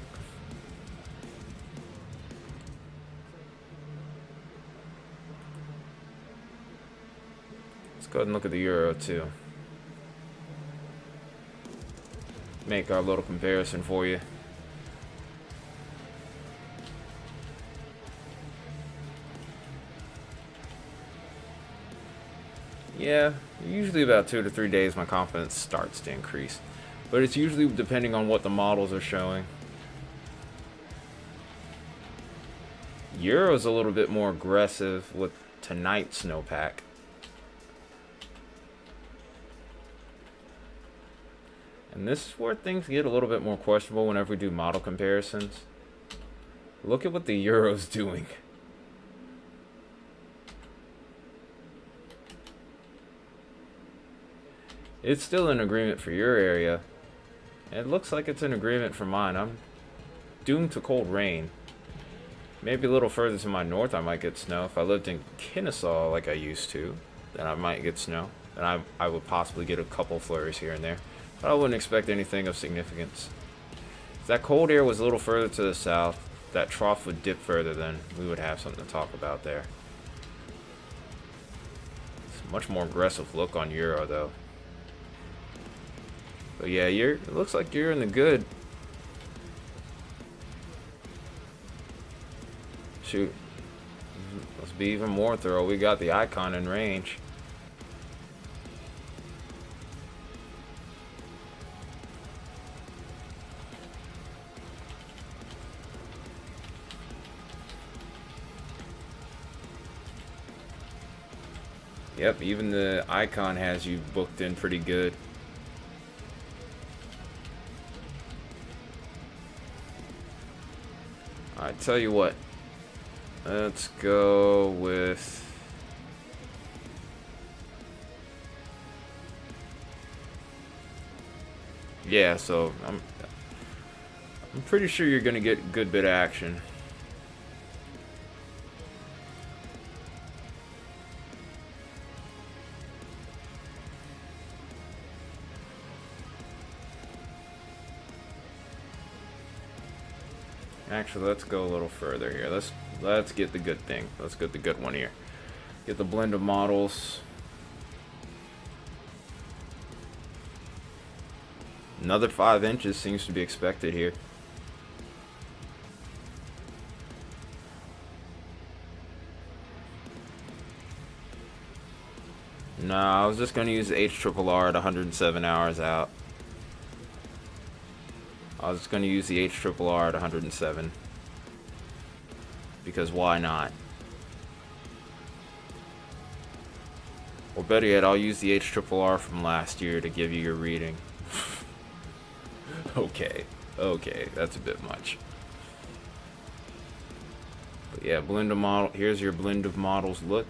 Let's go ahead and look at the euro, too. Make our little comparison for you. Yeah, usually about 2 to 3 days my confidence starts to increase. But it's usually depending on what the models are showing. Euro's a little bit more aggressive with tonight's snowpack. And this is where things get a little bit more questionable whenever we do model comparisons. Look at what the Euro's doing. It's still an agreement for your area. It looks like it's an agreement for mine. I'm doomed to cold rain. Maybe a little further to my north I might get snow. If I lived in Kennesaw like I used to, then I might get snow. And I would possibly get a couple flurries here and there. But I wouldn't expect anything of significance. If that cold air was a little further to the south, that trough would dip further, then we would have something to talk about there. It's a much more aggressive look on Euro though. But yeah, it looks like you're in the good. Shoot. Let's be even more thorough. We got the icon in range. Yep, even the icon has you booked in pretty good. I tell you what, let's go with yeah. So I'm pretty sure you're gonna get a good bit of action. Actually, let's go a little further here. Let's get the good thing. Let's get the good one here. Get the blend of models. Another 5 inches seems to be expected here. No, I was just going to use the HRRR at 107 hours out. I was going to use the HRRR at 107. Because why not? Or better yet, I'll use the HRRR from last year to give you your reading. Okay, that's a bit much. But yeah, blend of model. Here's your blend of models look.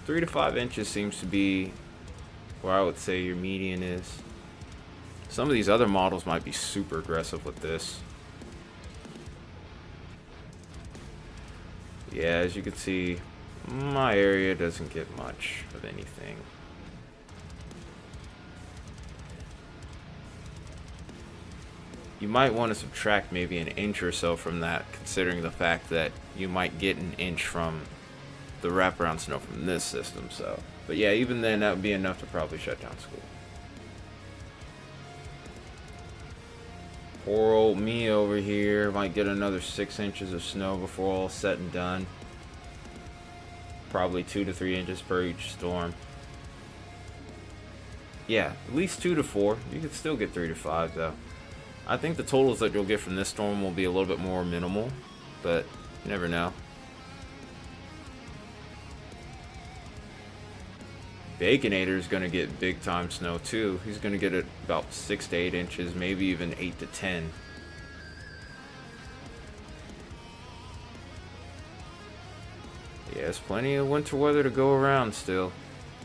3 to 5 inches seems to be where I would say your median is. Some of these other models might be super aggressive with this. Yeah, as you can see, my area doesn't get much of anything. You might want to subtract maybe an inch or so from that, considering the fact that you might get an inch from the wraparound snow from this system. So, but yeah, even then that would be enough to probably shut down school. Poor old me over here might get another 6 inches of snow before all said and done. Probably 2 to 3 inches per each storm. Yeah, at least 2 to 4. You could still get 3 to 5 though. I think the totals that you'll get from this storm will be a little bit more minimal, but you never know. Baconator is going to get big time snow too. He's going to get it about 6 to 8 inches, maybe even 8 to 10. Yeah, there's plenty of winter weather to go around still,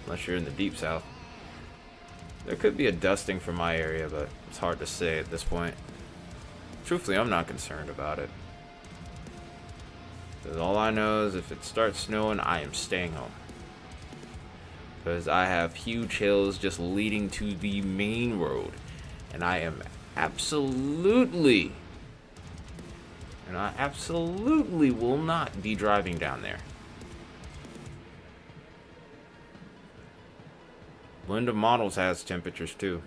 unless you're in the deep south. There could be a dusting for my area, but it's hard to say at this point. Truthfully, I'm not concerned about it. Because all I know is if it starts snowing, I am staying home. Because I have huge hills just leading to the main road. And I absolutely will not be driving down there. Blend of Models has temperatures too.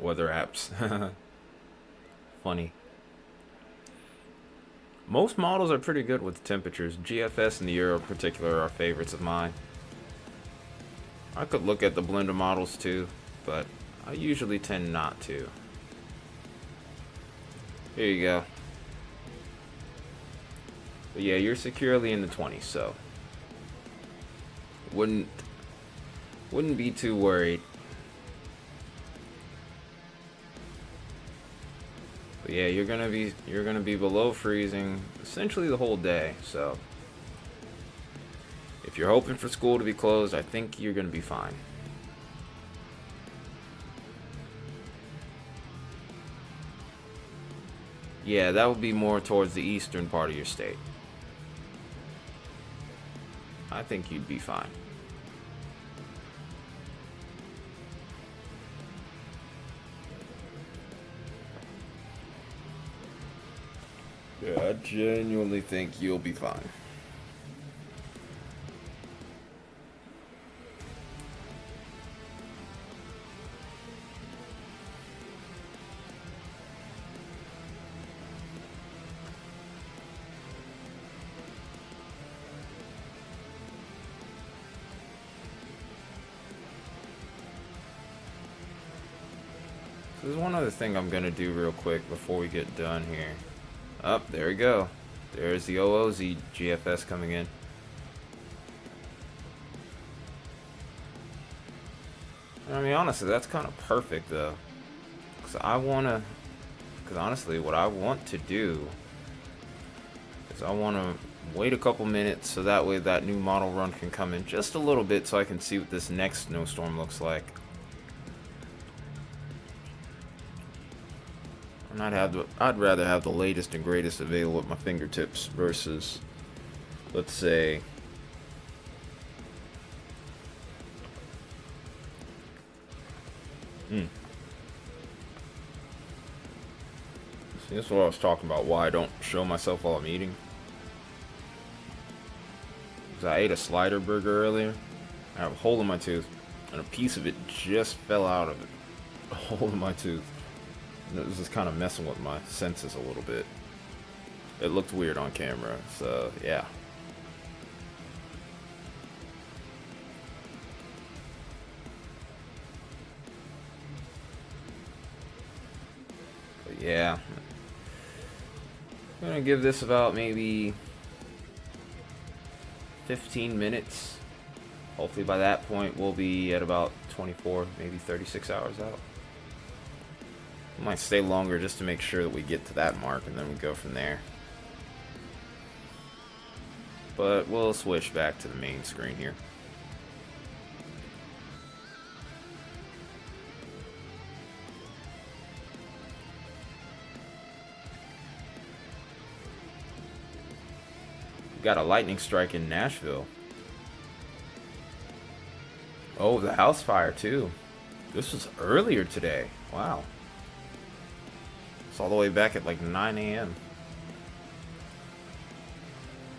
Weather apps. Funny. Most models are pretty good with temperatures. GFS and the Euro in particular are favorites of mine. I could look at the blend of models too, but I usually tend not to. Here you go. But yeah, you're securely in the 20s, so wouldn't be too worried. But yeah, you're gonna be below freezing essentially the whole day. So if you're hoping for school to be closed, I think you're gonna be fine. Yeah, that would be more towards the eastern part of your state. I think you'd be fine. Yeah, I genuinely think you'll be fine. There's one other thing I'm gonna do real quick before we get done here. Up, there we go. There's the OOZ GFS coming in. I mean, honestly, that's kind of perfect though, because honestly, what I want to do is I want to wait a couple minutes so that way that new model run can come in just a little bit so I can see what this next snowstorm looks like. And I'd rather have the latest and greatest available at my fingertips versus, let's say, see, this is what I was talking about, why I don't show myself while I'm eating. Because I ate a slider burger earlier. I have a hole in my tooth, and a piece of it just fell out of it. A hole in my tooth. And it was just kind of messing with my senses a little bit. It looked weird on camera, so yeah. But yeah. I'm gonna give this about maybe 15 minutes. Hopefully by that point we'll be at about 24, maybe 36 hours out. I might stay longer just to make sure that we get to that mark and then we go from there. But we'll switch back to the main screen here. We got a lightning strike in Nashville. Oh, the house fire too. This was earlier today. Wow. It's all the way back at like 9 a.m.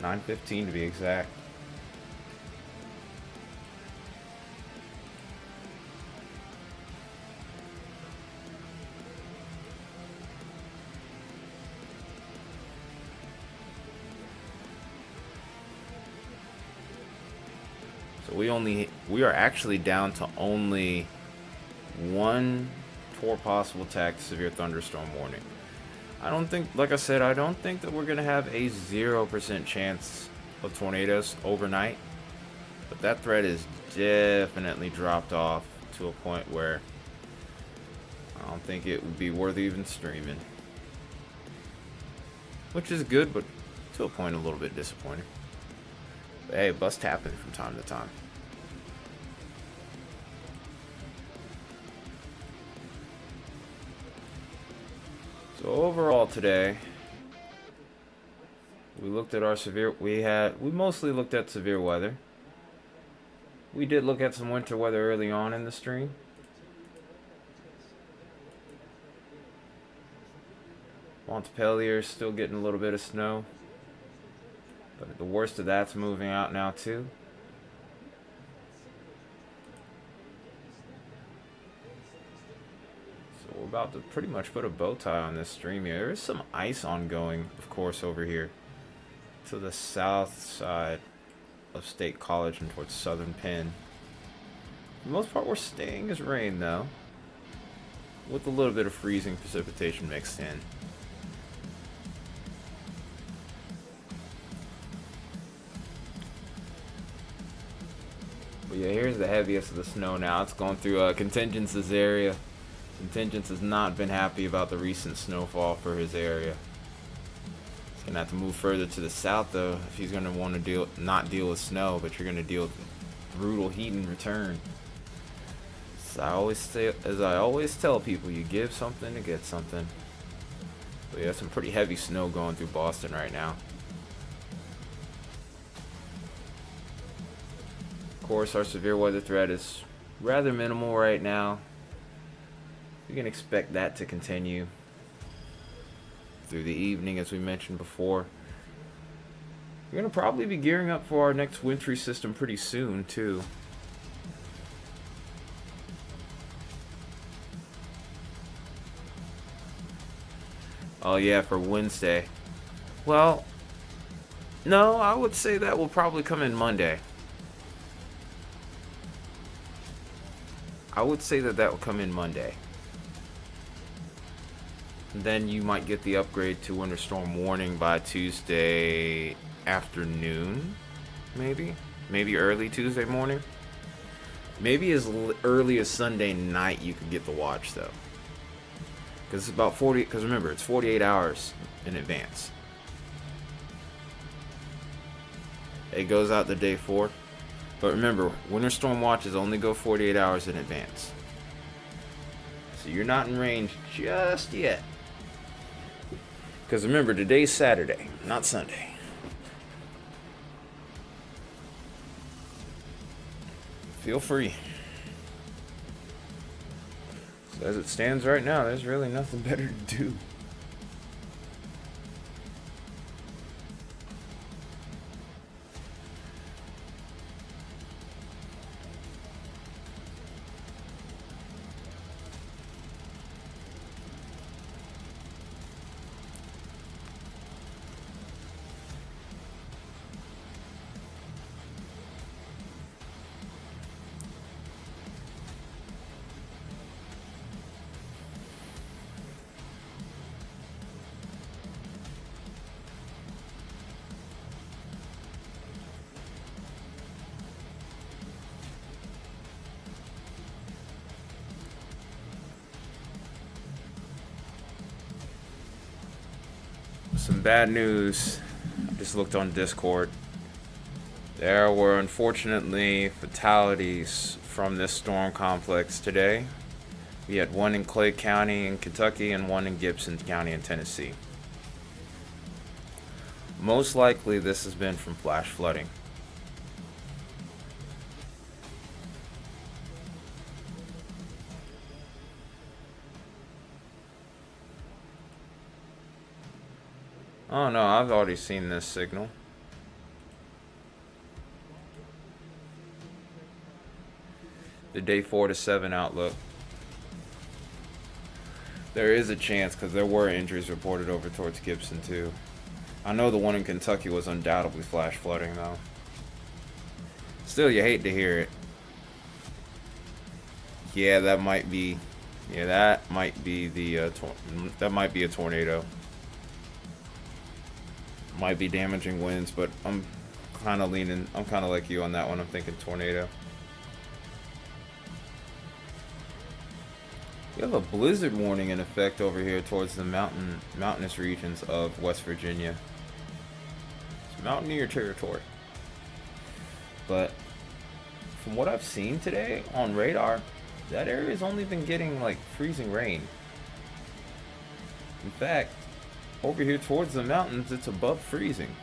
9:15 to be exact. So we are actually down to only one possible attack severe thunderstorm warning. I don't think, like I said, I don't think that we're gonna have a 0% chance of tornadoes overnight, but that threat is definitely dropped off to a point where I don't think it would be worth even streaming, which is good, but to a point a little bit disappointing. But hey, busts happen from time to time. So overall today, we looked at our we mostly looked at severe weather. We did look at some winter weather early on in the stream. Montpelier is still getting a little bit of snow, but the worst of that's moving out now too. We're about to pretty much put a bow tie on this stream here. There is some ice ongoing, of course, over here to the south side of State College and towards Southern Penn. For the most part, we're staying as rain, though, with a little bit of freezing precipitation mixed in. But yeah, here's the heaviest of the snow now. It's going through Contingence's area. Contingence has not been happy about the recent snowfall for his area. He's gonna have to move further to the south though if he's gonna want to not deal with snow, but you're gonna deal with brutal heat in return. As I always tell people, you give something to get something. But yeah, some pretty heavy snow going through Boston right now. Of course, our severe weather threat is rather minimal right now. We can expect that to continue through the evening, as we mentioned before. We're going to probably be gearing up for our next wintry system pretty soon, too. Oh, yeah, for Wednesday. Well, no, I would say that will probably come in Monday. I would say that will come in Monday. then you might get the upgrade to winter storm warning by Tuesday afternoon, maybe early Tuesday morning, maybe as early as Sunday night. You could get the watch though, because it's about 40. Because remember, it's 48 hours in advance. It goes out the day 4, but remember, winter storm watches only go 48 hours in advance, so you're not in range just yet. Because remember, today's Saturday, not Sunday. Feel free. So as it stands right now, there's really nothing better to do. Some bad news. I just looked on Discord. There were unfortunately fatalities from this storm complex today. We had one in Clay County in Kentucky and one in Gibson County in Tennessee. Most likely this has been from flash flooding. Oh no, I've already seen this signal. The day 4 to 7 outlook. There is a chance, because there were injuries reported over towards Gibson too. I know the one in Kentucky was undoubtedly flash flooding though. Still, you hate to hear it. Yeah, that might be. Yeah, that might be the. That might be a tornado. Might be damaging winds, but I'm kind of leaning. I'm kind of like you on that one. I'm thinking tornado. We have a blizzard warning in effect over here towards the mountainous regions of West Virginia. It's mountaineer territory. But from what I've seen today on radar, that area's only been getting like freezing rain. In fact, over here towards the mountains, it's above freezing.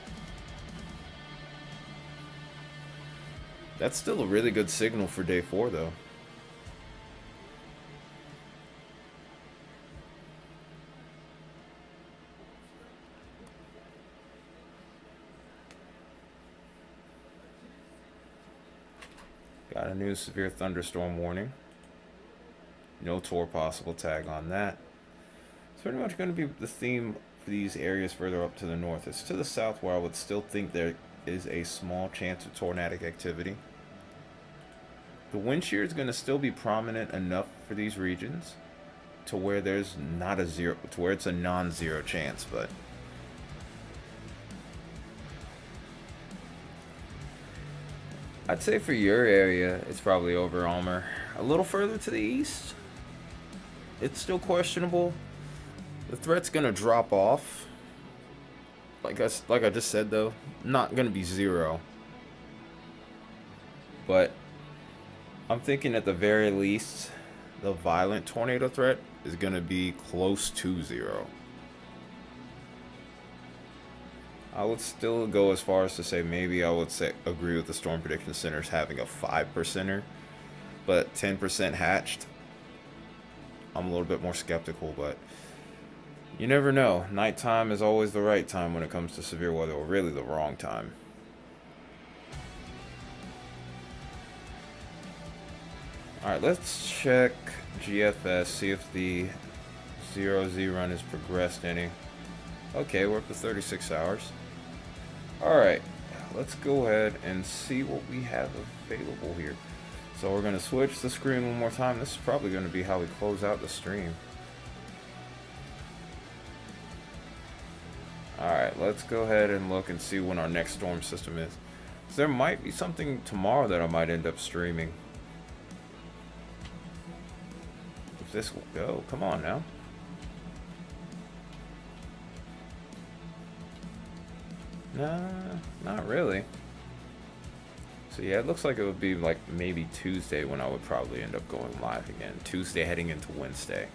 That's still a really good signal for day 4 though. Got a new severe thunderstorm warning. No tour possible tag on that. It's pretty much going to be the theme for these areas further up to the north. It's to the south where I would still think there is a small chance of tornadic activity. The wind shear is going to still be prominent enough for these regions to where there's not a zero, to where it's a non-zero chance, but I'd say for your area, it's probably over Almer. A little further to the east, it's still questionable. The threat's gonna drop off. Like I just said though, not gonna be zero. But I'm thinking at the very least, the violent tornado threat is gonna be close to zero. I would still go as far as to say maybe I would say agree with the Storm Prediction Center's having a 5%er, but 10% hatched. I'm a little bit more skeptical, but you never know. Nighttime is always the right time when it comes to severe weather, or really the wrong time. Alright, let's check GFS, see if the 0Z run has progressed any. Okay, we're up to 36 hours. Alright, let's go ahead and see what we have available here. So we're going to switch the screen one more time. This is probably going to be how we close out the stream. Alright, let's go ahead and look and see when our next storm system is. So there might be something tomorrow that I might end up streaming. If this will go, come on now. Nah, not really. So yeah, it looks like it would be like maybe Tuesday when I would probably end up going live again. Tuesday heading into Wednesday.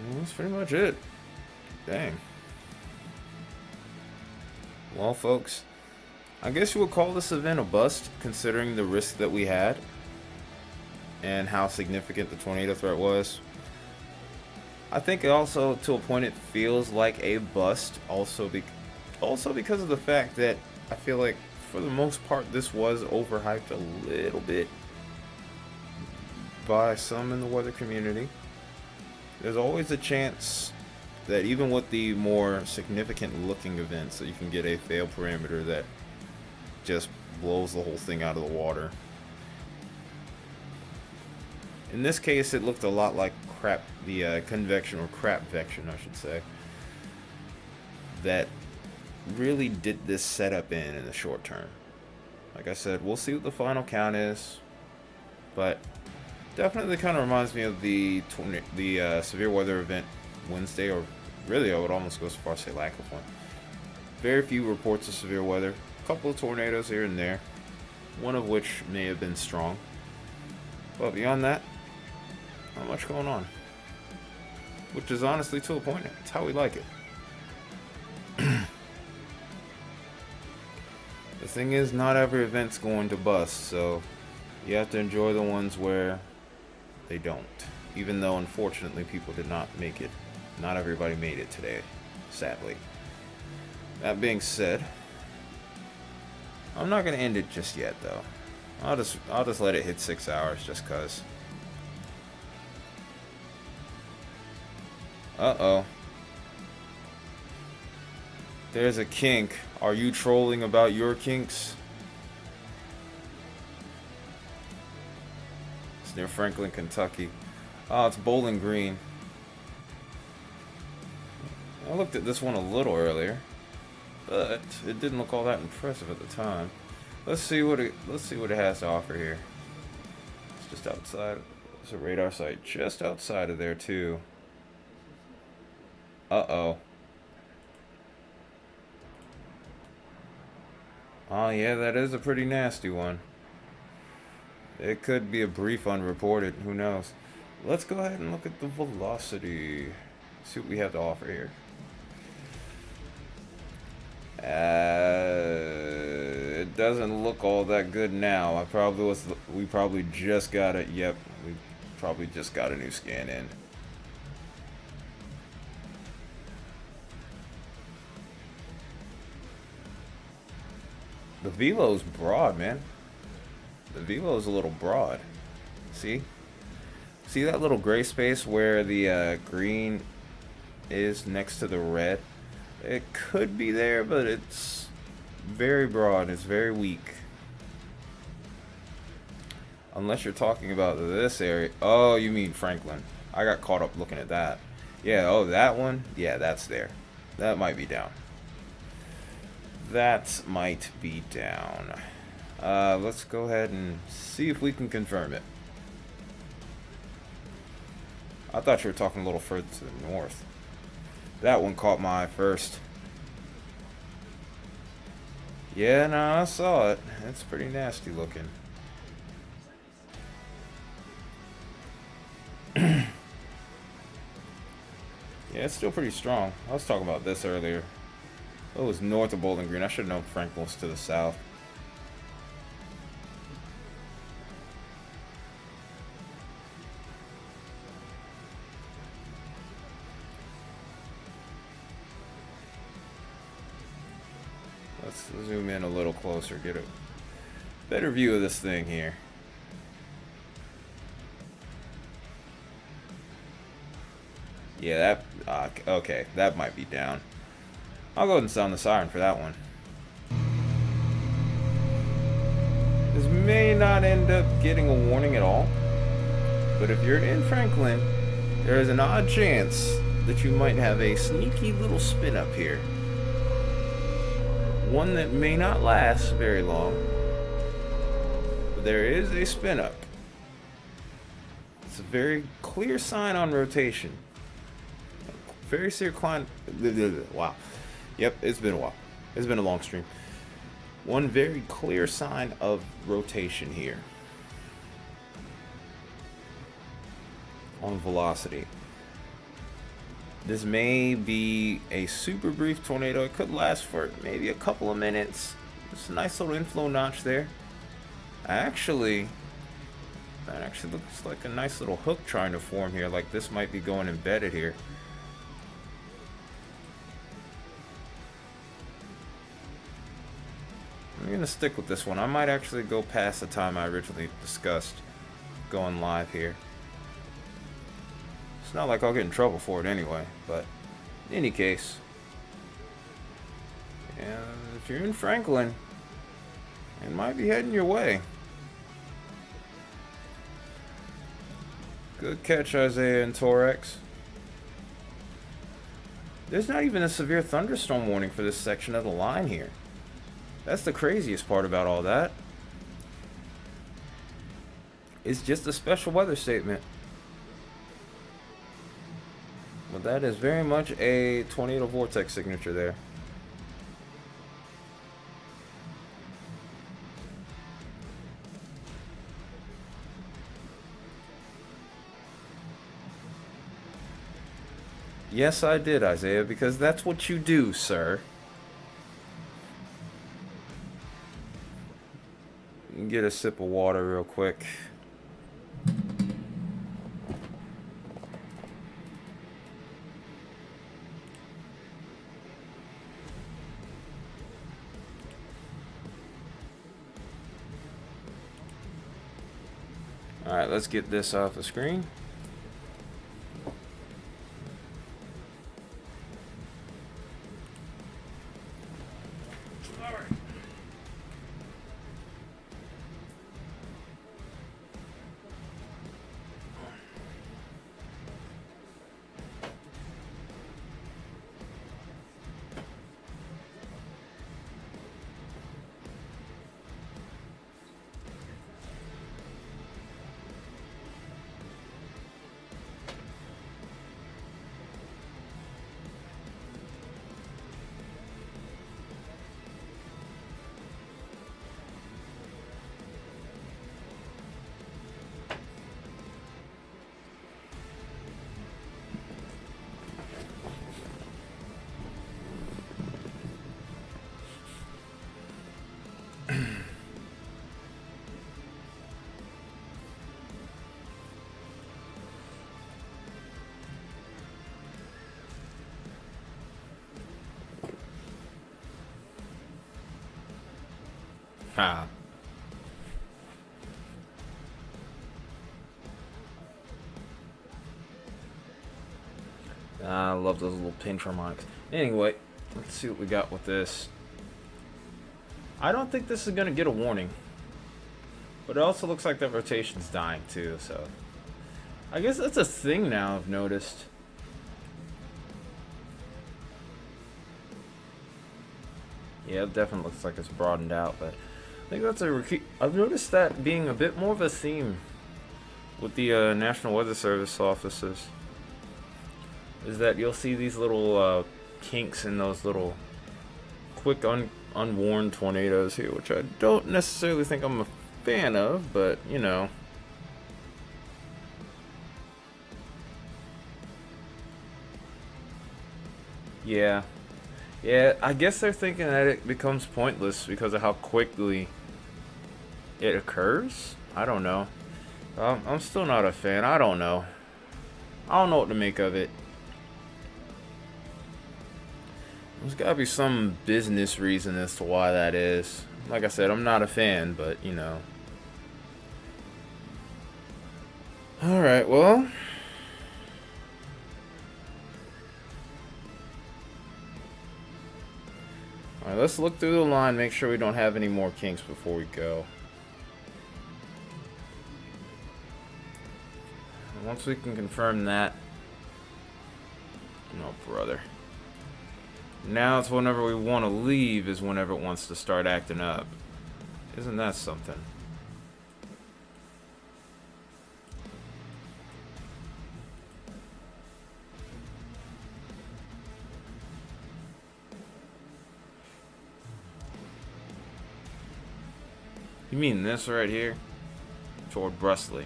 Well, that's pretty much it. Dang. Well, folks, I guess you would call this event a bust, considering the risk that we had and how significant the tornado threat was. I think also, to a point, it feels like a bust, also because of the fact that I feel like, for the most part, this was overhyped a little bit by some in the weather community. There's always a chance that even with the more significant looking events, that you can get a fail parameter that just blows the whole thing out of the water. In this case, it looked a lot like the convection or crapvection, I should say, that really did this setup in the short term. Like I said, we'll see what the final count is, but definitely kind of reminds me of the severe weather event Wednesday, or really I would almost go so far as to say lack of one. Very few reports of severe weather, a couple of tornadoes here and there, one of which may have been strong, but beyond that, not much going on. Which is honestly to a point. It's how we like it. The thing is, not every event's going to bust, so you have to enjoy the ones where they don't. Even though, unfortunately, people did not make it. Not everybody made it today, sadly. That being said, I'm not going to end it just yet, though. I'll just let it hit 6 hours, just cause. Uh-oh. There's a kink. Are you trolling about your kinks? It's near Franklin, Kentucky. Oh, it's Bowling Green. I looked at this one a little earlier, but it didn't look all that impressive at the time. Let's see what it has to offer here. It's just outside. There's a radar site just outside of there too. Uh-oh. Oh yeah, that is a pretty nasty one. It could be a brief unreported, who knows. Let's go ahead and look at the velocity. See what we have to offer here. It doesn't look all that good now. We probably just got it. Yep, we probably just got a new scan in. The velo's broad, man. The velo's a little broad. See? See that little gray space where the green is next to the red? It could be there, but it's very broad. It's very weak. Unless you're talking about this area. Oh, you mean Franklin. I got caught up looking at that. Yeah, oh, that one? Yeah, that's there. That might be down. That might be down. Let's go ahead and see if we can confirm it. I thought you were talking a little further to the north. That one caught my eye first. Yeah, no, I saw it. It's pretty nasty looking. Yeah, it's still pretty strong. I was talking about this earlier. It was north of Bowling Green. I should have known Franklin was to the south. Let's zoom in a little closer, get a better view of this thing here. Yeah, that, okay, that might be down. I'll go ahead and sound the siren for that one. This may not end up getting a warning at all. But if you're in Franklin, there is an odd chance that you might have a sneaky little spin up here. One that may not last very long, but there is a spin up. It's a very clear sign on rotation. Very clear climb. Wow. Yep, it's been a while. It's been a long stream. One very clear sign of rotation here on velocity. This may be a super brief tornado. It could last for maybe a couple of minutes. It's a nice little inflow notch there. That actually looks like a nice little hook trying to form here. Like this might be going embedded here. I'm gonna stick with this one. I might actually go past the time I originally discussed going live here. It's not like I'll get in trouble for it anyway, but in any case, yeah, if you're in Franklin, it might be heading your way. Good catch, Isaiah and Torex. There's not even a severe thunderstorm warning for this section of the line here. That's the craziest part about all that. It's just a special weather statement. But that is very much a tornado vortex signature there. Yes, I did, Isaiah, because that's what you do, sir. You can get a sip of water real quick. Alright, let's get this off the screen. Ha. I love those little pinch harmonics. Anyway, let's see what we got with this. I don't think this is going to get a warning. But it also looks like that rotation's dying too, so I guess that's a thing now I've noticed. Yeah, it definitely looks like it's broadened out, but I think that's I've noticed that being a bit more of a theme with the National Weather Service offices. Is that you'll see these little kinks in those little quick unwarned tornadoes here, which I don't necessarily think I'm a fan of, but you know. Yeah, I guess they're thinking that it becomes pointless because of how quickly it occurs. I don't know. I'm still not a fan. I don't know what to make of it. There's gotta be some business reason as to why that is. Like I said, I'm not a fan, but you know. Alright, well. Alright, let's look through the line, make sure we don't have any more kinks before we go. Once we can confirm that. No, brother. Now it's whenever we want to leave is whenever it wants to start acting up. Isn't that something? You mean this right here? Toward Brusley.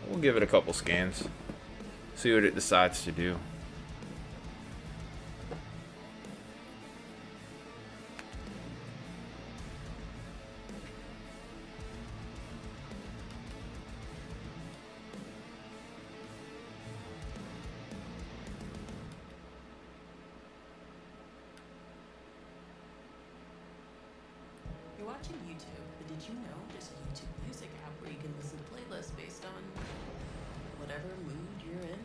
We'll give it a couple scans. See what it decides to do. You're watching YouTube, but did you know there's a YouTube music app where you can listen to playlists based on whatever mood you're in?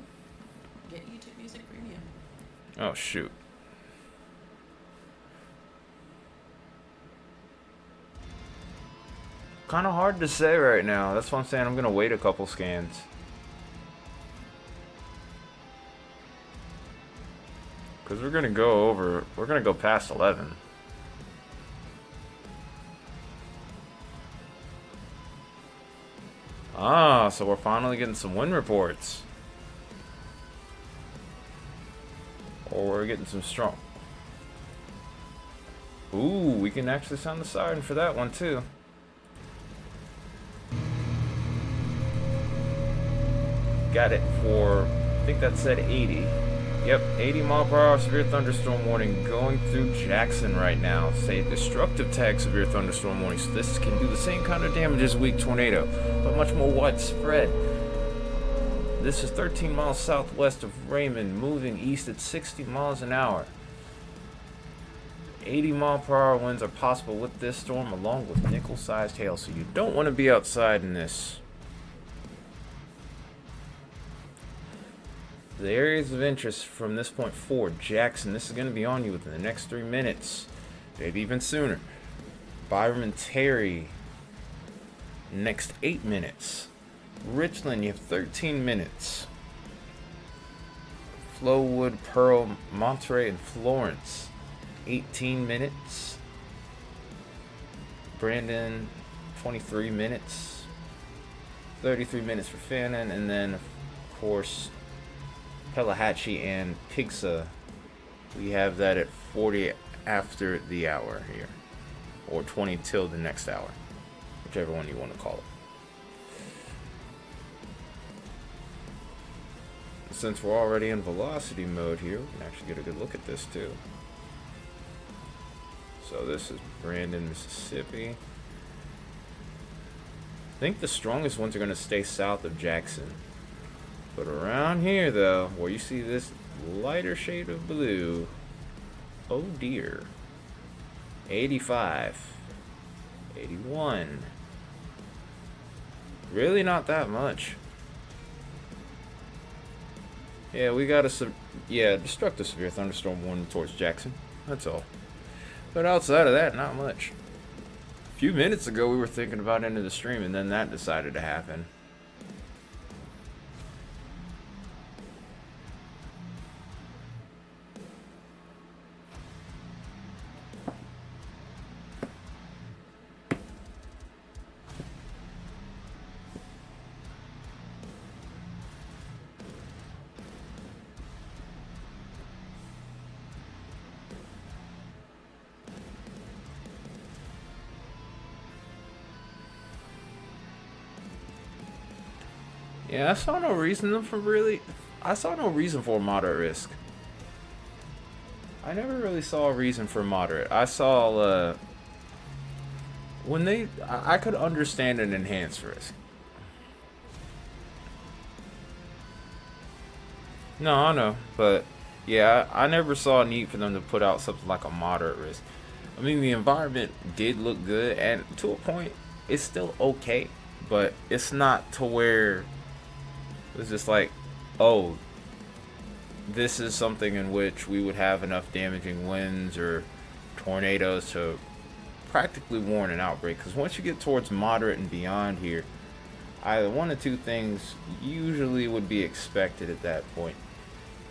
Get YouTube Music Premium. Oh, shoot. Kind of hard to say right now. That's why I'm saying I'm going to wait a couple scans. Because we're going to go past 11. Ah, so we're finally getting some wind reports. Or we're getting some strong. Ooh, we can actually sound the siren for that one too. Got it for, I think that said 80. Yep, 80 mile per hour severe thunderstorm warning going through Jackson right now. Say destructive tag severe thunderstorm warning. So this can do the same kind of damage as a weak tornado, but much more widespread. This is 13 miles southwest of Raymond, moving east at 60 miles an hour. 80 mile per hour winds are possible with this storm, along with nickel-sized hail, so you don't want to be outside in this. The areas of interest from this point forward: Jackson, this is going to be on you within the next 3 minutes, maybe even sooner. Byram and Terry, next 8 minutes. Richland, you have 13 minutes. Flowood, Pearl, Monterey, and Florence, 18 minutes. Brandon, 23 minutes. 33 minutes for Fannin, and then, of course, Pelahatchie and Pigsa, we have that at 40 after the hour here, or 20 till the next hour, whichever one you want to call it. Since we're already in velocity mode here, we can actually get a good look at this too. So this is Brandon, Mississippi. I think the strongest ones are going to stay south of Jackson. But around here, though, where you see this lighter shade of blue, oh dear. 85. 81. Really not that much. Yeah, we got a destructive severe thunderstorm warning towards Jackson. That's all. But outside of that, not much. A few minutes ago, we were thinking about ending the stream, and then that decided to happen. Yeah, I saw no reason for a moderate risk. I never really saw a reason for moderate. I saw I could understand an enhanced risk. No, I know, but yeah, I never saw a need for them to put out something like a moderate risk. I mean, the environment did look good, and to a point, it's still okay, but it's not to where it's just like, oh, this is something in which we would have enough damaging winds or tornadoes to practically warrant an outbreak. Because once you get towards moderate and beyond here, either one of two things usually would be expected at that point.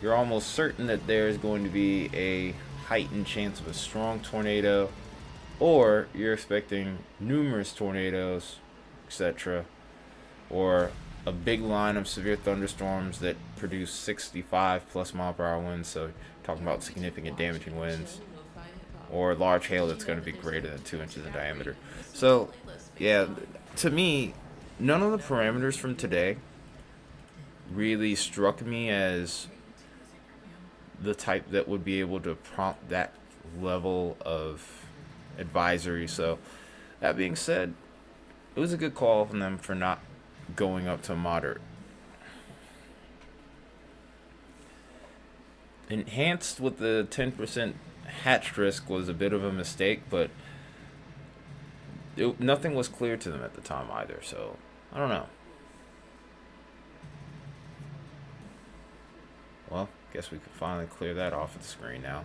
You're almost certain that there's going to be a heightened chance of a strong tornado, or you're expecting numerous tornadoes, etc., or a big line of severe thunderstorms that produce 65 plus mile per hour winds, so talking about significant damaging winds, or large hail that's going to be greater than 2 inches in diameter. So, yeah, to me, none of the parameters from today really struck me as the type that would be able to prompt that level of advisory. So, that being said, it was a good call from them for not going up to moderate. Enhanced with the 10% hatch risk was a bit of a mistake, but nothing was clear to them at the time either, so I don't know. Well, guess we can finally clear that off of the screen now.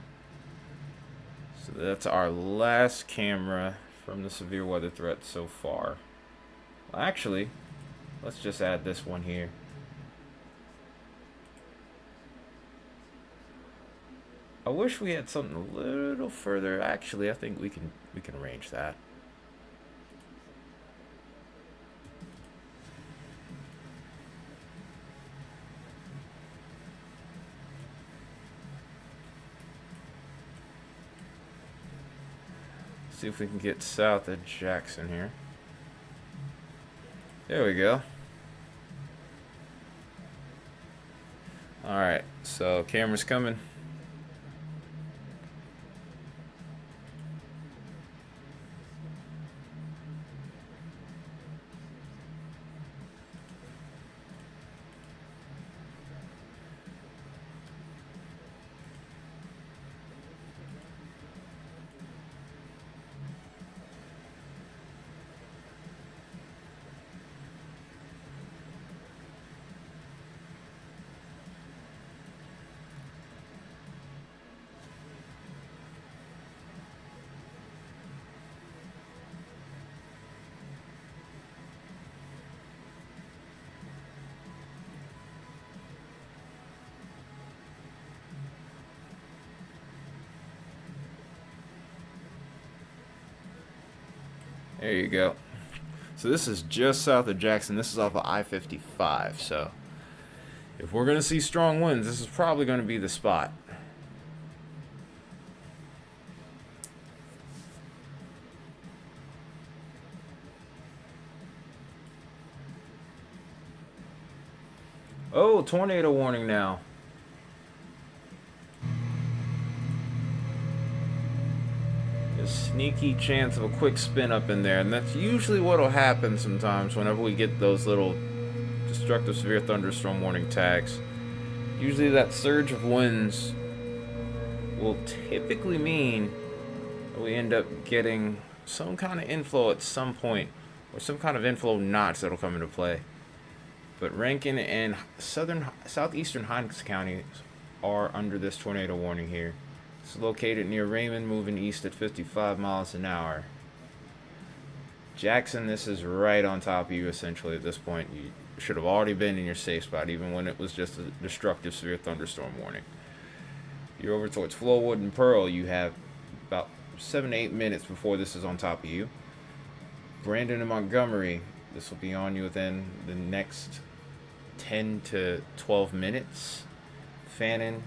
So that's our last camera from the severe weather threat so far. Well, actually, let's just add this one here. I wish we had something a little further. Actually, I think we can arrange that. See if we can get south of Jackson here. There we go. Alright, so camera's coming. There you go. So this is just south of Jackson. This is off of I-55. So if we're going to see strong winds, this is probably going to be the spot. Oh, tornado warning now. A sneaky chance of a quick spin up in there, and that's usually what'll happen sometimes whenever we get those little destructive severe thunderstorm warning tags. Usually that surge of winds will typically mean that we end up getting some kind of inflow at some point, or some kind of inflow notch that'll come into play. But Rankin and southeastern Hinds counties are under this tornado warning here. It's located near Raymond, moving east at 55 miles an hour. Jackson, this is right on top of you essentially at this point. You should have already been in your safe spot, even when it was just a destructive severe thunderstorm warning. You're over towards Flowood and Pearl. You have about 7 to 8 minutes before this is on top of you. Brandon and Montgomery, this will be on you within the next 10 to 12 minutes. Fannin,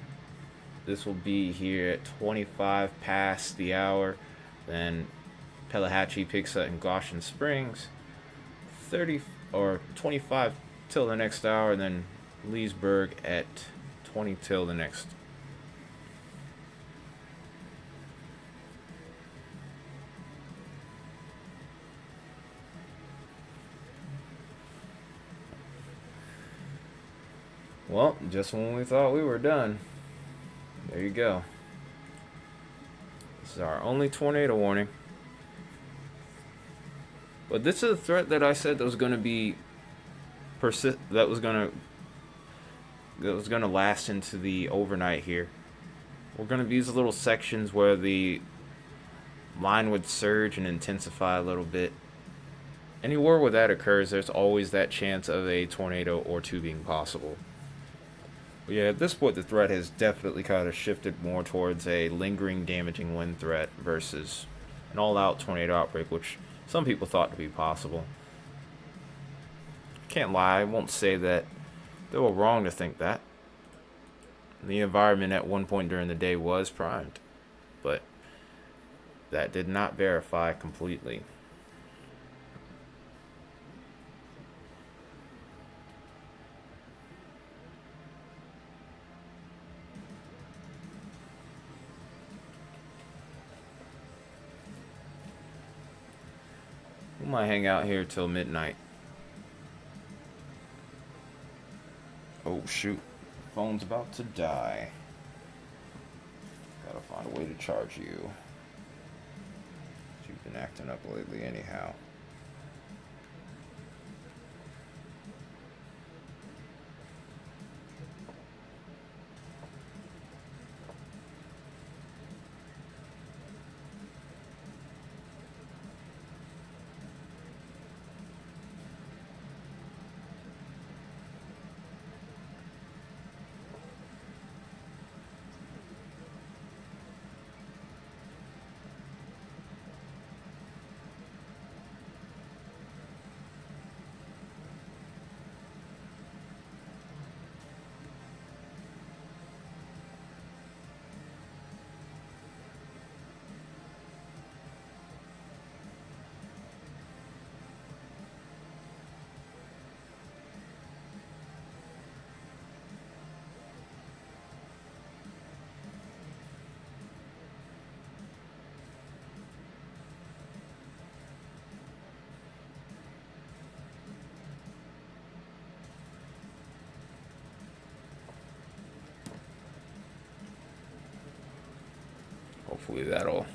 this will be here at 25 past the hour. Then Pelahatchie picks up in Goshen Springs. 30 or 25 till the next hour, and then Leesburg at 20 till the next. Well, just when we thought we were done, there you go. This is our only tornado warning. But this is a threat that I said that was going to be was going to last into the overnight here. We're going to be these little sections where the line would surge and intensify a little bit. Anywhere where that occurs, there's always that chance of a tornado or two being possible. But yeah, at this point, the threat has definitely kind of shifted more towards a lingering, damaging wind threat versus an all-out tornado outbreak, which some people thought to be possible. Can't lie, I won't say that they were wrong to think that. The environment at one point during the day was primed, but that did not verify completely. We might hang out here till midnight. Oh shoot, phone's about to die. Gotta find a way to charge you. You've been acting up lately anyhow. Hopefully that'll...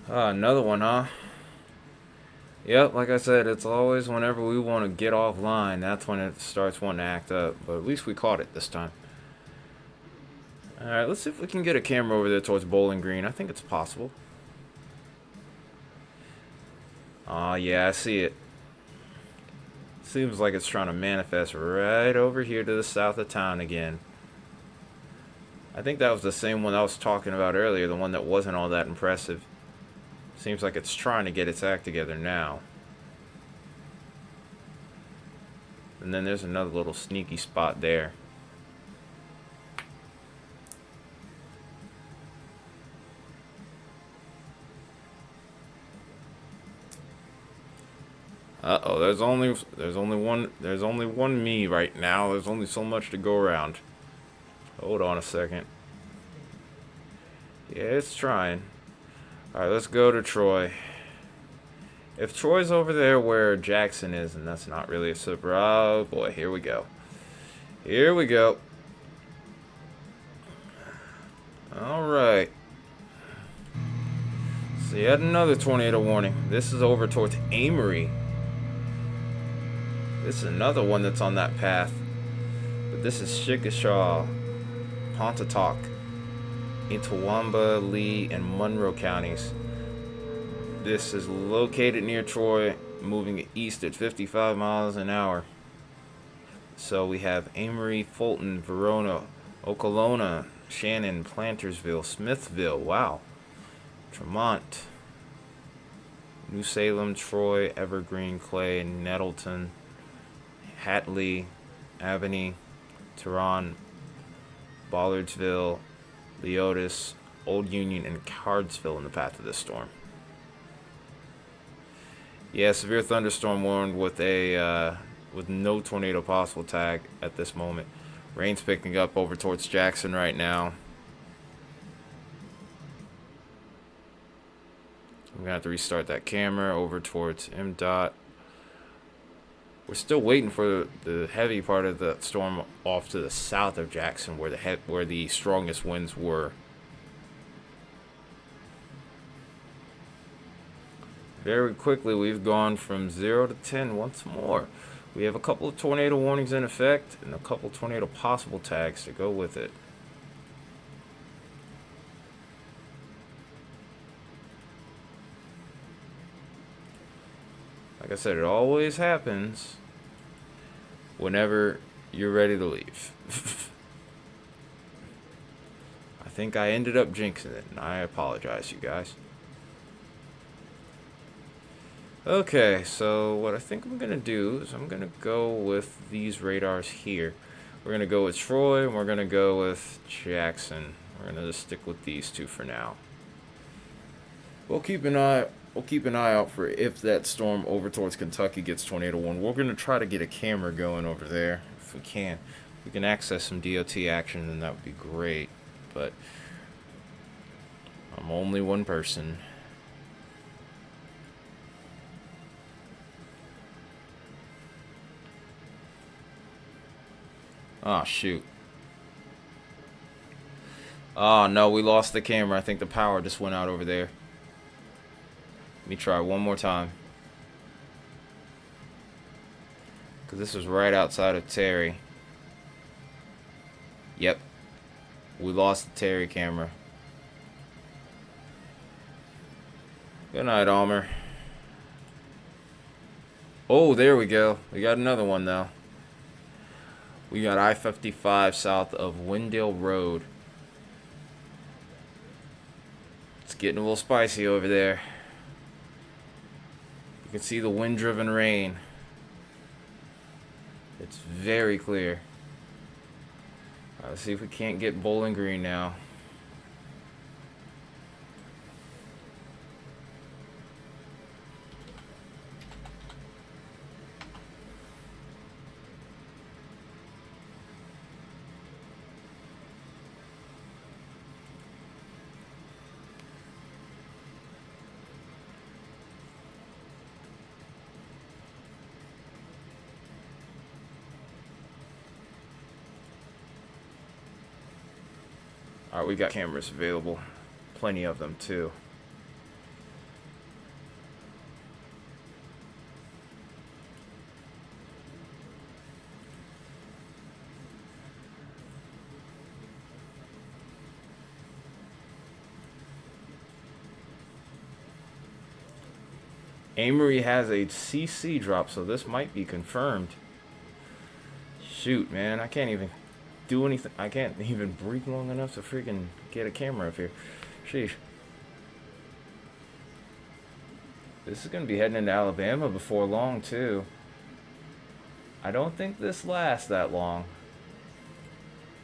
another one, huh? Yep, like I said, it's always whenever we want to get offline, that's when it starts wanting to act up. But at least we caught it this time. Alright, let's see if we can get a camera over there towards Bowling Green. I think it's possible. Yeah, I see it. Seems like it's trying to manifest right over here to the south of town again. I think that was the same one I was talking about earlier, the one that wasn't all that impressive. Seems like it's trying to get its act together now. And then there's another little sneaky spot there. Uh-oh, there's only one me right now. There's only so much to go around. Hold on a second. Yeah, it's trying. Alright, let's go to Troy. If Troy's over there where Jackson is, and that's not really a surprise. Oh boy, here we go. Here we go. Alright. So yet another tornado warning. This is over towards Amory. This is another one that's on that path. But this is Chickasha, Pontotoc, Itawamba, Lee, and Monroe counties. This is located near Troy, moving east at 55 miles an hour. So we have Amory, Fulton, Verona, Okolona, Shannon, Plantersville, Smithville, wow, Tremont, New Salem, Troy, Evergreen, Clay, Nettleton, Hatley, Albany, Tehran, Ballardsville, Leotis, Old Union, and Cardsville in the path of this storm. Yeah, severe thunderstorm warned with no tornado possible tag at this moment. Rain's picking up over towards Jackson right now. I'm gonna have to restart that camera over towards MDOT. We're still waiting for the heavy part of the storm off to the south of Jackson, where the strongest winds were. Very quickly, we've gone from 0 to 10 once more. We have a couple of tornado warnings in effect and a couple of tornado possible tags to go with it. Like I said, it always happens whenever you're ready to leave. I think I ended up jinxing it, and I apologize, you guys. Okay, so what I think I'm going to do is I'm going to go with these radars here. We're going to go with Troy, and we're going to go with Jackson. We're going to just stick with these two for now. We'll keep an eye out for if that storm over towards Kentucky gets tornado warning. We're going to try to get a camera going over there if we can. If we can access some DOT action, then that would be great. But I'm only one person. Oh, shoot. Oh, no, we lost the camera. I think the power just went out over there. Let me try one more time. Because this was right outside of Terry. Yep. We lost the Terry camera. Good night, Almer. Oh, there we go. We got another one, though. We got I-55 south of Wendell Road. It's getting a little spicy over there. You can see the wind-driven rain. It's very clear. Let's see if we can't get Bowling Green now. Alright, we got cameras available. Plenty of them, too. Amory has a CC drop, so this might be confirmed. Shoot, man, I can't even do anything. I can't even breathe long enough to freaking get a camera up here. Sheesh. This is going to be heading into Alabama before long, too. I don't think this lasts that long.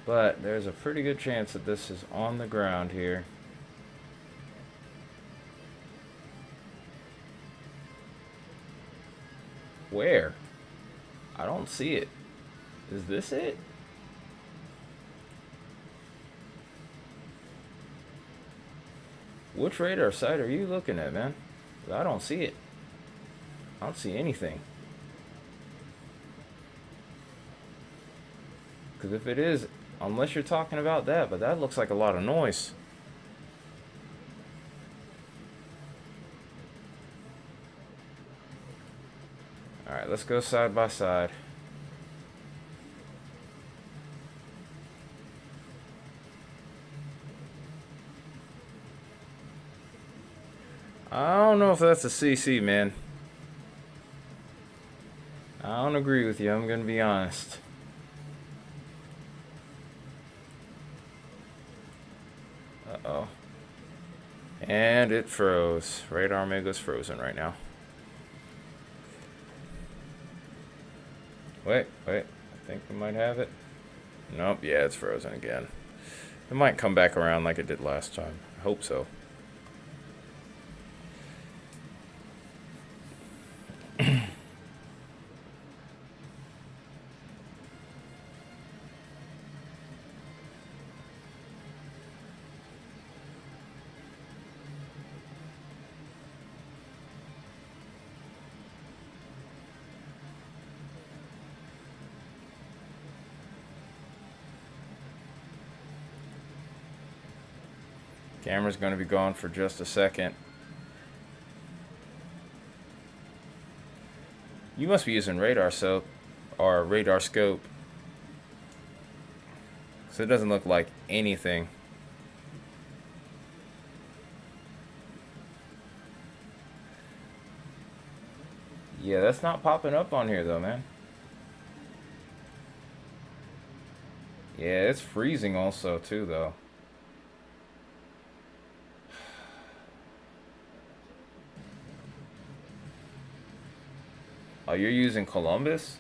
But there's a pretty good chance that this is on the ground here. Where? I don't see it. Is this it? Which radar site are you looking at, man? I don't see it. I don't see anything. Because if it is, unless you're talking about that, but that looks like a lot of noise. Alright, let's go side by side. I don't know if that's a CC, man. I don't agree with you, I'm gonna be honest. Uh-oh. And it froze. Radar Omega's frozen right now. Wait. I think we might have it. Nope, yeah, it's frozen again. It might come back around like it did last time. I hope so. Camera's going to be gone for just a second. You must be using radar soap. our radar scope. So it doesn't look like anything. Yeah, that's not popping up on here though, man. Yeah, it's freezing also too though. Oh, you're using Columbus?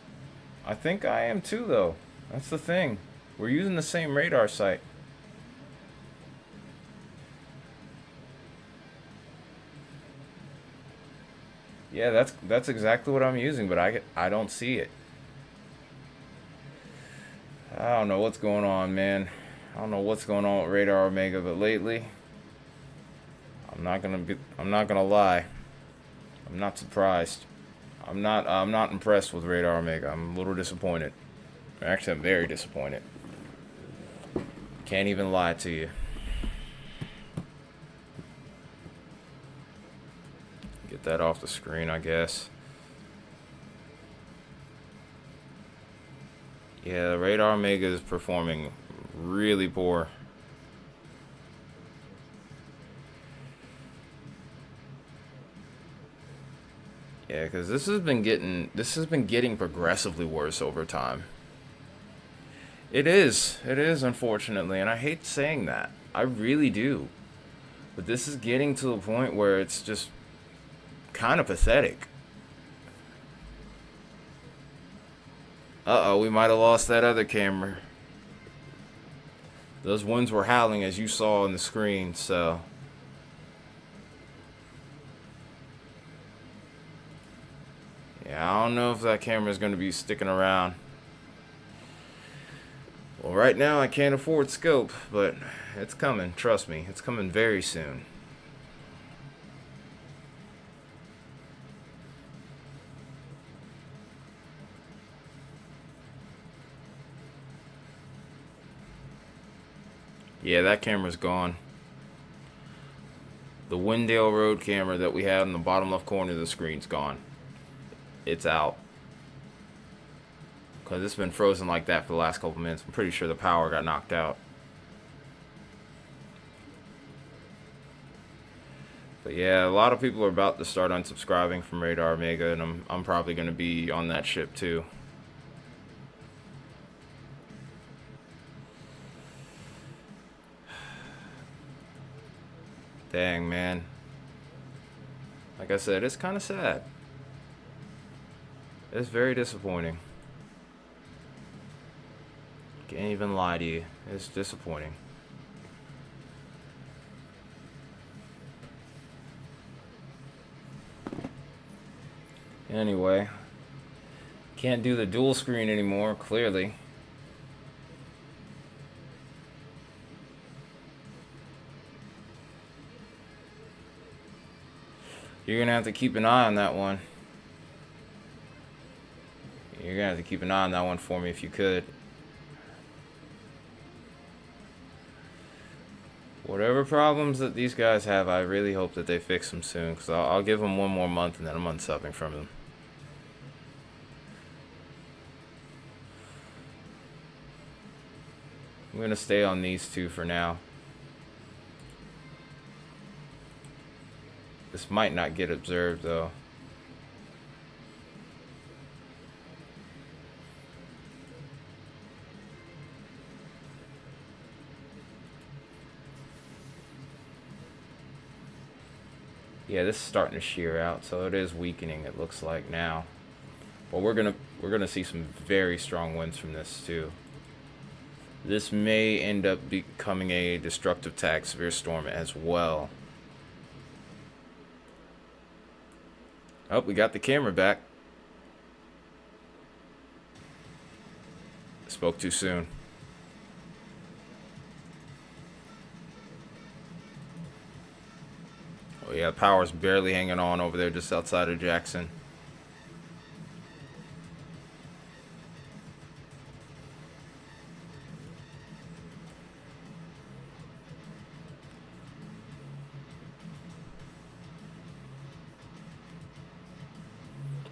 I think I am too though. That's the thing. We're using the same radar site. Yeah, that's exactly what I'm using, but I don't see it. I don't know what's going on, man. I don't know what's going on with Radar Omega, but lately, I'm not gonna lie. I'm not surprised. I'm not impressed with Radar Omega. I'm a little disappointed. Actually, I'm very disappointed. Can't even lie to you. Get that off the screen, I guess. Yeah, Radar Omega is performing really poor. Yeah, because this has been getting progressively worse over time. It is, unfortunately, and I hate saying that. I really do. But this is getting to the point where it's just kind of pathetic. Uh-oh, we might have lost that other camera. Those winds were howling as you saw on the screen, so... yeah, I don't know if that camera is going to be sticking around. Well, right now I can't afford scope, but it's coming, trust me. It's coming very soon. Yeah, that camera's gone. The Windale Road camera that we had in the bottom left corner of the screen's gone. It's out. Because it's been frozen like that for the last couple minutes. I'm pretty sure the power got knocked out. But yeah, a lot of people are about to start unsubscribing from Radar Omega, and I'm probably going to be on that ship too. Dang, man. Like I said, it's kind of sad. It's very disappointing. Can't even lie to you. It's disappointing. Anyway. Can't do the dual screen anymore, clearly. You're gonna have to keep an eye on that one. You're gonna have to keep an eye on that one for me if you could. Whatever problems that these guys have, I really hope that they fix them soon, because I'll give them one more month and then I'm unsubbing from them. I'm gonna stay on these two for now. This might not get observed though. Yeah, this is starting to shear out, so it is weakening, it looks like now. But we're gonna see some very strong winds from this too. This may end up becoming a destructive tag severe storm as well. Oh, we got the camera back. Spoke too soon. Oh yeah, power's barely hanging on over there just outside of Jackson.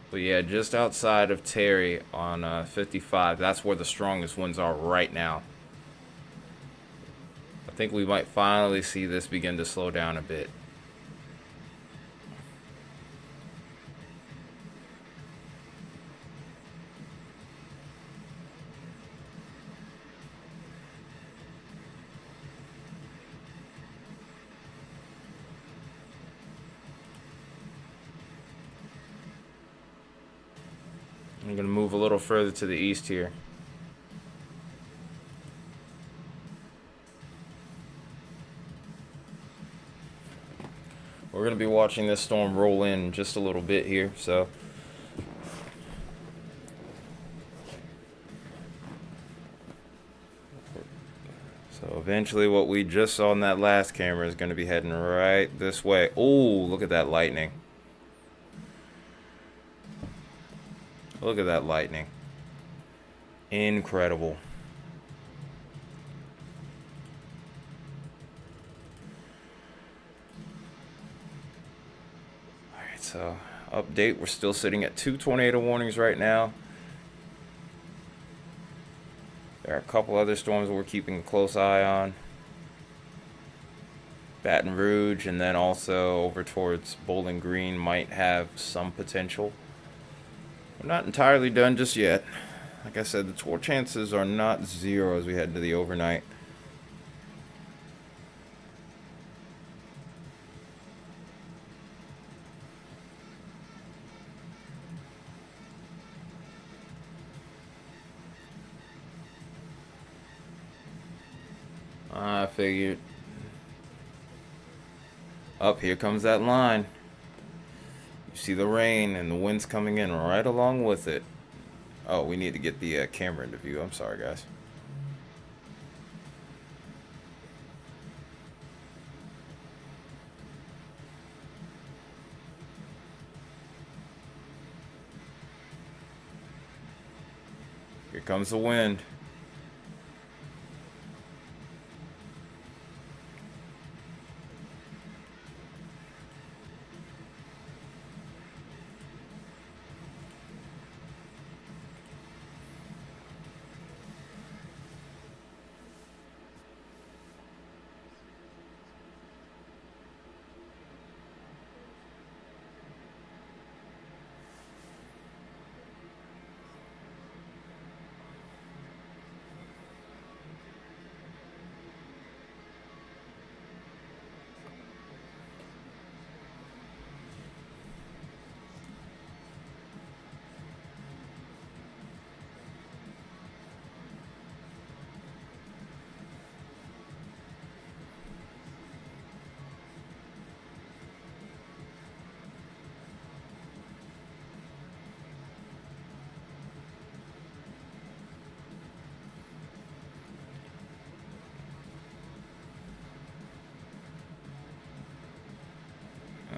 But yeah, just outside of Terry on 55, that's where the strongest winds are right now. I think we might finally see this begin to slow down a bit. I'm going to move a little further to the east here. We're going to be watching this storm roll in just a little bit here, so eventually what we just saw in that last camera is going to be heading right this way. Oh, look at that lightning. Look at that lightning. Incredible. Alright, so update. We're still sitting at 2 tornado warnings right now. There are a couple other storms we're keeping a close eye on. Baton Rouge and then also over towards Bowling Green might have some potential. We're not entirely done just yet. Like I said, the tour chances are not zero as we head into the overnight. I figured. Up, here comes that line. You see the rain and the wind's coming in right along with it. Oh, we need to get the camera into view. I'm sorry, guys. Here comes the wind.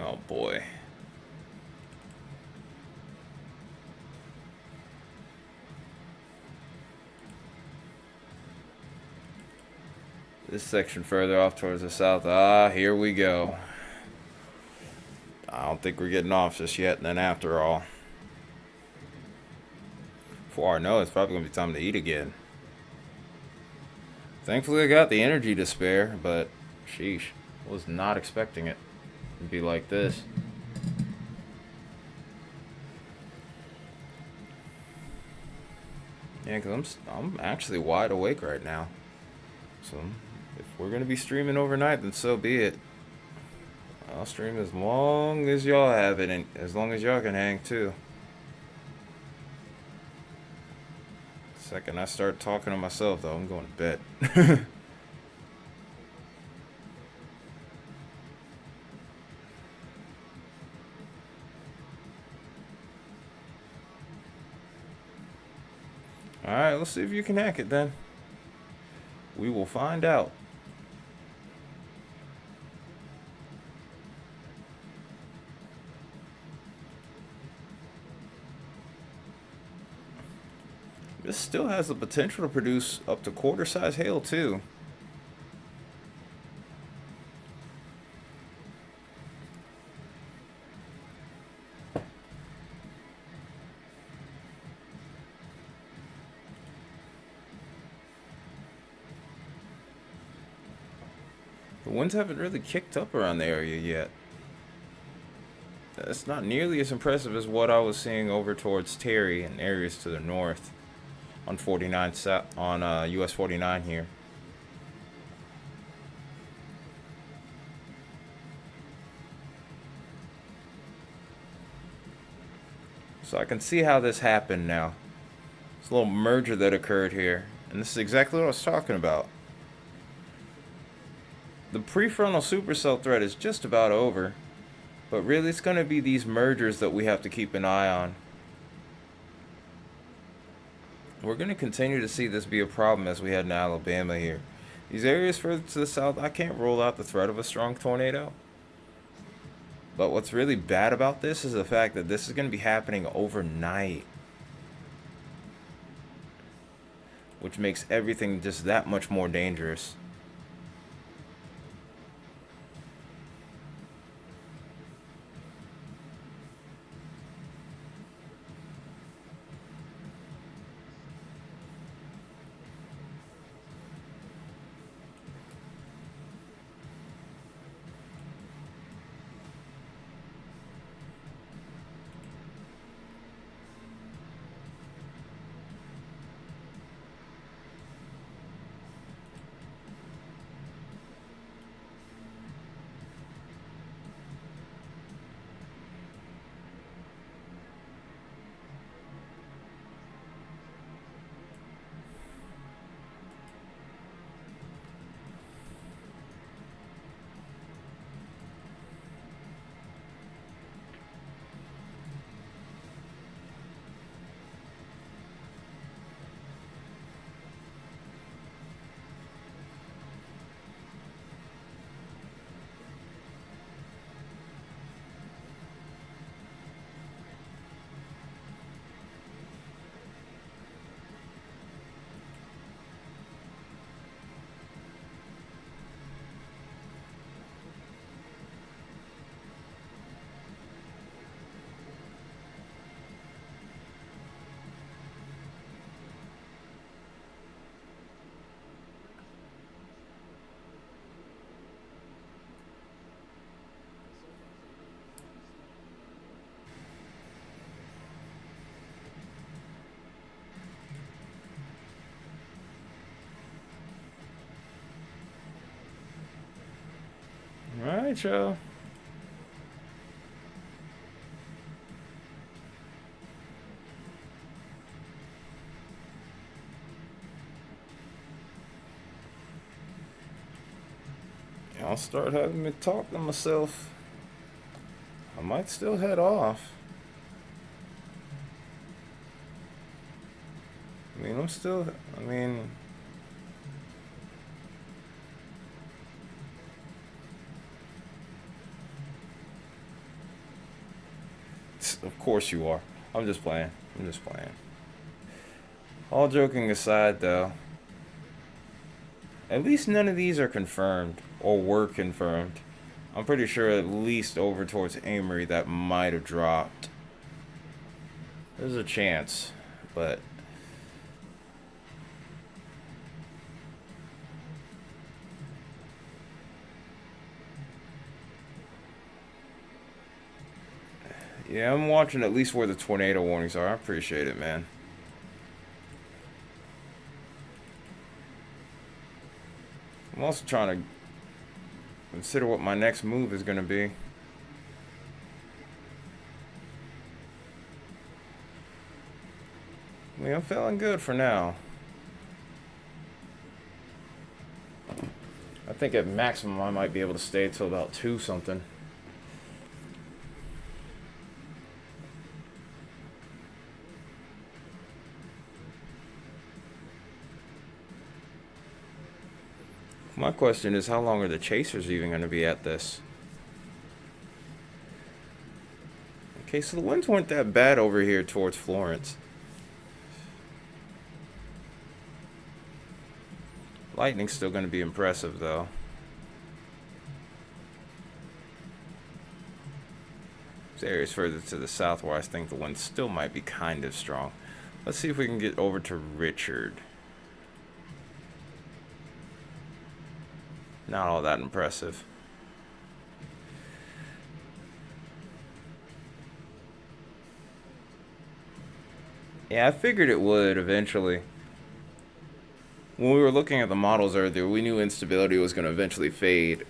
Oh boy. This section further off towards the south. Ah, here we go. I don't think we're getting off just yet. And then after all, before I know, it's probably going to be time to eat again. Thankfully, I got the energy to spare, but sheesh, was not expecting it to be like this. Yeah, because I'm actually wide awake right now. So if we're going to be streaming overnight, then so be it. I'll stream as long as y'all have it, and as long as y'all can hang too. Second I start talking to myself, though, I'm going to bed. Alright, let's see if you can hack it then. We will find out. This still has the potential to produce up to quarter-size hail too. The winds haven't really kicked up around the area yet. That's not nearly as impressive as what I was seeing over towards Terry and areas to the north on 49 on US 49 here. So I can see how this happened now. It's a little merger that occurred here, and this is exactly what I was talking about. The prefrontal supercell threat is just about over, but really it's going to be these mergers that we have to keep an eye on. We're going to continue to see this be a problem as we head into Alabama here. These areas further to the south, I can't rule out the threat of a strong tornado. But what's really bad about this is the fact that this is going to be happening overnight, which makes everything just that much more dangerous. Alright, y'all. I'll start having me talk to myself. I might still head off. I mean, of course you are. I'm just playing. All joking aside, though, at least none of these are confirmed or were confirmed. I'm pretty sure at least over towards Amory that might have dropped. There's a chance, but yeah, I'm watching at least where the tornado warnings are. I appreciate it, man. I'm also trying to consider what my next move is going to be. I mean, I'm feeling good for now. I think at maximum I might be able to stay till about 2 something. My question is, how long are the chasers even going to be at this? Okay, so the winds weren't that bad over here towards Florence. Lightning's still going to be impressive, though. There's areas further to the south where I think the wind still might be kind of strong. Let's see if we can get over to Richard. Not all that impressive. Yeah, I figured it would eventually. When we were looking at the models earlier, we knew instability was going to eventually fade.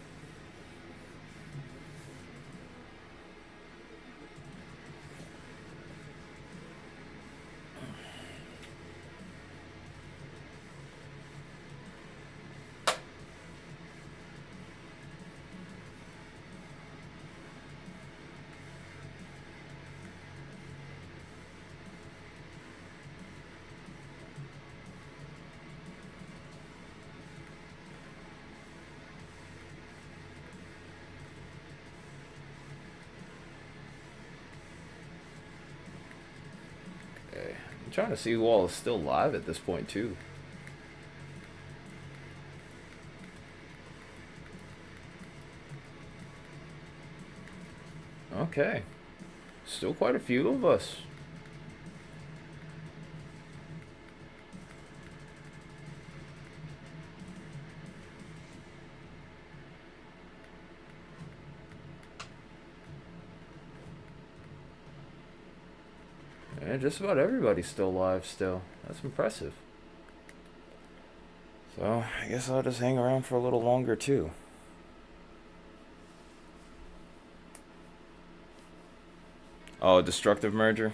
Okay. I'm trying to see who all is still live at this point, too. Okay. Still quite a few of us. Yeah, just about everybody's still live still. That's impressive. So, I guess I'll just hang around for a little longer too. Oh, destructive merger?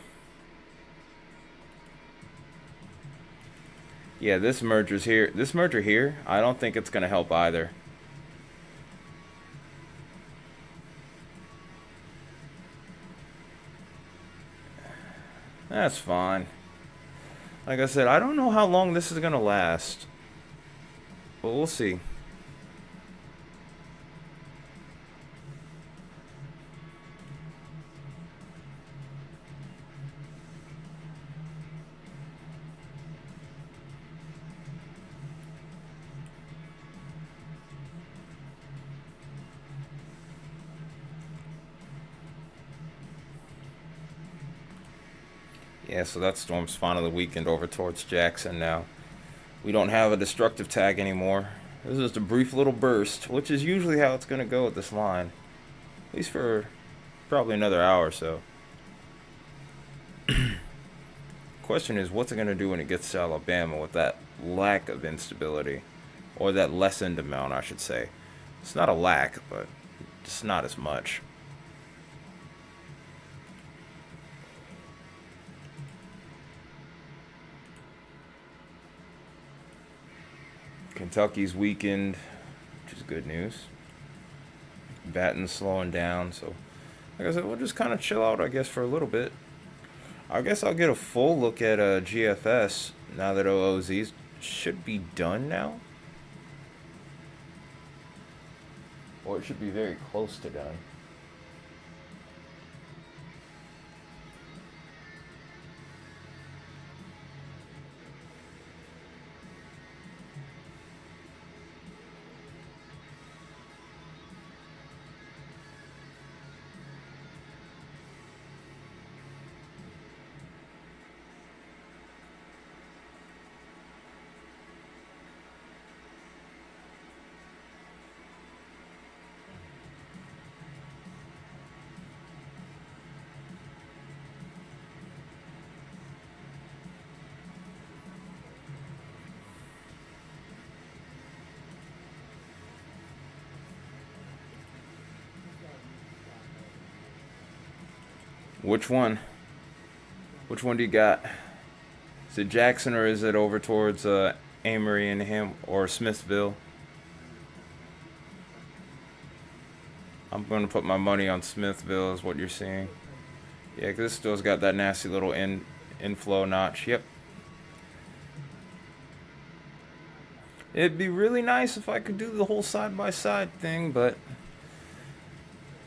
Yeah, this merger here, I don't think it's gonna help either. That's fine. Like I said, I don't know how long this is gonna last. But we'll see. Yeah, so that storm's finally weakened over towards Jackson now. We don't have a destructive tag anymore. This is just a brief little burst, which is usually how it's going to go with this line. At least for probably another hour or so. Question is, what's it going to do when it gets to Alabama with that lack of instability? Or that lessened amount, I should say. It's not a lack, but it's not as much. Kentucky's weakened, which is good news. Batten's slowing down, so like I said, we'll just kind of chill out, I guess, for a little bit. I guess I'll get a full look at GFS now that OOZ should be done now. Or it should be very close to done. Which one? Which one do you got? Is it Jackson or is it over towards Amory and him or Smithville? I'm gonna put my money on Smithville is what you're seeing. Yeah, 'cause this still's got that nasty little inflow notch. Yep. It'd be really nice if I could do the whole side-by-side thing, but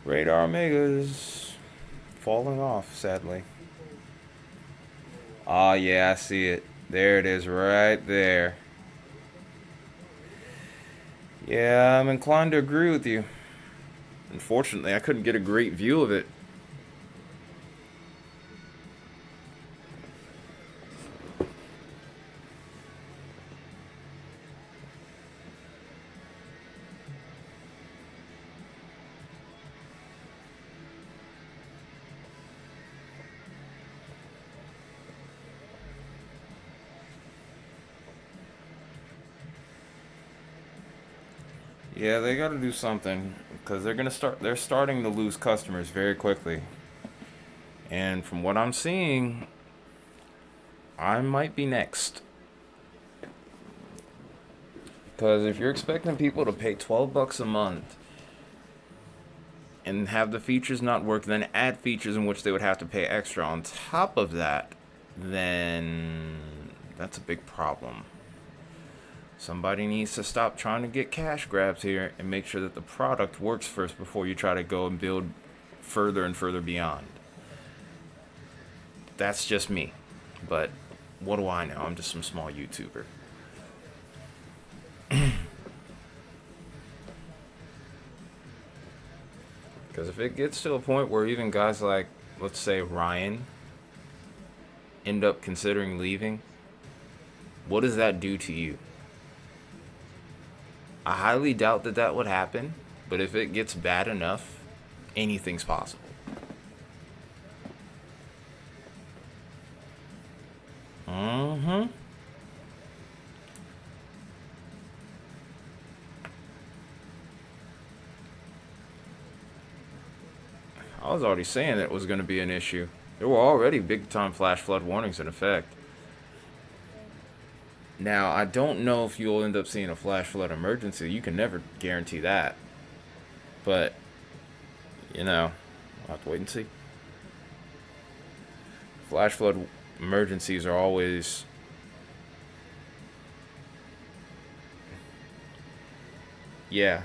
Radar Omega is falling off, sadly. Ah, yeah, I see it. There it is, right there. Yeah, I'm inclined to agree with you. Unfortunately, I couldn't get a great view of it. Yeah, they got to do something because they're starting to lose customers very quickly. And from what I'm seeing, I might be next. Because if you're expecting people to pay $12 a month and have the features not work, then add features in which they would have to pay extra on top of that, then that's a big problem. Somebody needs to stop trying to get cash grabs here and make sure that the product works first before you try to go and build further and further beyond. That's just me. But what do I know? I'm just some small YouTuber. Because if it gets to a point where even guys like, let's say, Ryan end up considering leaving, what does that do to you? I highly doubt that that would happen, but if it gets bad enough, anything's possible. Mm-hmm. I was already saying it was going to be an issue. There were already big-time flash flood warnings in effect. Now, I don't know if you'll end up seeing a flash flood emergency. You can never guarantee that. But, you know, I'll have to wait and see. Flash flood emergencies are always... yeah.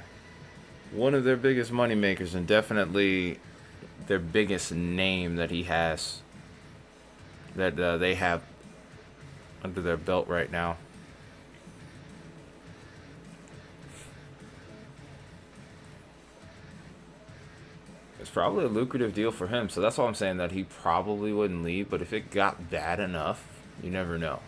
One of their biggest money makers, and definitely their biggest name that he has, that they have under their belt right now. It's probably a lucrative deal for him, so that's why I'm saying that he probably wouldn't leave, but if it got bad enough, you never know.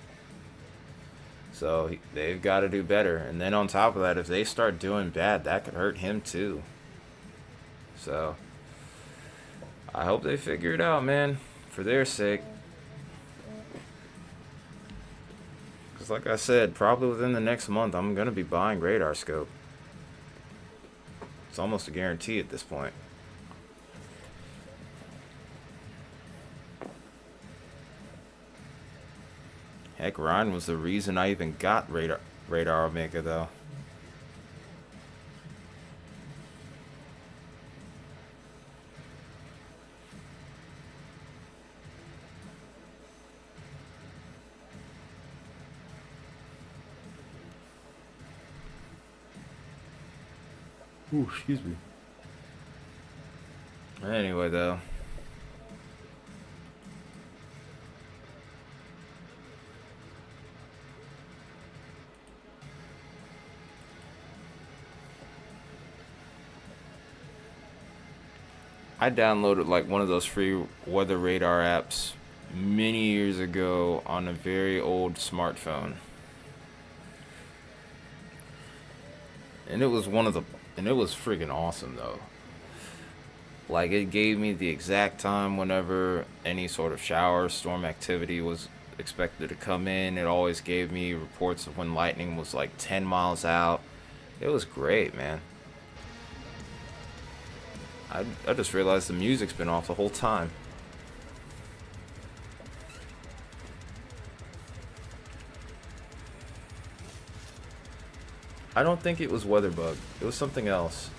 So they've got to do better, and then on top of that, if they start doing bad, that could hurt him too. So I hope they figure it out, man, for their sake. Because like I said, probably within the next month, I'm going to be buying radar scope. It's almost a guarantee at this point. Heck, Ryan was the reason I even got Radar Omega, though. Ooh, excuse me. Anyway, though. I downloaded like one of those free weather radar apps many years ago on a very old smartphone. And it was and it was freaking awesome though. Like it gave me the exact time whenever any sort of shower, storm activity was expected to come in. It always gave me reports of when lightning was like 10 miles out. It was great, man. I just realized the music's been off the whole time. I don't think it was Weatherbug. It was something else.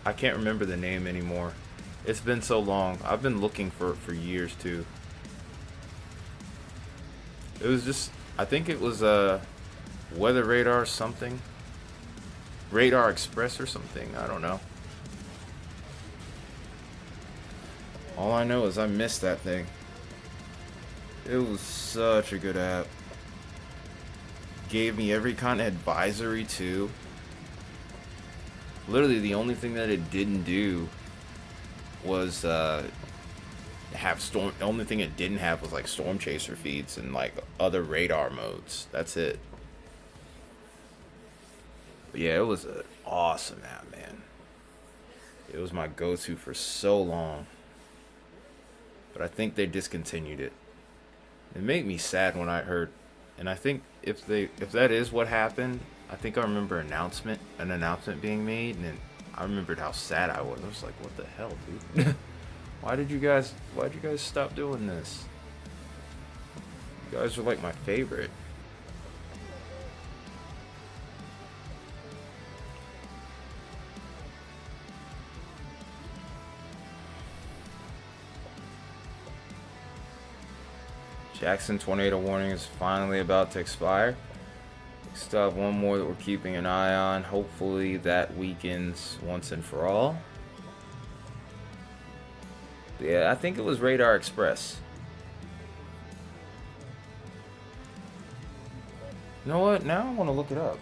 I can't remember the name anymore. It's been so long. I've been looking for it for years too. It was just, I think it was Weather Radar something. Radar Express or something. I don't know. All I know is I missed that thing. It was such a good app. Gave me every kind of advisory too. Literally the only thing that it didn't do was have storm. The only thing it didn't have was like storm chaser feeds and like other radar modes. That's it. But yeah, it was an awesome app, man. It was my go-to for so long. But I think they discontinued it. It made me sad when I heard, and I think if that is what happened, I think I remember an announcement being made, and then I remembered how sad I was. I was like, what the hell, dude? Why'd you guys stop doing this? You guys are like my favorite. Jackson tornado warning is finally about to expire. We still have one more that we're keeping an eye on. Hopefully that weakens once and for all. Yeah, I think it was Radar Express. You know what? Now I want to look it up.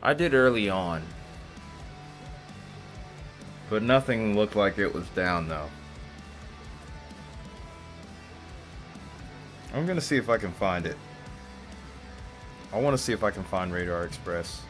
I did early on, but nothing looked like it was down though. I'm gonna see if I can find it. I want to see if I can find Radar Express.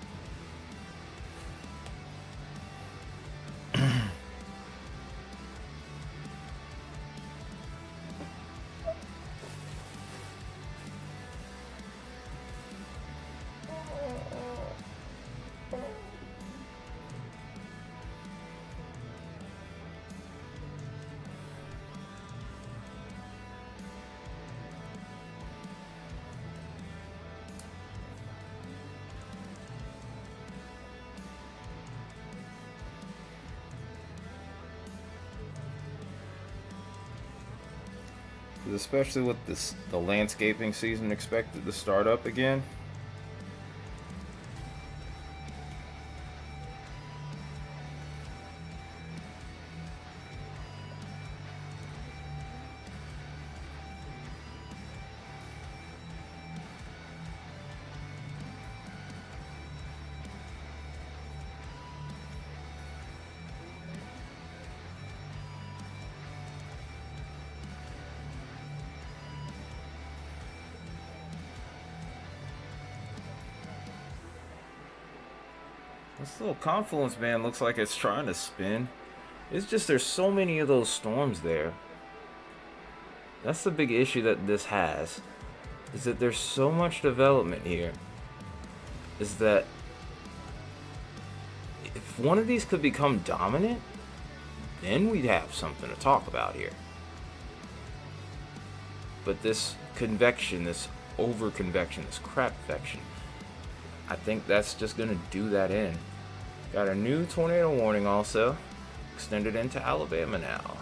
Especially with the landscaping season expected to start up again. This little confluence band looks like it's trying to spin. It's just there's so many of those storms there. That's the big issue that this has. Is that there's so much development here. Is that if one of these could become dominant, then we'd have something to talk about here. But this convection, this over-convection, this crapvection, I think that's just going to do that in. Got a new tornado warning also. Extended into Alabama now.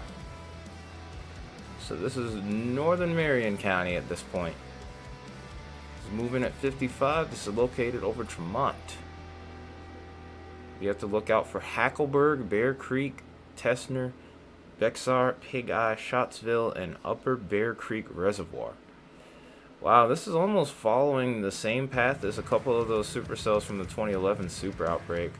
So this is northern Marion County at this point. It's moving at 55. This is located over Tremont. You have to look out for Hackleburg, Bear Creek, Tessner, Bexar, Pig Eye, Scottsville, and Upper Bear Creek Reservoir. Wow, this is almost following the same path as a couple of those supercells from the 2011 super outbreak.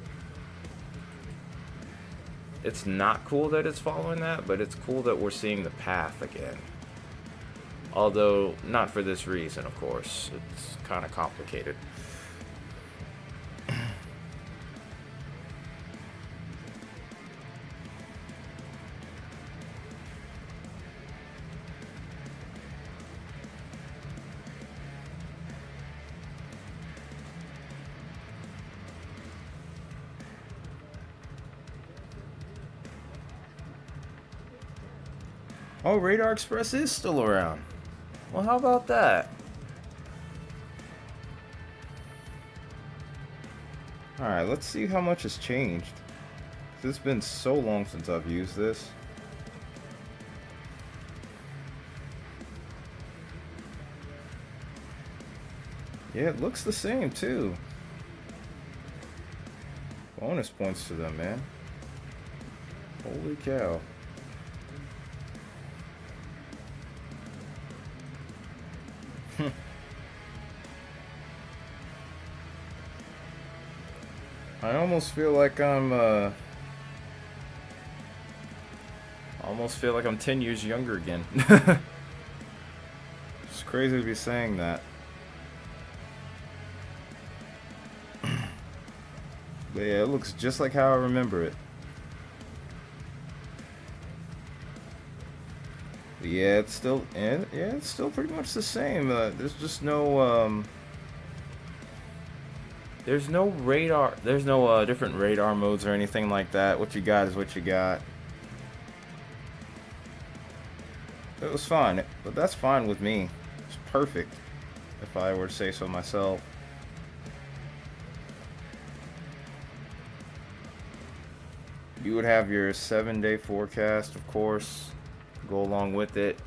It's not cool that it's following that, but it's cool that we're seeing the path again. Although, not for this reason, of course. It's kind of complicated. Oh, Radar Express is still around. Well, how about that? Alright, let's see how much has changed. It's been so long since I've used this. Yeah, it looks the same too. Bonus points to them, man. Holy cow. I almost feel like I'm almost feel like I'm 10 years younger again. It's crazy to be saying that. But yeah, it looks just like how I remember it. But yeah, it's still, it's still pretty much the same. There's just no, there's no radar, there's no different radar modes or anything like that. What you got is what you got. It was fine, but that's fine with me. It's perfect, if I were to say so myself. You would have your 7-day forecast, of course, go along with it.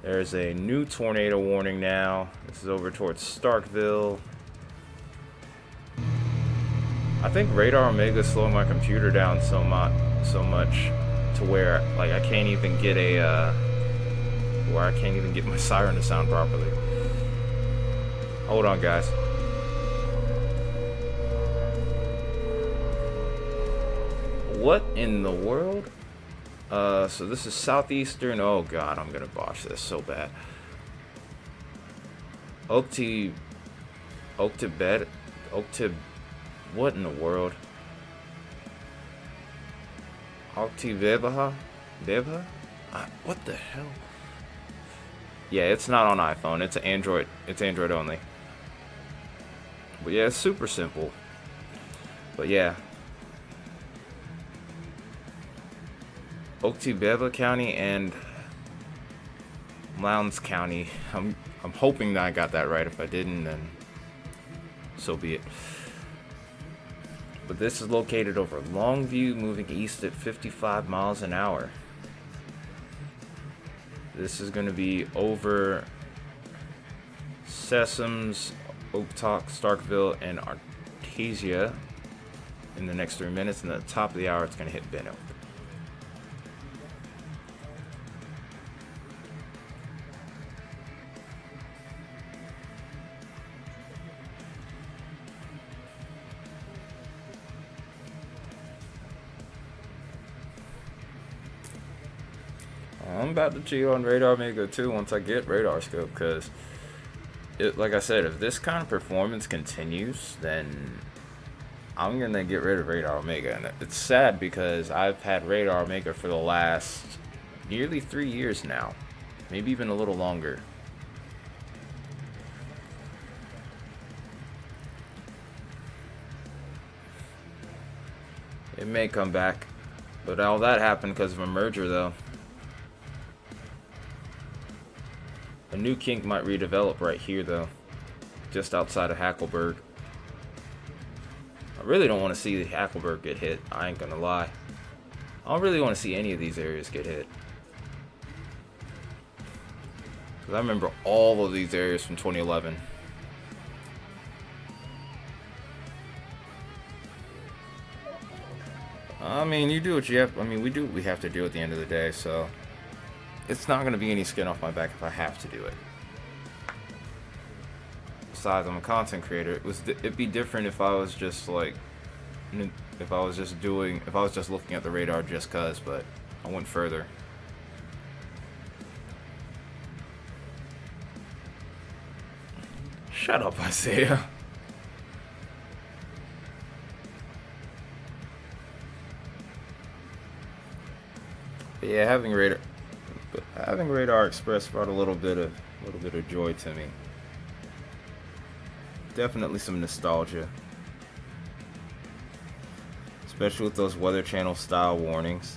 There's a new tornado warning now. This is over towards Starkville. I think Radar Omega slowed my computer down so much to where like I can't even get my siren to sound properly. Hold on, guys. What in the world? So this is southeastern. Oh god, I'm gonna botch this so bad. Oktib. What in the world? Oktibebha? Bebha? What the hell? Yeah, it's not on iPhone. It's Android. It's Android only. But yeah, it's super simple. But yeah. Oktibebha County and Lowndes County. I'm hoping that I got that right. If I didn't, then so be it. But this is located over Longview, moving east at 55 miles an hour. This is going to be over Sessoms, Oaktalk, Starkville, and Artesia in the next 3 minutes. And at the top of the hour, it's going to hit Benno. I'm about to cheat on Radar Omega too once I get Radar Scope, because like I said, if this kind of performance continues, then I'm gonna get rid of Radar Omega. And it's sad because I've had Radar Omega for the last nearly 3 years now, maybe even a little longer. It may come back, but all that happened because of a merger though. A new kink might redevelop right here though, just outside of Hackleburg. I really don't want to see Hackleburg get hit, I ain't gonna lie. I don't really want to see any of these areas get hit. Because I remember all of these areas from 2011. I mean, you do what you have. I mean, we do what we have to do at the end of the day, so it's not going to be any skin off my back if I have to do it. Besides, I'm a content creator. It'd be different if I was just like, if I was just looking at the radar just cause, but I went further. Shut up, Isaiah. But yeah, having Radar Express brought a little bit of joy to me. Definitely some nostalgia, especially with those Weather Channel style warnings.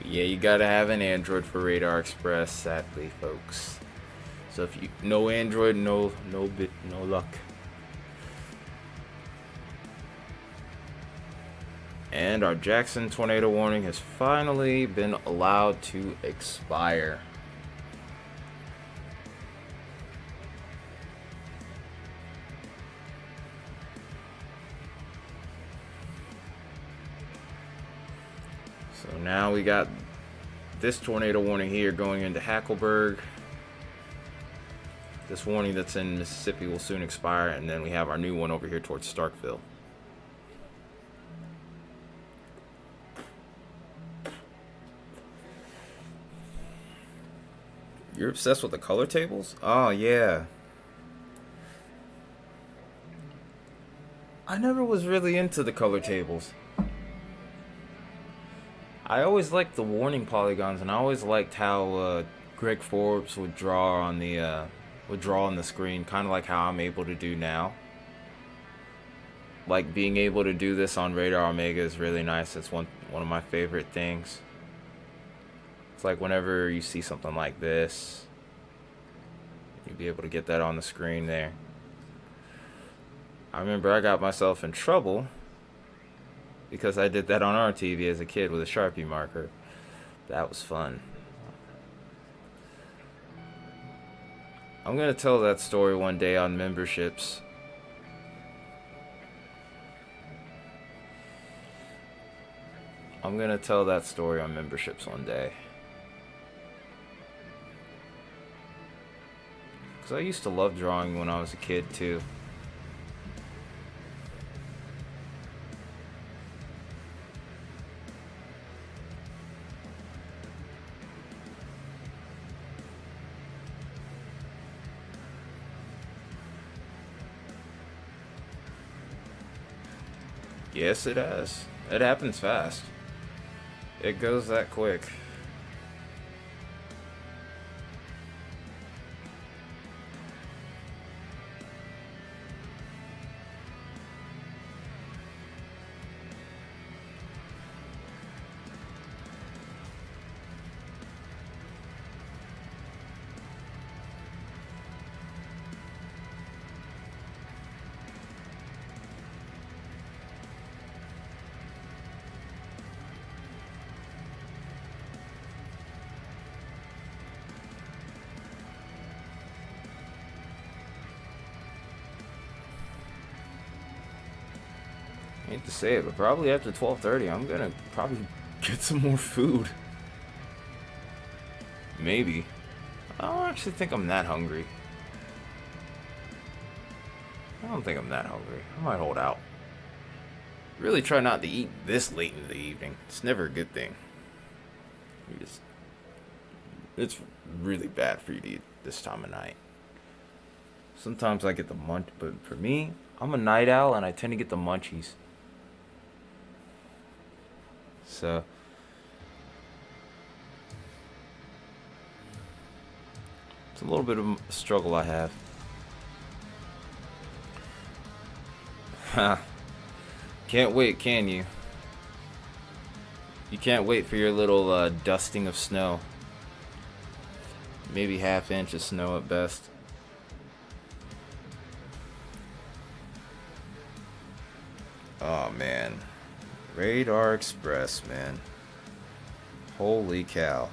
Yeah, you gotta have an Android for Radar Express, sadly, folks. So if you no Android, no luck. And our Jackson tornado warning has finally been allowed to expire. So now we got this tornado warning here going into Hackleburg. This warning that's in Mississippi will soon expire, and then we have our new one over here towards Starkville. You're obsessed with the color tables? Oh, yeah. I never was really into the color tables. I always liked the warning polygons, and I always liked how Greg Forbes would draw on the screen, kind of like how I'm able to do now. Like being able to do this on Radar Omega is really nice. It's one of my favorite things. It's like whenever you see something like this, you'll be able to get that on the screen there. I remember I got myself in trouble because I did that on our TV as a kid with a Sharpie marker. That was fun. I'm going to tell that story one day on memberships. I'm going to tell that story on memberships one day. Because I used to love drawing when I was a kid too. Yes, it has. It happens fast. It goes that quick. I hate to say it, but probably after 12:30, I'm gonna probably get some more food. Maybe. I don't actually think I'm that hungry. I don't think I'm that hungry. I might hold out. Really try not to eat this late in the evening. It's never a good thing. It's really bad for you to eat this time of night. Sometimes I get the munch, but for me, I'm a night owl and I tend to get the munchies. So it's a little bit of a struggle I have. Can't wait, can you? You can't wait for your little dusting of snow. Maybe half-inch of snow at best. Oh man. Radar Express, man. Holy cow.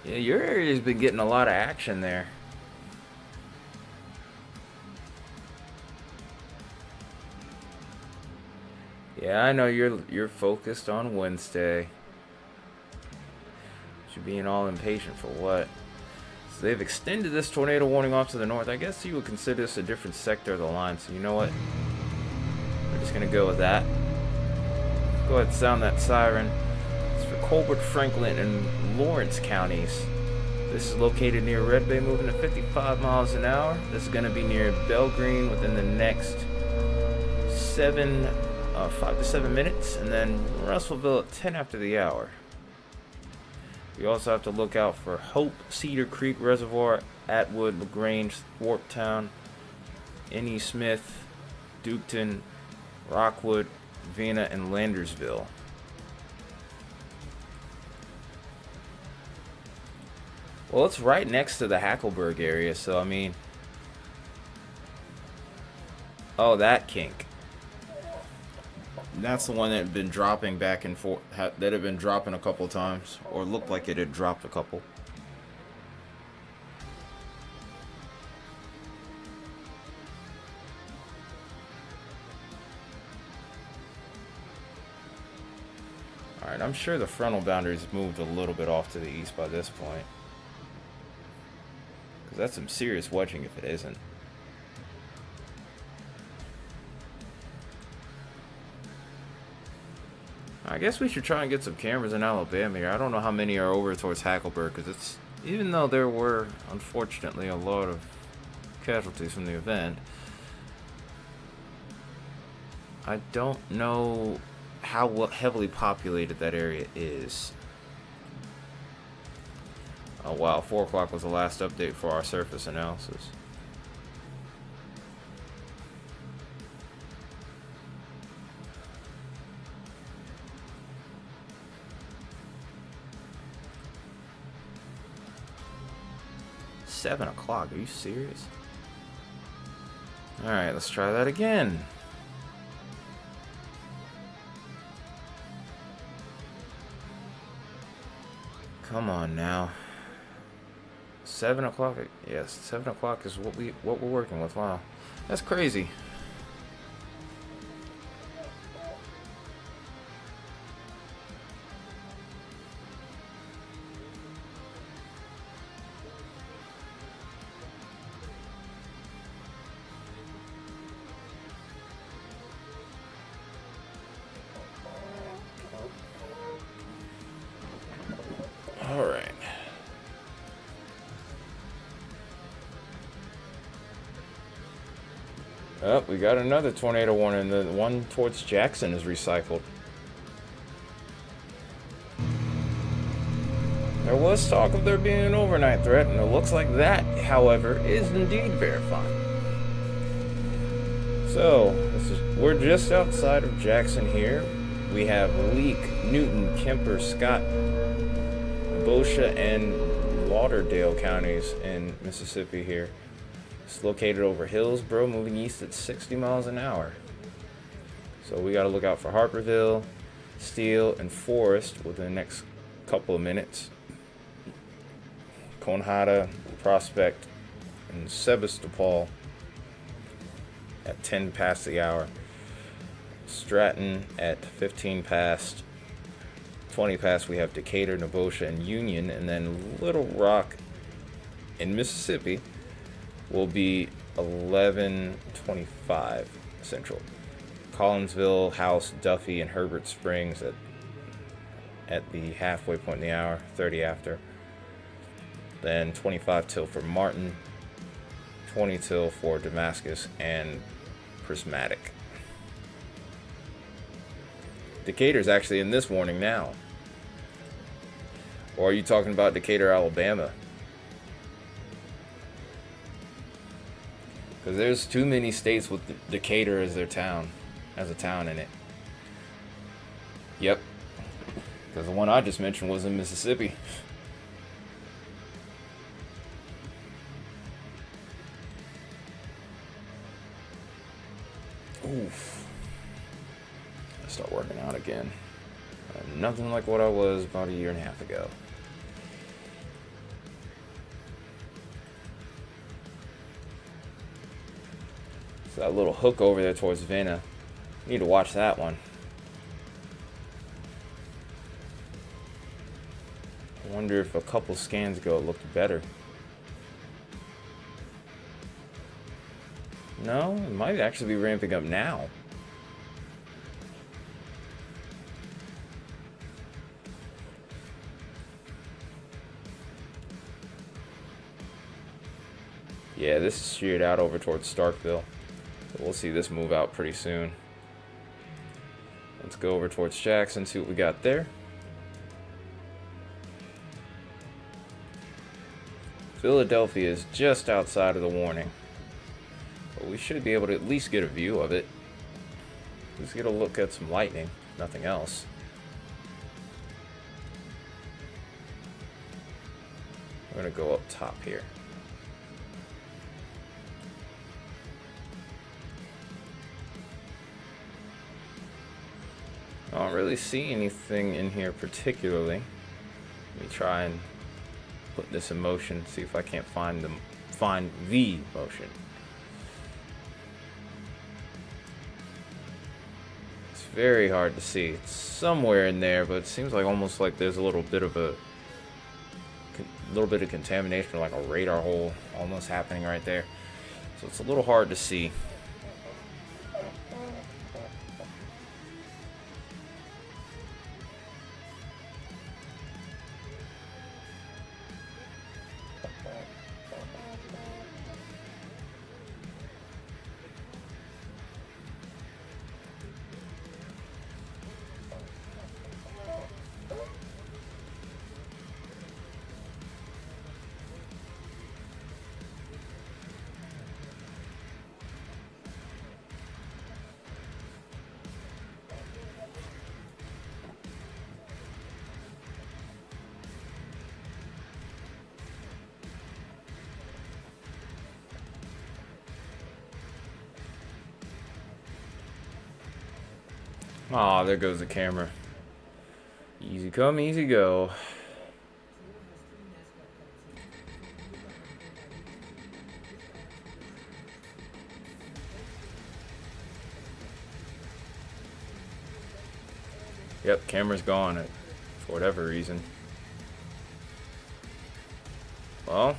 Yeah, your area's been getting a lot of action there. Yeah, I know you're focused on Wednesday. You're being all impatient for what? So they've extended this tornado warning off to the north. I guess you would consider this a different sector of the line. So you know what? We're just gonna go with that. Go ahead and sound that siren. It's for Colbert, Franklin, and Lawrence counties. This is located near Red Bay, moving to 55 miles an hour. This is gonna be near Belgreen within the next 5 to 7 minutes, and then Russellville at 10 after the hour. We also have to look out for Hope, Cedar Creek Reservoir, Atwood, LaGrange, Thorpetown, N.E. Smith, Duketon, Rockwood, Vienna, and Landersville. Well, it's right next to the Hackleburg area, so I mean... Oh, that kink. That's the one that had been dropping back and forth, that had been dropping a couple times, or looked like it had dropped a couple. I'm sure the frontal boundary's moved a little bit off to the east by this point. Because that's some serious wedging if it isn't. I guess we should try and get some cameras in Alabama here. I don't know how many are over towards Hackleburg, because it's, even though there were unfortunately a lot of casualties from the event, I don't know how heavily populated that area is. Oh wow, 4 o'clock was the last update for our surface analysis. $7 are you serious? Alright, let's try that again. Come on now. 7 o'clock, yes, 7 o'clock is what we're working with. Wow, that's crazy. All right. Oh, we got another tornado warning. The one towards Jackson is recycled. There was talk of there being an overnight threat, and it looks like that, however, is indeed verified. So, we're just outside of Jackson here. We have Leake, Newton, Kemper, Scott, Boscia, and Lauderdale counties in Mississippi here. It's located over Hillsboro, moving east at 60 miles an hour. So we got to look out for Harperville, Steele, and Forest within the next couple of minutes. Conehaga, Prospect, and Sebastopol at 10 past the hour. Stratton at 15 past. 20 past we have Decatur, Nebosha, and Union, and then Little Rock in Mississippi will be 11:25 Central. Collinsville, House, Duffy, and Herbert Springs at the halfway point in the hour, 30 after. Then 25 till for Martin, 20 till for Damascus and Prismatic. Decatur's actually in this warning now. Or are you talking about Decatur, Alabama? Because there's too many states with Decatur as their town, as a town in it. Yep. Because the one I just mentioned was in Mississippi. Oof. I start working out again. Nothing like what I was about a year and a half ago. So that little hook over there towards Vienna, you need to watch that one. I wonder if a couple scans ago it looked better. No, it might actually be ramping up now. Yeah, this is sheared out over towards Starkville. So we'll see this move out pretty soon. Let's go over towards Jackson, see what we got there. Philadelphia is just outside of the warning. But we should be able to at least get a view of it. Let's get a look at some lightning, nothing else. We're going to go up top here. I don't really see anything in here particularly. Let me try and put this in motion, see if I can't find the motion. It's very hard to see. It's somewhere in there, but it seems like almost like there's a little bit of contamination, like a radar hole almost happening right there. So it's a little hard to see. Aw, there goes the camera. Easy come, easy go. Yep, camera's gone for whatever reason. Well,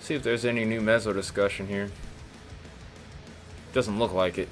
see if there's any new mezzo discussion here. Doesn't look like it.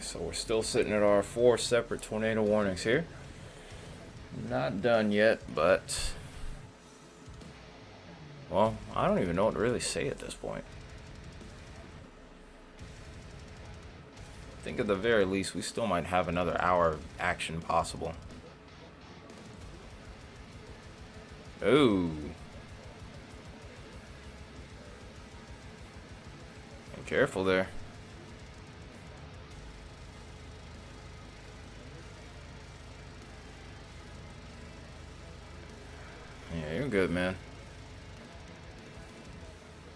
So we're still sitting at our 4 separate tornado warnings here. Not done yet, but... well, I don't even know what to really say at this point. I think at the very least we still might have another hour of action possible. Ooh. Be careful there. Yeah, you're good, man.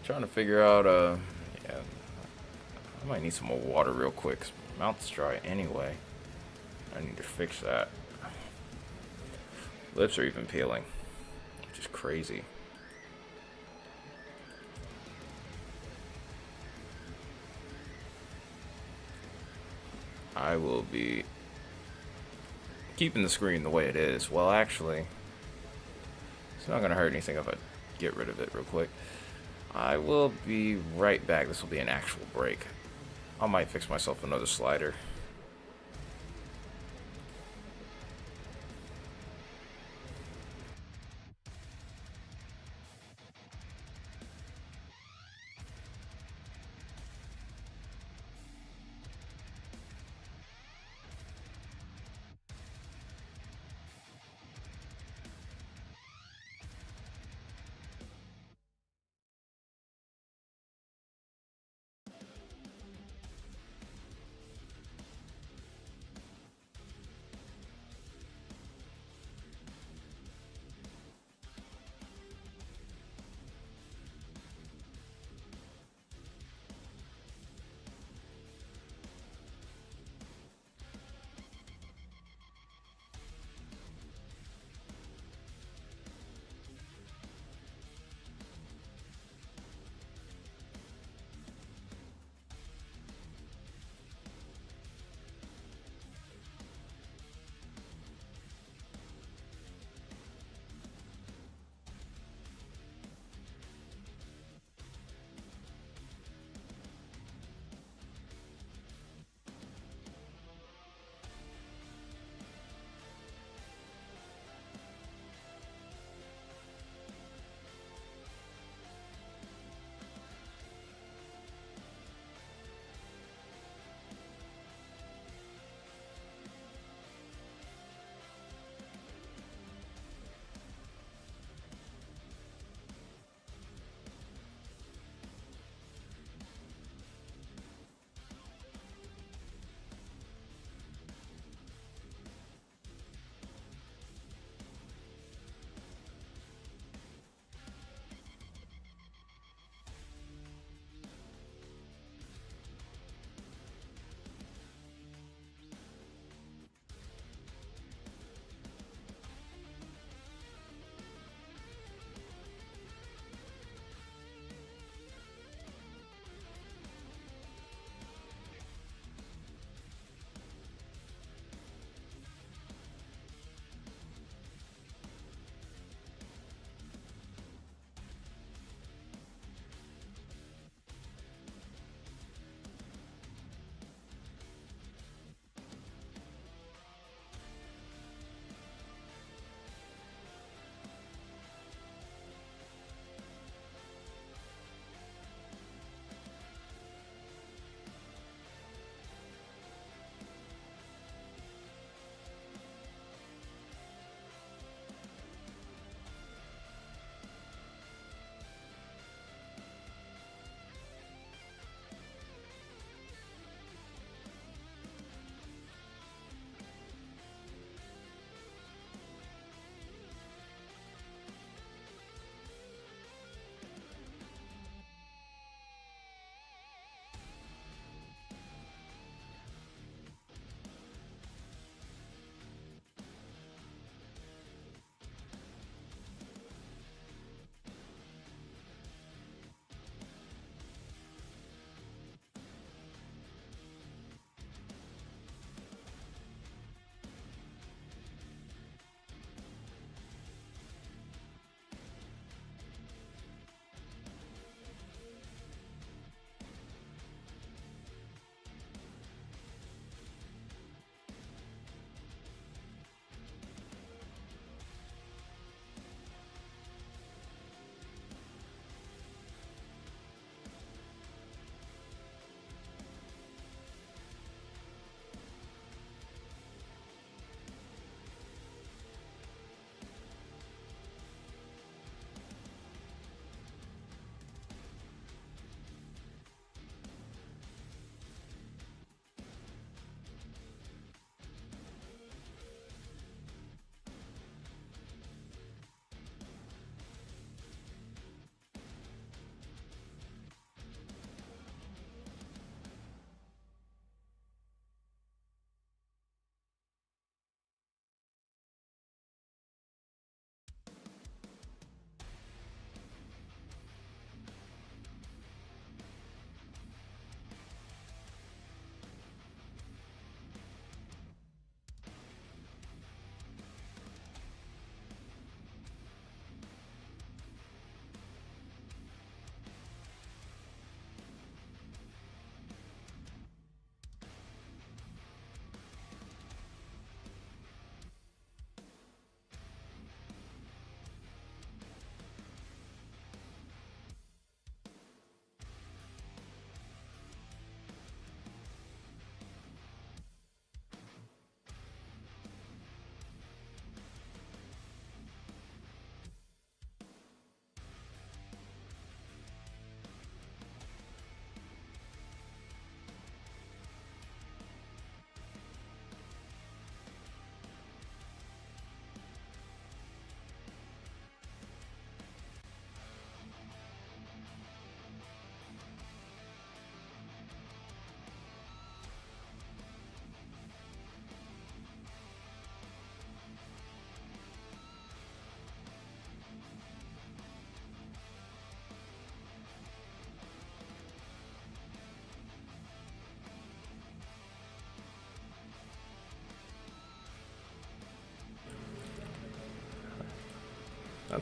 Trying to figure out, yeah, I might need some more water real quick, 'cause my mouth's dry anyway. I need to fix that. Lips are even peeling, which is crazy. I will be keeping the screen the way it is. Well, actually, it's not gonna hurt anything if I get rid of it real quick. I will be right back. This will be an actual break. I might fix myself another slider.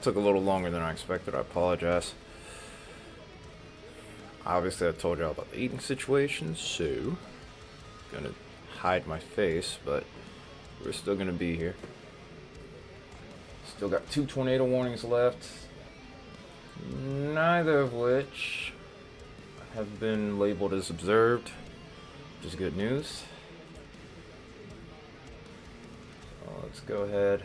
That took a little longer than I expected. I apologize. Obviously, I told y'all about the eating situation, so gonna hide my face, but we're still gonna be here. Still got 2 tornado warnings left, neither of which have been labeled as observed, which is good news. Let's go ahead.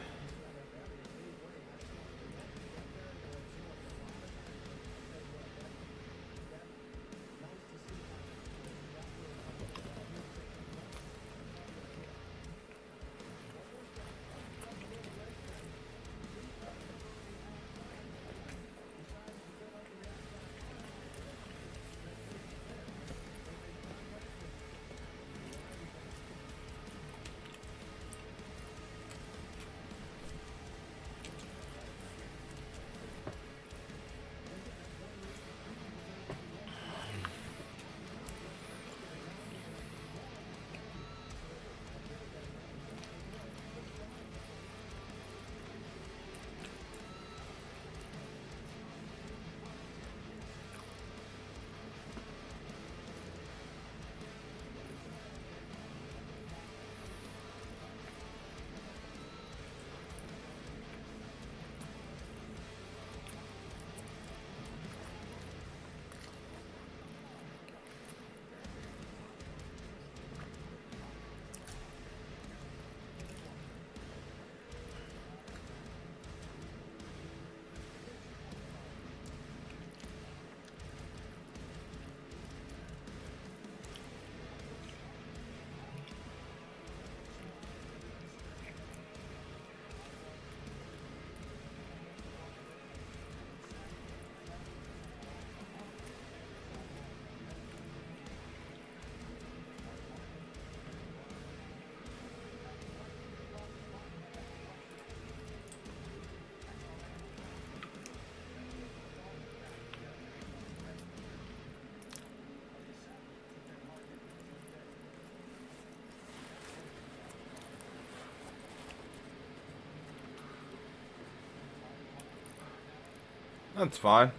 That's fine.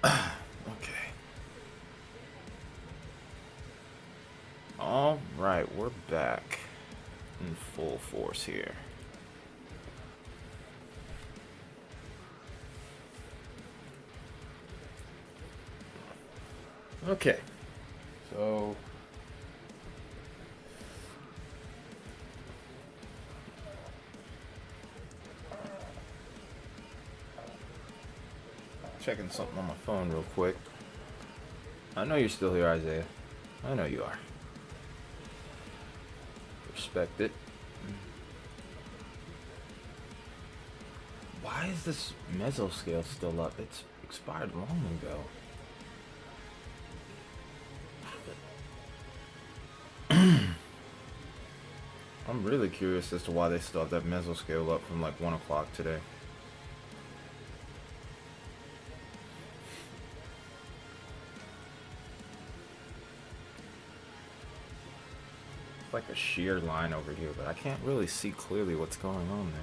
Okay. All right, we're back in full force here. Okay. So checking something on my phone real quick. I know you're still here, Isaiah. I know you are. Respect it. Why is this mesoscale still up? It's expired long ago. I'm really curious as to why they still have that mesoscale up from like 1 o'clock today. like a sheer line over here, but I can't really see clearly what's going on there.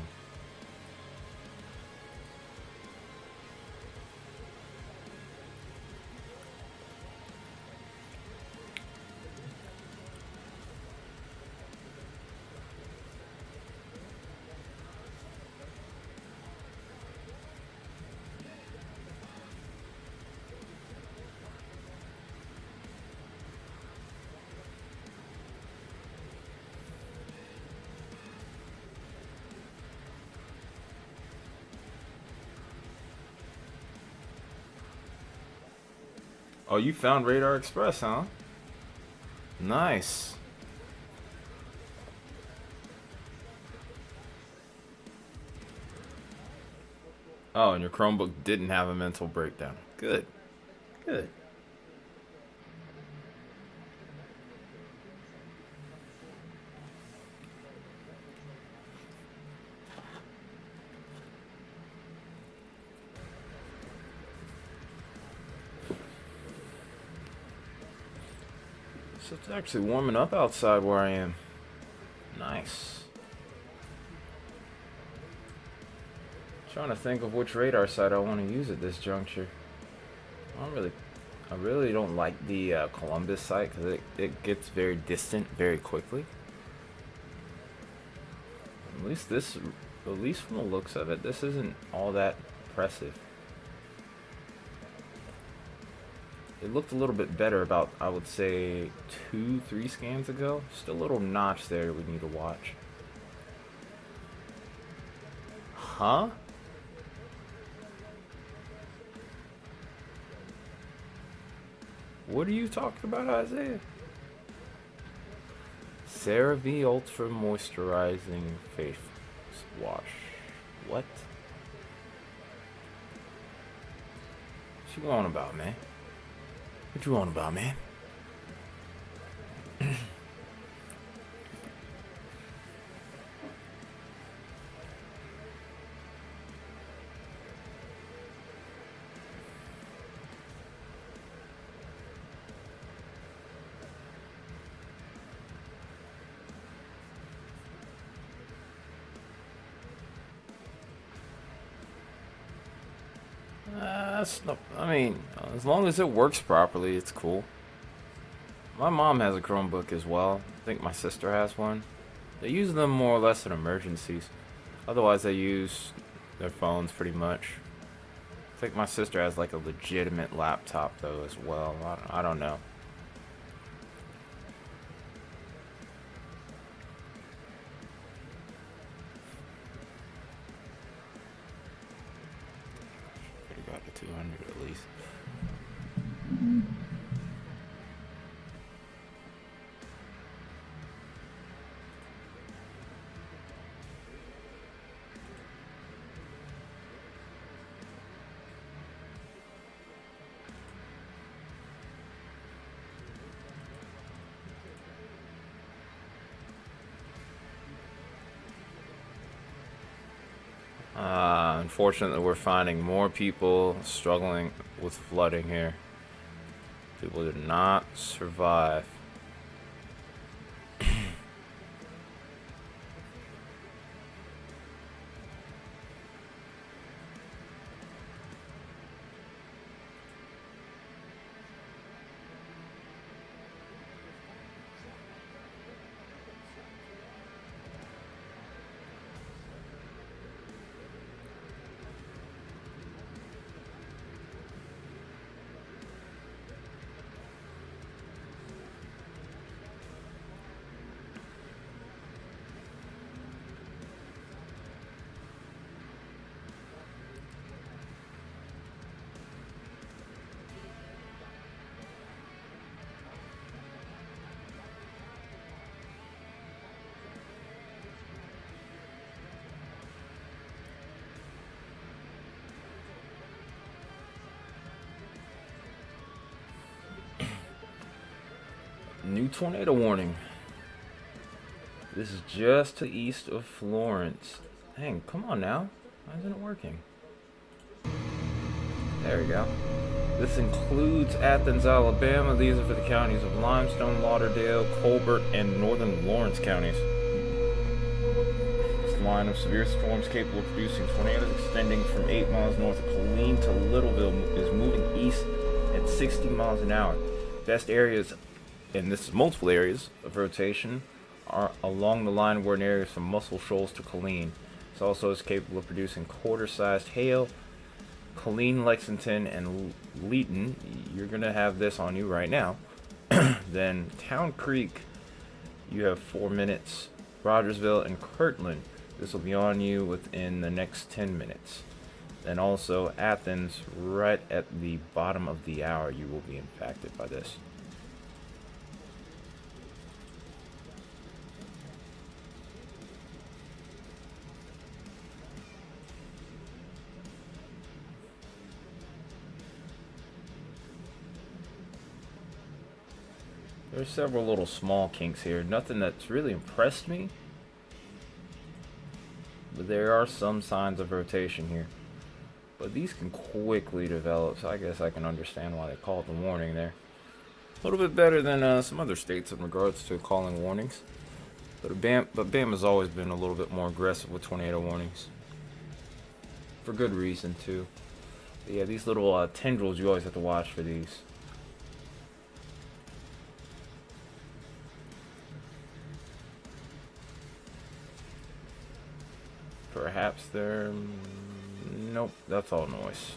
Oh, you found Radar Express, huh? Nice. Oh, and your Chromebook didn't have a mental breakdown. Good. Good. So it's actually warming up outside where I am. Nice. Trying to think of which radar site I want to use at this juncture. I really don't like the Columbus site because it gets very distant very quickly. At least from the looks of it, this isn't all that impressive. It looked a little bit better about, I would say, 2-3 scans ago. Just a little notch there we need to watch. Huh? What are you talking about, Isaiah? CeraVe Ultra Moisturizing Face Wash. What? What you on about, man? What you on about, man? That's no, I mean, as long as it works properly, it's cool. My mom has a Chromebook as well. I think my sister has one. They use them more or less in emergencies. Otherwise, they use their phones pretty much. I think my sister has like a legitimate laptop though as well. I don't know. Could have got to 200 at least. Unfortunately, we're finding more people struggling with flooding here. People did not survive. New tornado warning. This is just to east of Florence. Dang, come on now. Why isn't it working? There we go. This includes Athens, Alabama. These are for the counties of Limestone, Lauderdale, Colbert, and northern Lawrence counties. This line of severe storms capable of producing tornadoes extending from 8 miles north of Killeen to Littleville is moving east at 60 miles an hour. Best areas, and this is multiple areas of rotation, are along the line where an area from Muscle Shoals to Killeen. It also is capable of producing quarter-sized hail. Killeen, Lexington, and Leeton, you're going to have this on you right now. Then Town Creek, you have 4 minutes. Rogersville and Kirtland, this will be on you within the next 10 minutes. Then also Athens, right at the bottom of the hour, you will be impacted by this. There's several little small kinks here. Nothing that's really impressed me. But there are some signs of rotation here. But these can quickly develop, so I guess I can understand why they called the warning there. A little bit better than some other states in regards to calling warnings. But Bama's always been a little bit more aggressive with tornado warnings. For good reason, too. But yeah, these little tendrils, you always have to watch for these. Perhaps they're... Nope, that's all noise.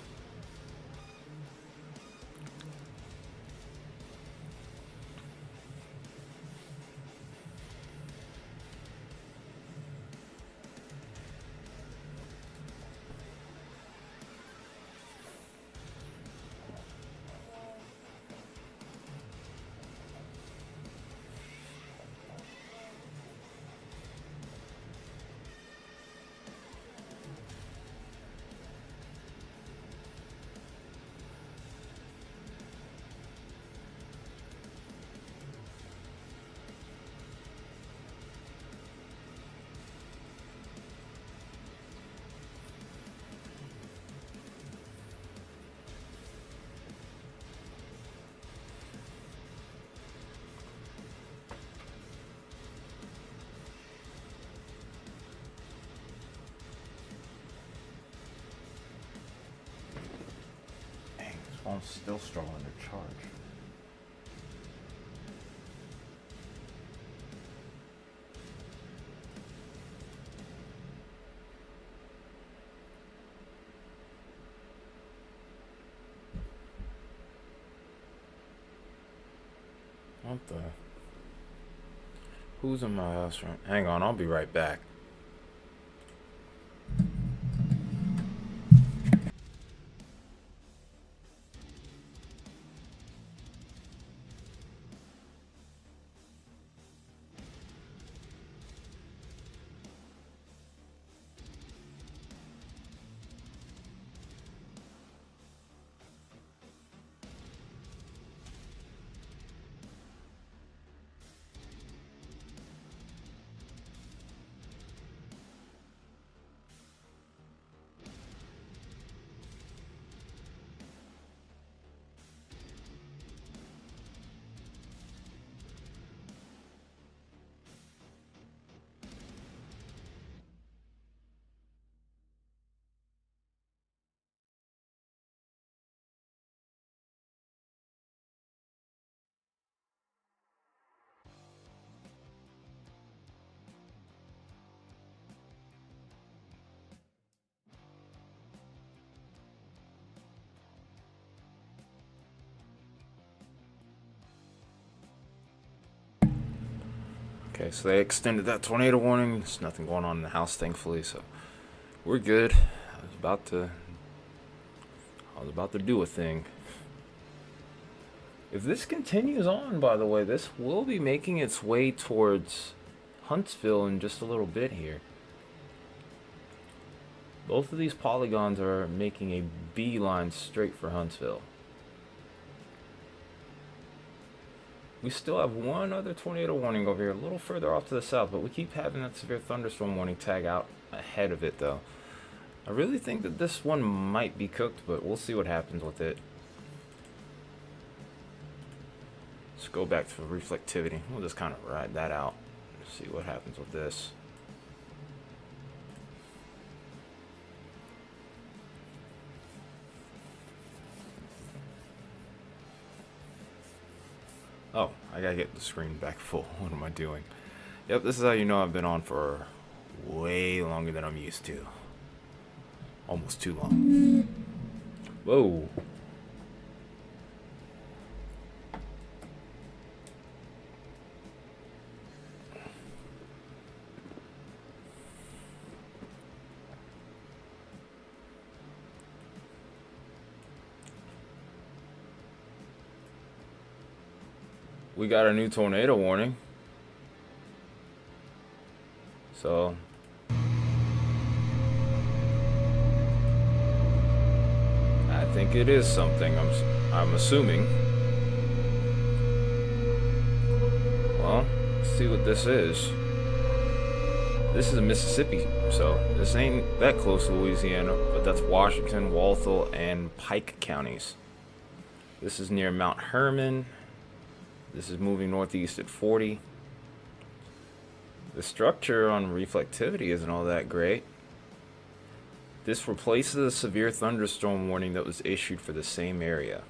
Phone's still struggling to charge. What the? Who's in my house right? Hang on, I'll be right back. Okay, so they extended that tornado warning. There's nothing going on in the house, thankfully, so we're good. I was about to do a thing. If this continues on, by the way, this will be making its way towards Huntsville in just a little bit here. Both of these polygons are making a beeline straight for Huntsville. We still have one other tornado warning over here, a little further off to the south, but we keep having that severe thunderstorm warning tag out ahead of it, though. I really think that this one might be cooked, but we'll see what happens with it. Let's go back to reflectivity. We'll just kind of ride that out. See what happens with this. Oh, I gotta get the screen back full. What am I doing? Yep, this is how you know I've been on for way longer than I'm used to. Almost too long. Whoa. We got a new tornado warning. So I think it is something. I'm assuming. Well, let's see what this is. This is a Mississippi, so this ain't that close to Louisiana, but that's Washington, Walthall, and Pike counties. This is near Mount Herman. This is moving northeast at 40. The structure on reflectivity isn't all that great. This replaces a severe thunderstorm warning that was issued for the same area.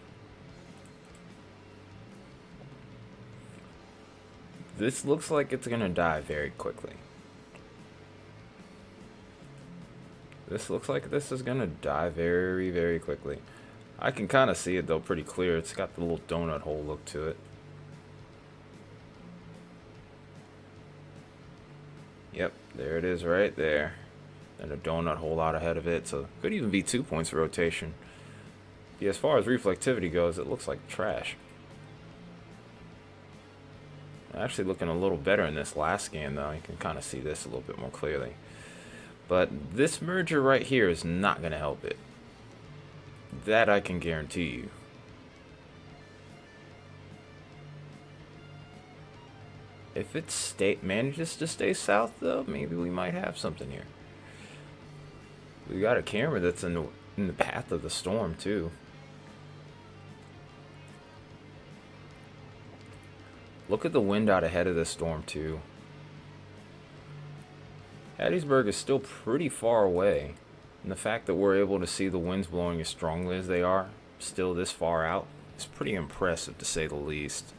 This looks like it's gonna die very quickly. This looks like this is gonna die very, very quickly. I can kind of see it though pretty clear. It's got the little donut hole look to it. Yep, there it is right there. And a donut hole out ahead of it, so could even be 2 points of rotation. Yeah, as far as reflectivity goes, it looks like trash. Actually looking a little better in this last scan though. You can kind of see this a little bit more clearly. But this merger right here is not going to help it. That I can guarantee you. If it manages to stay south, though, maybe we might have something here. We got a camera that's in the path of the storm, too. Look at the wind out ahead of the storm, too. Hattiesburg is still pretty far away. And the fact that we're able to see the winds blowing as strongly as they are, still this far out, is pretty impressive, to say the least.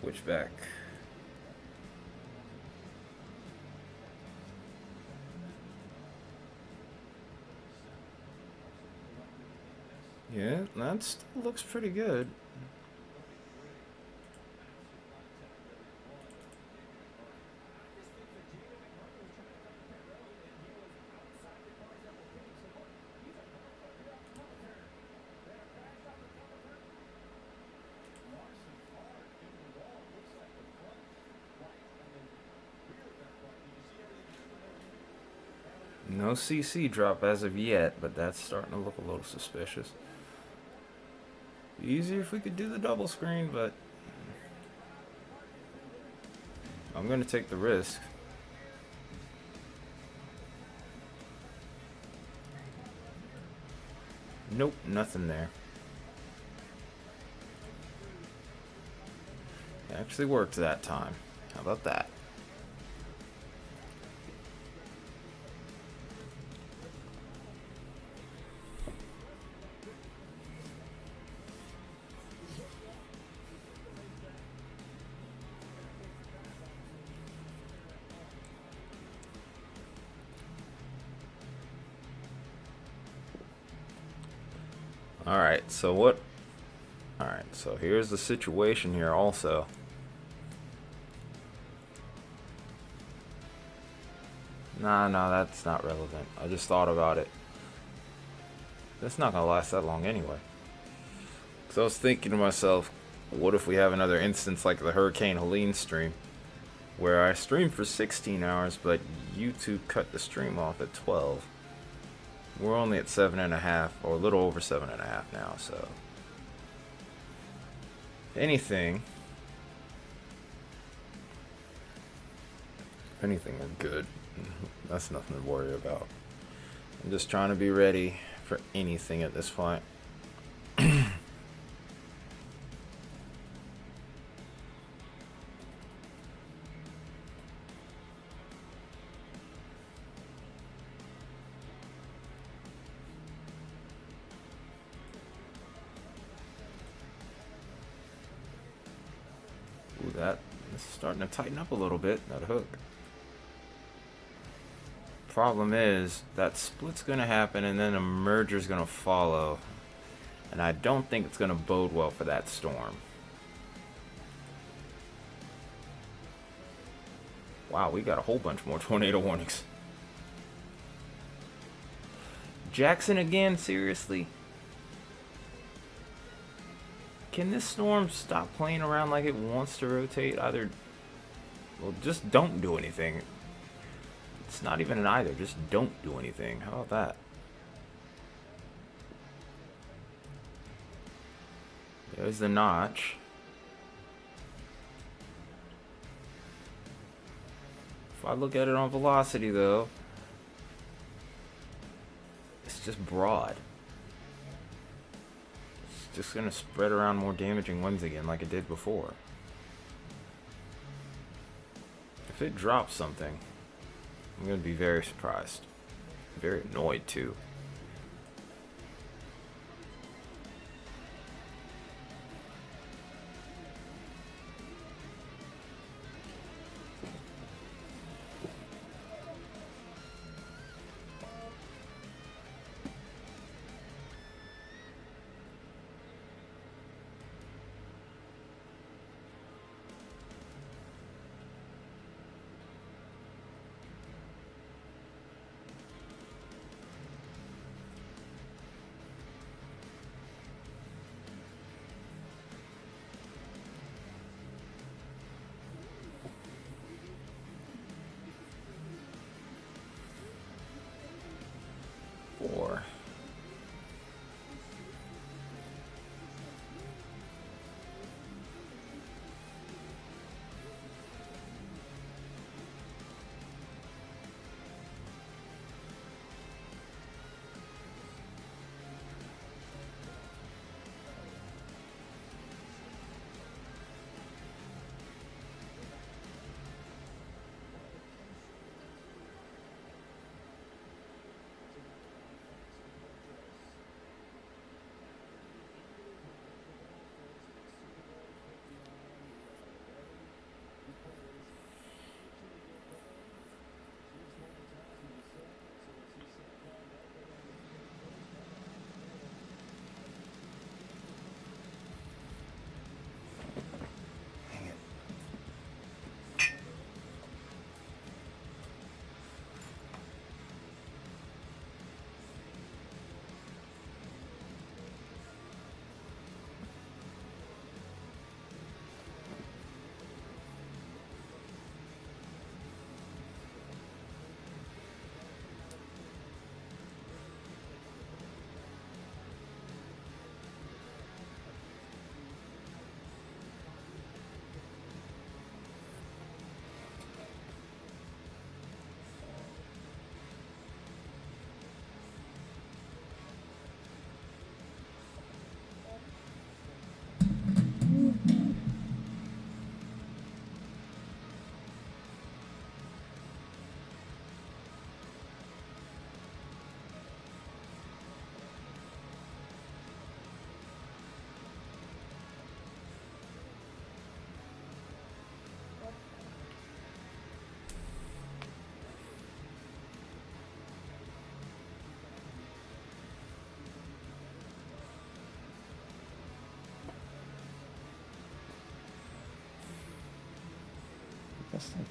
Switch back. Yeah, that still looks pretty good. No CC drop as of yet, but that's starting to look a little suspicious. Easier if we could do the double screen, but I'm gonna take the risk. Nope, nothing there. It actually worked that time. How about that? Alright, so what? Alright, so here's the situation here also. Nah, that's not relevant. I just thought about it. That's not gonna last that long anyway. So I was thinking to myself, what if we have another instance like the Hurricane Helene stream? Where I streamed for 16 hours, but YouTube cut the stream off at 12. We're only at 7.5, or a little over 7.5 now, so. If anything, we're good. That's nothing to worry about. I'm just trying to be ready for anything at this point. Ooh, that's starting to tighten up a little bit, that hook. Problem is, that split's gonna happen and then a merger's gonna follow. And I don't think it's gonna bode well for that storm. Wow, we got a whole bunch more tornado warnings. Jackson again, seriously? Can this storm stop playing around like it wants to rotate? Either, well, just don't do anything. It's not even an either, just don't do anything. How about that? There's the notch. If I look at it on velocity though, it's just broad. It's just gonna spread around more damaging winds again like it did before. If it drops something, I'm gonna be very surprised. Very annoyed too.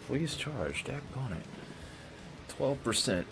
Please charge. Daggone it. 12%.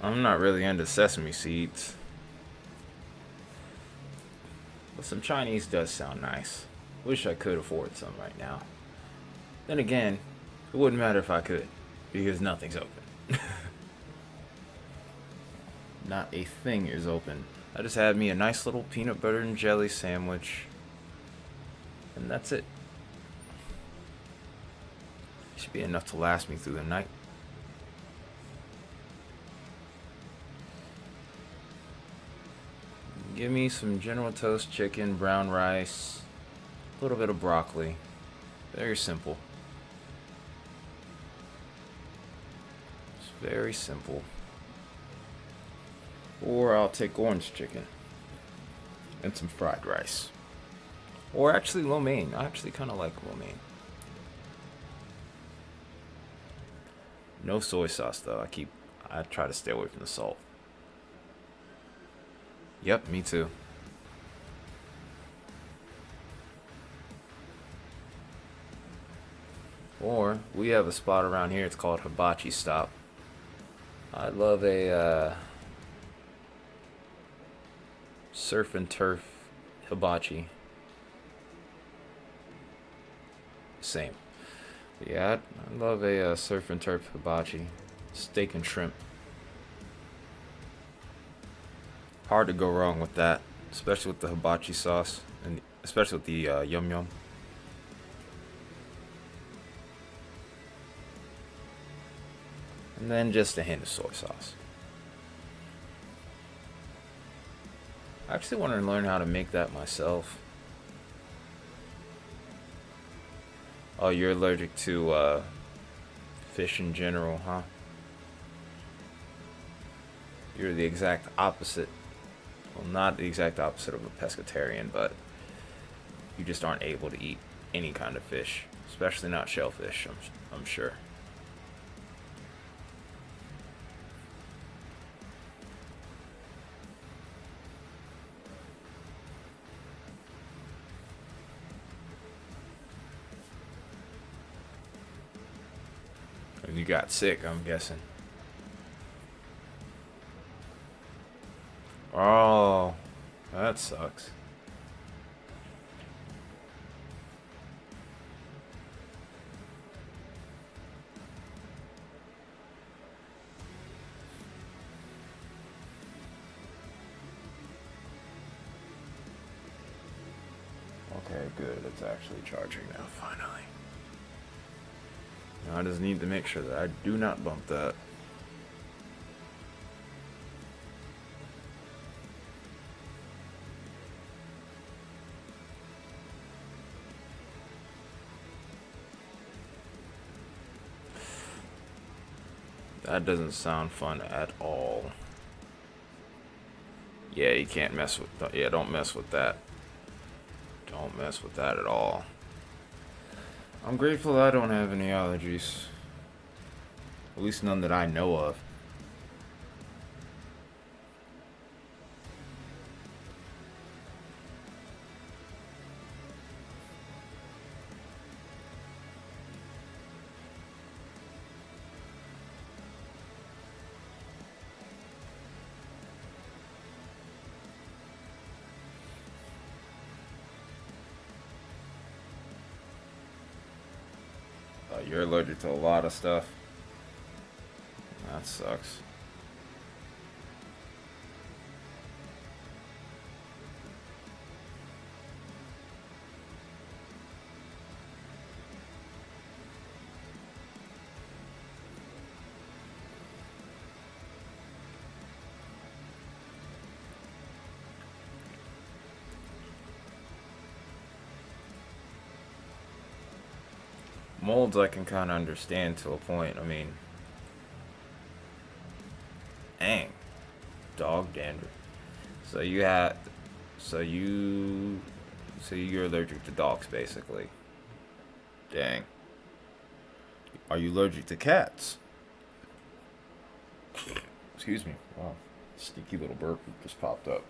I'm not really into sesame seeds, but some Chinese does sound nice. Wish I could afford some right now. Then again, it wouldn't matter if I could, because nothing's open. Not a thing is open. I just had me a nice little peanut butter and jelly sandwich, and that's it. Should be enough to last me through the night. Give me some General Toast chicken, brown rice, a little bit of broccoli. Very simple. It's very simple. Or I'll take orange chicken and some fried rice. Or actually lo mein. I actually kind of like lo mein. No soy sauce though. I try to stay away from the salt. Yep, me too. Or we have a spot around here. It's called Hibachi Stop. I love a surf and turf hibachi. Same. Yeah, I love a surf and turf hibachi. Steak and shrimp. Hard to go wrong with that, especially with the hibachi sauce, and especially with the yum yum. And then just a hint of soy sauce. I actually want to learn how to make that myself. Oh, you're allergic to fish in general, huh? You're the exact opposite. Well, not the exact opposite of a pescatarian, but you just aren't able to eat any kind of fish, especially not shellfish, I'm sure. And you got sick, I'm guessing. Oh, that sucks. Okay, good. It's actually charging now, finally. Now I just need to make sure that I do not bump that. That doesn't sound fun at all. Yeah, you can't mess with that. Yeah, don't mess with that. Don't mess with that at all. I'm grateful I don't have any allergies. At least none that I know of. You're allergic to a lot of stuff. that sucks. Molds I can kind of understand to a point. I mean, dang, dog dander. So you have, so you, so you're allergic to dogs, basically. Dang. Are you allergic to cats? Excuse me. Wow, sneaky little burp just popped up.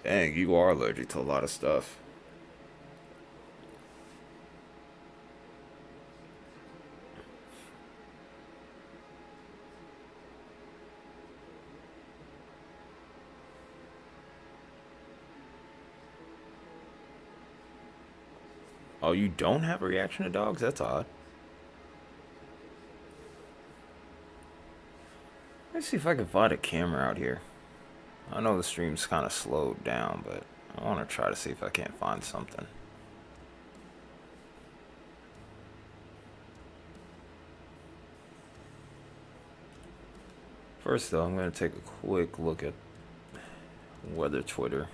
Dang, you are allergic to a lot of stuff. Oh, you don't have a reaction to dogs? That's odd. Let's see if I can find a camera out here. I know the stream's kind of slowed down, but I want to try to see if I can't find something. First, though, I'm going to take a quick look at weather Twitter.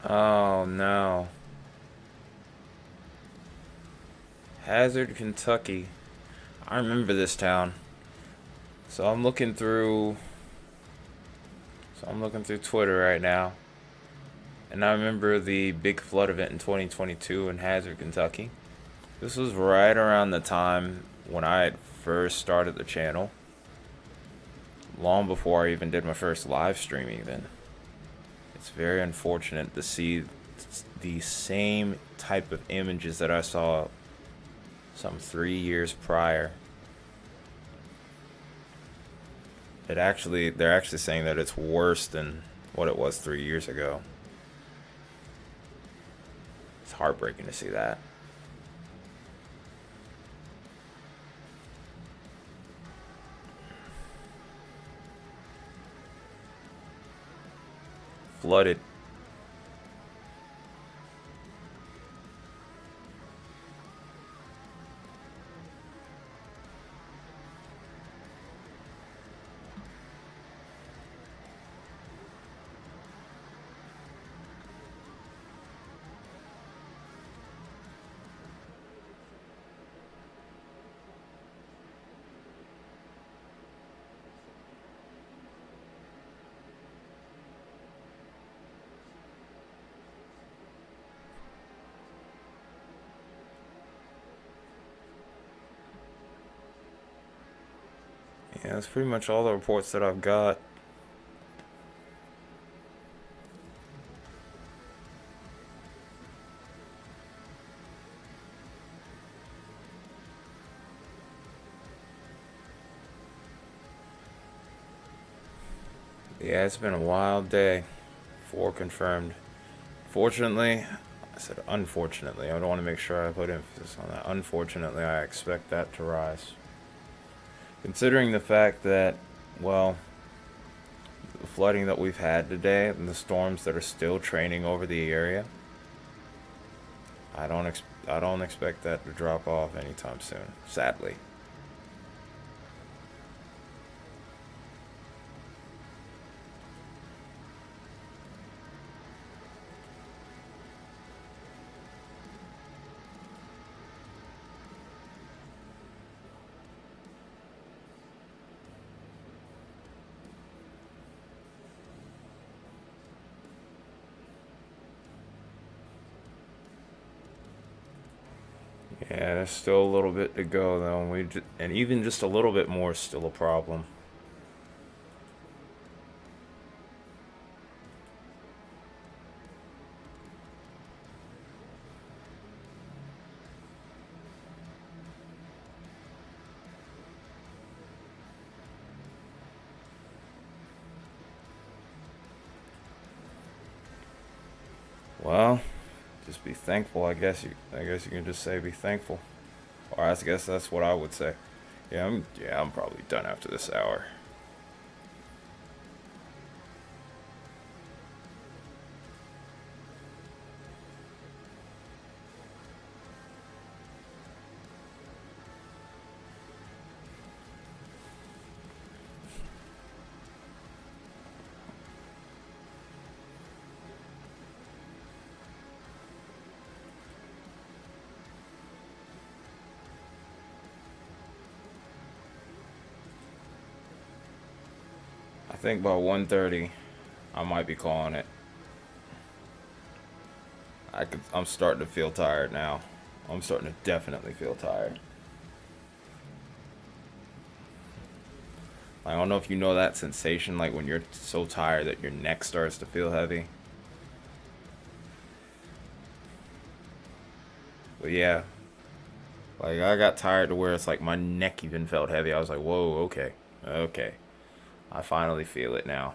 Oh no. Hazard, Kentucky. I remember this town. So I'm looking through Twitter right now. And I remember the big flood event in 2022 in Hazard, Kentucky. This was right around the time when I had first started the channel. Long before I even did my first live stream even. It's very unfortunate to see the same type of images that I saw some 3 years prior. They're actually saying that it's worse than what it was 3 years ago. It's heartbreaking to see that. Flooded. Yeah, that's pretty much all the reports that I've got. Yeah, it's been a wild day. 4 confirmed. Fortunately, I said unfortunately. I don't want to make sure I put emphasis on that. Unfortunately, I expect that to rise. Considering the fact that, well, the flooding that we've had today and the storms that are still training over the area, I don't expect that to drop off anytime soon, sadly. Yeah, there's still a little bit to go though, and even just a little bit more is still a problem. Well, just be thankful. I guess you can just say be thankful, or I guess that's what I would say. Yeah, I'm probably done after this hour. I think by 1:30, I might be calling it. I'm starting to feel tired now. I'm starting to definitely feel tired. I don't know if you know that sensation, like when you're so tired that your neck starts to feel heavy. But yeah, like I got tired to where it's like my neck even felt heavy. I was like, whoa, okay, okay. I finally feel it now.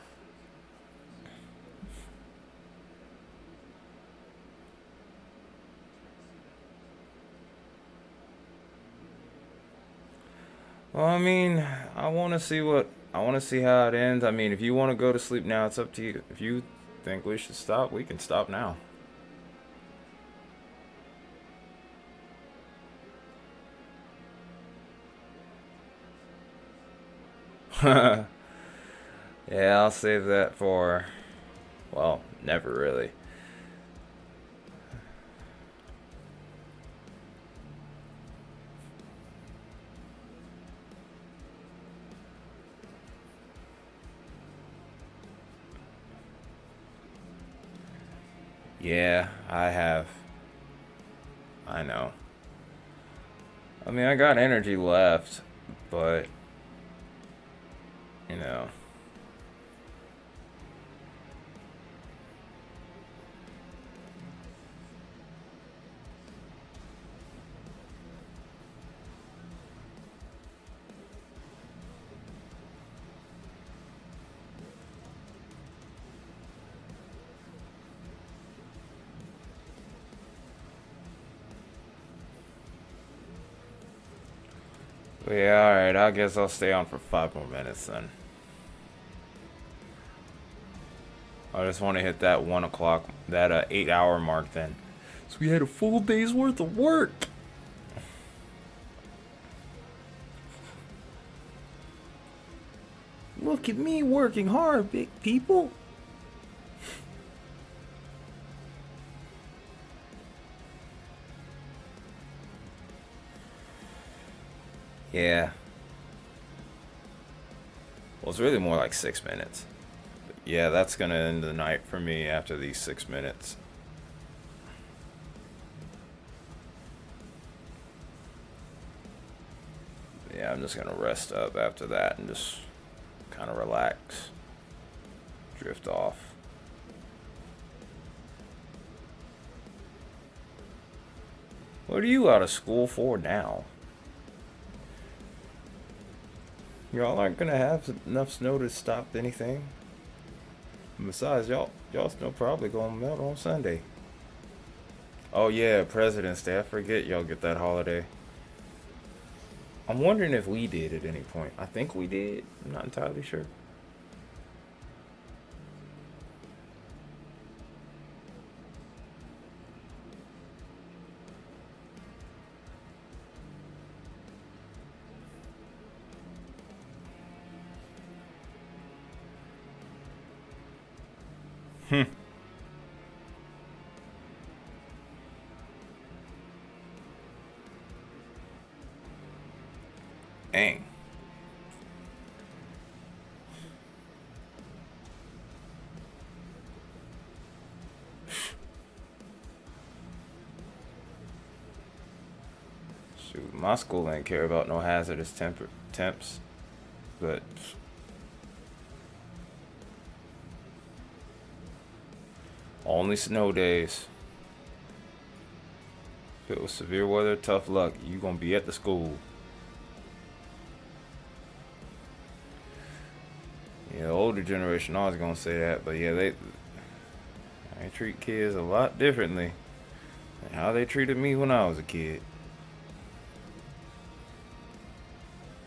Well, I mean, I want to see how it ends. I mean, if you want to go to sleep now, it's up to you. If you think we should stop, we can stop now. Yeah, I'll save that for, well, never really. Yeah, I have. I know. I mean, I got energy left, but, you know. But yeah, alright, I guess I'll stay on for 5 more minutes then. I just want to hit that 1 o'clock, that 8 hour mark then. So we had a full day's worth of work. Look at me working hard, big people. Yeah. Well, it's really more like 6 minutes. But yeah, that's gonna end the night for me after these 6 minutes. Yeah, I'm just gonna rest up after that and just kind of relax, drift off. What are you out of school for now? Y'all aren't gonna have enough snow to stop anything. Besides, y'all still probably gonna melt on Sunday. Oh yeah, President's Day. I forget y'all get that holiday. I'm wondering if we did at any point. I think we did. I'm not entirely sure. Hmm. Dang. Shoot, my school ain't care about no hazardous temps, but only snow days. If it was severe weather, tough luck. You gonna be at the school. Yeah, the older generation always gonna say that, but yeah, they treat kids a lot differently than how they treated me when I was a kid.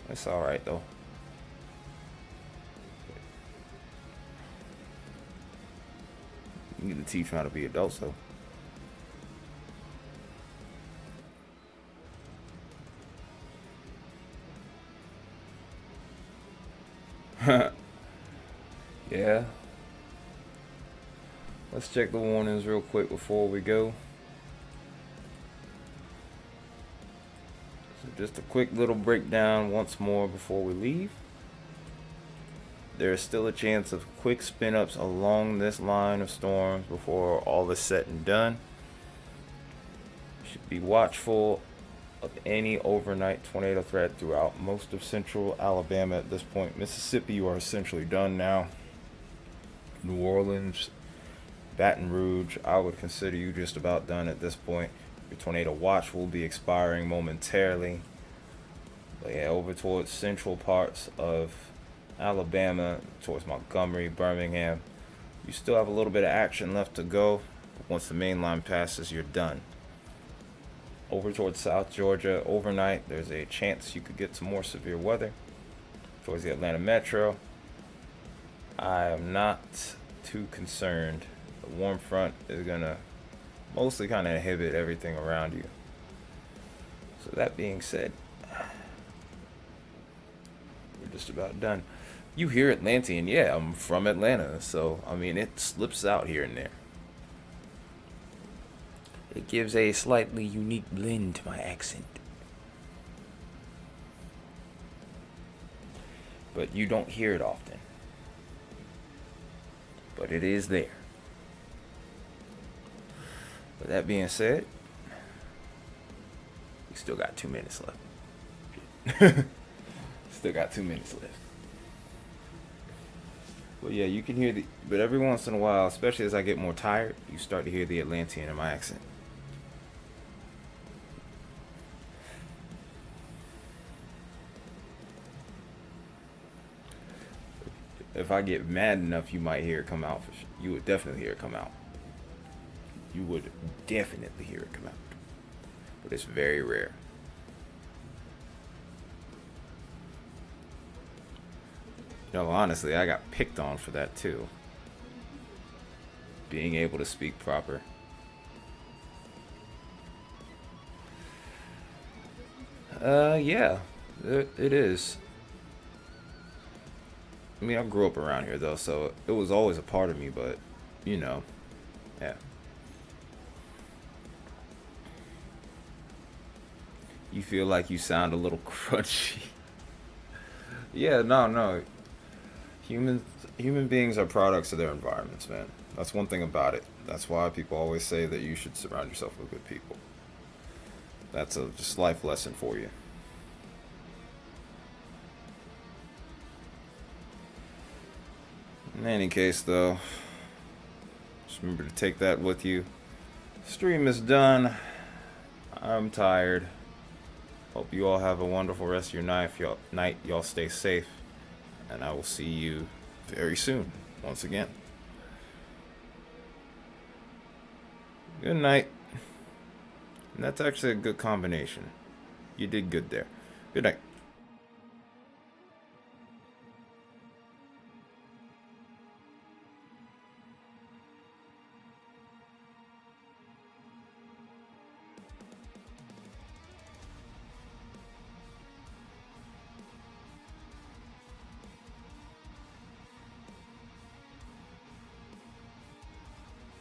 It's all right though. You need to teach them how to be adults though. Yeah. Let's check the warnings real quick before we go. So just a quick little breakdown once more before we leave. There is still a chance of quick spin-ups along this line of storms before all is said and done. Should be watchful of any overnight tornado threat throughout most of central Alabama at this point. Mississippi, you are essentially done now. New Orleans, Baton Rouge, I would consider you just about done at this point. Your tornado watch will be expiring momentarily. But yeah, over towards central parts of Alabama, towards Montgomery, Birmingham, you still have a little bit of action left to go. But once the main line passes, you're done. Over towards South Georgia, overnight, there's a chance you could get some more severe weather. Towards the Atlanta metro, I am not too concerned. The warm front is gonna mostly kind of inhibit everything around you. So that being said, we're just about done. You hear Atlantean, yeah, I'm from Atlanta, so I mean it slips out here and there. It gives a slightly unique blend to my accent. But you don't hear it often. But it is there. But that being said, we still got 2 minutes left. Still got 2 minutes left. But yeah, you can hear but every once in a while, especially as I get more tired, you start to hear the Atlantean in my accent. If I get mad enough, you might hear it come out. You would definitely hear it come out. You would definitely hear it come out. But it's very rare. No, honestly, I got picked on for that too. Being able to speak proper. Yeah, it is. I mean, I grew up around here though, so it was always a part of me, but, you know, yeah. You feel like you sound a little crunchy. Yeah, no. Human beings are products of their environments, man. That's one thing about it. That's why people always say that you should surround yourself with good people. That's a just life lesson for you. In any case, though, just remember to take that with you. Stream is done. I'm tired. Hope you all have a wonderful rest of your night. Y'all stay safe. And I will see you very soon, once again. Good night. And that's actually a good combination. You did good there. Good night.